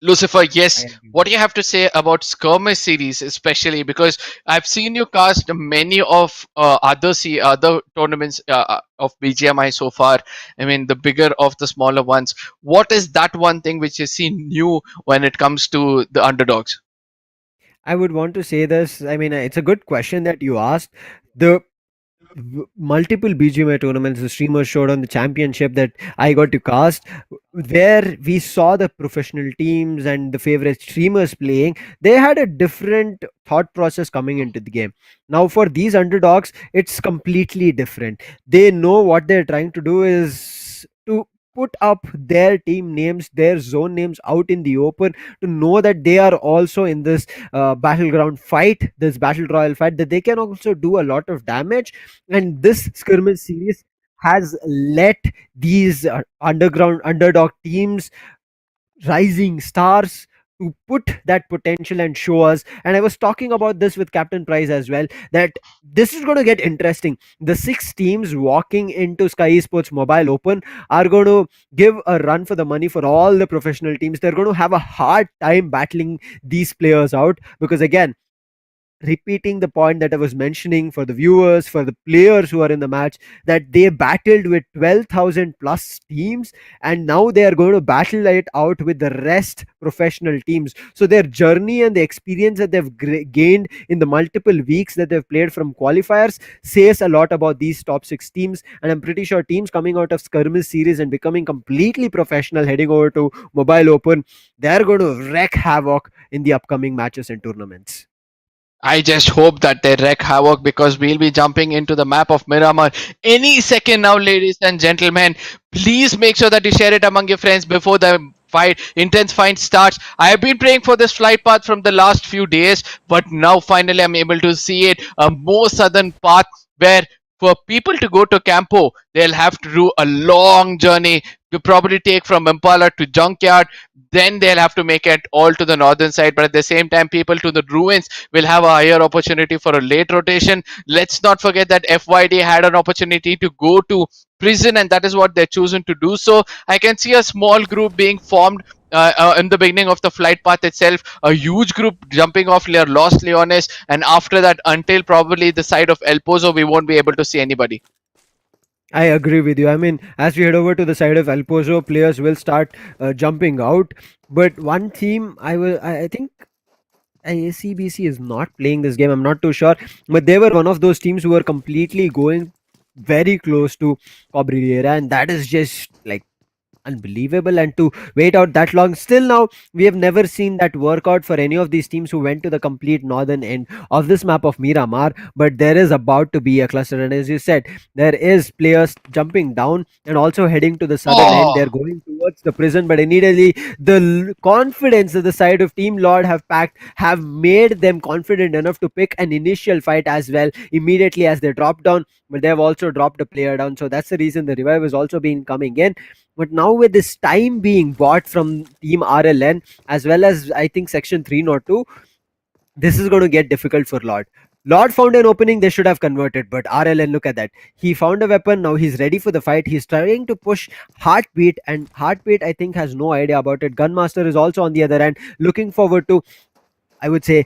Lucifer, yes. I agree. What do you have to say about Skirmish series, especially because I've seen you cast many of other tournaments of BGMI so far. I mean, the bigger of the smaller ones. What is that one thing which you see new when it comes to the underdogs? I would want to say this. I mean, it's a good question that you asked. The multiple BGMI tournaments the streamers showed on the championship that I got to cast, where we saw the professional teams and the favorite streamers playing, they had a different thought process coming into the game. Now, for these underdogs, it's completely different. They know what they're trying to do is to put up their team names, their zone names out in the open, to know that they are also in this battleground fight, this battle royal fight, that they can also do a lot of damage. And this skirmish series has let these underground underdog teams, rising stars, to put that potential and show us. And I was talking about this with Captain Price as well, that this is going to get interesting. The six teams walking into Sky Esports Mobile Open are going to give a run for the money for all the professional teams. They're going to have a hard time battling these players out, because again, repeating the point that I was mentioning for the viewers, for the players who are in the match, that they battled with 12,000 plus teams, and now they are going to battle it out with the rest professional teams. So their journey and the experience that they've gained in the multiple weeks that they've played from qualifiers says a lot about these top six teams. And I'm pretty sure teams coming out of skirmish series and becoming completely professional, heading over to mobile open, they're going to wreak havoc in the upcoming matches and tournaments. I just hope that they wreak havoc because we'll be jumping into the map of Miramar any second now, ladies and gentlemen. Please make sure that you share it among your friends before the intense fight starts. I have been praying for this flight path from the last few days, but now finally I'm able to see it. A more southern path where for people to go to Campo, they'll have to do a long journey to probably take from Impala to Junkyard. Then they'll have to make it all to the northern side, but at the same time, people to the ruins will have a higher opportunity for a late rotation. Let's not forget that FYD had an opportunity to go to prison, and that is what they're choosing to do. So I can see a small group being formed in the beginning of the flight path itself, a huge group jumping off Los Leones, and after that, until probably the side of El Pozo, we won't be able to see anybody. I agree with you. I mean, as we head over to the side of El Pozo, players will start jumping out. But one team, I think ACBC is not playing this game. I'm not too sure, but they were one of those teams who were completely going very close to Cabrera, and that is just like unbelievable. And to wait out that long, still now we have never seen that workout for any of these teams who went to the complete northern end of this map of Miramar. But there is about to be a cluster, and as you said, there is players jumping down and also heading to the southern end. They're Oh, going towards the prison, but immediately the confidence that the side of Team Lord have packed have made them confident enough to pick an initial fight as well immediately as they drop down. But they have also dropped a player down, so that's the reason the revive has also been coming in. But now with this time being bought from Team RLN, as well as I think Section 302, this is going to get difficult for Lord. Lord found an opening, they should have converted, but RLN, look at that. He found a weapon, now he's ready for the fight. He's trying to push Heartbeat, and Heartbeat, I think, has no idea about it. Gunmaster is also on the other end, looking forward to, I would say,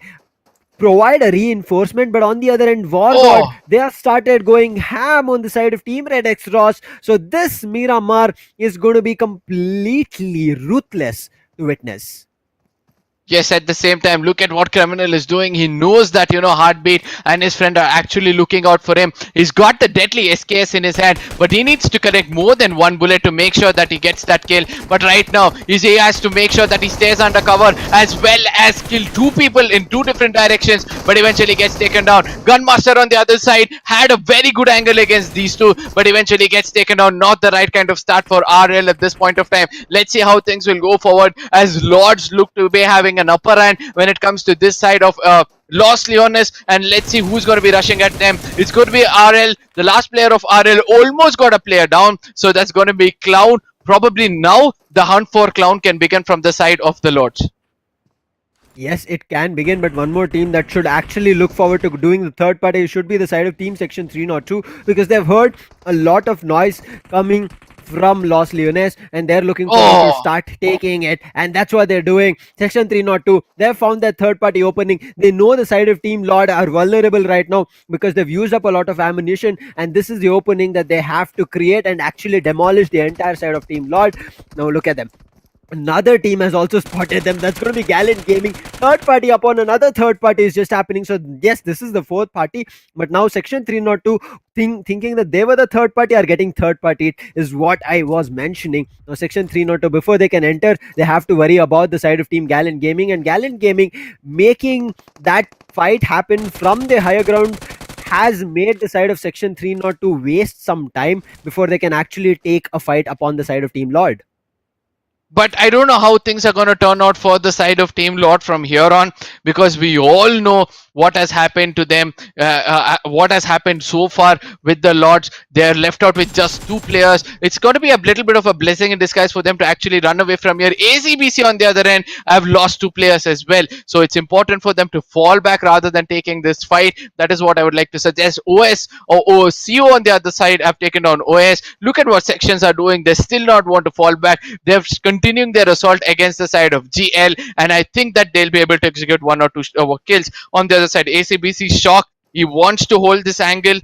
provide a reinforcement. But on the other end, WARGOD, oh. they have started going ham on the side of TeamRedXross. So this Miramar is going to be completely ruthless to witness. Yes, at the same time, look at what Criminal is doing. He knows that, Heartbeat and his friend are actually looking out for him. He's got the deadly SKS in his hand, but he needs to collect more than one bullet to make sure that he gets that kill. But right now, he has to make sure that he stays under cover as well as kill two people in two different directions, but eventually gets taken down. Gunmaster on the other side had a very good angle against these two, but eventually gets taken down. Not the right kind of start for RL at this point of time. Let's see how things will go forward as Lords look to be having an upper hand when it comes to this side of Los Leones, and let's see who's going to be rushing at them. It's going to be RL. The last player of RL almost got a player down, so that's going to be Clown. Probably now the hunt for Clown can begin from the side of the Lords. Yes, it can begin, but one more team that should actually look forward to doing the third party should be the side of Team Section 302, because they've heard a lot of noise coming from Los Leones, and they're looking forward to start taking it, and that's what they're doing. Section 302, they've found that third party opening. They know the side of Team Lord are vulnerable right now because they've used up a lot of ammunition, and this is the opening that they have to create and actually demolish the entire side of Team Lord. Now look at them. Another team has also spotted them. That's going to be Gallant Gaming. Third party upon another third party is just happening. So yes, this is the fourth party. But now Section 302 thinking that they were the third party are getting third party is what I was mentioning. Now Section 302, before they can enter, they have to worry about the side of Team Gallant Gaming. And Gallant Gaming making that fight happen from the higher ground has made the side of Section 302 waste some time before they can actually take a fight upon the side of Team Lord. But I don't know how things are going to turn out for the side of Team Lord from here on, because we all know what has happened to them, what has happened so far with the Lords. They are left out with just 2 players. It's going to be a little bit of a blessing in disguise for them to actually run away from here. ACBC on the other end have lost 2 players as well, so it's important for them to fall back rather than taking this fight. That is what I would like to suggest. OS or CO on the other side have taken on OS. Look at what sections are doing. They still not want to fall back. They're continuing their assault against the side of GL, and I think that they'll be able to execute 1 or 2 kills. On the other side, ACBC shock. He wants to hold this angle.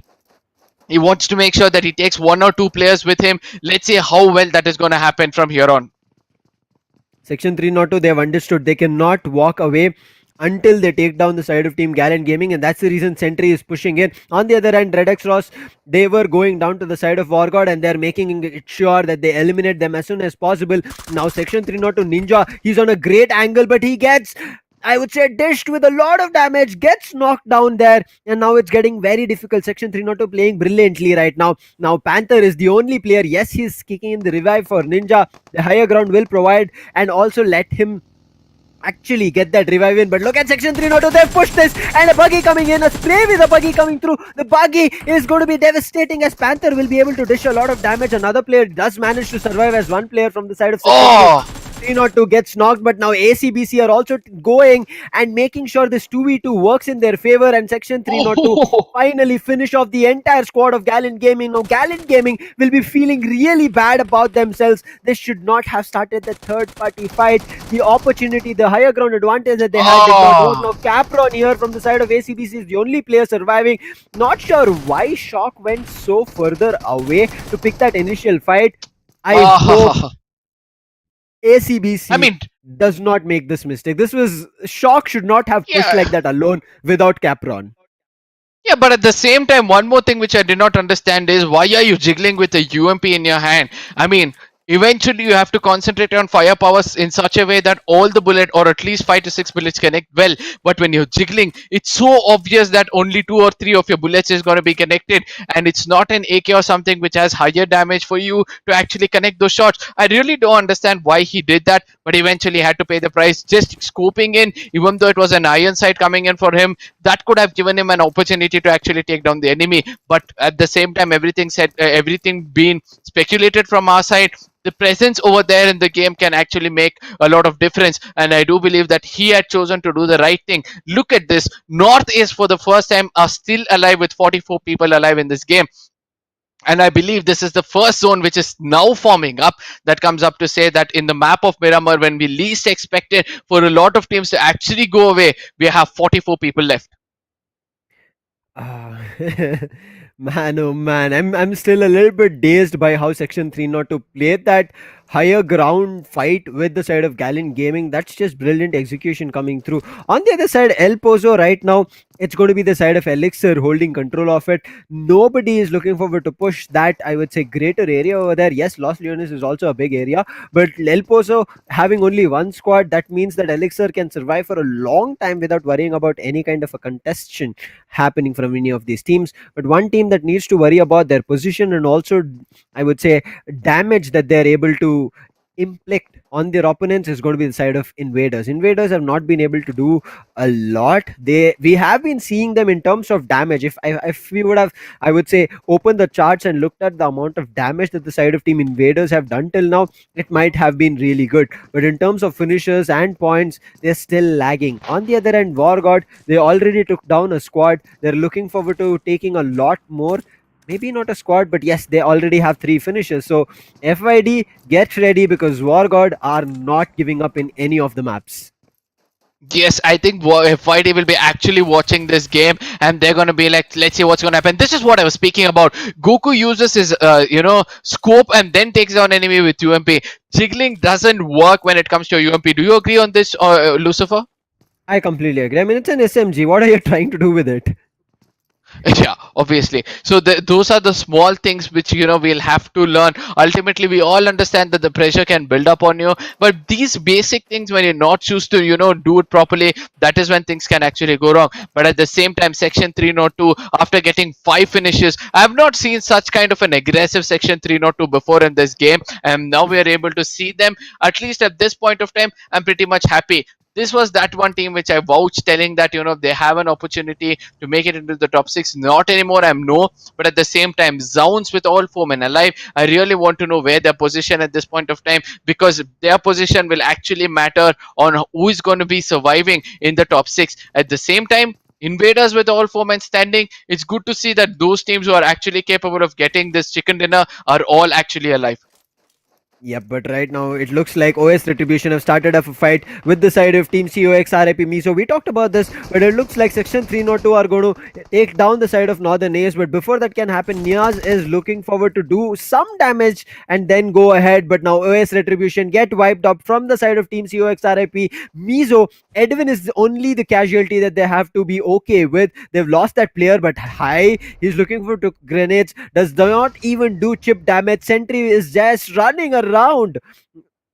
He wants to make sure that he takes 1 or 2 players with him. Let's see how well that is going to happen from here on. Section 302, they have understood they cannot walk away until they take down the side of Team Gallant Gaming, and that's the reason Sentry is pushing in. On the other hand, RLNxTOD, they were going down to the side of WARGOD, and they're making it sure that they eliminate them as soon as possible. Now Section 302 Ninja, he's on a great angle, but he gets, I would say, dished with a lot of damage, gets knocked down there, and now it's getting very difficult. Section 302 playing brilliantly right now. Now Panther is the only player. Yes, he's kicking in the revive for Ninja. The higher ground will provide and also let him actually get that revive in. But look at Section 302, they've pushed this, and a buggy coming in, a spray with a buggy coming through. The buggy is going to be devastating as Panther will be able to dish a lot of damage. Another player does manage to survive as one player from the side of Section 302 gets knocked, but now ACBC are also going and making sure this 2v2 works in their favor, and Section 302 finally finish off the entire squad of Gallant Gaming. Now Gallant Gaming will be feeling really bad about themselves. They should not have started the third party fight. The opportunity, the higher ground advantage that they had did not work. Now Capron here from the side of ACBC is the only player surviving. Not sure why Shock went so further away to pick that initial fight. I hope ACBC does not make this mistake. This was Shock should not have pushed like that alone without Capron. Yeah, but at the same time, one more thing which I did not understand is why are you jiggling with a UMP in your hand? I mean, eventually you have to concentrate on firepower in such a way that all the bullet or at least 5 to 6 bullets connect well. But when you're jiggling, it's so obvious that only 2 or 3 of your bullets is going to be connected, and it's not an AK or something which has higher damage for you to actually connect those shots. I really don't understand why he did that, but eventually had to pay the price. Just scoping in, even though it was an iron sight coming in for him, that could have given him an opportunity to actually take down the enemy. But at the same time, everything being speculated from our side, the presence over there in the game can actually make a lot of difference, and I do believe that he had chosen to do the right thing. Look at this. Northeast for the first time are still alive with 44 people alive in this game. And I believe this is the first zone which is now forming up that comes up to say that in the map of Miramar, when we least expected for a lot of teams to actually go away, we have 44 people left. Man, oh man, I'm still a little bit dazed by how Section 302 played that higher ground fight with the side of Gallant Gaming. That's just brilliant execution coming through. On the other side, El Pozo right now, it's going to be the side of ELIXIR holding control of it. Nobody is looking forward to push that, I would say, greater area over there. Yes, Los Leones is also a big area, but El Pozo having only one squad, that means that ELIXIR can survive for a long time without worrying about any kind of a contestation happening from any of these teams. But one team that needs to worry about their position and also, I would say, damage that they're able to inflict on their opponents is going to be the side of Invaders. Invaders have not been able to do a lot. We have been seeing them in terms of damage. If we would have, I would say, opened the charts and looked at the amount of damage that the side of Team Invaders have done till now, it might have been really good. But in terms of finishers and points, they're still lagging. On the other hand, WARGOD, they already took down a squad. They're looking forward to taking a lot more. maybe not a squad, but yes, they already have 3 finishes. So FYD, get ready because WARGOD are not giving up in any of the maps. Yes, I think FYD will be actually watching this game, and they're gonna be like, let's see what's gonna happen. This is what I was speaking about. Goku uses his, scope and then takes down enemy with UMP. Jiggling doesn't work when it comes to UMP. Do you agree on this, Lucifer? I completely agree. I mean, it's an SMG. What are you trying to do with it? Yeah, obviously. So those are the small things which we'll have to learn. Ultimately, we all understand that the pressure can build up on you, but these basic things, when you're not choose to do it properly, that is when things can actually go wrong. But at the same time, section 302, after getting 5 finishes, I have not seen such kind of an aggressive section 302 before in this game, and now we are able to see them. At least at this point of time, I'm pretty much happy. This was that one team which I vouched, telling that they have an opportunity to make it into the top 6. Not anymore, I'm no. But at the same time, Zowns with all 4 men alive, I really want to know where their position at this point of time, because their position will actually matter on who is going to be surviving in the top 6. At the same time, Invaders with all 4 men standing, it's good to see that those teams who are actually capable of getting this chicken dinner are all actually alive. Yep, but right now it looks like OS Retribution have started a fight with the side of Team COxRIP MIZO. We talked about this, but it looks like Section 302 are going to take down the side of Northern Ace. But before that can happen, Niaz is looking forward to do some damage and then go ahead. But now OS Retribution get wiped up from the side of Team COxRIP MIZO. Edwin is only the casualty that they have to be okay with. They've lost that player, but High, he's looking for grenades, does not even do chip damage. Sentry is just running around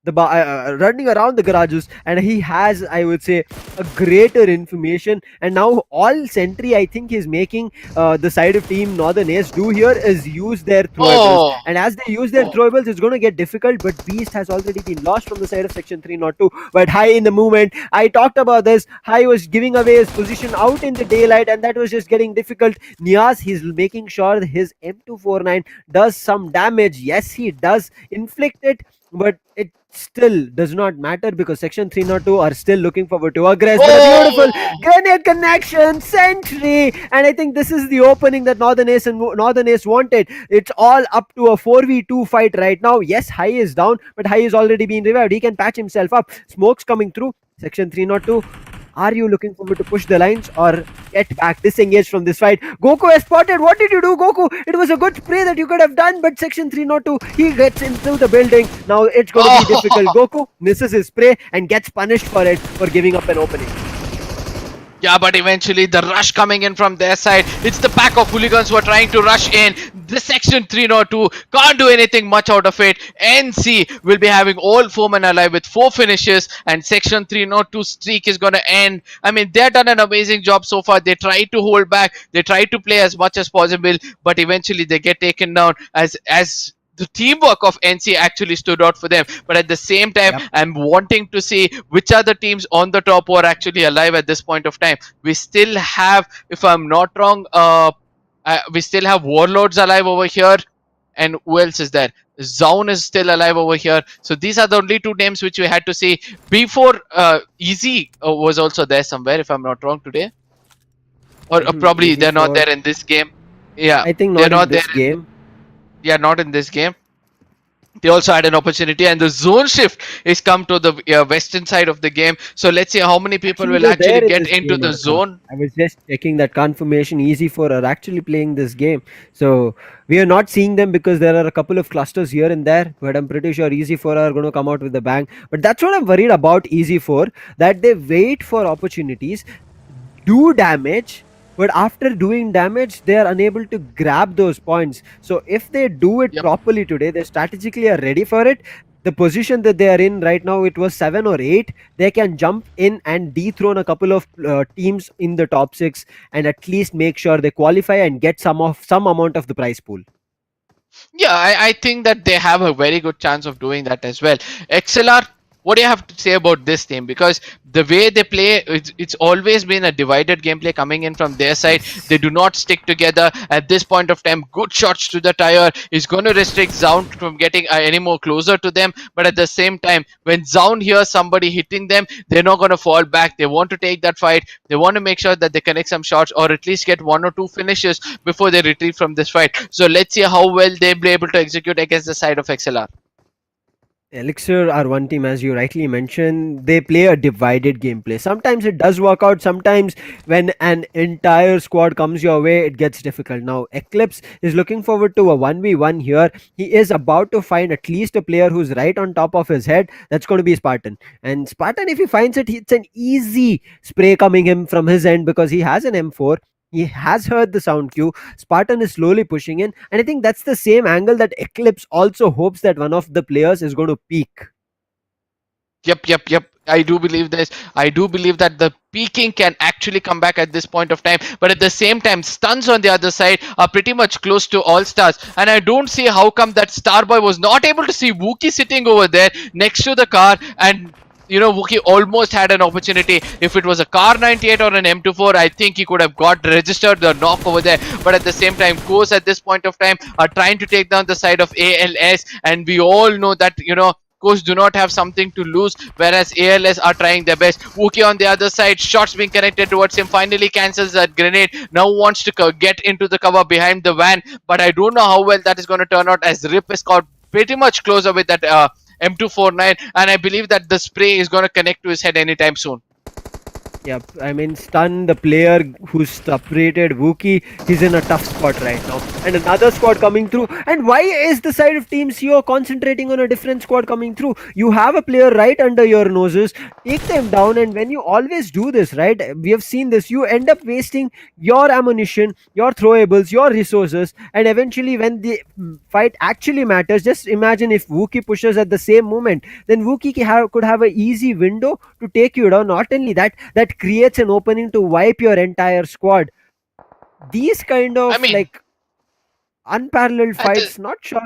running around the garages, and he has, I would say, a greater information. And now all Sentry, I think, is making the side of Team Northern Ace do here is use their throwables. Oh, And as they use their throwables, it's going to get difficult. But Beast has already been lost from the side of Section 302. But High in the movement, I talked about this. High was giving away his position out in the daylight, and that was just getting difficult. Niaz, he's making sure his M249 does some damage. Yes, he does inflict it, but it still does not matter because Section 302 are still looking forward to aggress. But a beautiful grenade connection, Sentry, and I think this is the opening that Northern Ace wanted. It's all up to a 4v2 fight right now. Yes, High is down, but High is already been revived. He can patch himself up. Smoke's coming through. Section 302, are you looking forward to push the lines or get back, disengage from this fight? Goku has spotted. What did you do, Goku? It was a good spray that you could have done, but Section 302, he gets into the building. Now it's going to be difficult. Goku misses his spray and gets punished for it, for giving up an opening. Yeah, but eventually the rush coming in from their side. It's the pack of hooligans who are trying to rush in. The Section 302 can't do anything much out of it. NC will be having all 4 men alive with 4 finishes, and Section 302 streak is going to end. I mean, they've done an amazing job so far. They try to hold back. They try to play as much as possible, but eventually they get taken down as the teamwork of NC actually stood out for them. But at the same time, I'm wanting to see which are the teams on the top who are actually alive at this point of time. We still have, if I'm not wrong, we still have Warlords alive over here. And who else is there? Zown is still alive over here. So these are the only 2 names which we had to see. Before, Easy was also there somewhere, if I'm not wrong, today. Or probably they're not there in this game. Yeah, I think they're not in there this game. Yeah, not in this game. They also had an opportunity, and the zone shift is come to the western side of the game. So let's see how many people will they're actually there in get this into game, the Arka. zone. I was just checking that confirmation. Easy4 are actually playing this game. So we are not seeing them because there are a couple of clusters here and there. But I'm pretty sure Easy4 are going to come out with a bang. But that's what I'm worried about Easy4. That they wait for opportunities, do damage, but after doing damage they are unable to grab those points. So if they do it Yep. properly today, they strategically are ready for it. The position that they are in right now, it was 7 or 8, they can jump in and dethrone a couple of teams in the top 6 and at least make sure they qualify and get some amount of the prize pool. Yeah, I think that they have a very good chance of doing that as well. XLR, What do you have to say about this team? Because the way they play, it's always been a divided gameplay coming in from their side. They do not stick together at this point of time. Good shots to the tire is going to restrict Zown from getting any more closer to them. But at the same time, when Zown hears somebody hitting them, they're not going to fall back. They want to take that fight. They want to make sure that they connect some shots or at least get 1 or 2 finishes before they retreat from this fight. So let's see how well they'll be able to execute against the side of XLR. Elixir are one team, as you rightly mentioned. They play a divided gameplay. Sometimes it does work out. Sometimes when an entire squad comes your way, it gets difficult. Now, Eclipse is looking forward to a 1v1 here. He is about to find at least a player who's right on top of his head. That's going to be Spartan. And Spartan, if he finds it, it's an easy spray coming him from his end because he has an M4. He has heard the sound cue. Spartan is slowly pushing in, and I think that's the same angle that Eclipse also hopes that one of the players is going to peak. Yep. I do believe this. I do believe that the peaking can actually come back at this point of time. But at the same time, stuns on the other side are pretty much close to all stars. And I don't see how come that Starboy was not able to see Wookie sitting over there next to the car. And Wookie almost had an opportunity. If it was a Car 98 or an M24, I think he could have got registered the knock over there. But at the same time, Coase at this point of time are trying to take down the side of ALS. And we all know that, Coase do not have something to lose, whereas ALS are trying their best. Wookie on the other side, shots being connected towards him, finally cancels that grenade, now wants to get into the cover behind the van, but I don't know how well that is going to turn out, as Rip is caught pretty much closer with that M249, and I believe that the spray is going to connect to his head anytime soon. Yep, I mean, Stun, the player who's separated Wookie, he's in a tough spot right now. And another squad coming through. And why is the side of Team CO concentrating on a different squad coming through? You have a player right under your noses, take them down, and when you always do this, right, we have seen this, you end up wasting your ammunition, your throwables, your resources, and eventually when the fight actually matters, just imagine if Wookie pushes at the same moment, then Wookie could have an easy window to take you down. Not only that, that creates an opening to wipe your entire squad. These kind of unparalleled fights, not sure.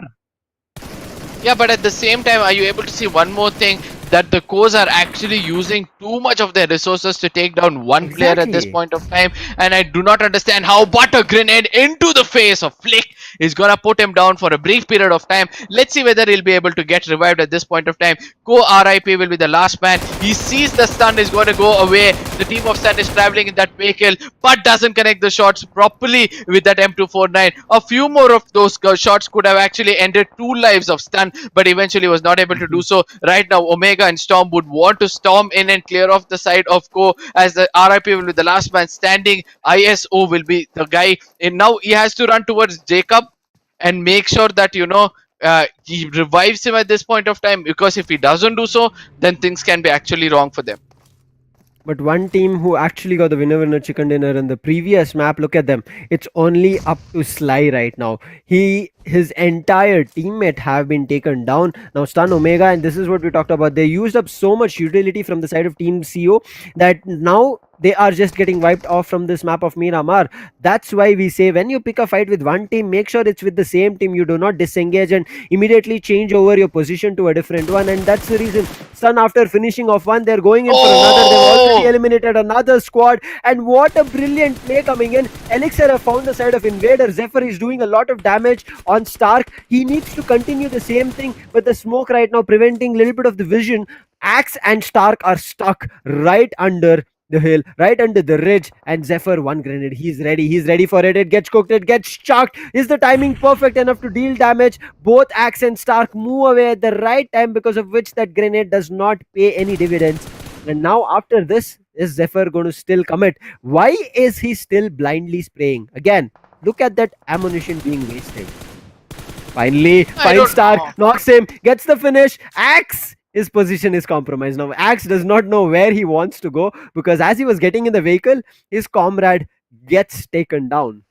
Yeah, but at the same time, are you able to see one more thing? That the Coase are actually using too much of their resources to take down one player at this point of time, and I do not understand how but a grenade into the face of Flick is gonna put him down for a brief period of time. Let's see whether he'll be able to get revived at this point of time. RIP will be the last man. He sees the stun is going to go away. The team of Stun is traveling in that vehicle, but doesn't connect the shots properly with that M249. A few more of those shots could have actually ended 2 lives of Stun, but eventually was not able to do so. Right now, Omega and Storm would want to storm in and clear off the side of Co, as the RIP will be the last man standing. ISO will be the guy, and now he has to run towards Jacob and make sure that he revives him at this point of time, because if he doesn't do so, then things can be actually wrong for them. But one team who actually got the winner chicken dinner in the previous map, look at them. It's only up to Sly right now. His entire teammate have been taken down. Now Stun, Omega, and this is what we talked about. They used up so much utility from the side of Team CO that now they are just getting wiped off from this map of Miramar. That's why we say when you pick a fight with one team, make sure it's with the same team. You do not disengage and immediately change over your position to a different one. And that's the reason Sun, after finishing off one, they're going in for another. They've already eliminated another squad. And what a brilliant play coming in. ELIXIR have found the side of Invader. Zephyr is doing a lot of damage on Stark. He needs to continue the same thing, but the smoke right now preventing a little bit of the vision. Axe and Stark are stuck right under the hill, right under the ridge, and Zephyr, one grenade. He's ready for it. It gets cooked, it gets chucked. Is the timing perfect enough to deal damage? Both Axe and Stark move away at the right time, because of which that grenade does not pay any dividends. And now after this, is Zephyr going to still commit? Why is he still blindly spraying? Again, look at that ammunition being wasted. Finally, Stark knocks him, gets the finish. Axe, his position is compromised. Now, Axe does not know where he wants to go, because as he was getting in the vehicle, his comrade gets taken down.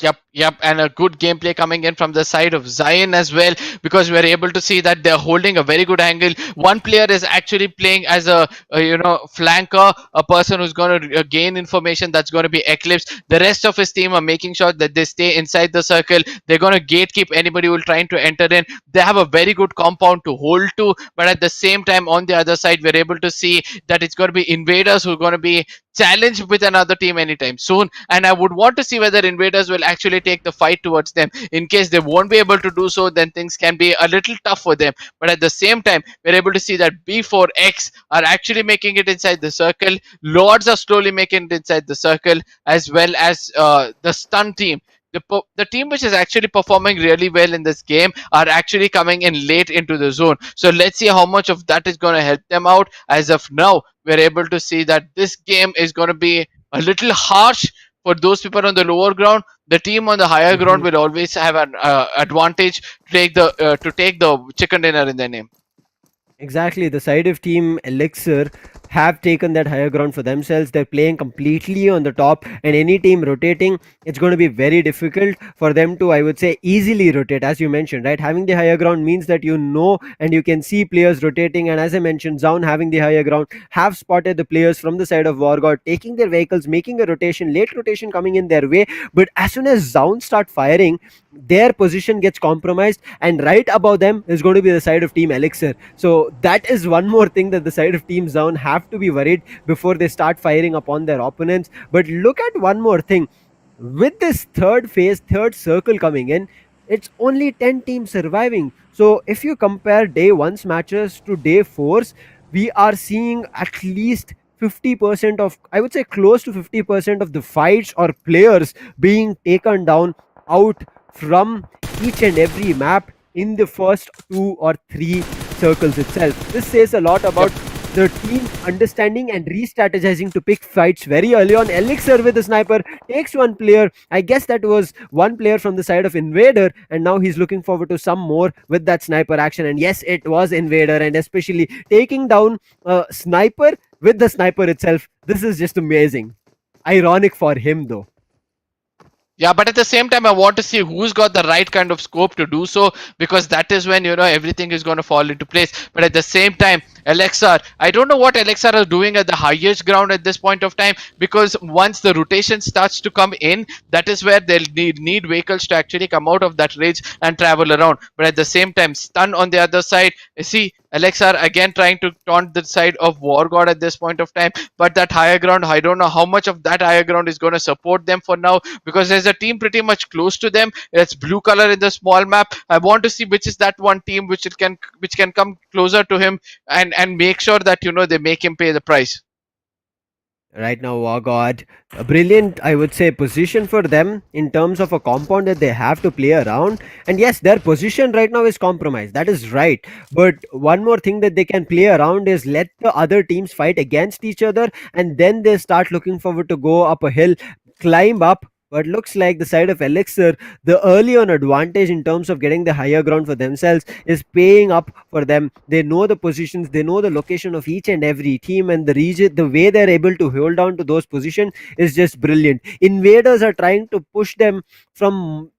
Yep, and a good gameplay coming in from the side of Zion as well, because we're able to see that they're holding a very good angle. One player is actually playing as a flanker, a person who's going to gain information. That's going to be Eclipse. The rest of his team are making sure that they stay inside the circle. They're going to gatekeep anybody who will trying to enter in. They have a very good compound to hold to, but at the same time, on the other side, we're able to see that it's going to be invaders who are going to be challenged with another team anytime soon, and I would want to see whether invaders will actually take the fight towards them. In case they won't be able to do so, then things can be a little tough for them. But at the same time, we're able to see that B4X are actually making it inside the circle. Lords are slowly making it inside the circle, as well as the stun team. The team which is actually performing really well in this game are actually coming in late into the zone. So let's see how much of that is going to help them out. As of now, we're able to see that this game is going to be a little harsh for those people on the lower ground. The team on the higher ground will always have an advantage to take the chicken dinner in their name. Exactly, the side of Team Elixir have taken that higher ground for themselves. They're playing completely on the top, and any team rotating, it's going to be very difficult for them to, I would say, easily rotate, as you mentioned, right? Having the higher ground means that you know and you can see players rotating, and as I mentioned, Zown having the higher ground have spotted the players from the side of WARGOD taking their vehicles, making a rotation, late rotation coming in their way. But as soon as Zown start firing, their position gets compromised, and right above them is going to be the side of Team Elixir. So that is one more thing that the side of Team Zown have to be worried before they start firing upon their opponents. But look at one more thing. With this third phase, third circle coming in, it's only 10 teams surviving. So if you compare day 1's matches to day 4's, we are seeing at least 50% of, I would say close to 50% of the fights or players being taken down out from each and every map in the first 2 or 3 circles itself. This says a lot about the team understanding and re-strategizing to pick fights very early on. Elixir with the sniper takes one player. I guess that was one player from the side of Invader, and now he's looking forward to some more with that sniper action. And yes, it was Invader, and especially taking down a sniper with the sniper itself. This is just amazing. Ironic for him though. Yeah, but at the same time, I want to see who's got the right kind of scope to do so, because that is when everything is going to fall into place. But at the same time, ELIXIR, I don't know what ELIXIR is doing at the highest ground at this point of time, because once the rotation starts to come in, that is where they'll need vehicles to actually come out of that range and travel around. But at the same time, stun on the other side. You see, ELIXIR again trying to taunt the side of WARGOD at this point of time, but that higher ground, I don't know how much of that higher ground is going to support them for now, because there's a team pretty much close to them. It's blue color in the small map. I want to see which is that one team which can come closer to him and make sure that they make him pay the price. Right now, WARGOD, a brilliant, I would say, position for them in terms of a compound that they have to play around. And yes, their position right now is compromised. That is right. But one more thing that they can play around is let the other teams fight against each other, and then they start looking forward to go up a hill, climb up. But looks like the side of Elixir, the early on advantage in terms of getting the higher ground for themselves is paying up for them. They know the positions, they know the location of each and every team, and the region, the way they're able to hold on to those positions is just brilliant. Invaders are trying to push them from,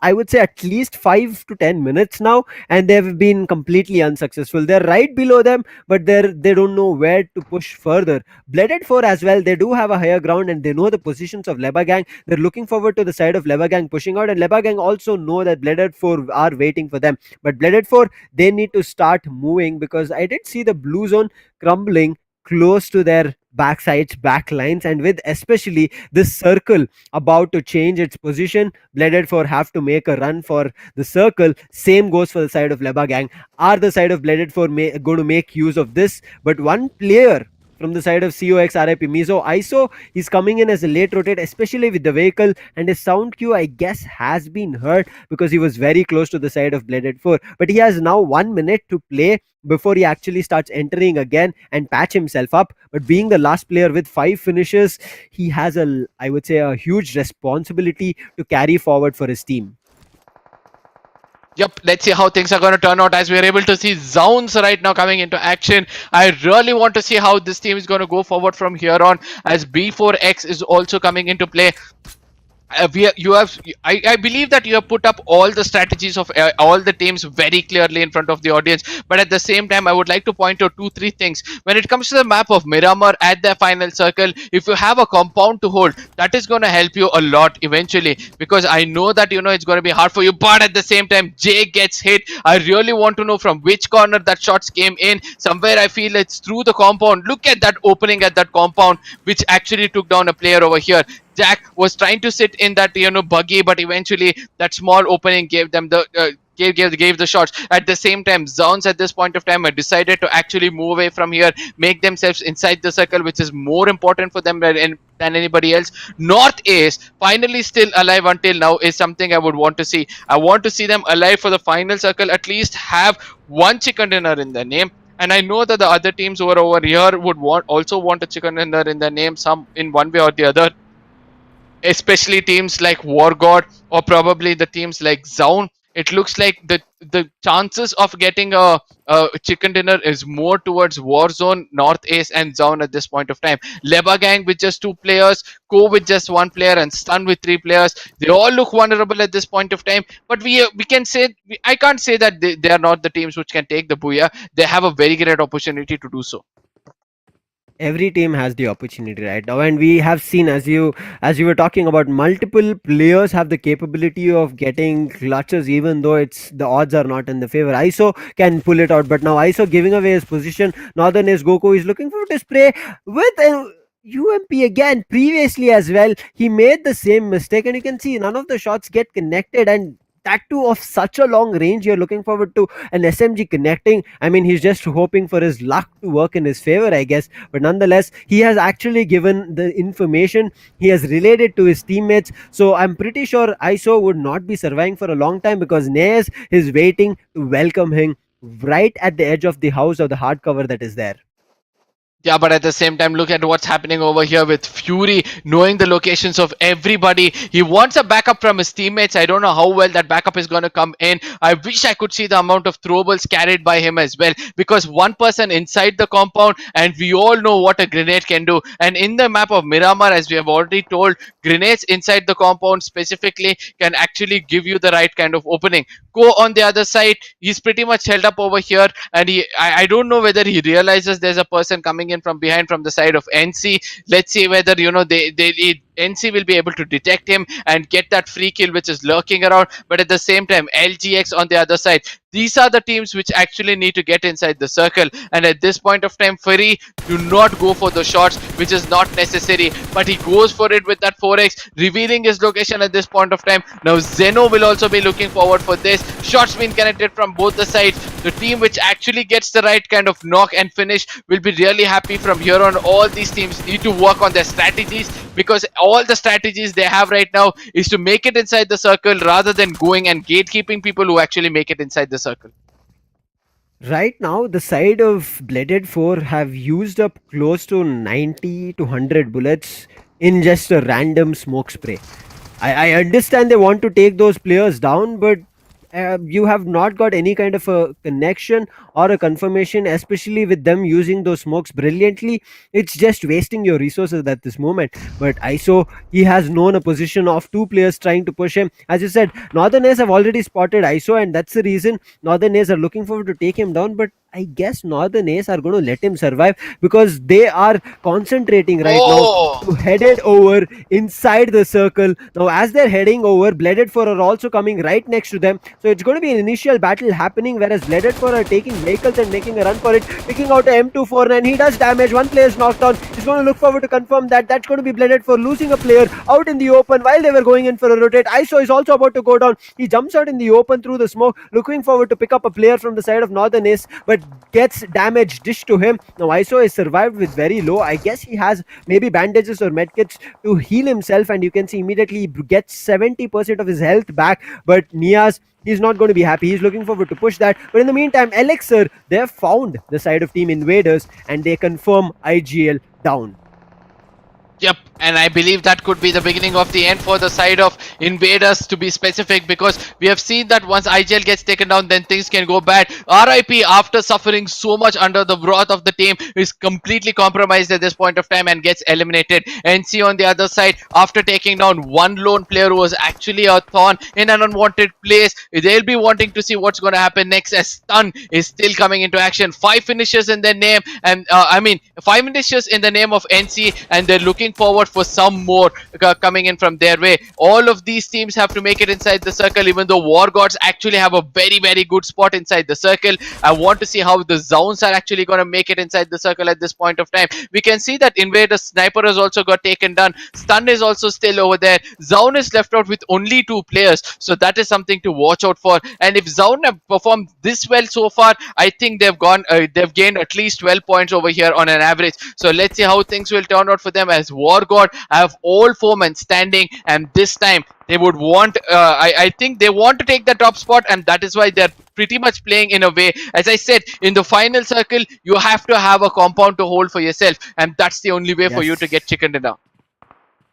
I would say, at least 5 to 10 minutes now, and they've been completely unsuccessful. They're right below them, but they don't know where to push further. Blooded 4 as well, they do have a higher ground and they know the positions of LEBAGANG. They're looking forward to the side of LEBAGANG pushing out, and LEBAGANG also know that Blooded 4 are waiting for them. But Blooded 4, they need to start moving, because I did see the blue zone crumbling close to their backsides, backlines, and with especially this circle about to change its position, Blooded 4 have to make a run for the circle. Same goes for the side of LEBAGANG. Are the side of Blooded 4 going to make use of this? But one player from the side of COxRIP MIZO, ISO, he's coming in as a late rotate, especially with the vehicle, and his sound cue, I guess, has been hurt because he was very close to the side of Blooded 4. But he has now 1 minute to play before he actually starts entering again and patch himself up. But being the last player with 5 finishes, he has I would say, a huge responsibility to carry forward for his team. Yep, let's see how things are going to turn out as we're able to see Zowns right now coming into action. I really want to see how this team is going to go forward from here on, as B4X is also coming into play. I believe that you have put up all the strategies of all the teams very clearly in front of the audience, but at the same time I would like to point out 2 3 things. When it comes to the map of Miramar at the final circle, if you have a compound to hold, that is going to help you a lot eventually, because I know that it's going to be hard for you, but at the same time Jay gets hit. I really want to know from which corner that shots came in. Somewhere I feel it's through the compound. Look at that opening at that compound, which actually took down a player over here. Jack was trying to sit in that buggy, but eventually that small opening gave them the gave the shots. At the same time, Zowns at this point of time had decided to actually move away from here, make themselves inside the circle, which is more important for them than anybody else. North Ace finally still alive until now is something I would want to see. I want to see them alive for the final circle, at least have one chicken dinner in their name. And I know that the other teams over here would also want a chicken dinner in their name, some in one way or the other, especially teams like WARGOD or probably the teams like Zown. It looks like the chances of getting a chicken dinner is more towards Warzone, North Ace, and Zown at this point of time. LEBAGANG with just 2 players, Co with just 1 player, and Stun with 3 players. They all look vulnerable at this point of time. But we can say, I can't say that they are not the teams which can take the booyah. They have a very great opportunity to do so. Every team has the opportunity right now, and we have seen, as you were talking about, multiple players have the capability of getting clutches, even though it's the odds are not in the favor. ISO can pull it out, but now ISO giving away his position. Northern Ace Goku is looking for display with a UMP again. Previously as well, he made the same mistake, and you can see none of the shots get connected, and that too of such a long range. You're looking forward to an SMG connecting. I mean, he's just hoping for his luck to work in his favor, I guess. But nonetheless, he has actually given the information. He has relayed it to his teammates. So I'm pretty sure ISO would not be surviving for a long time, because Naez is waiting to welcome him right at the edge of the house or the hardcover that is there. Yeah, but at the same time, look at what's happening over here with Fury, knowing the locations of everybody. He wants a backup from his teammates. I don't know how well that backup is going to come in. I wish I could see the amount of throwables carried by him as well, because one person inside the compound, and we all know what a grenade can do. And in the map of Miramar, as we have already told, grenades inside the compound specifically can actually give you the right kind of opening. Go on the other side, he's pretty much held up over here, and I don't know whether he realizes there's a person coming in from behind from the side of NC. Let's see whether NC will be able to detect him and get that free kill which is lurking around. But at the same time, LGX on the other side, these are the teams which actually need to get inside the circle. And at this point of time, Fury, do not go for the shots, which is not necessary. But he goes for it with that 4x, revealing his location at this point of time. Now Zeno will also be looking forward for this. Shots being connected from both the sides. The team which actually gets the right kind of knock and finish will be really happy. From here on, all these teams need to work on their strategies, because all the strategies they have right now is to make it inside the circle rather than going and gatekeeping people who actually make it inside the circle. Right now, the side of Blooded 4 have used up close to 90 to 100 bullets in just a random smoke spray. I understand they want to take those players down, but you have not got any kind of a connection or a confirmation, especially with them using those smokes brilliantly. It's just wasting your resources at this moment. But ISO, he has known a position of 2 players trying to push him. As you said, Northern Ace have already spotted ISO, and that's the reason Northern Ace are looking forward to take him down. But I guess Northern Ace are going to let him survive, because they are concentrating right now to head it over inside the circle. Now, as they're heading over, Blooded 4 are also coming right next to them. So it's going to be an initial battle happening, whereas Blooded 4 are taking vehicles and making a run for it, picking out a M249. He does damage. 1 player is knocked down. He's going to look forward to confirm that. That's going to be Blooded 4 losing a player out in the open while they were going in for a rotate. ISO is also about to go down. He jumps out in the open through the smoke, looking forward to pick up a player from the side of Northern Ace, but gets damage dished to him. Now ISO is survived with very low. I guess he has maybe bandages or medkits to heal himself, and you can see immediately he gets 70% of his health back. But Niaz, he's not going to be happy. He's looking forward to push that. But in the meantime, ELIXIR, they have found the side of Team Invaders, and they confirm IGL down. Yep, and I believe that could be the beginning of the end for the side of Invaders, to be specific, because we have seen that once IGL gets taken down, then things can go bad. RIP, after suffering so much under the wrath of the team, is completely compromised at this point of time and gets eliminated. NC on the other side, after taking down one lone player who was actually a thorn in an unwanted place, they'll be wanting to see what's going to happen next, as Stun is still coming into action. 5 finishes in their name, and 5 finishes in the name of NC, and they're looking forward for some more coming in from their way. All of these teams have to make it inside the circle, even though WARGODs actually have a very, very good spot inside the circle. I want to see how the Zowns are actually going to make it inside the circle at this point of time. We can see that Invader Sniper has also got taken down. Stun is also still over there. Zown is left out with only 2 players, so that is something to watch out for. And if Zown have performed this well so far, I think they've gained at least 12 points over here on an average. So let's see how things will turn out for them, as WARGOD have all 4 men standing, and this time they would want I think they want to take the top spot, and that is why they're pretty much playing in a way. As I said, in the final circle, you have to have a compound to hold for yourself, and that's the only way for you to get chicken dinner.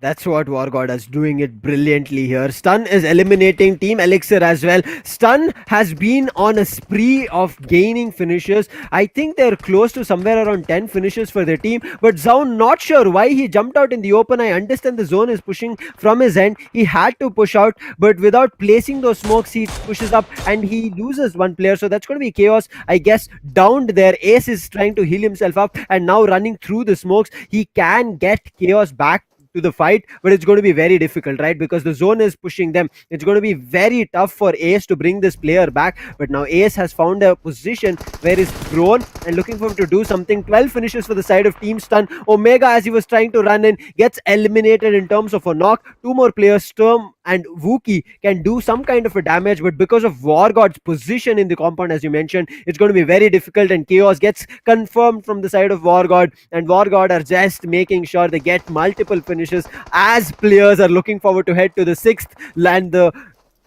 That's what WARGOD is doing it brilliantly here. Stun is eliminating Team ELIXIR as well. Stun has been on a spree of gaining finishes. I think they're close to somewhere around 10 finishes for their team. But Zown, not sure why he jumped out in the open. I understand the zone is pushing from his end. He had to push out, but without placing those smokes, he pushes up and he loses one player. So that's going to be chaos. I guess downed there. Ace is trying to heal himself up and now running through the smokes. He can get chaos back to the fight, but it's going to be very difficult, right? Because the zone is pushing them. It's going to be very tough for Ace to bring this player back. But now Ace has found a position where he's thrown and looking for him to do something. 12 finishes for the side of Team Stun. Omega, as he was trying to run in, gets eliminated in terms of a knock. 2 more players, Storm and Wookie, can do some kind of a damage, but because of WARGOD's position in the compound, as you mentioned, it's going to be very difficult, and chaos gets confirmed from the side of WARGOD, and WARGOD are just making sure they get multiple finishes as players are looking forward to head to the 6th land, the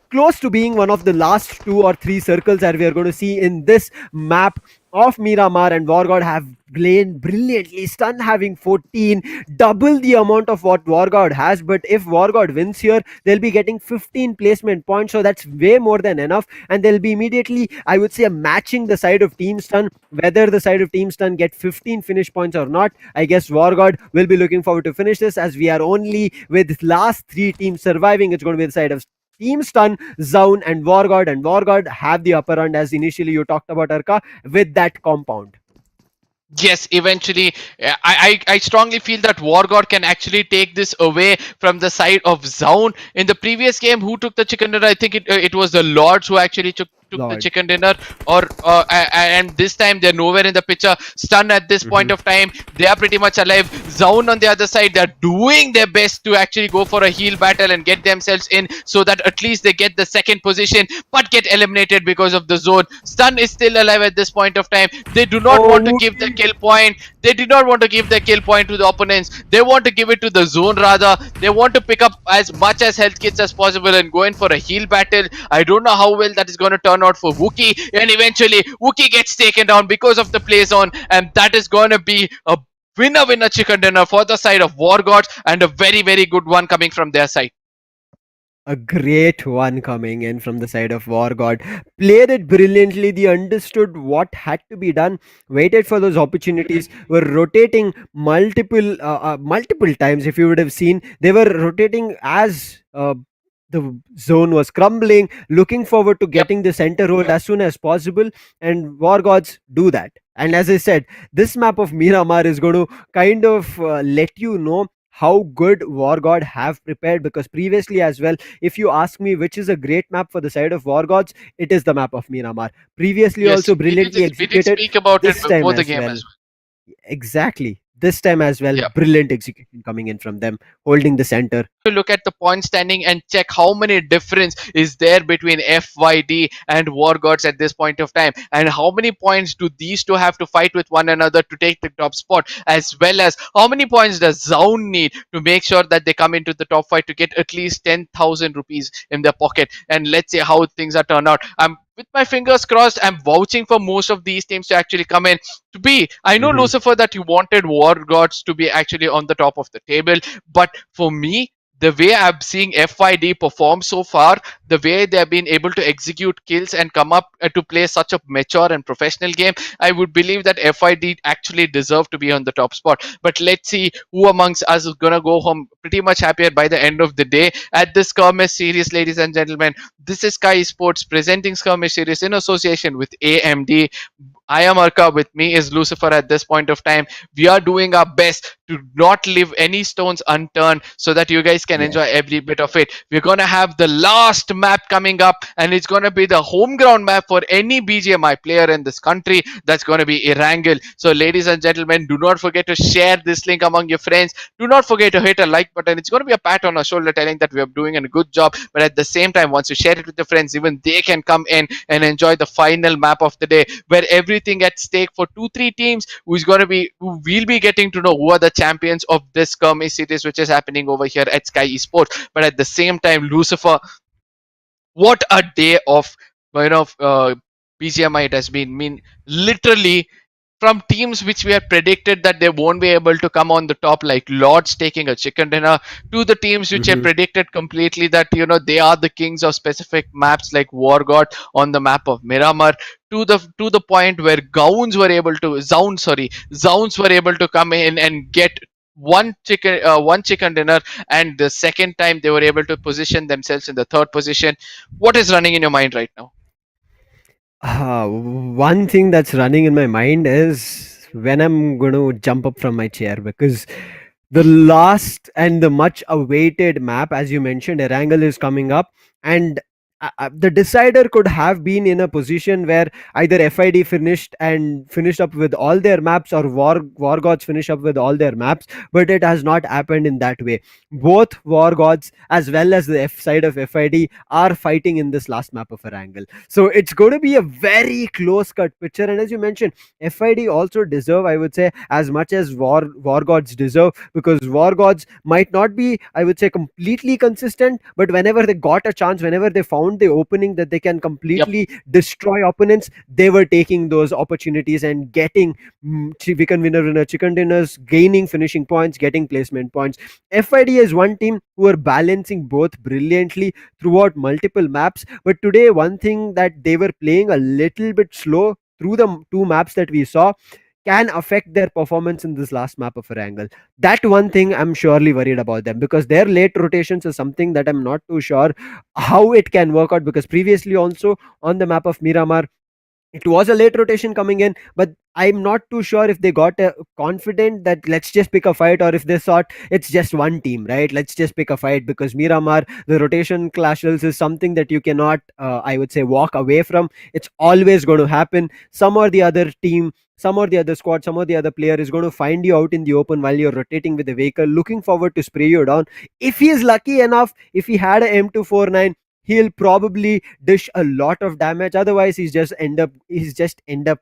close to being one of the last 2 or 3 circles that we are going to see in this map of Miramar. And WARGOD have played brilliantly. Stun having 14, double the amount of what WARGOD has. But if WARGOD wins here, they'll be getting 15 placement points, so that's way more than enough, and they'll be immediately, I would say, matching the side of Team Stun. Whether the side of Team Stun get 15 finish points or not, I guess WARGOD will be looking forward to finish this, as we are only with last 3 teams surviving. It's going to be the side of Team Stun, Zown and WARGOD have the upper hand, as initially you talked about, Arka, with that compound. Yes, eventually, I strongly feel that WARGOD can actually take this away from the side of Zown. In the previous game, who took the chicken dinner? I think it was the Lords who actually took the chicken dinner, and this time they're nowhere in the picture. Stun at this point of time, they are pretty much alive. Zown on the other side, they're doing their best to actually go for a heal battle and get themselves in, so that at least they get the 2nd position, but get eliminated because of the zone. Stun is still alive at this point of time. They do not want to give the kill point. They did not want to give the kill point to the opponents. They want to give it to the zone rather. They want to pick up as much as health kits as possible and go in for a heal battle. I don't know how well that is going to turn out for Wookie, and eventually Wookie gets taken down because of the play zone, and that is going to be a winner chicken dinner for the side of WARGOD, and a very, very good one coming from their side. A great one coming in from the side of WARGOD. Played it brilliantly. They understood what had to be done, waited for those opportunities, were rotating multiple times. If you would have seen, they were rotating as the zone was crumbling, looking forward to getting the center hold as soon as possible, and WARGODs do that. And as I said, this map of Miramar is going to kind of let you know how good WARGOD have prepared, because previously as well, if you ask me which is a great map for the side of WARGODs, it is the map of Miramar. Previously also brilliantly executed. We did speak about this it time before the as game well. as well. Exactly. This time as well, brilliant execution coming in from them, holding the center. To look at the point standing and check how many difference is there between FYD and WARGODs at this point of time, and how many points do these two have to fight with one another to take the top spot, as well as how many points does Zown need to make sure that they come into the top 5 to get at least 10,000 rupees in their pocket. And let's see how things are turned out. I'm with my fingers crossed, I'm vouching for most of these teams to actually come in to be. I know, Mhm. Lucifer, that you wanted War Gods to be actually on the top of the table, but for me, the way I'm seeing FID perform so far, the way they have been able to execute kills and come up to play such a mature and professional game, I would believe that FID actually deserve to be on the top spot. But let's see who amongst us is gonna go home pretty much happier by the end of the day at this Skirmish series, ladies and gentlemen. This is Sky Sports presenting Skirmish series in association with AMD. I am Arka. With me is Lucifer at this point of time. We are doing our best to not leave any stones unturned so that you guys can Yeah. enjoy every bit of it. We're going to have the last map coming up, and it's going to be the home ground map for any BGMI player in this country. That's going to be Erangel. So, ladies and gentlemen, do not forget to share this link among your friends. Do not forget to hit a like button. It's going to be a pat on our shoulder telling that we are doing a good job. But at the same time, once you share it with your friends, even they can come in and enjoy the final map of the day, where everything at stake for 2-3 teams who will be getting to know who are the champions of this skirmish series, which is happening over here at Sky Esports. But at the same time, Lucifer, what a day of BGMI it has been. I mean, literally, from teams which we had predicted that they won't be able to come on the top, like Lords taking a chicken dinner, to the teams which had Mhm. predicted completely that they are the kings of specific maps like WARGOD on the map of Miramar, to the point where Zowns were able to come in and get one chicken dinner, and the second time they were able to position themselves in the third position. What is running in your mind right now? One thing that's running in my mind is when I'm going to jump up from my chair, because the last and the much awaited map, as you mentioned, Erangel is coming up, and the decider could have been in a position where either FID finished up with all their maps, or War Gods finish up with all their maps, but it has not happened in that way. Both War Gods as well as the F side of FID are fighting in this last map of Erangel. So it's going to be a very close cut picture. And as you mentioned, FID also deserve, I would say, as much as War Gods deserve, because War Gods might not be, I would say, completely consistent, but whenever they got a chance, whenever they found the opening that they can Yep. completely destroy opponents, they were taking those opportunities and getting chicken winner chicken dinners, gaining finishing points, getting placement points. FID is one team who are balancing both brilliantly throughout multiple maps. But today, one thing that they were playing a little bit slow through the two maps that we saw can affect their performance in this last map of Erangel. That one thing I'm surely worried about them, because their late rotations is something that I'm not too sure how it can work out, because previously also on the map of Miramar, it was a late rotation coming in, but I'm not too sure if they got confident that let's just pick a fight, or if they thought it's just one team, right? Let's just pick a fight, because Miramar, the rotation clashes is something that you cannot, I would say, walk away from. It's always going to happen. Some or the other team, some or the other squad, some or the other player is going to find you out in the open while you're rotating with the vehicle, looking forward to spray you down. If he is lucky enough, if he had a M249, he'll probably dish a lot of damage. Otherwise, he's just end up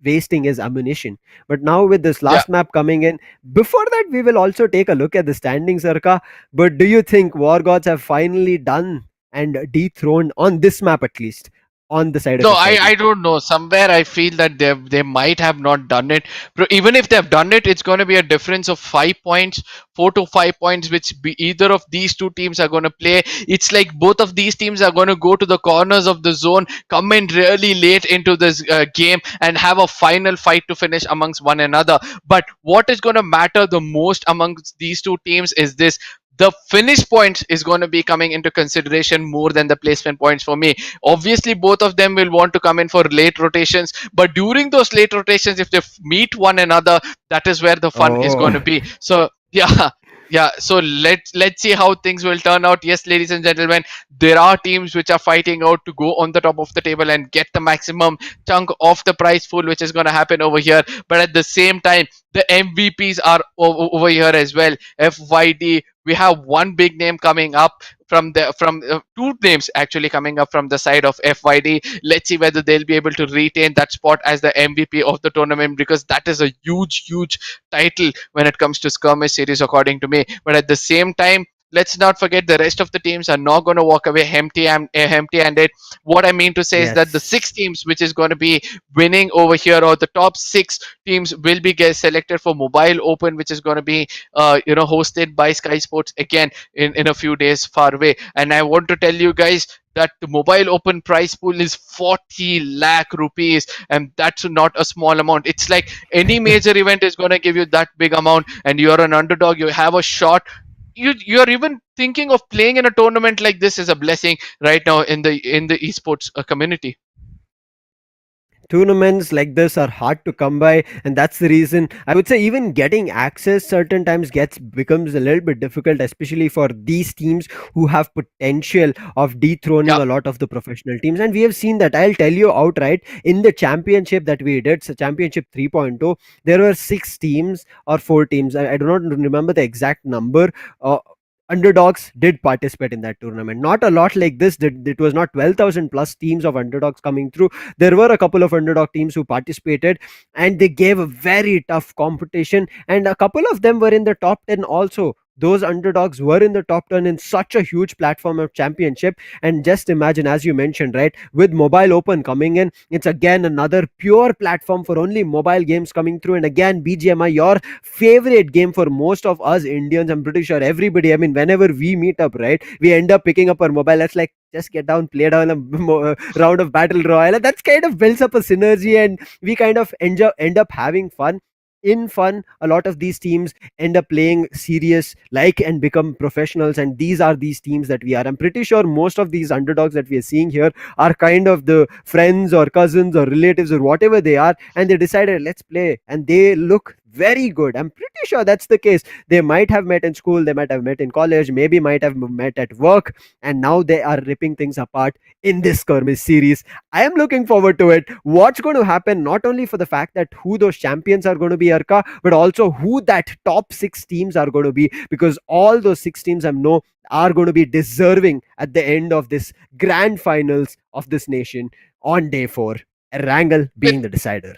wasting his ammunition. But now with this Yeah. last map coming in, before that we will also take a look at the standings, Arka. But do you think War Gods have finally done and dethroned on this map, at least on the side of No, I FID? don't know. Somewhere I feel that they might have not done it. But even if they've done it, it's going to be a difference of 5 points, 4 to 5 points, which either of these two teams are going to play. It's like both of these teams are going to go to the corners of the zone, come in really late into this game, and have a final fight to finish amongst one another. But what is going to matter the most amongst these two teams is this: the finish points is going to be coming into consideration more than the placement points for me. Obviously, both of them will want to come in for late rotations, but during those late rotations, if they meet one another, that is where the fun is going Oh. to be. So yeah. Yeah, so let's see how things will turn out. Yes, ladies and gentlemen, there are teams which are fighting out to go on the top of the table and get the maximum chunk of the prize pool, which is going to happen over here. But at the same time, the MVPs are over here as well. FYD, we have one big name coming up from two names actually coming up from the side of FYD. Let's see whether they'll be able to retain that spot as the MVP of the tournament, because that is a huge title when it comes to skirmish series, according to me. But at the same time, let's not forget the rest of the teams are not going to walk away empty-handed. What I mean to say is that the Yes. 6 teams which is going to be winning over here, or the top 6 teams, will be get selected for Mobile Open, which is going to be hosted by Sky Sports again in a few days far away. And I want to tell you guys that the Mobile Open prize pool is 40 lakh rupees, and that's not a small amount. It's like any major event is going to give you that big amount, and you're an underdog, you have a shot. You're even thinking of playing in a tournament like this is a blessing right now in the esports community. Tournaments like this are hard to come by, and that's the reason I would say even getting access certain times gets becomes a little bit difficult, especially for these teams who have potential of dethroning Yeah. a lot of the professional teams. And we have seen that. I'll tell you outright, in the championship that we did, so championship 3.0, there were 6 teams or 4 teams. I do not remember the exact number. Underdogs did participate in that tournament. Not a lot like this. It was not 12,000 plus teams of underdogs coming through. There were a couple of underdog teams who participated, and they gave a very tough competition, and a couple of them were in the top 10 also. Those underdogs were in the top 10 in such a huge platform of championship. And just imagine, as you mentioned, right, with Mobile Open coming in, it's again another pure platform for only mobile games coming through. And again, BGMI, your favorite game for most of us Indians, I'm pretty sure everybody, I mean, whenever we meet up, right, we end up picking up our mobile. That's like, just get down, play down a round of battle royale, and that's kind of builds up a synergy, and we kind of end up having fun. In fun, a lot of these teams end up playing serious like and become professionals, and these are these teams that we are. I'm pretty sure most of these underdogs that we are seeing here are kind of the friends or cousins or relatives or whatever they are, and they decided, let's play, and they look very good. I'm pretty sure that's the case. They might have met in school, they might have met in college, maybe might have met at work, and now they are ripping things apart in this skirmish series. I am looking forward to it. What's going to happen, not only for the fact that who those champions are going to be, Arka, but also who that top 6 teams are going to be, because all those 6 teams I know are going to be deserving at the end of this grand finals of this nation on day 4. Erangel being the decider.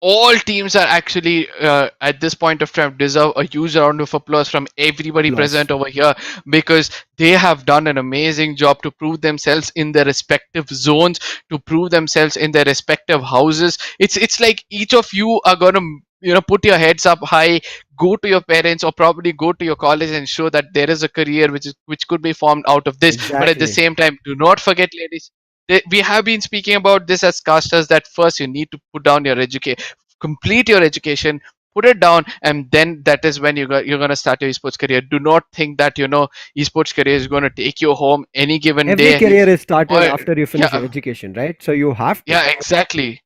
All teams are actually at this point of time deserve a huge round of applause from everybody Applause. present over here, because they have done an amazing job to prove themselves in their respective zones, to prove themselves in their respective houses. It's like each of you are going to put your heads up high, go to your parents or probably go to your college and show that there is a career which could be formed out of this. But at the Exactly. same time, do not forget, ladies, we have been speaking about this as casters, that first you need to put down your education, complete your education, put it down, and then that is when you're going to start your esports career. Do not think that esports career is going to take you home any given Every day. career is started Or after you finish your yeah, education, right? So you have to. yeah, exactly.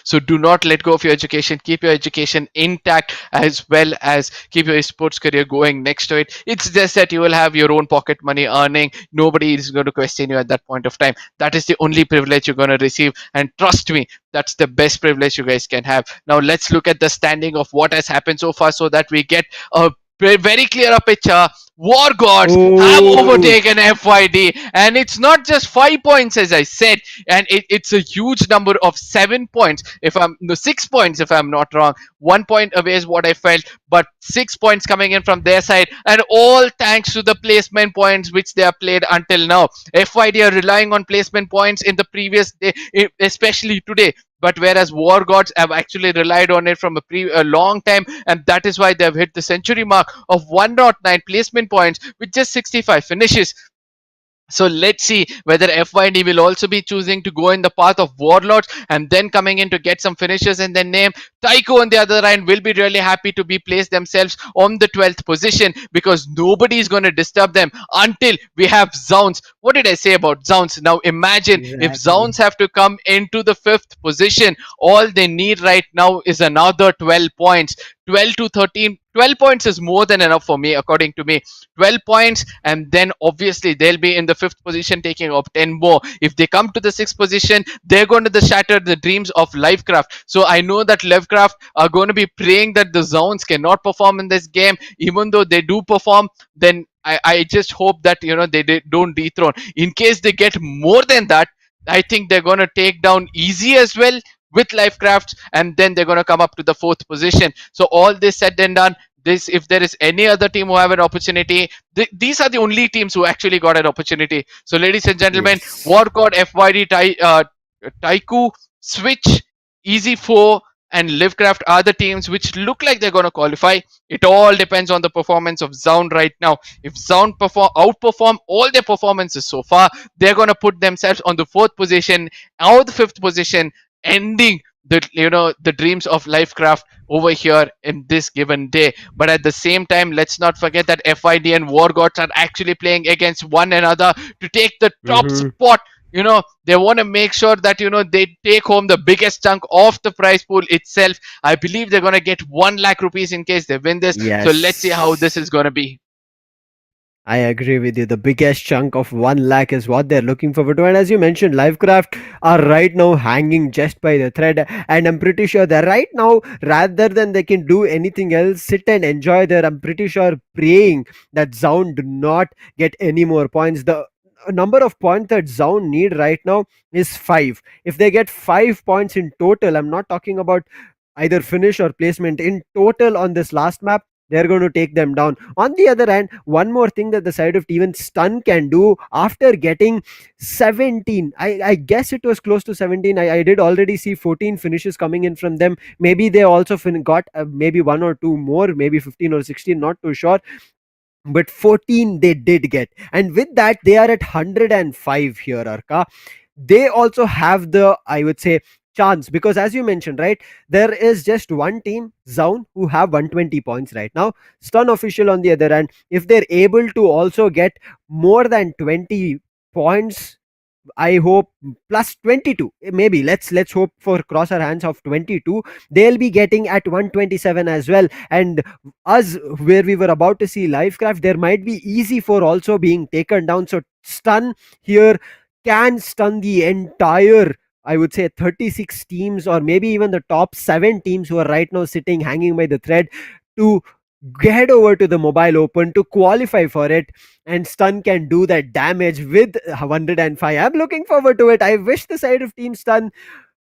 So do not let go of your education. Keep your education intact, as well as keep your sports career going next to it. It's just that you will have your own pocket money earning. Nobody is going to question you at that point of time. That is the only privilege you're going to receive, and trust me, that's the best privilege you guys can have. Now let's look at the standing of what has happened so far, so that we get a very clear picture. War Gods have Oh, overtaken FYD, and it's not just 5 points, as I said, and it's a huge number of 7 points. If I'm no 6 points, if I'm not wrong, 1 point away is what I felt, but 6 points coming in from their side, and all thanks to the placement points which they have played until now. FYD are relying on placement points in the previous day, especially today. But whereas War Gods have actually relied on it from a long time, and that is why they have hit the century mark of 109 placement points with just 65 finishes. So let's see whether FYD will also be choosing to go in the path of Warlords and then coming in to get some finishes in their name. TYCO on the other end will be really happy to be placed themselves on the 12th position, because nobody is going to disturb them until we have Zowns. What did I say about Zowns? Now imagine if exactly. Zowns have to come into the 5th position, all they need right now is another 12 points. 12 to 13, 12 points is more than enough for me, according to me. 12 points, and then obviously they'll be in the 5th position, taking up 10 more. If they come to the 6th position, they're going to shatter the dreams of Livecraft. So I know that Livecraft are going to be praying that the Zones cannot perform in this game. Even though they do perform, then I just hope that they don't dethrone. In case they get more than that, I think they're going to take down easy as well with Livecraft, and then they're going to come up to the 4th position. So all this said and done, this, if there is any other team who have an opportunity, these are the only teams who actually got an opportunity. So, ladies and gentlemen, Yes. WARGOD, FYD, TYCO, Switch, Easy 4, and Livecraft are the teams which look like they're going to qualify. It all depends on the performance of Zown right now. If Zown outperform all their performances so far, they're going to put themselves on the 4th position or the 5th position, ending the dreams of Livecraft over here in this given day. But at the same time, let's not forget that FID and WARGODs are actually playing against one another to take the top Mm-hmm. spot. They want to make sure that they take home the biggest chunk of the prize pool itself. I believe they're going to get 1 lakh rupees in case they win this. So let's see how this is Yes. going to be. I agree with you. The biggest chunk of 1 lakh is what they're looking forward to. And as you mentioned, Livecraft are right now hanging just by the thread. And I'm pretty sure that right now, rather than they can do anything else, sit and enjoy there. I'm pretty sure praying that Zown do not get any more points. The number of points that Zown need right now is 5. If they get 5 points in total, I'm not talking about either finish or placement, in total on this last map, they're going to take them down. On the other hand, one more thing that the side of even Stun can do after getting 17, I guess it was close to 17. I did already see 14 finishes coming in from them. Maybe they also got maybe one or two more, maybe 15 or 16, not too sure, but 14 they did get. And with that, they are at 105 here, Arka. They also have the, I would say, chance, because as you mentioned, right, there is just one team, Zown, who have 120 points right now. Stun Official on the other hand, if they're able to also get more than 20 points, I hope plus 22, maybe let's hope for cross our hands of 22, they'll be getting at 127 as well. And us, where we were about to see Livecraft, there might be easy for also being taken down. So Stun here can stun the entire, I would say, 36 teams, or maybe even the top 7 teams who are right now sitting hanging by the thread to head over to the mobile open to qualify for it. And Stun can do that damage with 105. I'm looking forward to it. I wish the side of Team Stun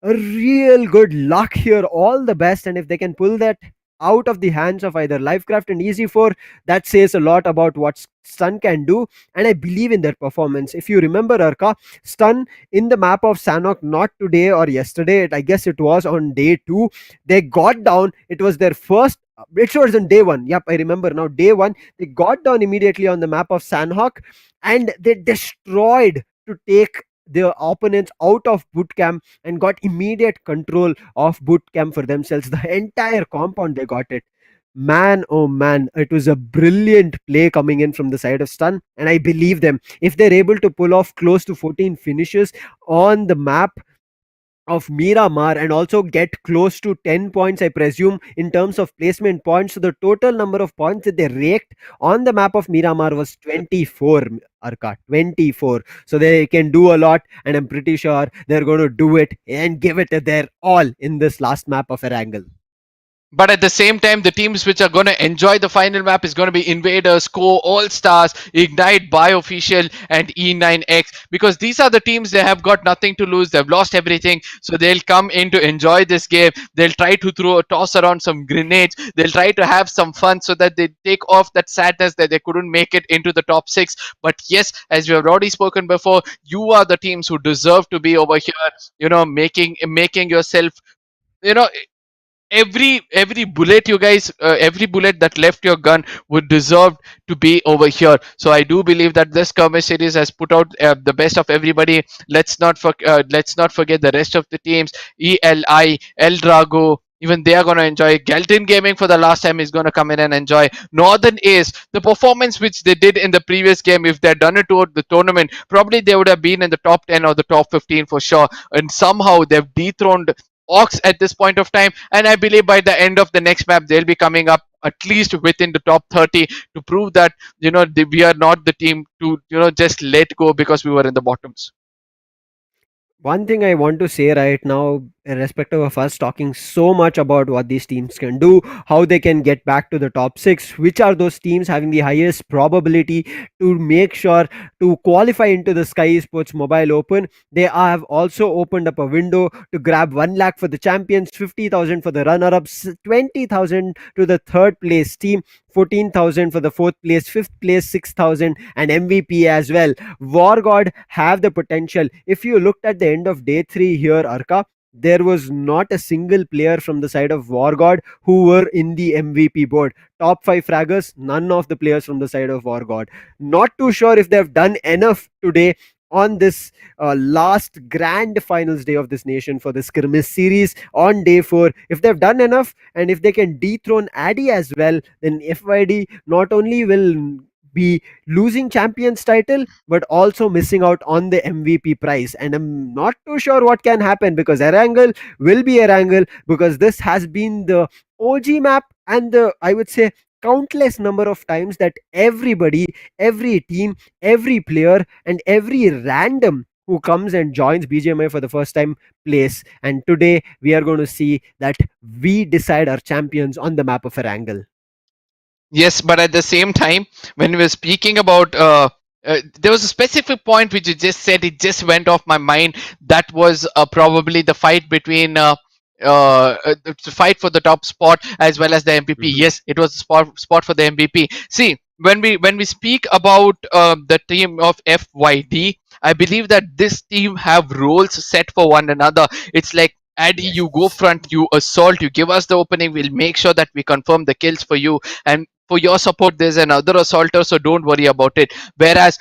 a real good luck here, all the best. And if they can pull that out of the hands of either Livecraft and Easy 4, that says a lot about what Stun can do. And I believe in their performance. If you remember, Arka, Stun in the map of Sanhok, not today or yesterday, I guess it was on day 2, they got down. It was their first, it was on day 1. Yep, I remember now. Day 1, they got down immediately on the map of Sanhok, and they destroyed to take their opponents out of boot camp and got immediate control of boot camp for themselves. The entire compound, they got it. Man, oh man, it was a brilliant play coming in from the side of Stun, and I believe them. If they're able to pull off close to 14 finishes on the map of Miramar and also get close to 10 points, I presume, in terms of placement points. So the total number of points that they raked on the map of Miramar was 24, Arka, 24. So they can do a lot, and I'm pretty sure they're going to do it and give it their all in this last map of Erangel. But at the same time, the teams which are going to enjoy the final map is going to be Invaders, Co, All Stars, Ignite, Bioofficial, and E9X, because these are the teams, they have got nothing to lose. They've lost everything, so they'll come in to enjoy this game. They'll try to toss around some grenades. They'll try to have some fun so that they take off that sadness that they couldn't make it into the top 6. But yes, as we have already spoken before, you are the teams who deserve to be over here. Making yourself. You know every bullet, you guys, every bullet that left your gun would deserve to be over here. So I do believe that this skirmish series has put out the best of everybody. Let's not forget the rest of the teams. Ldrago, even they are going to enjoy. Gallant Gaming for the last time is going to come in and enjoy. Northern Ace, the performance which they did in the previous game, if they had done it toward the tournament, probably they would have been in the top 10 or the top 15 for sure. And somehow they've dethroned Ox at this point of time, and I believe by the end of the next map they'll be coming up at least within the top 30 to prove that we are not the team to just let go because we were in the bottoms. One thing I want to say right now, irrespective of us talking so much about what these teams can do, how they can get back to the top six, which are those teams having the highest probability to make sure to qualify into the Sky Esports Mobile Open, they have also opened up a window to grab 1 lakh for the champions, 50,000 for the runner ups, 20,000 to the third place team, 14,000 for the fourth place, fifth place 6,000, and MVP as well. WARGOD have the potential. If you looked at the end of day 3 here, Arka, there was not a single player from the side of WARGOD who were in the MVP board. Top 5 fraggers, none of the players from the side of WARGOD. Not too sure if they've done enough today on this last grand finals day of this nation for the skirmish series on day 4. If they've done enough and if they can dethrone Addy as well, then FYD not only will be losing champions title but also missing out on the MVP prize. And I'm not too sure what can happen, because Erangel will be Erangel, because this has been the OG map and the, I would say, countless number of times that everybody, every team, every player, and every random who comes and joins BGMI for the first time plays. And today we are going to see that we decide our champions on the map of Erangel. Yes, but at the same time, when we were speaking about, there was a specific point which you just said, it just went off my mind. That was probably the fight between the fight for the top spot as well as the MVP. Yes, it was the spot for the MVP. See, when we speak about the team of FYD, I believe that this team have roles set for one another. It's like, Addy, you go front, you assault, you give us the opening, we'll make sure that we confirm the kills for you, and for your support there's another assaulter, so don't worry about it. Whereas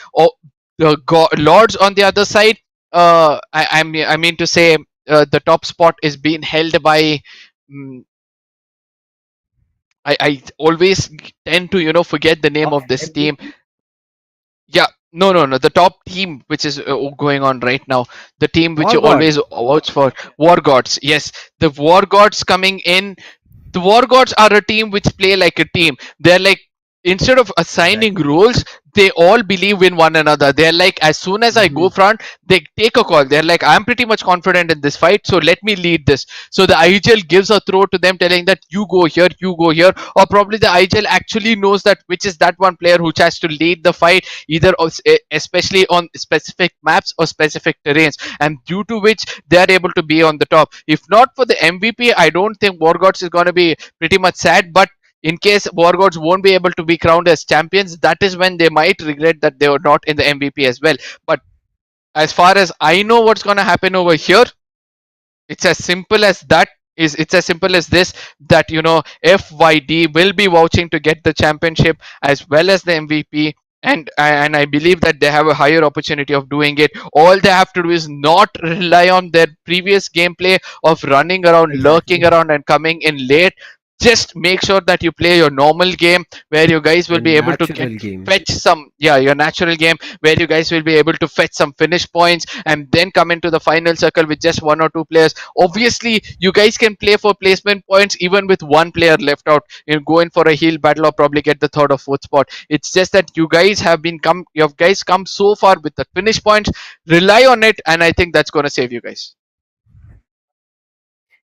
Lords on the other side, I mean to say, the top spot is being held by mm, I always tend to forget the name of this team. Yeah, no, the top team which is going on right now, the team which you WARGOD. always watch for, WARGODs. Yes, the WARGODs coming in. The WARGODs are a team which play like a team. They're like, instead of assigning roles, they all believe in one another. They're like, as soon as I go front, they take a call. They're like, I'm pretty much confident in this fight, so let me lead this. So the IGL gives a throw to them, telling that you go here, or probably the IGL actually knows that which is that one player who has to lead the fight, either especially on specific maps or specific terrains, and due to which they are able to be on the top. If not for the MVP, I don't think WARGODs is going to be pretty much sad, but in case WARGODs won't be able to be crowned as champions, that is when they might regret that they were not in the MVP as well. But as far as I know what's going to happen over here, it's as simple as that. It's as simple as this, that FYD will be vouching to get the championship as well as the MVP, and I believe that they have a higher opportunity of doing it. All they have to do is not rely on their previous gameplay of running around, lurking around, and coming in late. Just make sure that you play your normal game where you guys will be able to fetch some, your natural game where you guys will be able to fetch some finish points and then come into the final circle with just 1 or 2 players. Obviously, you guys can play for placement points even with 1 player left out, go in for a heal battle or probably get the 3rd or 4th spot. It's just that you guys come so far with the finish points. Rely on it, and I think that's going to save you guys.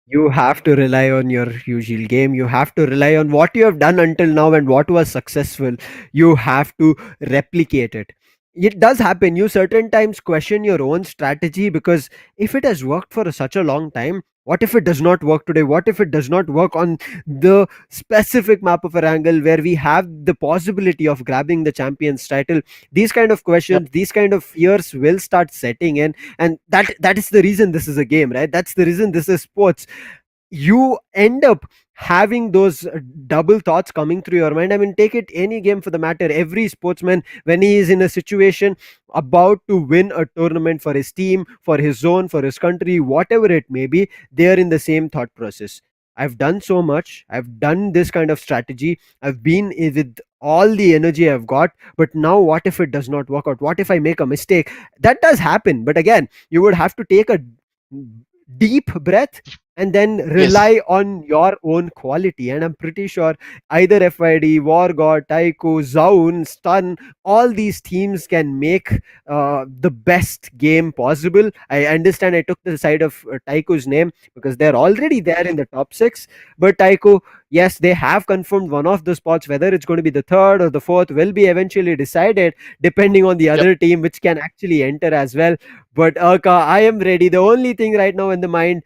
You have to rely on your usual game. You have to rely on what you have done until now and what was successful. You have to replicate it. It does happen. You certain times question your own strategy, because if it has worked for such a long time, what if it does not work today? What if it does not work on the specific map of Erangel where we have the possibility of grabbing the champions title? These kind of questions, these kind of fears will start setting in, and that is the reason this is a game, right? That's the reason this is sports. You end up having those double thoughts coming through your mind. I mean, take it any game for the matter. Every sportsman, when he is in a situation about to win a tournament for his team, for his zone, for his country, whatever it may be, they are in the same thought process. I've done so much, I've done this kind of strategy, I've been with all the energy I've got, but now what if it does not work out? What if I make a mistake? That does happen, but again, you would have to take a deep breath and then rely on your own quality. And I'm pretty sure either FYD, WARGOD, TYCO, Zown, Stun, all these teams can make the best game possible. I understand I took the side of TYCO's name because they're already there in the top 6, but TYCO, yes, they have confirmed one of the spots. Whether it's going to be the third or the fourth will be eventually decided depending on the Yep. other team, which can actually enter as well. But I am ready. The only thing right now in the mind,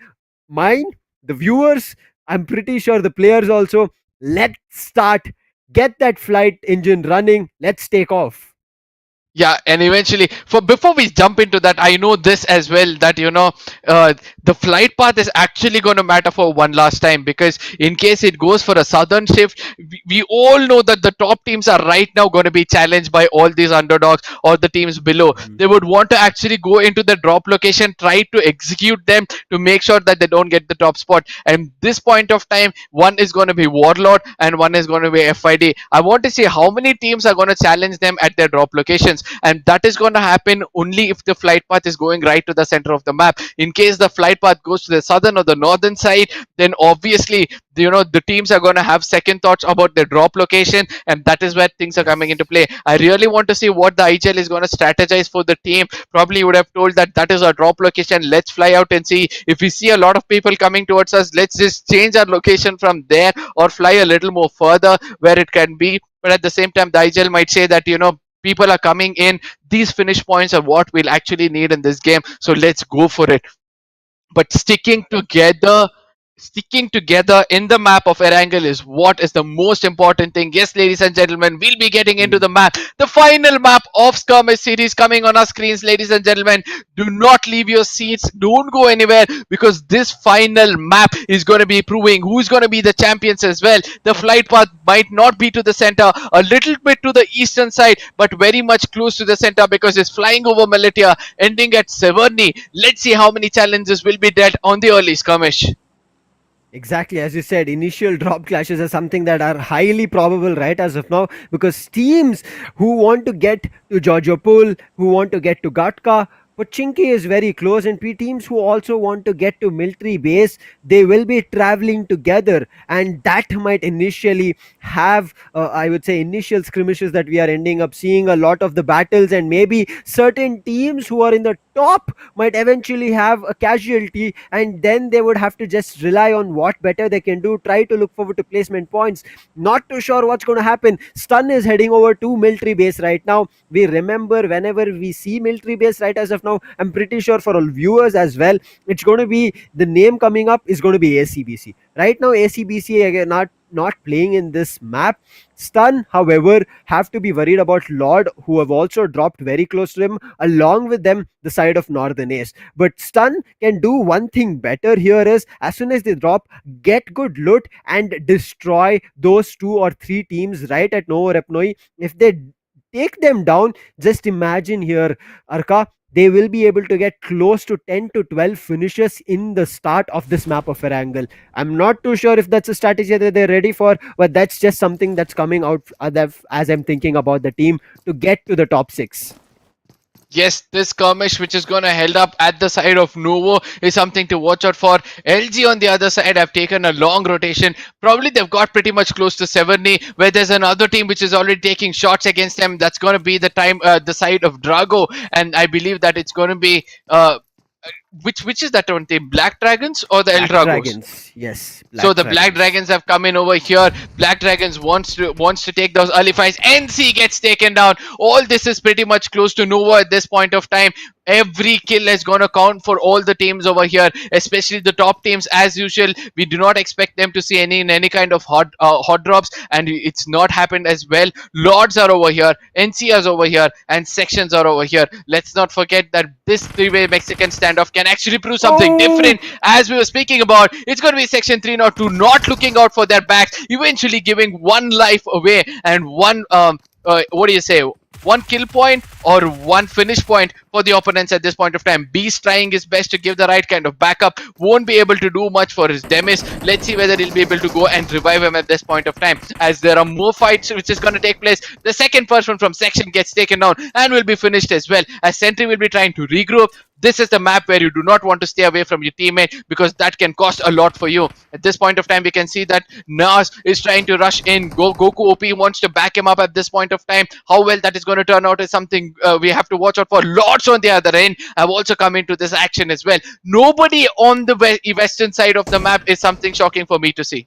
the viewers, I'm pretty sure the players also. Let's start. Get that flight engine running. Let's take off. Yeah, and eventually, for before we jump into that, I know this as well, that the flight path is actually going to matter for one last time, because in case it goes for a southern shift, we all know that the top teams are right now going to be challenged by all these underdogs or the teams below. They would want to actually go into the drop location, try to execute them to make sure that they don't get the top spot. And this point of time, one is going to be Warlord and one is going to be FID. I want to see how many teams are going to challenge them at their drop locations, and that is going to happen only if the flight path is going right to the center of the map. In case the flight path goes to the southern or the northern side, then obviously the teams are going to have second thoughts about their drop location, and that is where things are coming into play. I really want to see what the IGL is going to strategize for the team. Probably would have told that is our drop location, let's fly out and see. If we see a lot of people coming towards us, let's just change our location from there or fly a little more further where it can be. But at the same time, the IGL might say that people are coming in, these finish points are what we'll actually need in this game, so let's go for it. But sticking together in the map of Erangel is what is the most important thing. Yes, ladies and gentlemen, we'll be getting into the map, the final map of Skirmish series, coming on our screens. Ladies and gentlemen, do not leave your seats, don't go anywhere, because this final map is going to be proving who's going to be the champions as well. The flight path might not be to the center, a little bit to the eastern side, but very much close to the center, because it's flying over Militia, ending at Severny. Let's see how many challenges will be dealt on the early skirmish. Exactly, as you said, initial drop clashes are something that are highly probable right as of now, because teams who want to get to Georgiopol, who want to get to Gatka, Pochinki is very close, and teams who also want to get to military base, they will be traveling together, and that might initially have, I would say, initial skirmishes that we are ending up seeing a lot of the battles, and maybe certain teams who are in the top might eventually have a casualty, and then they would have to just rely on what better they can do, try to look forward to placement points. Not too sure what's going to happen. Stun is heading over to military base right now. We remember whenever we see military base right as of now, I'm pretty sure for all viewers as well, it's going to be the name coming up is going to be ACBC. Right now, ACBC again not playing in this map. Stun, however, have to be worried about Lord, who have also dropped very close to him, along with them the side of Northern Ace. But Stun can do one thing better here is, as soon as they drop, get good loot and destroy those 2 or 3 teams right at Novo Repnoi. If they take them down, just imagine here, Arka, they will be able to get close to 10 to 12 finishes in the start of this map of Erangel. I'm not too sure if that's a strategy that they're ready for, but that's just something that's coming out as I'm thinking about the team to get to the top 6. Yes, this skirmish which is going to held up at the side of Novo is something to watch out for. LG on the other side have taken a long rotation. Probably they've got pretty much close to Severny, where there's another team which is already taking shots against them. That's going to be the side of Drago, and I believe that it's going to be which is that one team? Black Dragons or the Black Ldragos? Dragons, yes. So the Black Dragons have come in over here. Black Dragons wants to take those early fights. NC gets taken down. All this is pretty much close to Nova at this point of time. Every kill is going to count for all the teams over here, especially the top teams. As usual, we do not expect them to see any kind of hot drops, and it's not happened as well. Lords are over here, NC is over here, and sections are over here. Let's not forget that this three-way Mexican standoff can actually prove something different. As we were speaking about, it's going to be section 302 not looking out for their backs, eventually giving one life away and one what do you say, one kill point or one finish point for the opponents at this point of time. Beast trying his best to give the right kind of backup, won't be able to do much for his Demis. Let's see whether he'll be able to go and revive him at this point of time, as there are more fights which is going to take place. The second person from section gets taken down and will be finished as well, as Sentry will be trying to regroup. this is the map where you do not want to stay away from your teammate, because that can cost a lot for you. At this point of time, we can see that Nas is trying to rush in. Goku OP wants to back him up at this point of time. How well that is going to turn out is something we have to watch out for. Lots on the other end have also come into this action as well. Nobody on the western side of the map is something shocking for me to see.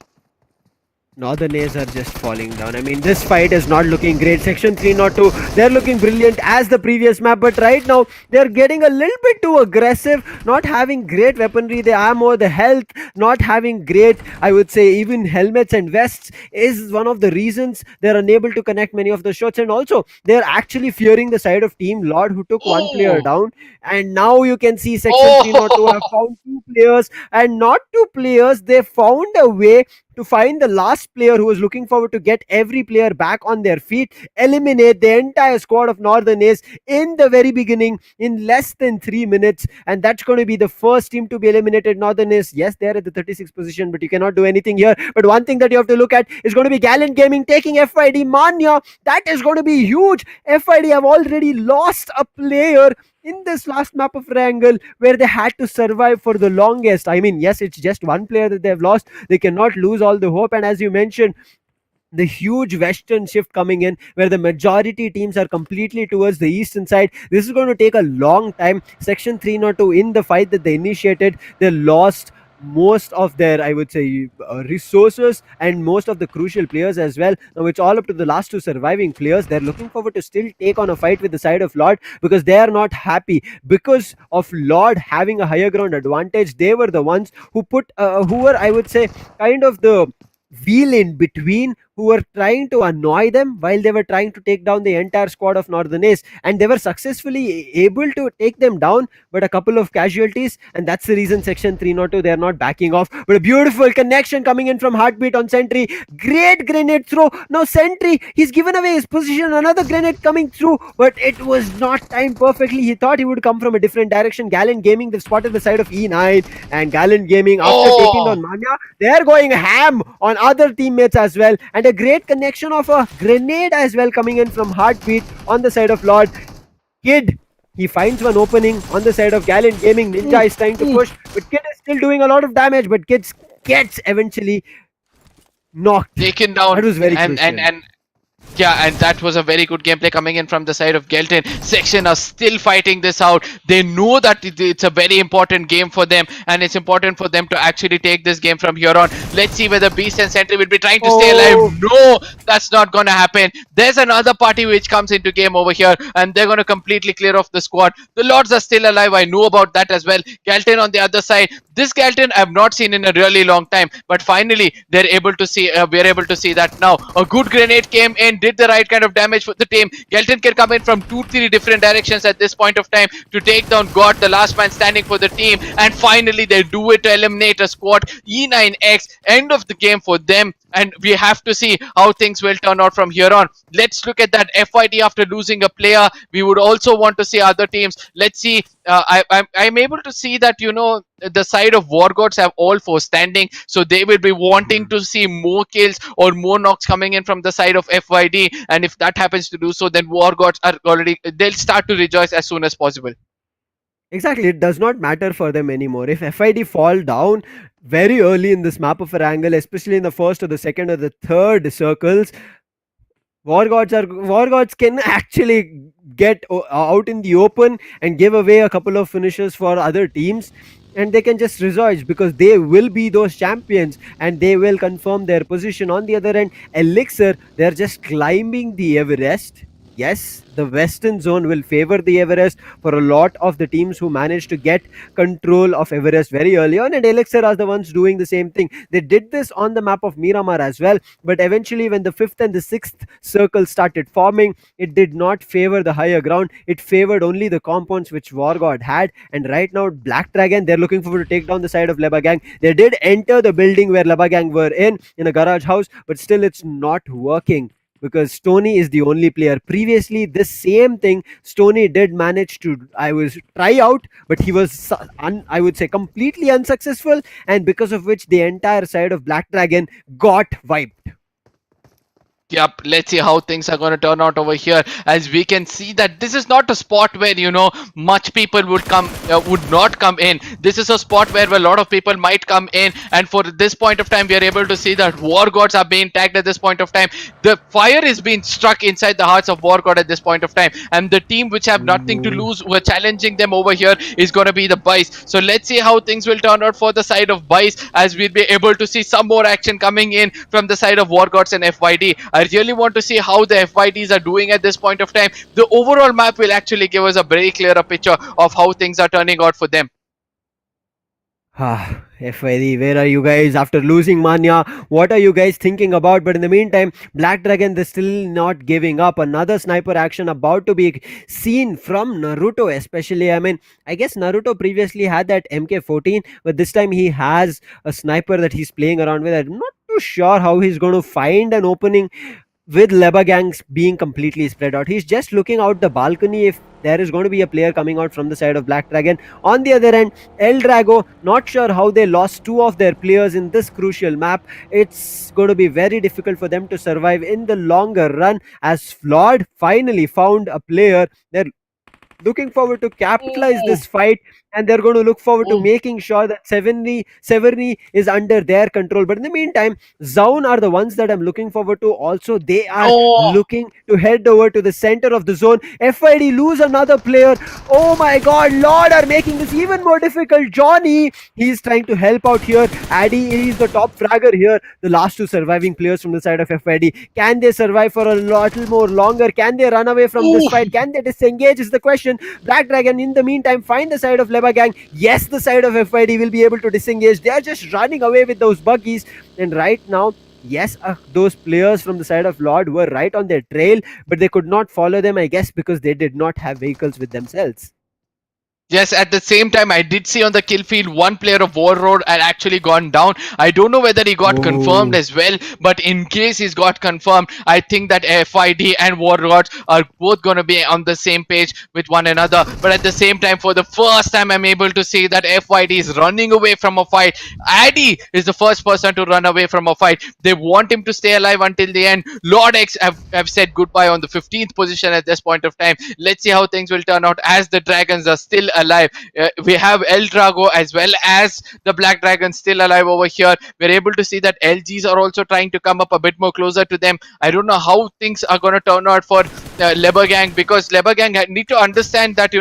Northern A's are just falling down. I mean, this fight is not looking great. Section 302, they're looking brilliant as the previous map, but right now they're getting a little bit too aggressive, not having great weaponry, the ammo, the health, not having great, I would say, even helmets and vests is one of the reasons they're unable to connect many of the shots. And also, they're actually fearing the side of Team Lord, who took one player down. And now you can see Section 302 have found 2 players, and not 2 players, they found a way to find the last player who was looking forward to get every player back on their feet, eliminate the entire squad of Northern Ace in the very beginning in less than 3 minutes. And that's going to be the first team to be eliminated. Northern Ace, yes, they're at the 36th position, but you cannot do anything here. But one thing that you have to look at is going to be Gallant Gaming taking FID Mania. That is going to be huge. FID have already lost a player in this last map of Erangel, where they had to survive for the longest. I mean, yes, it's just one player that they've lost. They cannot lose all the hope. And as you mentioned, the huge western shift coming in, where the majority teams are completely towards the eastern side. This is going to take a long time. Section 302, in the fight that they initiated, they lost most of their, I would say, resources and most of the crucial players as well. Now it's all up to the last 2 surviving players. They're looking forward to still take on a fight with the side of Lord, because they are not happy because of Lord having a higher ground advantage. They were the ones who were, I would say, kind of the wheel in between, who were trying to annoy them while they were trying to take down the entire squad of Northern Ace, and they were successfully able to take them down, but a couple of casualties, and that's the reason Section 302, they are not backing off. But a beautiful connection coming in from Heartbeat on Sentry. Great grenade throw. Now Sentry, he's given away his position. Another grenade coming through, but it was not timed perfectly. He thought he would come from a different direction. Gallant Gaming, they've spotted the side of E9, and Gallant Gaming, after taking down Mania, they're going ham on other teammates as well. And a great connection of a grenade as well coming in from Heartbeat on the side of Lord. Kid, he finds one opening on the side of Gallant Gaming. Ninja is trying to push, but Kid is still doing a lot of damage, but Kid gets eventually knocked. Taken down. That was very and yeah, and that was a very good gameplay coming in from the side of Gelton. Section are still fighting this out. They know that it's a very important game for them, and it's important for them to actually take this game from here on. Let's see whether Beast and Sentry will be trying to stay alive. No, that's not going to happen. There's another party which comes into game over here, and they're going to completely clear off the squad. The Lords are still alive. I know about that as well. Galton on the other side. This Galton I've not seen in a really long time, but finally they're able to see. We're able to see that now. A good grenade came in, did the right kind of damage for the team. Galton can come in from 2-3 different directions at this point of time to take down God, the last man standing for the team, and finally they do it to eliminate a squad. E9X, end of the game for them, and we have to see how things will turn out from here on. Let's look at that FID after losing a player. We would also want to see other teams. Let's see. I'm able to see that, you know, the side of WARGODs have all 4 standing, so they will be wanting to see more kills or more knocks coming in from the side of FYD, and if that happens to do so, then WARGODs are already, they'll start to rejoice as soon as possible. Exactly, it does not matter for them anymore. If FID fall down very early in this map of Erangel, especially in the first or the second or the third circles, WARGODs can actually get out in the open and give away a couple of finishes for other teams, and they can just rejoice because they will be those champions and they will confirm their position. On the other end, ELIXIR, they're just climbing the Everest. Yes, the western zone will favor the Everest for a lot of the teams who managed to get control of Everest very early on, and ELIXIR are the ones doing the same thing. They did this on the map of Miramar as well, but eventually when the 5th and the 6th circle started forming, it did not favor the higher ground. It favored only the compounds which WARGOD had, and right now Black Dragon, they're looking forward to take down the side of LEBAGANG. They did enter the building where LEBAGANG were in a garage house, but still it's not working, because Stony is the only player. Previously, this same thing Stony did manage to try out, but he was I would say completely unsuccessful, and because of which the entire side of Black Dragon got wiped. Yep, let's see how things are going to turn out over here. As we can see that this is not a spot where much people would not come in. This is a spot where a lot of people might come in, and for this point of time, we are able to see that War Gods are being tagged at this point of time. The fire is being struck inside the hearts of War God at this point of time, and the team which have nothing to lose, who are challenging them over here, is going to be the Bice. So let's see how things will turn out for the side of Bice, as we'll be able to see some more action coming in from the side of War Gods and FYD. I really want to see how the FYDs are doing at this point of time. The overall map will actually give us a very clearer picture of how things are turning out for them. FYD, where are you guys after losing Manya? What are you guys thinking about? But in the meantime, Black Dragon, they're still not giving up. Another sniper action about to be seen from Naruto, especially. I mean, I guess Naruto previously had that MK14, but this time he has a sniper that he's playing around with. I'm not too sure how he's going to find an opening with LEBAGANG being completely spread out. He's just looking out the balcony if there is going to be a player coming out from the side of Black Dragon. On the other end, Ldrago, not sure how they lost two of their players in this crucial map. It's going to be very difficult for them to survive in the longer run, as Flawed finally found a player. They're looking forward to capitalize this fight, and they're going to look forward to making sure that Severny is under their control. But in the meantime, Zown are the ones that I'm looking forward to. Also, they are looking to head over to the center of the zone. FID lose another player. Oh my god, Lord are making this even more difficult. Johnny, he's trying to help out here. Addy is the top fragger here. The last two surviving players from the side of FID. Can they survive for a little more longer? Can they run away from this fight? Can they disengage is the question. Black Dragon, in the meantime, find the side of LEBAGANG. Yes, the side of FID will be able to disengage. They are just running away with those buggies. And right now, yes, those players from the side of Lord were right on their trail, but they could not follow them, I guess, because they did not have vehicles with themselves. Yes, at the same time, I did see on the kill field one player of Warlord had actually gone down. I don't know whether he got confirmed as well, but in case he's got confirmed, I think that FID and Warlord are both going to be on the same page with one another. But at the same time, for the first time, I'm able to see that FID is running away from a fight. Addy is the first person to run away from a fight. They want him to stay alive until the end. Lord X have said goodbye on the 15th position at this point of time. Let's see how things will turn out, as the Dragons are still alive. We have Ldrago as well as the Black Dragon still alive over here. We're able to see that LGs are also trying to come up a bit more closer to them. I don't know how things are going to turn out for LEBAGANG, because LEBAGANG need to understand that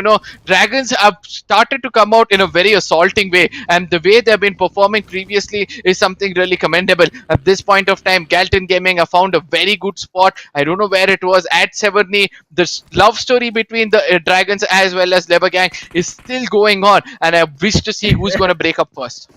Dragons have started to come out in a very assaulting way, and the way they've been performing previously is something really commendable. At this point of time, Gallant Gaming have found a very good spot. I don't know where it was at Severny. The love story between the Dragons as well as LEBAGANG is still going on, and I wish to see who's going to break up first.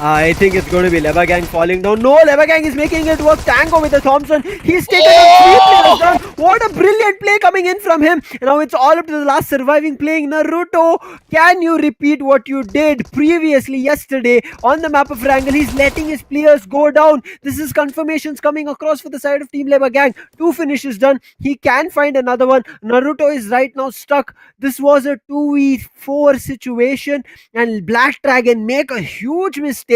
I think it's going to be LEBAGANG falling down. No, LEBAGANG is making it work. Tango with the Thompson. He's taken out 3 players down. What a brilliant play coming in from him. Now it's all up to the last surviving playing. Naruto, can you repeat what you did previously yesterday on the map of Erangel? He's letting his players go down. This is confirmations coming across for the side of Team LEBAGANG. 2 finishes done. He can find another one. Naruto is right now stuck. This was a 2v4 situation, and Black Dragon make a huge mistake.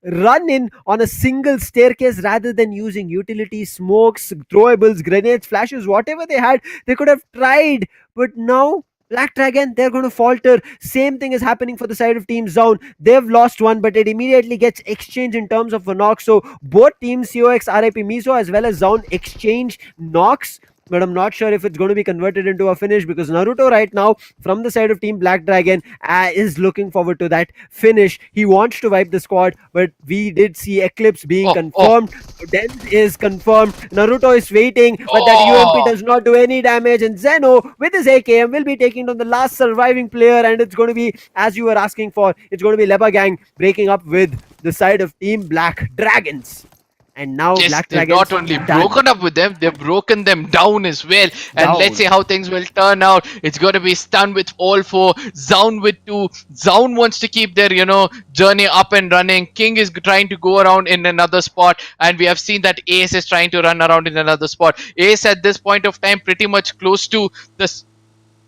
Run in on a single staircase rather than using utilities, smokes, throwables, grenades, flashes, whatever they had. They could have tried, but now Black Dragon, they're going to falter. Same thing is happening for the side of Team Zown. They've lost one, but it immediately gets exchanged in terms of a knock. So both teams, COxRIP MIZO as well as Zown, exchange knocks. But I'm not sure if it's going to be converted into a finish, because Naruto right now from the side of Team Black Dragon is looking forward to that finish. He wants to wipe the squad, but we did see Eclipse being confirmed. Dens is confirmed. Naruto is waiting, but that UMP does not do any damage. And Zeno with his AKM will be taking down the last surviving player, and it's going to be, as you were asking for, it's going to be LEBAGANG breaking up with the side of Team Black Dragons. And now Black Dragons not only broken up with them, they've broken them down as well. And let's see how things will turn out. It's going to be Stun with all 4, Zown with 2. Zown wants to keep their journey up and running. King is trying to go around in another spot, and we have seen that Ace is trying to run around in another spot. Ace at this point of time pretty much close to this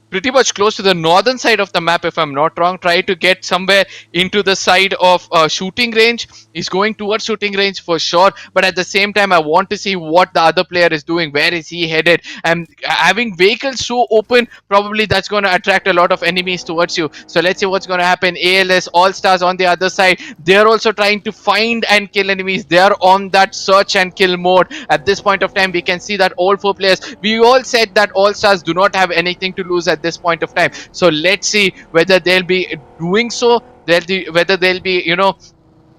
pretty much close to the northern side of the map, if I'm not wrong. Try to get somewhere into the side of shooting range. He's going towards shooting range for sure, but at the same time I want to see what the other player is doing. Where is he headed? And having vehicles so open, probably that's going to attract a lot of enemies towards you. So let's see what's going to happen. ALS All Stars on the other side, they're also trying to find and kill enemies. They're on that search and kill mode at this point of time. We can see that all 4 players, we all said that All Stars do not have anything to lose at this point of time. So let's see whether they'll be doing so, whether they'll be, you know,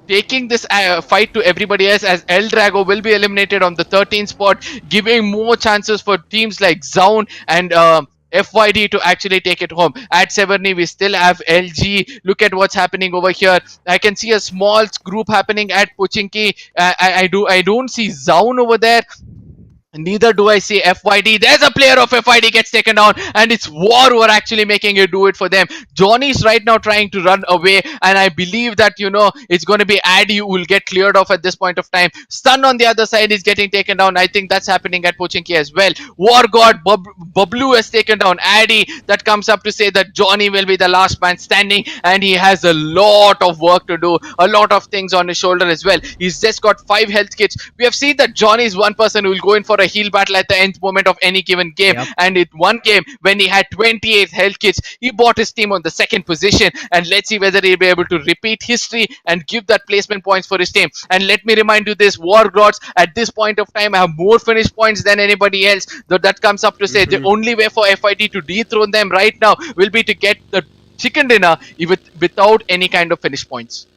taking this fight to everybody else, as Ldrago will be eliminated on the 13th spot, giving more chances for teams like Zown and FYD to actually take it home. At Severny, we still have LG. Look at what's happening over here. I can see a small group happening at Pochinki. I don't see Zown over there. Neither do I see FYD. There's a player of FYD gets taken down, and it's War who are actually making it do it for them. Johnny's right now trying to run away, and I believe that, you know, it's going to be Addy who will get cleared off at this point of time. Stun on the other side is getting taken down. I think that's happening at Pochinki as well. WARGOD, Bablu has taken down Addy. That comes up to say that Johnny will be the last man standing, and he has a lot of work to do, a lot of things on his shoulder as well. He's just got 5 health kits. We have seen that Johnny is one person who will go in for a heal battle at the end moment of any given game. Yep. And in one game when he had 28 health kits, he bought his team on the 2nd position, and let's see whether he'll be able to repeat history and give that placement points for his team. And let me remind you this, WARGODs at this point of time have more finish points than anybody else. Though that comes up to say the only way for FIT to dethrone them right now will be to get the chicken dinner without any kind of finish points.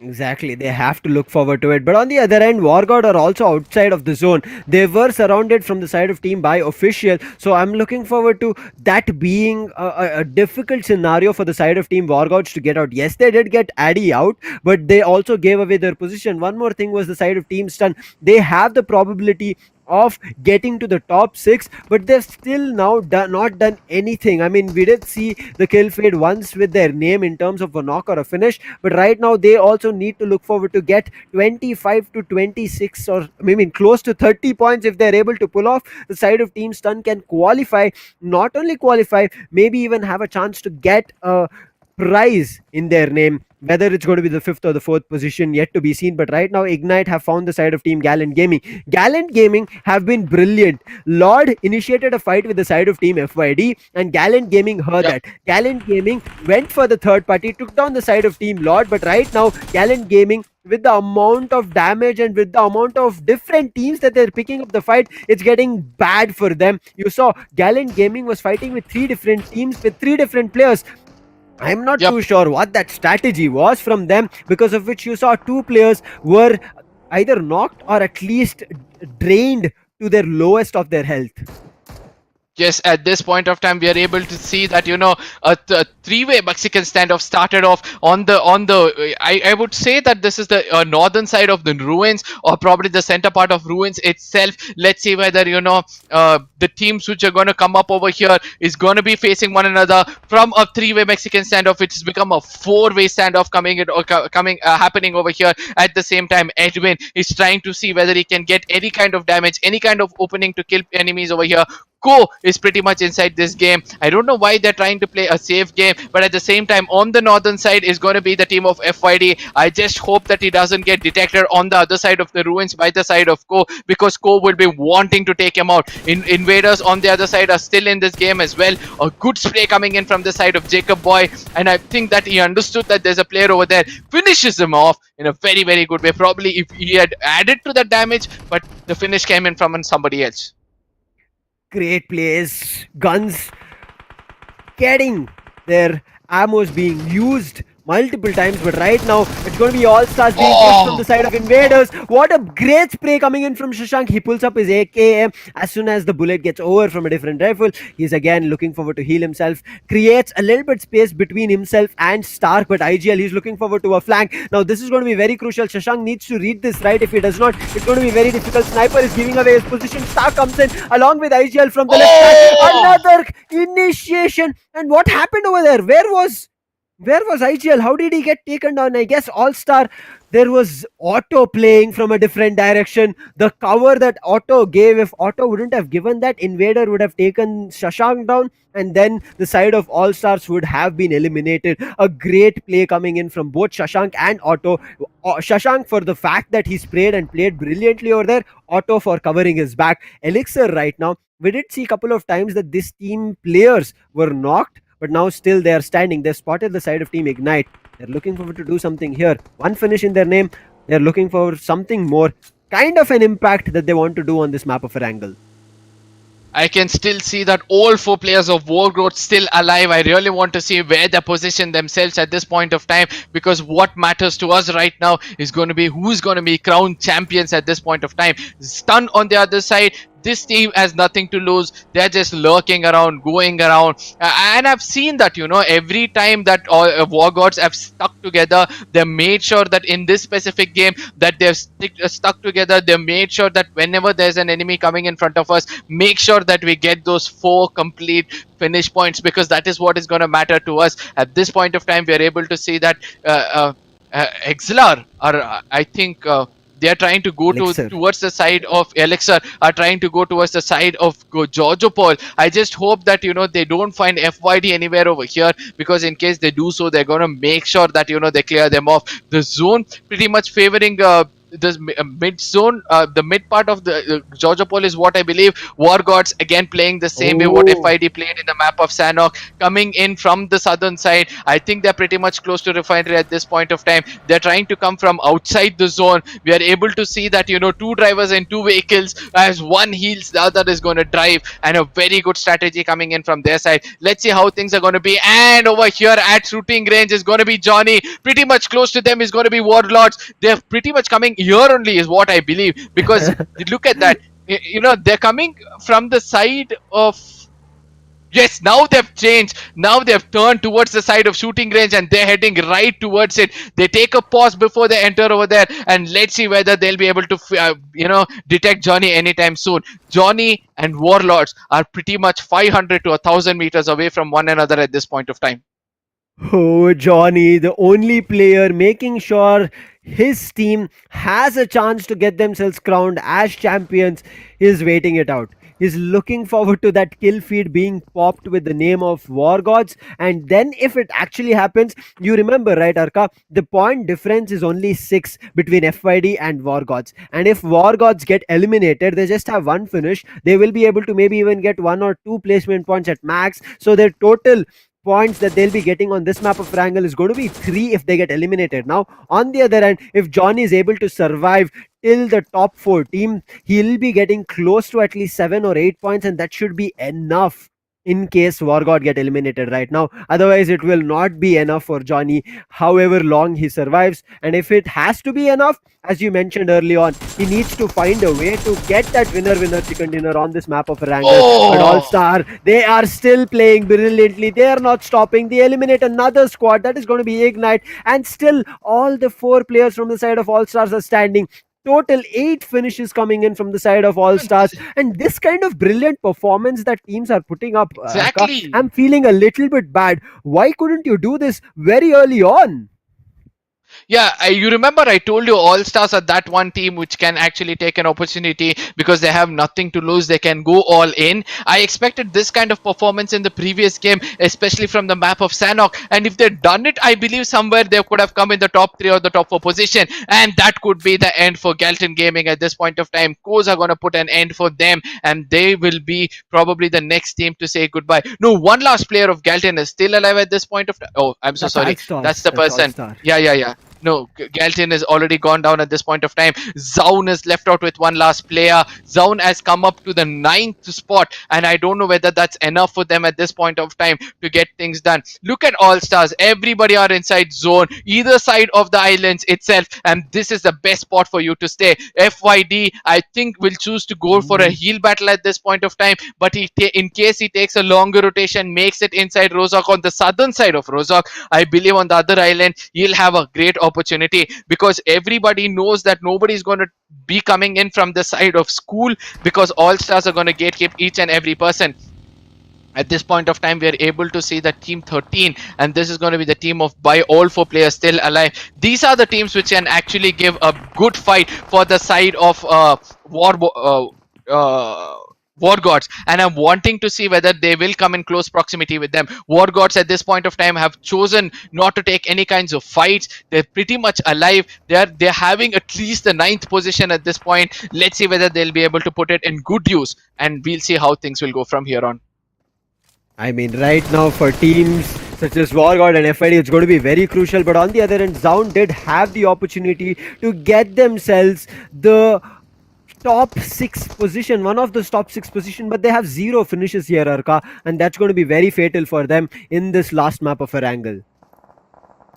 Exactly, they have to look forward to it. But on the other end, WARGOD are also outside of the zone. They were surrounded from the side of team by official. So I'm looking forward to that being a difficult scenario for the side of team WARGODs to get out. Yes, they did get Addy out, but they also gave away their position. One more thing was the side of team Stun. They have the probability of getting to the top 6, but they've still now not done anything. I mean, we did see the kill fade once with their name in terms of a knock or a finish, but right now they also need to look forward to get 25 to 26, or I mean close to 30 points. If they're able to pull off, the side of team Stun can qualify, not only qualify, maybe even have a chance to get a prize in their name. Whether it's going to be the 5th or the 4th position, yet to be seen. But right now, Ignite have found the side of team Gallant Gaming. Gallant Gaming have been brilliant. Lord initiated a fight with the side of team FYD, and Gallant Gaming heard that. Gallant Gaming went for the third party, took down the side of team Lord. But right now, Gallant Gaming, with the amount of damage and with the amount of different teams that they're picking up the fight, it's getting bad for them. You saw Gallant Gaming was fighting with 3 different teams with 3 different players. I'm not too sure what that strategy was from them, because of which you saw 2 players were either knocked or at least drained to their lowest of their health. Yes, at this point of time, we are able to see that, you know, a 3-way Mexican standoff started off on the I would say that this is the northern side of the ruins, or probably the center part of ruins itself. Let's see whether, you know, the teams which are going to come up over here is going to be facing one another from a 3-way Mexican standoff, which has become a 4-way standoff happening over here. At the same time, Edwin is trying to see whether he can get any kind of damage, any kind of opening to kill enemies over here. Co is pretty much inside this game. I don't know why they're trying to play a safe game, but at the same time, on the northern side is going to be the team of FYD. I just hope that he doesn't get detected on the other side of the ruins by the side of Co, because Co will be wanting to take him out. Invaders on the other side are still in this game as well. A good spray coming in from the side of Jacob Boy, and I think that he understood that there's a player over there. Finishes him off in a very, very good way. Probably if he had added to the damage, but the finish came in from somebody else. Great plays, guns getting their ammos being used multiple times, but right now it's going to be All Stars being pushed from the side of Invaders. What a great spray coming in from Shashank. He pulls up his AKM as soon as the bullet gets over from a different rifle. He's again looking forward to heal himself, creates a little bit space between himself and Stark, but IGL, he's looking forward to a flank. Now this is going to be very crucial. Shashank needs to read this right. If he does not, it's going to be very difficult. Sniper is giving away his position. Stark comes in along with IGL from the left side. Another initiation. And what happened over there? Where was Where was IGL? How did he get taken down? I guess All Star, there was Otto playing from a different direction. The cover that Otto gave, if Otto wouldn't have given that, Invader would have taken Shashank down, and then the side of All Stars would have been eliminated. A great play coming in from both Shashank and Otto. Shashank for the fact that he sprayed and played brilliantly over there. Otto for covering his back. Elixir right now, we did see a couple of times that this team players were knocked, but now still they are standing. They've spotted the side of Team Ignite. They're looking forward to do something here. One finish in their name. They're looking for something more. Kind of an impact that they want to do on this map of Erangel. I can still see that all 4 players of WARGOD still alive. I really want to see where they position themselves at this point of time, because what matters to us right now is going to be who's going to be crowned champions at this point of time. Stun on the other side. This team has nothing to lose. They're just lurking around, going around, and I've seen that, you know, every time that WARGODs have stuck together, they made sure that in this specific game that they've stuck together. They made sure that whenever there's an enemy coming in front of us, make sure that we get those 4 complete finish points, because that is what is going to matter to us at this point of time. We are able to see that ELIXIR, or I think they are trying to go towards the side of ELIXIR, are trying to go towards the side of Giorgio Paul. I just hope that, you know, they don't find FYD anywhere over here, because in case they do so, they're going to make sure that, you know, they clear them off. The zone pretty much favoring the mid zone, the mid part of the Giorgio Paul is what I believe. WARGODs again playing the same way what FID played in the map of Sanhok, coming in from the southern side. I think they're pretty much close to refinery at this point of time. They're trying to come from outside the zone. We are able to see that, you know, 2 drivers and 2 vehicles, as one heals, the other is going to drive, and a very good strategy coming in from their side. Let's see how things are going to be. And over here at shooting range is going to be Johnny. Pretty much close to them is going to be Warlords. They're pretty much coming here only is what I believe, because look at that. You know, they're coming from the side of, yes, now they've changed. Now they've turned towards the side of shooting range, and they're heading right towards it. They take a pause before they enter over there, and let's see whether they'll be able to you know, detect Johnny anytime soon. Johnny and Warlords are pretty much 500 to 1000 meters away from one another at this point of time. Oh, Johnny, the only player making sure his team has a chance to get themselves crowned as champions, is waiting it out. He's looking forward to that kill feed being popped with the name of WARGODs, and then if it actually happens, you remember, right, Arka? The point difference is only 6 between FYD and WARGODs, and if WARGODs get eliminated, they just have 1 finish. They will be able to maybe even get 1 or 2 placement points at max, so their total points that they'll be getting on this map of Erangel is going to be 3 if they get eliminated. Now, on the other hand, if Johnny is able to survive till the top 4 team, he'll be getting close to at least 7 or 8 points, and that should be enough in case WARGOD get eliminated right now. Otherwise, it will not be enough for Johnny, however long he survives. And if it has to be enough, as you mentioned early on, he needs to find a way to get that winner chicken dinner on this map of Erangel. But All Star, they are still playing brilliantly. They are not stopping. They eliminate another squad. That is going to be Ignite. And still, all the 4 players from the side of All Stars are standing. Total 8 finishes coming in from the side of All Stars, and this kind of brilliant performance that teams are putting up, Exactly. I'm feeling a little bit bad. Why couldn't you do this very early on? Yeah, you remember I told you All Stars are that one team which can actually take an opportunity because they have nothing to lose. They can go all in. I expected this kind of performance in the previous game, especially from the map of Sanhok. And if they'd done it, I believe somewhere they could have come in the top 3 or the top 4 position. And that could be the end for Gallant Gaming at this point of time. COs are going to put an end for them, and they will be probably the next team to say goodbye. No, one last player of Gallant is still alive at this point of time. Oh, I'm so sorry. That's the person. Yeah. No, Galton is already gone down at this point of time. Zown is left out with one last player. Zown has come up to the 9th spot, and I don't know whether that's enough for them at this point of time to get things done. Look at All Stars. Everybody are inside zone, either side of the islands itself, and this is the best spot for you to stay. FYD, I think, will choose to go for a heal battle at this point of time, but in case he takes a longer rotation, makes it inside Rozhok on the southern side of Rozhok, I believe on the other island, he'll have a great opportunity, because everybody knows that nobody's going to be coming in from the side of school, because All Stars are going to gatekeep each and every person. At this point of time, we are able to see that team 13, and this is going to be the team of by all 4 players still alive. These are the teams which can actually give a good fight for the side of WARGODs, and I'm wanting to see whether they will come in close proximity with them. WARGODs at this point of time have chosen not to take any kinds of fights. They're pretty much alive. They're having at least the 9th position at this point. Let's see whether they'll be able to put it in good use, and we'll see how things will go from here on. I mean, right now for teams such as WARGOD and FID, it's going to be very crucial. But on the other end, Zown did have the opportunity to get themselves the top 6 position, one of the top 6 position, but they have 0 finishes here, Arka, and that's going to be very fatal for them in this last map of Erangel.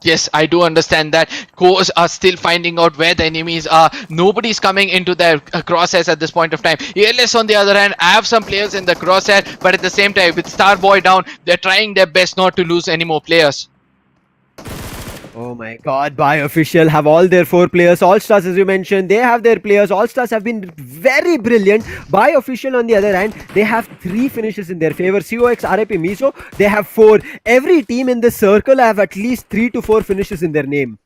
Yes, I do understand that. Co's are still finding out where the enemies are. Nobody's coming into their crosshairs at this point of time. ELS on the other hand have some players in the crosshair, but at the same time, with Starboy down, they're trying their best not to lose any more players. Oh my god, by official have all their 4 players. All-Stars, as you mentioned, they have their players. All-Stars have been very brilliant. By official, on the other hand, they have 3 finishes in their favor. COxRIP MIZO, they have 4. Every team in this circle have at least 3 to 4 finishes in their name.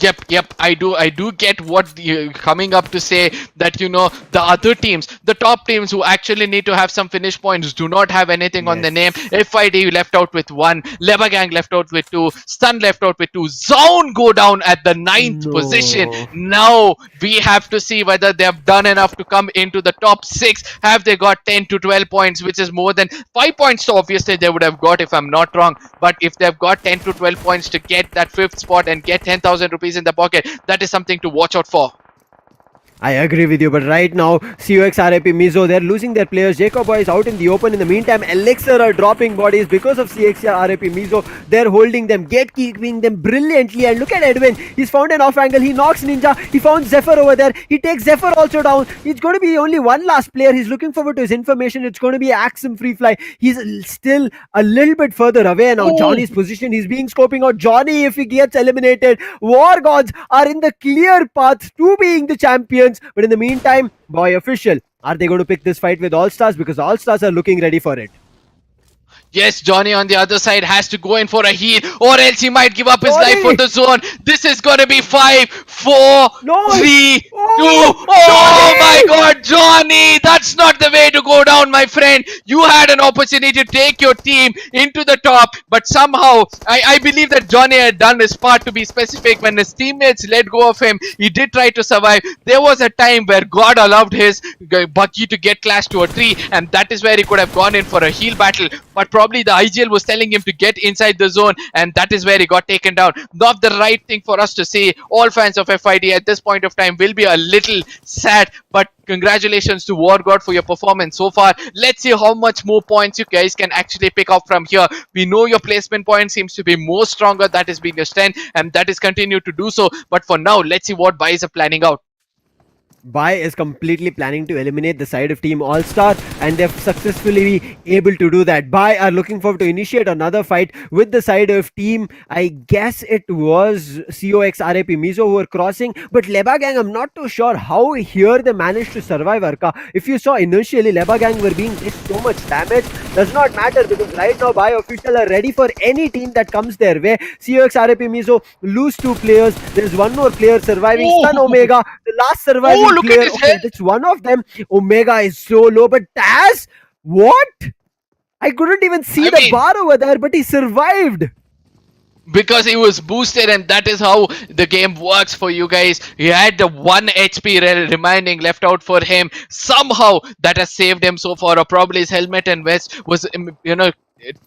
Yep, I do get what you're coming up to say, that you know the other teams, the top teams who actually need to have some finish points, do not have anything on the name. FID left out with 1, LEBAGANG left out with 2, Stun left out with 2, Zown go down at the 9th position. Now we have to see whether they have done enough to come into the top 6. Have they got 10 to 12 points, which is more than 5 points, so obviously they would have got, if I'm not wrong. But if they've got 10 to 12 points to get that 5th spot and get 10,000 rupees in the pocket, that is something to watch out for. I agree with you, but right now, COxRIP MIZO, they're losing their players. Jacob Boy is out in the open. In the meantime, ELIXIR are dropping bodies because of COxRIP MIZO. They're holding them, gatekeeping them brilliantly. And look at Edwin. He's found an off angle. He knocks Ninja. He found Zephyr over there. He takes Zephyr also down. It's going to be only one last player. He's looking forward to his information. It's going to be Axum Free Fly. He's still a little bit further away now. Johnny's position. He's being scoping out Johnny if he gets eliminated. WARGODs are in the clear path to being the champions. But in the meantime, by official, are they going to pick this fight with All-Stars? Because All-Stars are looking ready for it. Yes, Johnny on the other side has to go in for a heal, or else he might give up his life for the zone. This is gonna be 5, 4, 3, 2. Oh my god, Johnny! That's not the way to go down, my friend. You had an opportunity to take your team into the top, but somehow, I believe that Johnny had done his part. To be specific, when his teammates let go of him, he did try to survive. There was a time where God allowed his Bucky to get clashed to a tree, and that is where he could have gone in for a heal battle. But probably the IGL was telling him to get inside the zone, and that is where he got taken down. Not the right thing for us to say. All fans of FID at this point of time will be a little sad, but congratulations to WARGOD for your performance so far. Let's see how much more points you guys can actually pick up from here. We know your placement point seems to be more stronger. That has been your strength, and that is continued to do so. But for now, let's see what buys are planning out. Bai is completely planning to eliminate the side of Team All-Star, and they're successfully able to do that. Bai are looking forward to initiate another fight with the side of Team, I guess it was COxRIP MIZO who were crossing, but LEBAGANG, I'm not too sure how here they managed to survive, Arka. If you saw initially, LEBAGANG were being hit so much damage, does not matter because right now Bai official are ready for any team that comes their way. COxRIP MIZO lose 2 players, there's one more player surviving, Stun Omega, the last surviving look player. at his head. It's one of them. Omega is so low, but Taz, what? I couldn't even see the bar over there, but he survived. Because he was boosted, and that is how the game works for you guys. He had the 1 HP remaining left out for him. Somehow that has saved him so far, or probably his helmet and vest was,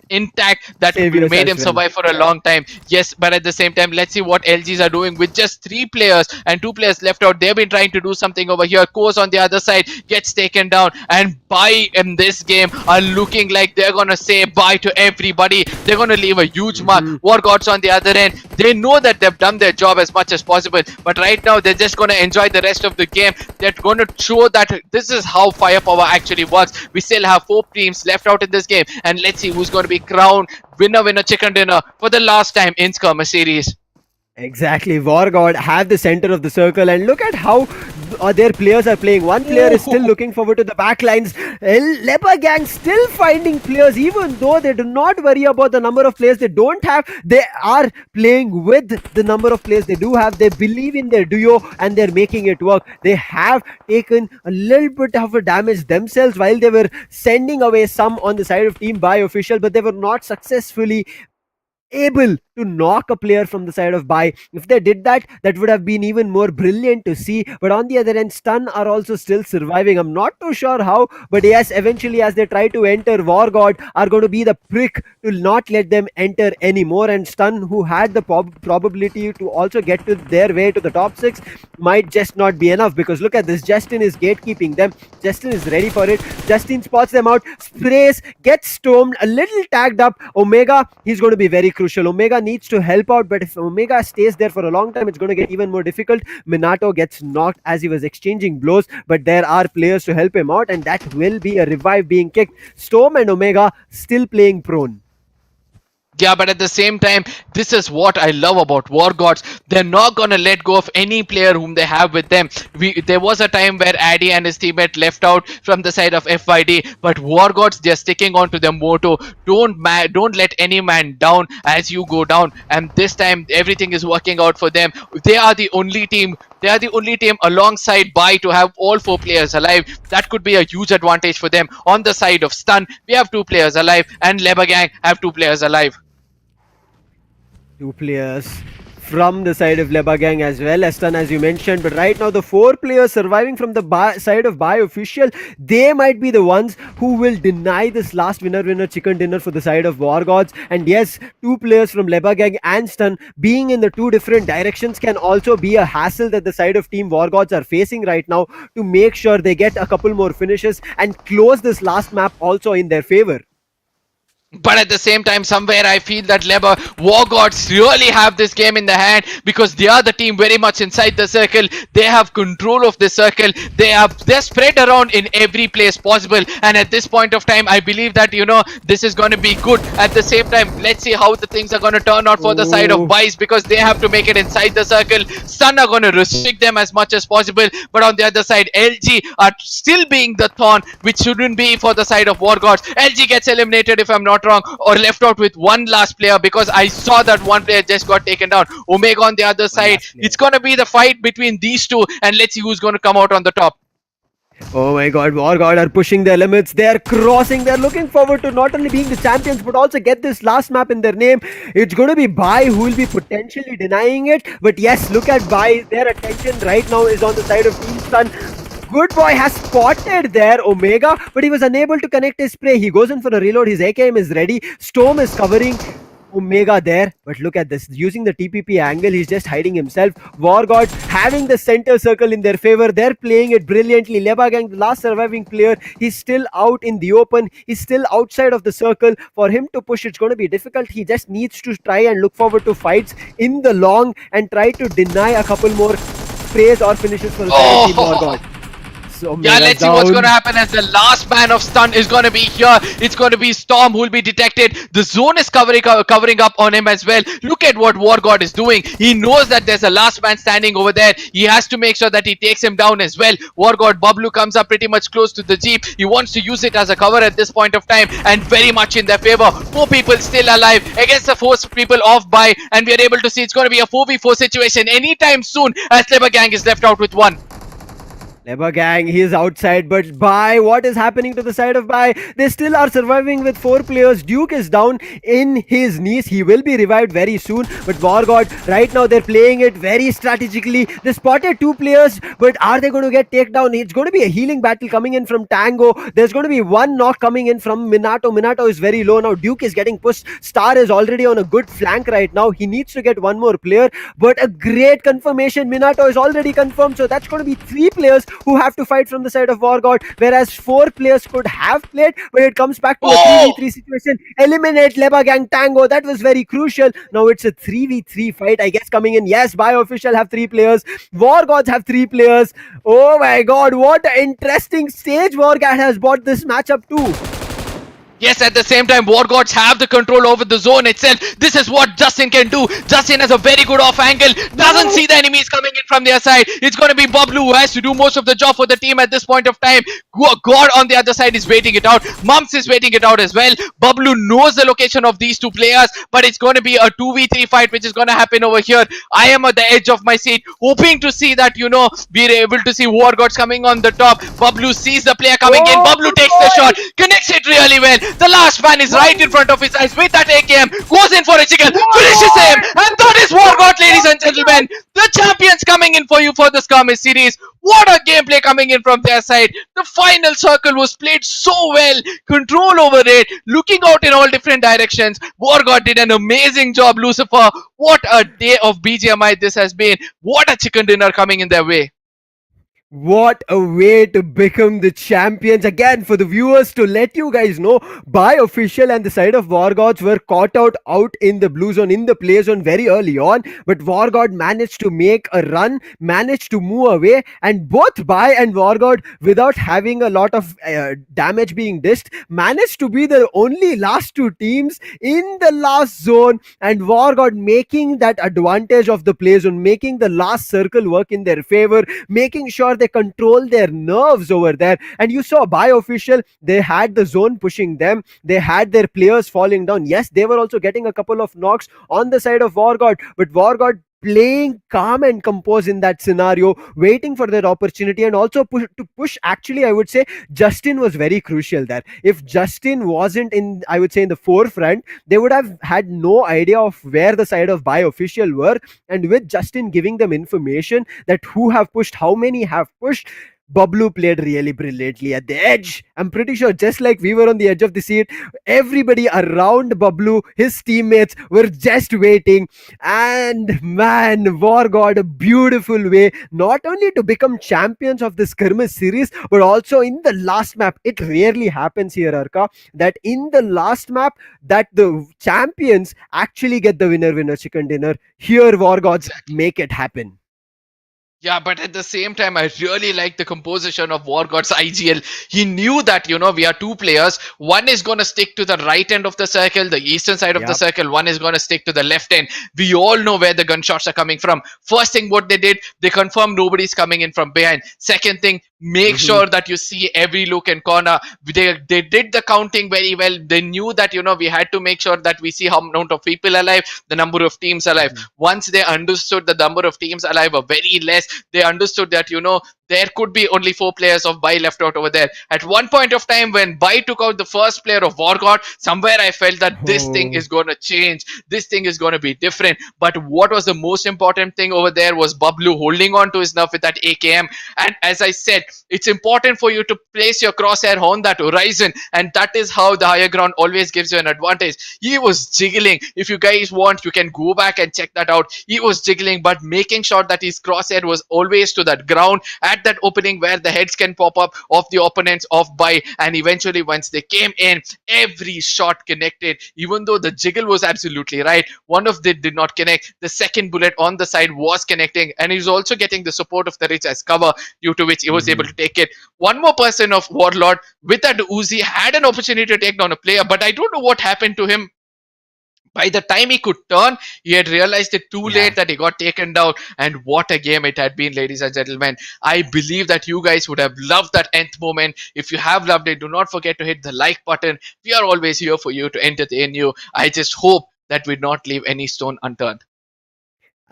intact, that made him survive for a long time. Yes, but at the same time, let's see what LGs are doing with just 3 players and 2 players left out. They've been trying to do something over here. Course on the other side gets taken down, and Bai in this game are looking like they're gonna say bye to everybody. They're gonna leave a huge mark. WARGODs on the other end, they know that they've done their job as much as possible, but right now they're just gonna enjoy the rest of the game. They're gonna show that this is how firepower actually works. We still have 4 teams left out in this game, and let's see who's going to be crowned winner chicken dinner for the last time in Skirmish series. Exactly, WARGOD have the center of the circle, and look at how their players are playing. One player is still looking forward to the backlines. LEBAGANG still finding players, even though they do not worry about the number of players they don't have. They are playing with the number of players they do have. They believe in their duo and they're making it work. They have taken a little bit of a damage themselves while they were sending away some on the side of Team Buy official, but they were not successfully able to knock a player from the side of Buy. If they did that, that would have been even more brilliant to see. But on the other end, Stun are also still surviving. I'm not too sure how, but yes, eventually as they try to enter, WARGOD are going to be the prick to not let them enter anymore. And Stun, who had the probability to also get to their way to the top 6, might just not be enough, because look at this, Justin is gatekeeping them. Justin is ready for it. Justin spots them out, sprays, gets stormed, a little tagged up. Omega, he's going to be very crucial. Omega needs to help out, but if Omega stays there for a long time, it's going to get even more difficult. Minato gets knocked as he was exchanging blows, but there are players to help him out, and that will be a revive being kicked. Storm and Omega still playing prone. Yeah, but at the same time, this is what I love about WARGODs. They're not gonna let go of any player whom they have with them. There was a time where Addy and his teammate left out from the side of FYD, but WARGODs, they're sticking on to their motto: don't let any man down as you go down. And this time, everything is working out for them. They are the only team. They are the only team alongside Buy to have all 4 players alive. That could be a huge advantage for them. On the side of Stun, we have 2 players alive, and LEBAGANG have 2 players alive. 2 players from the side of LEBAGANG as well as Stun, as you mentioned. But right now, the 4 players surviving from the side of Buy official, they might be the ones who will deny this last winner chicken dinner for the side of WARGODs. And yes, 2 players from LEBAGANG and Stun being in the 2 different directions can also be a hassle that the side of Team WARGODs are facing right now to make sure they get a couple more finishes and close this last map also in their favor. But at the same time, somewhere I feel that WARGODs really have this game in the hand, because they are the team very much inside the circle. They have control of the circle. They're spread around in every place possible. And at this point of time, I believe that, this is going to be good. At the same time, let's see how the things are going to turn out for the side of Buys, because they have to make it inside the circle. Stun are going to restrict them as much as possible. But on the other side, LG are still being the thorn, which shouldn't be for the side of WARGODs. LG gets eliminated, if I'm not wrong, or left out with one last player, because I saw that one player just got taken down. Omega on the other side. It's going to be the fight between these 2, and let's see who's going to come out on the top. Oh my god, WARGOD are pushing their limits. They're crossing. They're looking forward to not only being the champions, but also get this last map in their name. It's going to be Buy who will be potentially denying it. But yes, look at Buy. Their attention right now is on the side of Team Stun. Good Boy has spotted there Omega, but he was unable to connect his spray. He goes in for a reload. His AKM is ready. Storm is covering Omega there, but look at this, using the TPP angle, he's just hiding himself. WARGOD having the center circle in their favor. They're playing it brilliantly. LEBAGANG, the last surviving player, he's still out in the open. He's still outside of the circle. For him to push, it's going to be difficult. He just needs to try and look forward to fights in the long and try to deny a couple more sprays or finishes for the Team WARGOD. Yeah, let's see what's going to happen, as the last man of Stun is going to be here. It's going to be Storm who will be detected. The zone is covering up on him as well. Look at what WARGOD is doing. He knows that there's a last man standing over there. He has to make sure that he takes him down as well. WARGOD, Bablu comes up pretty much close to the Jeep. He wants to use it as a cover at this point of time, and very much in their favor. 4 people still alive against the 4 people off Buy, and we are able to see it's going to be a 4v4 situation anytime soon, as LEBAGANG is left out with 1. LEBAGANG, he is outside, but Buy, what is happening to the side of Buy? They still are surviving with 4 players. Duke is down in his knees. He will be revived very soon, but WARGOD, right now they're playing it very strategically. They spotted 2 players, but are they going to get takedown? It's going to be a healing battle coming in from Tango. There's going to be 1 knock coming in from Minato. Minato is very low now. Duke is getting pushed. Star is already on a good flank right now. He needs to get 1 more player, but a great confirmation. Minato is already confirmed, so that's going to be 3 players who have to fight from the side of WARGOD, whereas 4 players could have played, but it comes back to a 3v3 situation. Eliminate LEBAGANG Tango. That was very crucial. Now it's a 3v3 fight, I guess, coming in. Yes, Buy official have 3 players. WARGODs have 3 players. Oh my god, what an interesting stage WARGOD has brought this matchup to. Yes, at the same time, WARGODs have the control over the zone itself. This is what Justin can do. Justin has a very good off angle. Doesn't see the enemies coming in from their side. It's going to be Bablu who has to do most of the job for the team at this point of time. God on the other side is waiting it out. Mumps is waiting it out as well. Bablu knows the location of these two players, but it's going to be a 2v3 fight which is going to happen over here. I am at the edge of my seat, hoping to see that, we're able to see WARGODs coming on the top. Bablu sees the player coming in. Bablu takes the shot, connects it really well. The last man is right in front of his eyes with that AKM, goes in for a chicken, finishes him, and that is WARGOD, ladies and gentlemen. The champions coming in for you for the Skirmish series. What a gameplay coming in from their side. The final circle was played so well, control over it, looking out in all different directions. WARGOD did an amazing job, Lucifer. What a day of BGMI this has been. What a chicken dinner coming in their way. What a way to become the champions. Again, for the viewers to let you guys know, by official and the side of WARGODs were caught out in the blue zone, in the play zone very early on. But WARGOD managed to make a run, managed to move away, and both Bai and WARGOD, without having a lot of damage being dished, managed to be the only last two teams in the last zone, and WARGOD making that advantage of the play zone, making the last circle work in their favor, making sure they control their nerves over there. And you saw by official, they had the zone pushing them, they had their players falling down. Yes, they were also getting a couple of knocks on the side of WARGOD, but WARGOD playing calm and composed in that scenario, waiting for that opportunity, and also push. Actually, I would say Justin was very crucial there. If Justin wasn't in, I would say, in the forefront, they would have had no idea of where the side of by official were. And with Justin giving them information that who have pushed, how many have pushed, Bablu played really brilliantly at the edge. I'm pretty sure, just like we were on the edge of the seat, everybody around Bablu, his teammates, were just waiting. And man, WARGOD, a beautiful way not only to become champions of the Skirmish series, but also in the last map. It rarely happens here, Arka, that in the last map that the champions actually get the winner chicken dinner. Here, WARGODs make it happen. Yeah, but at the same time, I really like the composition of WARGOD's IGL. He knew that, we are two players. One is going to stick to the right end of the circle, the eastern side of the circle. One is going to stick to the left end. We all know where the gunshots are coming from. First thing what they did, they confirmed nobody's coming in from behind. Second thing, make sure that you see every look and corner. They did the counting very well. They knew that, we had to make sure that we see how amount of people alive, the number of teams alive. Once they understood the number of teams alive are very less, they understood that, there could be only 4 players of Bai left out over there. At one point of time, when Bai took out the first player of WARGOD, somewhere I felt that this thing is going to change. This thing is going to be different. But what was the most important thing over there was Bablu holding on to his nerve with that AKM. And as I said, it's important for you to place your crosshair on that horizon. And that is how the higher ground always gives you an advantage. He was jiggling. If you guys want, you can go back and check that out. He was jiggling, but making sure that his crosshair was always to that ground at that opening where the heads can pop up of the opponents of Bai. And eventually once they came in, every shot connected. Even though the jiggle was absolutely right, one of them did not connect. The second bullet on the side was connecting, and he was also getting the support of the Rich as cover, due to which he was able to take it. One more person of Warlord with that Uzi had an opportunity to take down a player, but I don't know what happened to him. By the time he could turn, he had realized it too late that he got taken down. And what a game it had been, ladies and gentlemen. I believe that you guys would have loved that nth moment. If you have loved it, do not forget to hit the like button. We are always here for you to entertain you. I just hope that we not leave any stone unturned.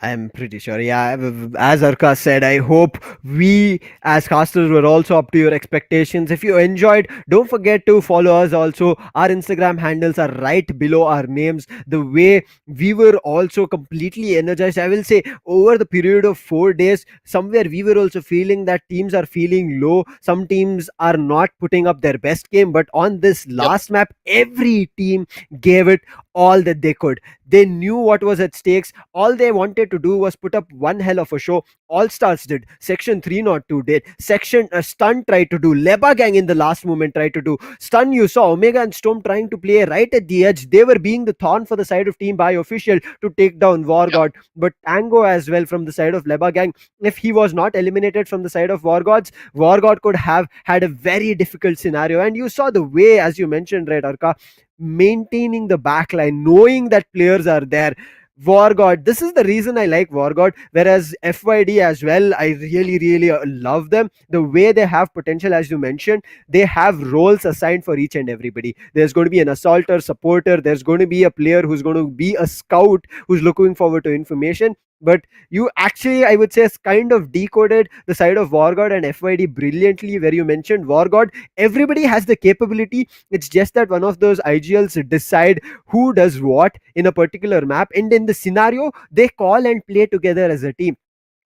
I'm pretty sure. Yeah, as Arka said, I hope we as casters were also up to your expectations. If you enjoyed, don't forget to follow us also. Our Instagram handles are right below our names. The way we were also completely energized, I will say, over the period of 4 days, somewhere we were also feeling that teams are feeling low. Some teams are not putting up their best game, but on this last map, every team gave it all that they could. They knew what was at stakes. All they wanted to do was put up one hell of a show. All Stars did. Section 302 did. Section Stun tried to do. LEBAGANG in the last moment tried to do. Stun, you saw Omega and Storm trying to play right at the edge. They were being the thorn for the side of Team By Official to take down WARGOD. But Tango as well from the side of LEBAGANG, if he was not eliminated from the side of WARGOD could have had a very difficult scenario. And you saw the way, as you mentioned, right, Arka, maintaining the backline, knowing that players are there. WARGOD, this is the reason I like WARGOD. Whereas FYD as well, I really love them. The way they have potential, as you mentioned, they have roles assigned for each and everybody. There's going to be an assaulter, supporter. There's going to be a player who's going to be a scout who's looking forward to information. But you actually, I would say, kind of decoded the side of WARGOD and FYD brilliantly, where you mentioned WARGOD. Everybody has the capability. It's just that one of those IGLs decide who does what in a particular map, and in the scenario, they call and play together as a team.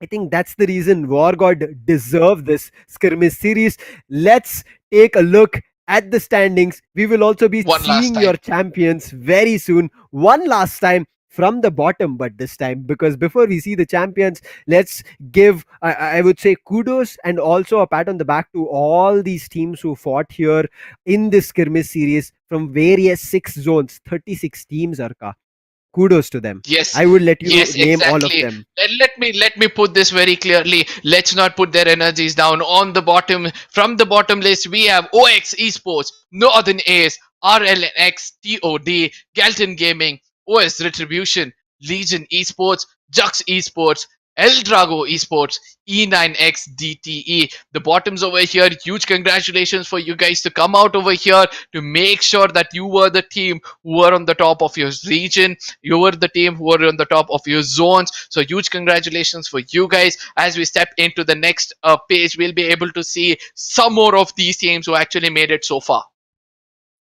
I think that's the reason WARGOD deserve this skirmish series. Let's take a look at the standings. We will also be One last seeing time. your champions very soon. One last time from the bottom, but this time, because before we see the champions, let's give, I would say, kudos and also a pat on the back to all these teams who fought here in this skirmish series from various 6 zones, 36 teams, Arka. Kudos to them. Yes, I would let you yes, name all of exactly. them. Let me put this very clearly. Let's not put their energies down. On the bottom, from the bottom list, we have OX Esports, Northern Ace, RLNxTOD, Gallant Gaming, OS Retribution, Legion Esports, Jux Esports, Ldrago Esports, E9xDTE. The bottoms over here, huge congratulations for you guys to come out over here to make sure that you were the team who were on the top of your region. You were the team who were on the top of your zones. So huge congratulations for you guys. As we step into the next page, we'll be able to see some more of these teams who actually made it so far.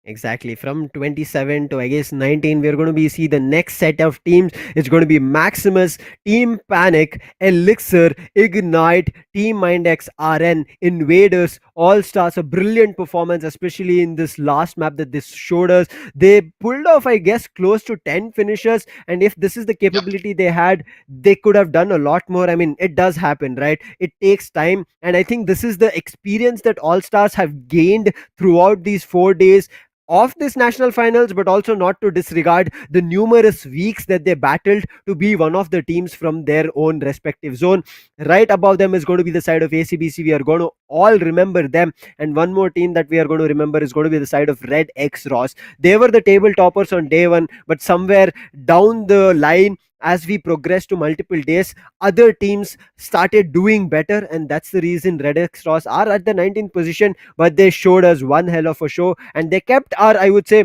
Exactly. From 27 to, I guess, 19, we're going to be see the next set of teams. It's going to be Maximus, Team Panic, ELIXIR, Ignite, Team MiiND, RN, Invaders, All Stars. A brilliant performance, especially in this last map that this showed us. They pulled off, I guess, close to 10 finishers. And if this is the Yep. capability they had, they could have done a lot more. I mean, it does happen, right? It takes time. And I think this is the experience that All Stars have gained throughout these 4 days of this national finals, but also not to disregard the numerous weeks that they battled to be one of the teams from their own respective zone. Right above them is going to be the side of ACBC. We are going to all remember them. And one more team that we are going to remember is going to be the side of RedXross. They were the table toppers on day one, but somewhere down the line, as we progressed to multiple days, other teams started doing better, and that's the reason RedXross are at the 19th position. But they showed us one hell of a show, and they kept our, I would say,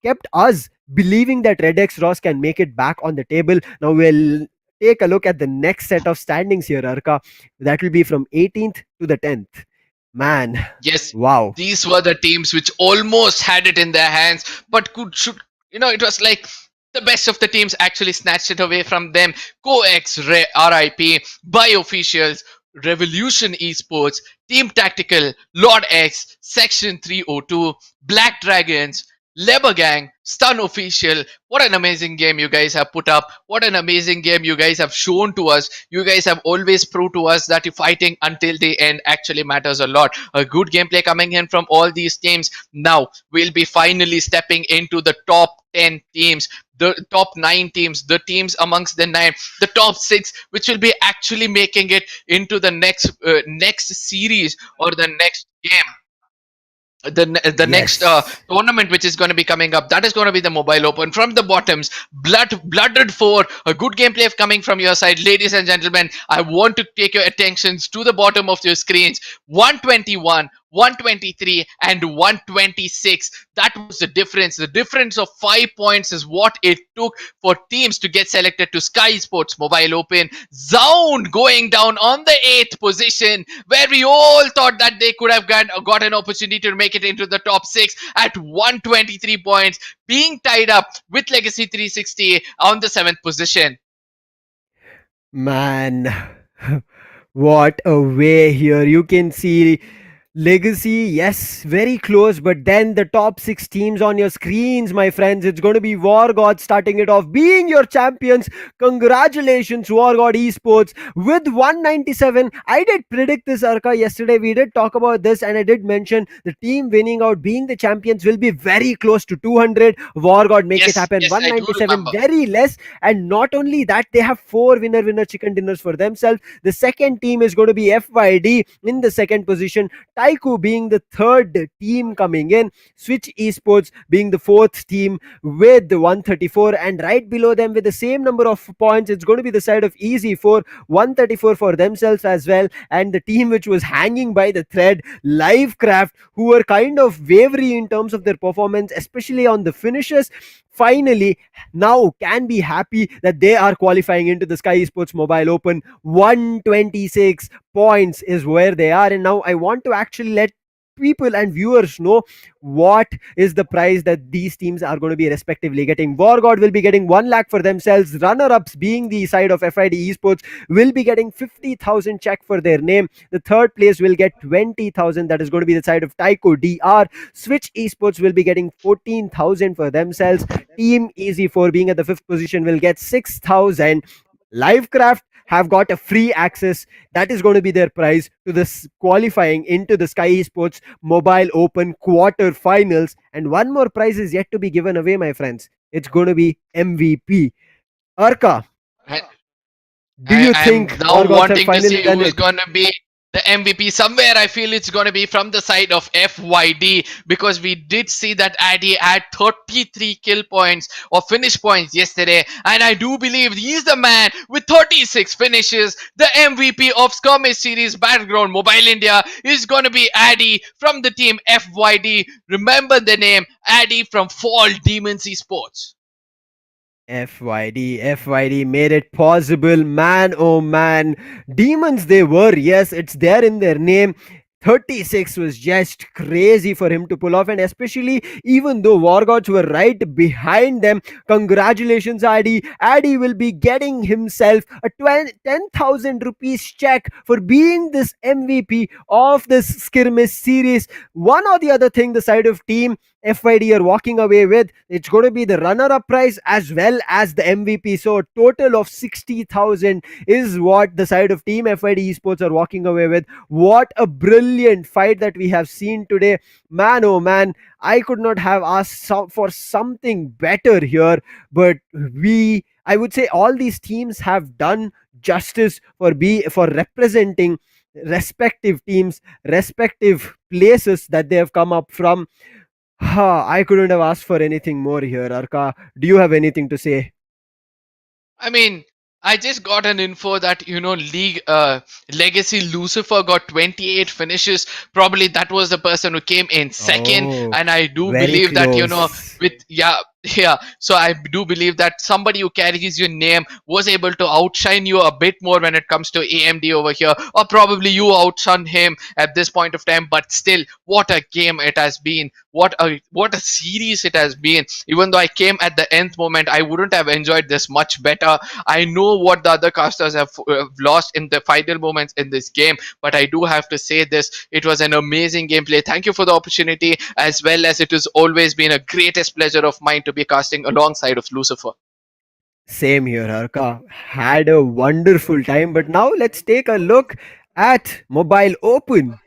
kept us believing that RedXross can make it back on the table. Now we'll take a look at the next set of standings here, Arka. That will be from 18th to the 10th. Man, Yes, wow. these were the teams which almost had it in their hands, but it was like the best of the teams actually snatched it away from them. RIP, By Officials, Revolution Esports, Team Tactical, Lord X, Section 302, Black Dragons, LEBAGANG, Stun Official. What an amazing game you guys have put up. What an amazing game you guys have shown to us. You guys have always proved to us that fighting until the end actually matters a lot. A good gameplay coming in from all these teams. Now we'll be finally stepping into the top 10 teams, the top 9 teams, the teams amongst the 9, the top 6, which will be actually making it into the next series or the next game, the next Yes. tournament which is going to be coming up. That is going to be the Mobile Open. From the bottoms, blooded for a good gameplay coming from your side, ladies and gentlemen. I want to take your attentions to the bottom of your screens. 121, 123 and 126. That was the difference. The difference of 5 points is what it took for teams to get selected to Skyesports Mobile Open. Zown going down on the 8th position, where we all thought that they could have got an opportunity to make it into the top 6 at 123 points, being tied up with Legacy 360 on the 7th position. Man, what a way here. You can see Legacy, yes, very close, but then the top six teams on your screens, my friends, it's going to be WARGOD starting it off, being your champions. Congratulations, WARGOD Esports, with 197. I did predict this, Arka, yesterday. We did talk about this, and I did mention the team winning out, being the champions, will be very close to 200. WARGOD make it Yes, happen. yes, I do 197, remember. very less. And not only that, they have four winner chicken dinners for themselves. The second team is going to be FYD in the second position. TYCO being the third team coming in, Switch Esports being the fourth team with 134, and right below them with the same number of points, it's going to be the side of Easy for 134 for themselves as well. And the team which was hanging by the thread, Livecraft, who were kind of wavery in terms of their performance, especially on the finishes, finally now can be happy that they are qualifying into the Sky Esports Mobile Open. 126 points is where they are, and now I want to actually let people and viewers know what is the prize that these teams are going to be respectively getting. WARGOD will be getting 1 lakh for themselves. Runner-ups being the side of FID Esports will be getting 50,000 check for their name. The third place will get 20,000. That is going to be the side of TYCO DR. Switch Esports will be getting 14,000 for themselves. Team Easy for being at the fifth position will get 6,000. Livecraft have got a free access. That is going to be their prize to this qualifying into the Sky Esports Mobile Open quarter finals. And one more prize is yet to be given away, my friends. It's going to be MVP. Arka, I, do you I'm think now Wargods have wanting to finally see done who's it? gonna be the MVP. Somewhere I feel it's gonna be from the side of FYD, because we did see that Addy had 33 kill points or finish points yesterday, and I do believe he's the man with 36 finishes. The MVP of Skirmish Series Battleground Mobile India is gonna be Addy from the team FYD. Remember the name, Addy from Fall Demons Esports. FYD made it possible. Man, oh man. Demons they were, yes, it's there in their name. 36 was just crazy for him to pull off, and especially even though Wargods were right behind them. Congratulations, Addy. Addy will be getting himself a 10,000 rupees check for being this MVP of this skirmish series. One or the other thing, the side of team FYD are walking away with, it's going to be the runner-up prize as well as the MVP. So a total of 60,000 is what the side of team FYD Esports are walking away with. What a brilliant fight that we have seen today. Man, oh man, I could not have asked for something better here, but I would say all these teams have done justice for representing respective teams, respective places that they have come up from. I couldn't have asked for anything more here, Arka. Do you have anything to say? I mean, I just got an info that League Legacy Lucifer got 28 finishes. Probably that was the person who came in second, Oh, and I do very believe that close. with yeah. So I do believe that somebody who carries your name was able to outshine you a bit more when it comes to AMD over here, or probably you outshone him at this point of time. But still, what a game it has been! What a series it has been! Even though I came at the nth moment, I wouldn't have enjoyed this much better. I know what the other casters have lost in the final moments in this game, but I do have to say this: it was an amazing gameplay. Thank you for the opportunity, as well as it has always been a greatest pleasure of mine to be casting alongside of Lucifer. Same here, Arka. Had a wonderful time, but now let's take a look at Mobile Open.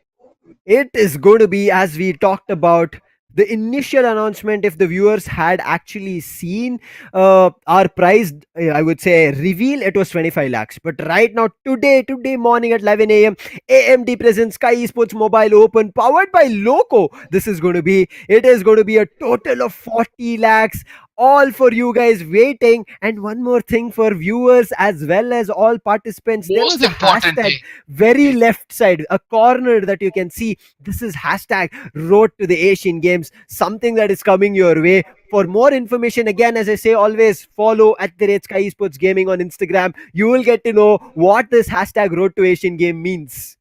It is going to be, as we talked about, the initial announcement. If the viewers had actually seen our prize, I would say reveal, it was 25 lakhs. But right now, today morning at 11 a.m., AMD presents Sky Esports Mobile Open powered by Loco. It is going to be a total of 40 lakhs, all for you guys waiting. And one more thing for viewers as well as all participants, there was Most a important hashtag thing. very left side, a corner that you can see. This is hashtag road to the Asian Games, something that is coming your way. For more information, again, as I say, always follow at the rate Sky Esports Gaming on Instagram. You will get to know what this hashtag road to Asian Game means.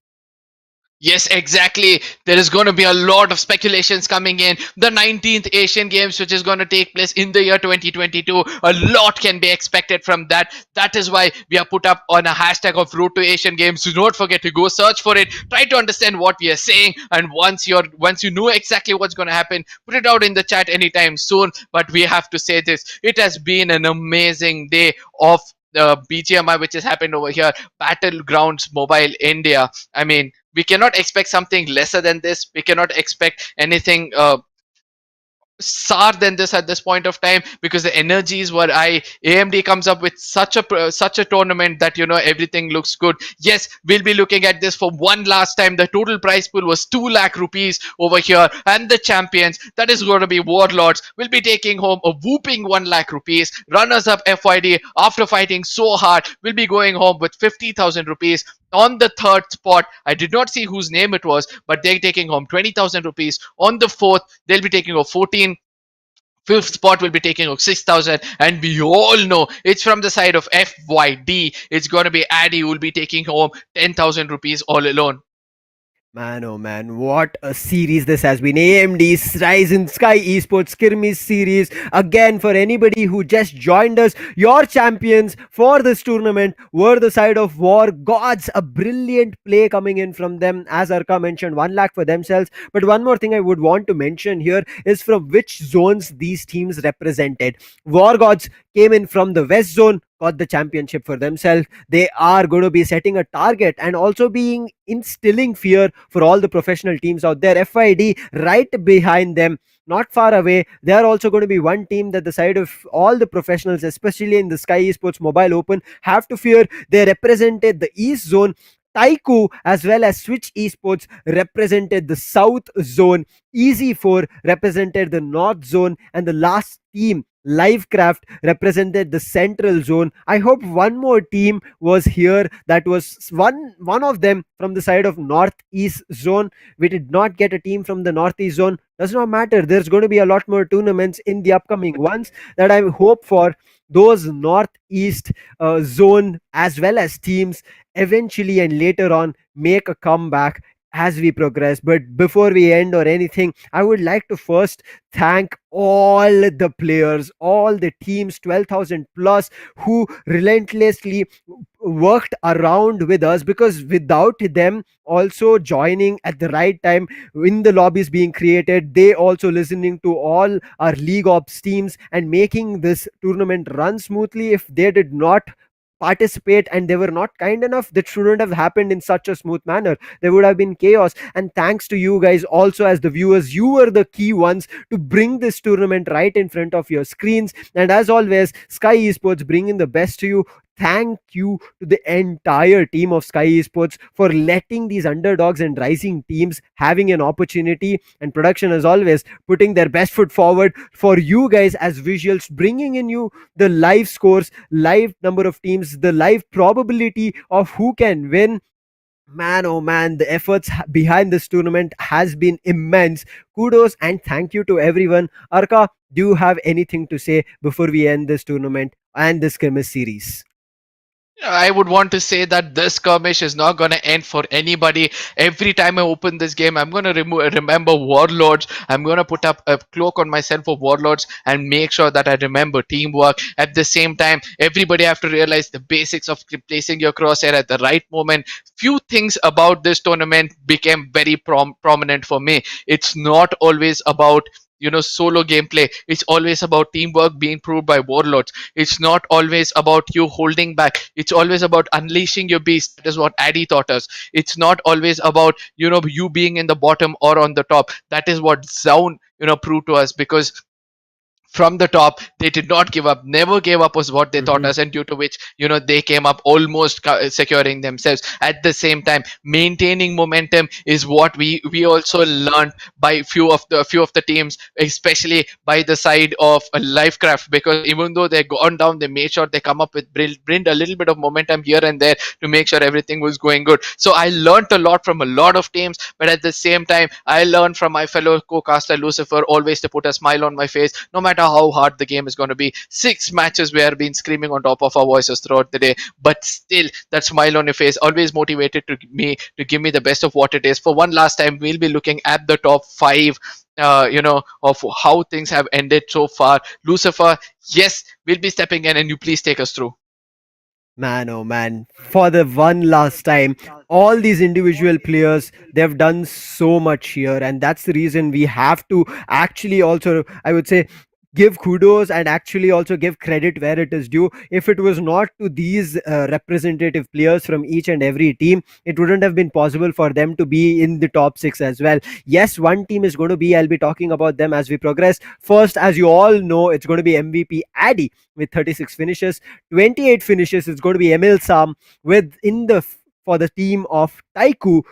Yes, exactly. There is going to be a lot of speculations coming in. The 19th Asian Games, which is going to take place in the year 2022, a lot can be expected from that. That is why we are put up on a hashtag of Road to Asian Games. Do not forget to go search for it. Try to understand what we are saying, and once you know exactly what's going to happen, put it out in the chat anytime soon. But we have to say this: it has been an amazing day of the BGMI, which has happened over here, Battlegrounds Mobile India. I mean, we cannot expect something lesser than this. We cannot expect anything far than this at this point of time, because the energies were high. AMD comes up with such a tournament that everything looks good. Yes, we'll be looking at this for one last time. The total prize pool was 2 lakh rupees over here, and the champions, that is going to be Warlords, will be taking home a whooping 1 lakh rupees. Runners up FYD, after fighting so hard, will be going home with 50,000 rupees. On the third spot, I did not see whose name it was, but they're taking home 20,000 rupees. On the fourth, they'll be taking home 14. Fifth spot will be taking home 6,000, and we all know it's from the side of FYD. It's gonna be Addy who will be taking home 10,000 rupees all alone. Man, oh man, what a series this has been. AMD's Rise in Sky Esports Skirmish series. Again, for anybody who just joined us, your champions for this tournament were the side of War Gods. A brilliant play coming in from them. As Arka mentioned, 1 lakh for themselves. But one more thing I would want to mention here is from which zones these teams represented. War Gods came in from the West Zone, got the championship for themselves. They are going to be setting a target and also being instilling fear for all the professional teams out there. FID right behind them, not far away. They are also going to be one team that the side of all the professionals, especially in the Sky Esports Mobile Open, have to fear. They represented the East Zone. TYCO as well as Switch Esports represented the South Zone. Easy4 represented the North Zone, and the last team, Livecraft, represented the Central Zone. I hope one more team was here. That was one of them from the side of Northeast Zone. We did not get a team from the Northeast Zone. Does not matter. There's going to be a lot more tournaments in the upcoming ones that I hope for those Northeast Zone as well as teams eventually and later on make a comeback as we progress. But before we end or anything, I would like to first thank all the players, all the teams, 12,000 plus, who relentlessly worked around with us, because without them also joining at the right time in the lobbies being created, they also listening to all our league ops teams and making this tournament run smoothly, if they did not participate and they were not kind enough, that shouldn't have happened in such a smooth manner. There would have been chaos. And thanks to you guys also, as the viewers, you were the key ones to bring this tournament right in front of your screens. And as always, Sky Esports bringing the best to you. Thank you to the entire team of Sky Esports for letting these underdogs and rising teams having an opportunity, and production as always putting their best foot forward for you guys as visuals, bringing in you the live scores, live number of teams, the live probability of who can win. Man, oh man, the efforts behind this tournament has been immense. Kudos and thank you to everyone. Arka, do you have anything to say before we end this tournament and this skirmish series? I would want to say that this skirmish is not going to end for anybody. Every time I open this game, I'm going to remember Warlords. I'm going to put up a cloak on myself for Warlords and make sure that I remember teamwork. At the same time, everybody have to realize the basics of placing your crosshair at the right moment. Few things about this tournament became very prominent for me. It's not always about solo gameplay. It's always about teamwork being proved by Warlords. It's not always about you holding back. It's always about unleashing your beast. That is what Addy taught us. It's not always about you being in the bottom or on the top. That is what Zown proved to us, because from the top they did not give up, never gave up was what they taught us, and due to which they came up almost securing themselves. At the same time, maintaining momentum is what we also learned by few of the teams, especially by the side of Livecraft, because even though they're gone down, they made sure they come up with bring a little bit of momentum here and there to make sure everything was going good. So I learned a lot from a lot of teams, but at the same time I learned from my fellow co-caster Lucifer always to put a smile on my face no matter how hard the game is going to be. 6 matches we have been screaming on top of our voices throughout the day, but still that smile on your face always motivated to me to give me the best of what it is. For one last time, we'll be looking at the top 5 of how things have ended so far. Lucifer, yes, we'll be stepping in, and you please take us through. Man, oh man, for the one last time, all these individual players, they've done so much here, and that's the reason we have to actually also, I would say, give kudos and actually also give credit where it is due. If it was not to these representative players from each and every team, it wouldn't have been possible for them to be in the top 6 as well. Yes, one team is going to be, I'll be talking about them as we progress. First, as you all know, it's going to be MVP Addy with 36 finishes. 28 finishes is going to be Emil Sam with in the for the team of TYCO.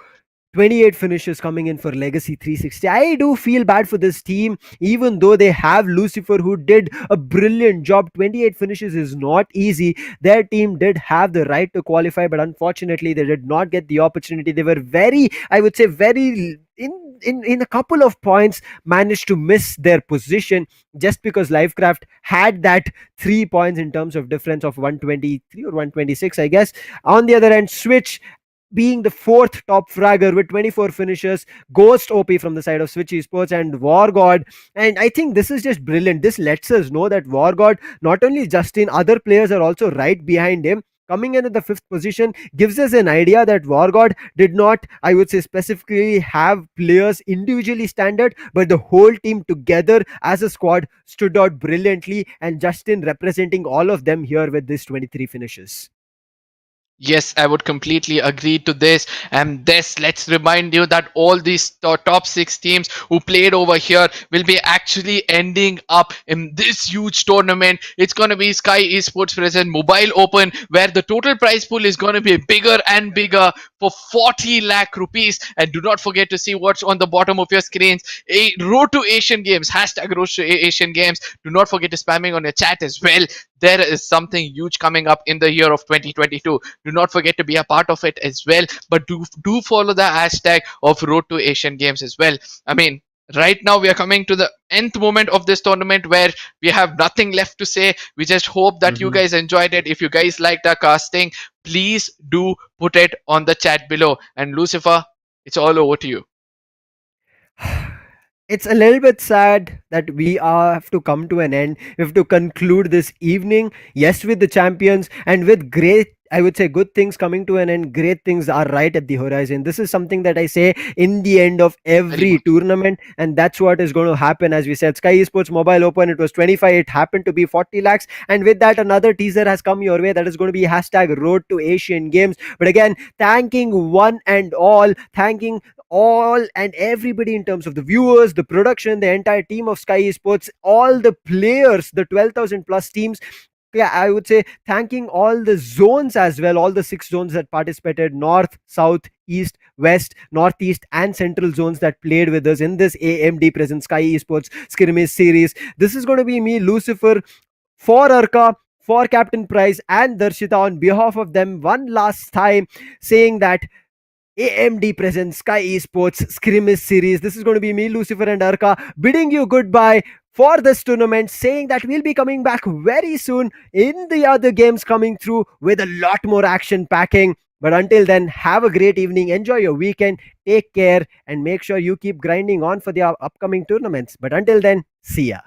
28 finishes coming in for Legacy 360. I do feel bad for this team, even though they have Lucifer, who did a brilliant job. 28 finishes is not easy. Their team did have the right to qualify, but unfortunately, they did not get the opportunity. They were very, I would say, very in a couple of points managed to miss their position just because Livecraft had that 3 points in terms of difference of 123 or 126, I guess. On the other end, Switch being the fourth top fragger with 24 finishes, Ghost OP from the side of Switch Esports, and WARGOD. And I think this is just brilliant. This lets us know that WARGOD, not only Justin, other players are also right behind him. Coming in at the 5th position gives us an idea that WARGOD did not, I would say, specifically have players individually standard, but the whole team together as a squad stood out brilliantly, and Justin representing all of them here with this 23 finishes. Yes, I would completely agree to this. And this, let's remind you that all these top 6 teams who played over here will be actually ending up in this huge tournament. It's going to be Sky Esports present Mobile Open, where the total prize pool is going to be bigger and bigger for 40 lakh rupees. And do not forget to see what's on the bottom of your screens. A Road to Asian Games, hashtag Road to Asian Games. Do not forget to spamming on your chat as well. There is something huge coming up in the year of 2022. Do not forget to be a part of it as well, but do follow the hashtag of Road to Asian Games as well. I mean, right now we are coming to the nth moment of this tournament where we have nothing left to say. We just hope that you guys enjoyed it. If you guys liked our casting, please do put it on the chat below. And Lucifer, it's all over to you. It's a little bit sad that we have to come to an end. We have to conclude this evening, yes, with the champions and with great, I would say, good things coming to an end. Great things are right at the horizon. This is something that I say in the end of every tournament, and that's what is going to happen. As we said, Sky Esports Mobile Open, it was 25, it happened to be 40 lakhs. And with that, another teaser has come your way that is going to be hashtag Road to Asian Games. But again, thanking one and all, thanking all and everybody in terms of the viewers, the production, the entire team of Sky Esports, all the players, the 12,000 plus teams. Yeah, I would say thanking all the zones as well, all the 6 zones that participated: North, South, East, West, Northeast, and Central zones that played with us in this AMD present Sky Esports Skirmish series. This is going to be me, Lucifer, for Arka, for Captain Price, and Darshita on behalf of them one last time, saying that AMD presents Sky Esports Skirmish series. This is going to be me, Lucifer, and Arka bidding you goodbye for this tournament, saying that we'll be coming back very soon in the other games coming through with a lot more action packing. But until then, have a great evening, enjoy your weekend, take care, and make sure you keep grinding on for the upcoming tournaments. But until then, see ya.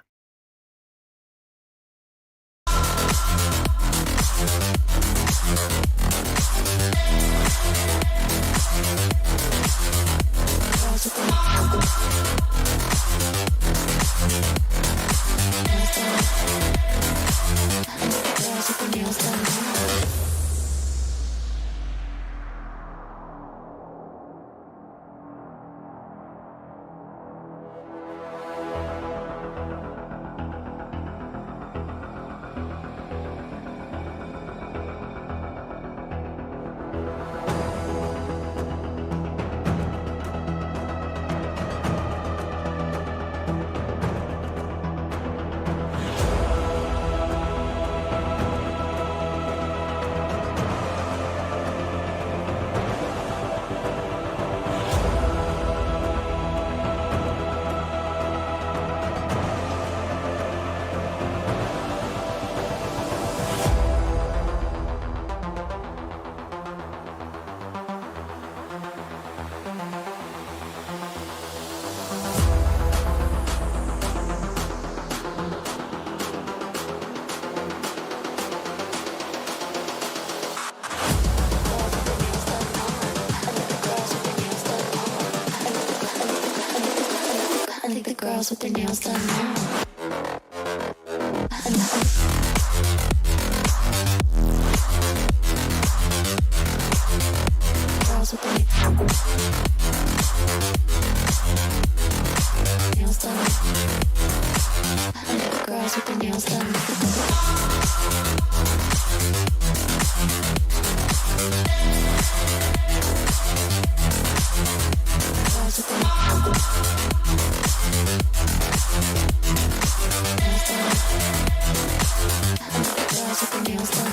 Girls with the nails done. girls with their nails done now. Girls with their nails done. Girls with their nails done. Girls with their nails done.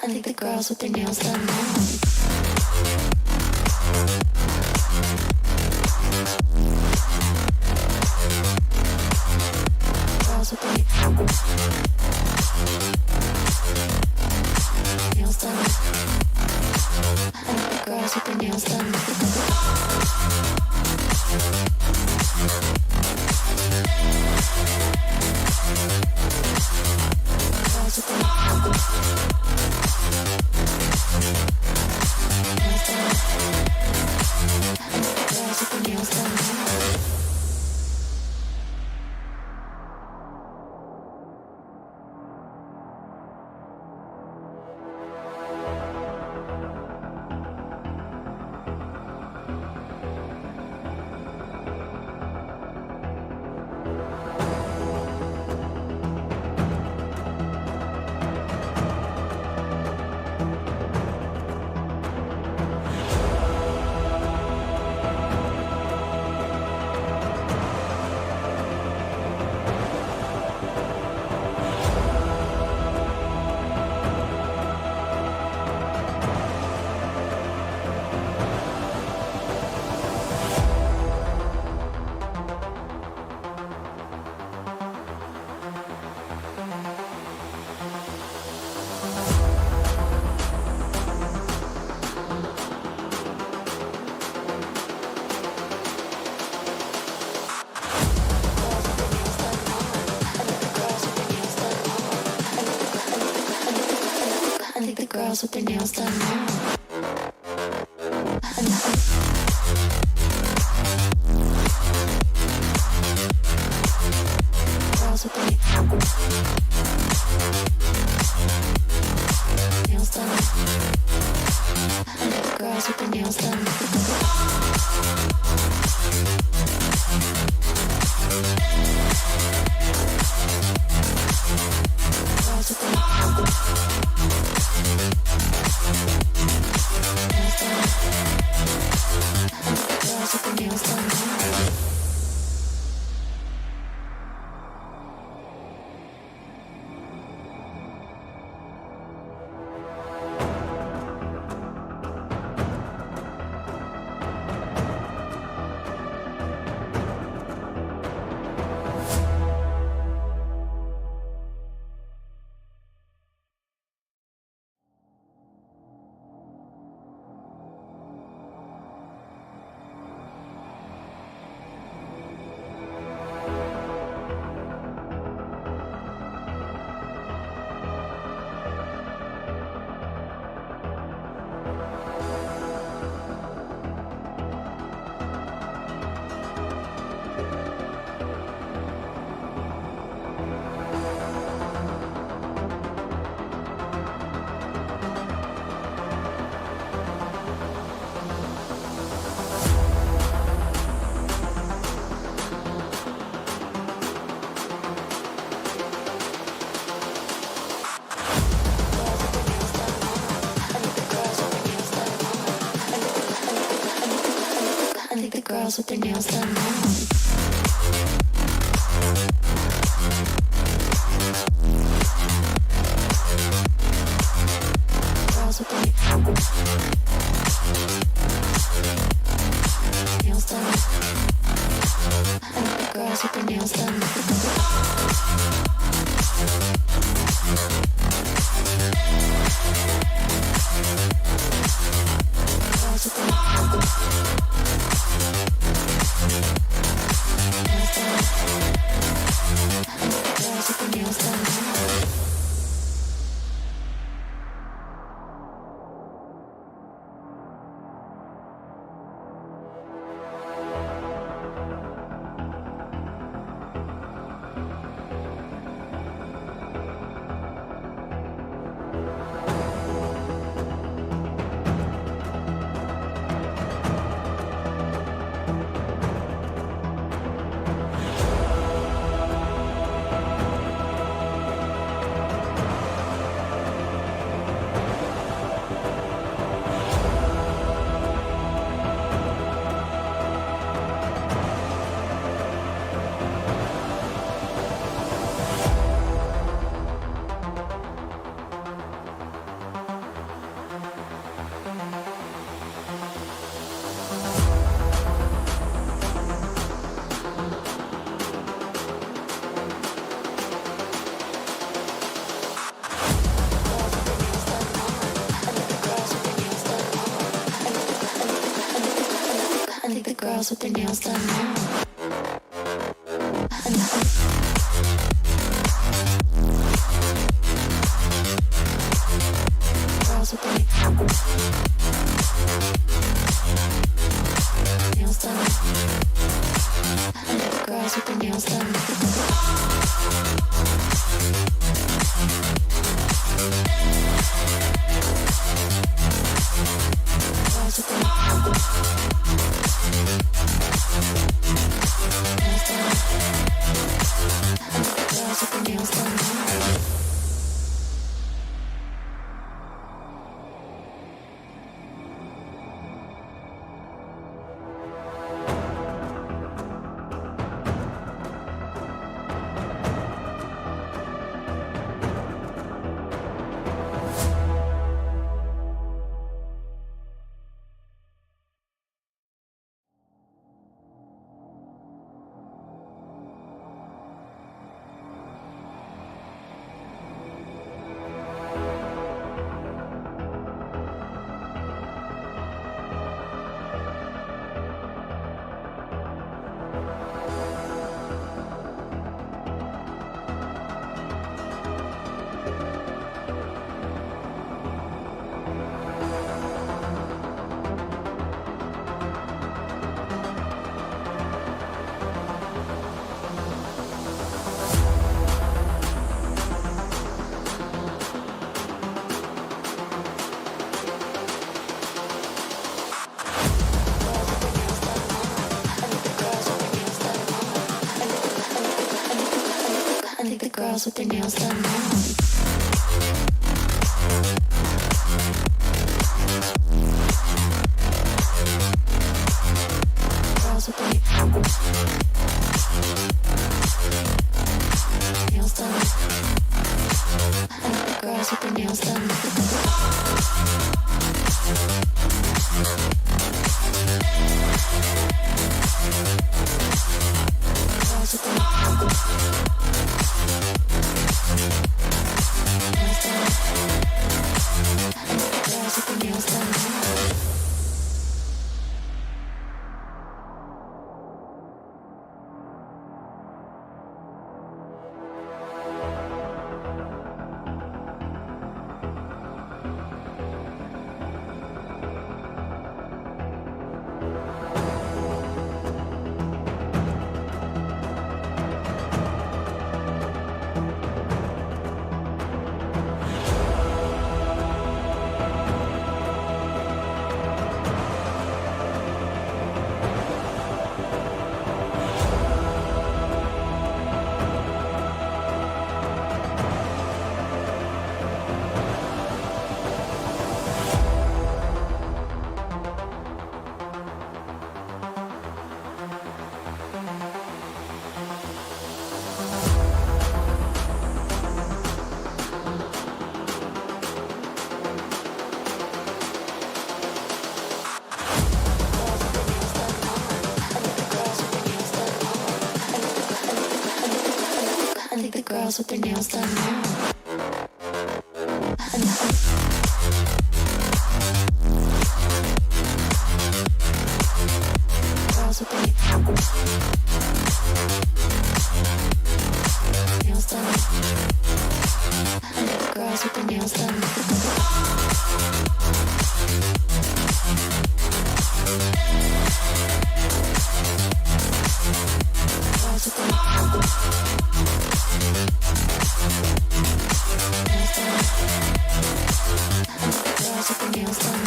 I think the girls with their nails done now. Girls with their nails done. I think the girls with their nails done. Girls with their nails done. I think the girls with their nails done now. Girls with their nails done. I think the girls with their nails done. Girls with their nails done. think the girls with their nails done now. Girls with their nails done. I think the girls with their nails done. Girls with their nails done. I think the girls with their nails done now. Girls with their nails done. I think the girls with their nails done. Girls with their girls with their nails done now. I think the girls with their nails done now. Girls with their nails done. I think the girls with their nails done. Girls with their nails done. girls with their nails done now. Girls with their nails done. Girls with their nails done. Girls with their nails done.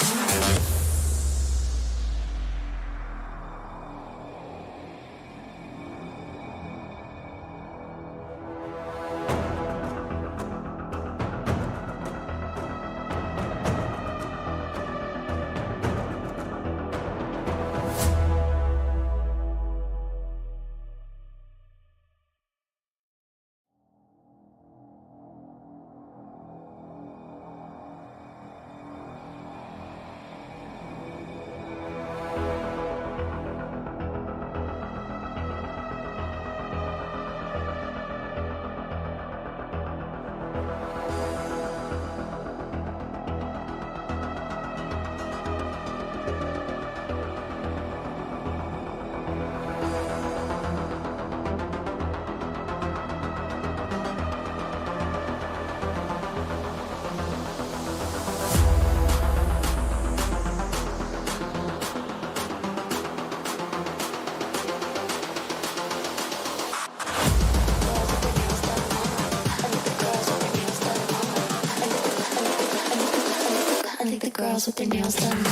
I think the girls with their nails done now.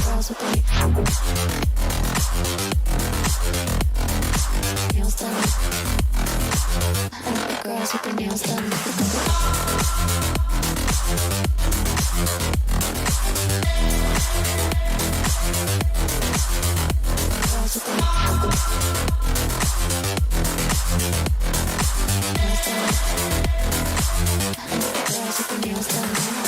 Girls with their nails done. I think the girls with their nails done. Girls with their nails done now.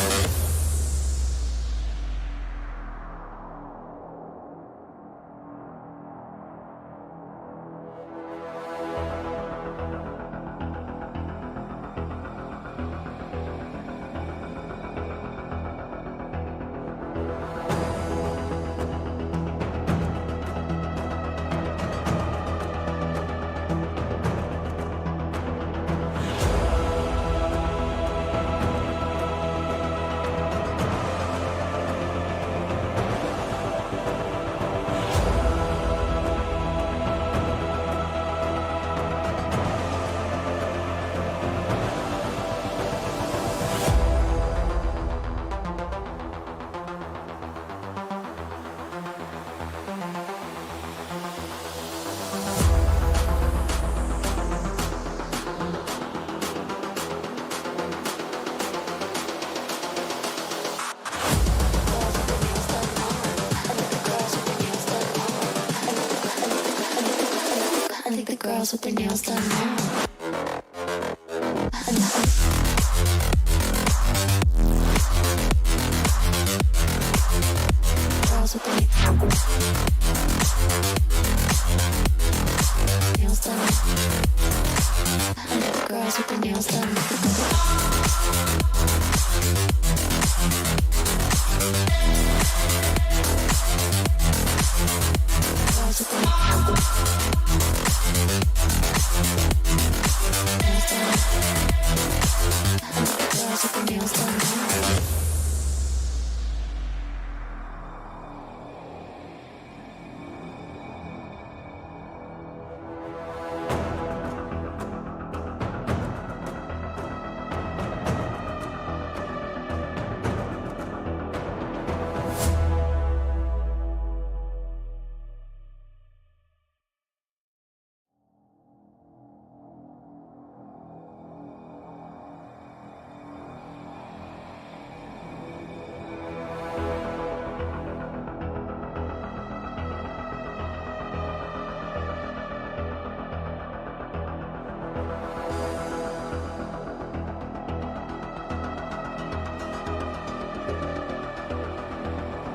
I think the girls with their nails done now. Girls with their nails done. I think the girls with their nails done.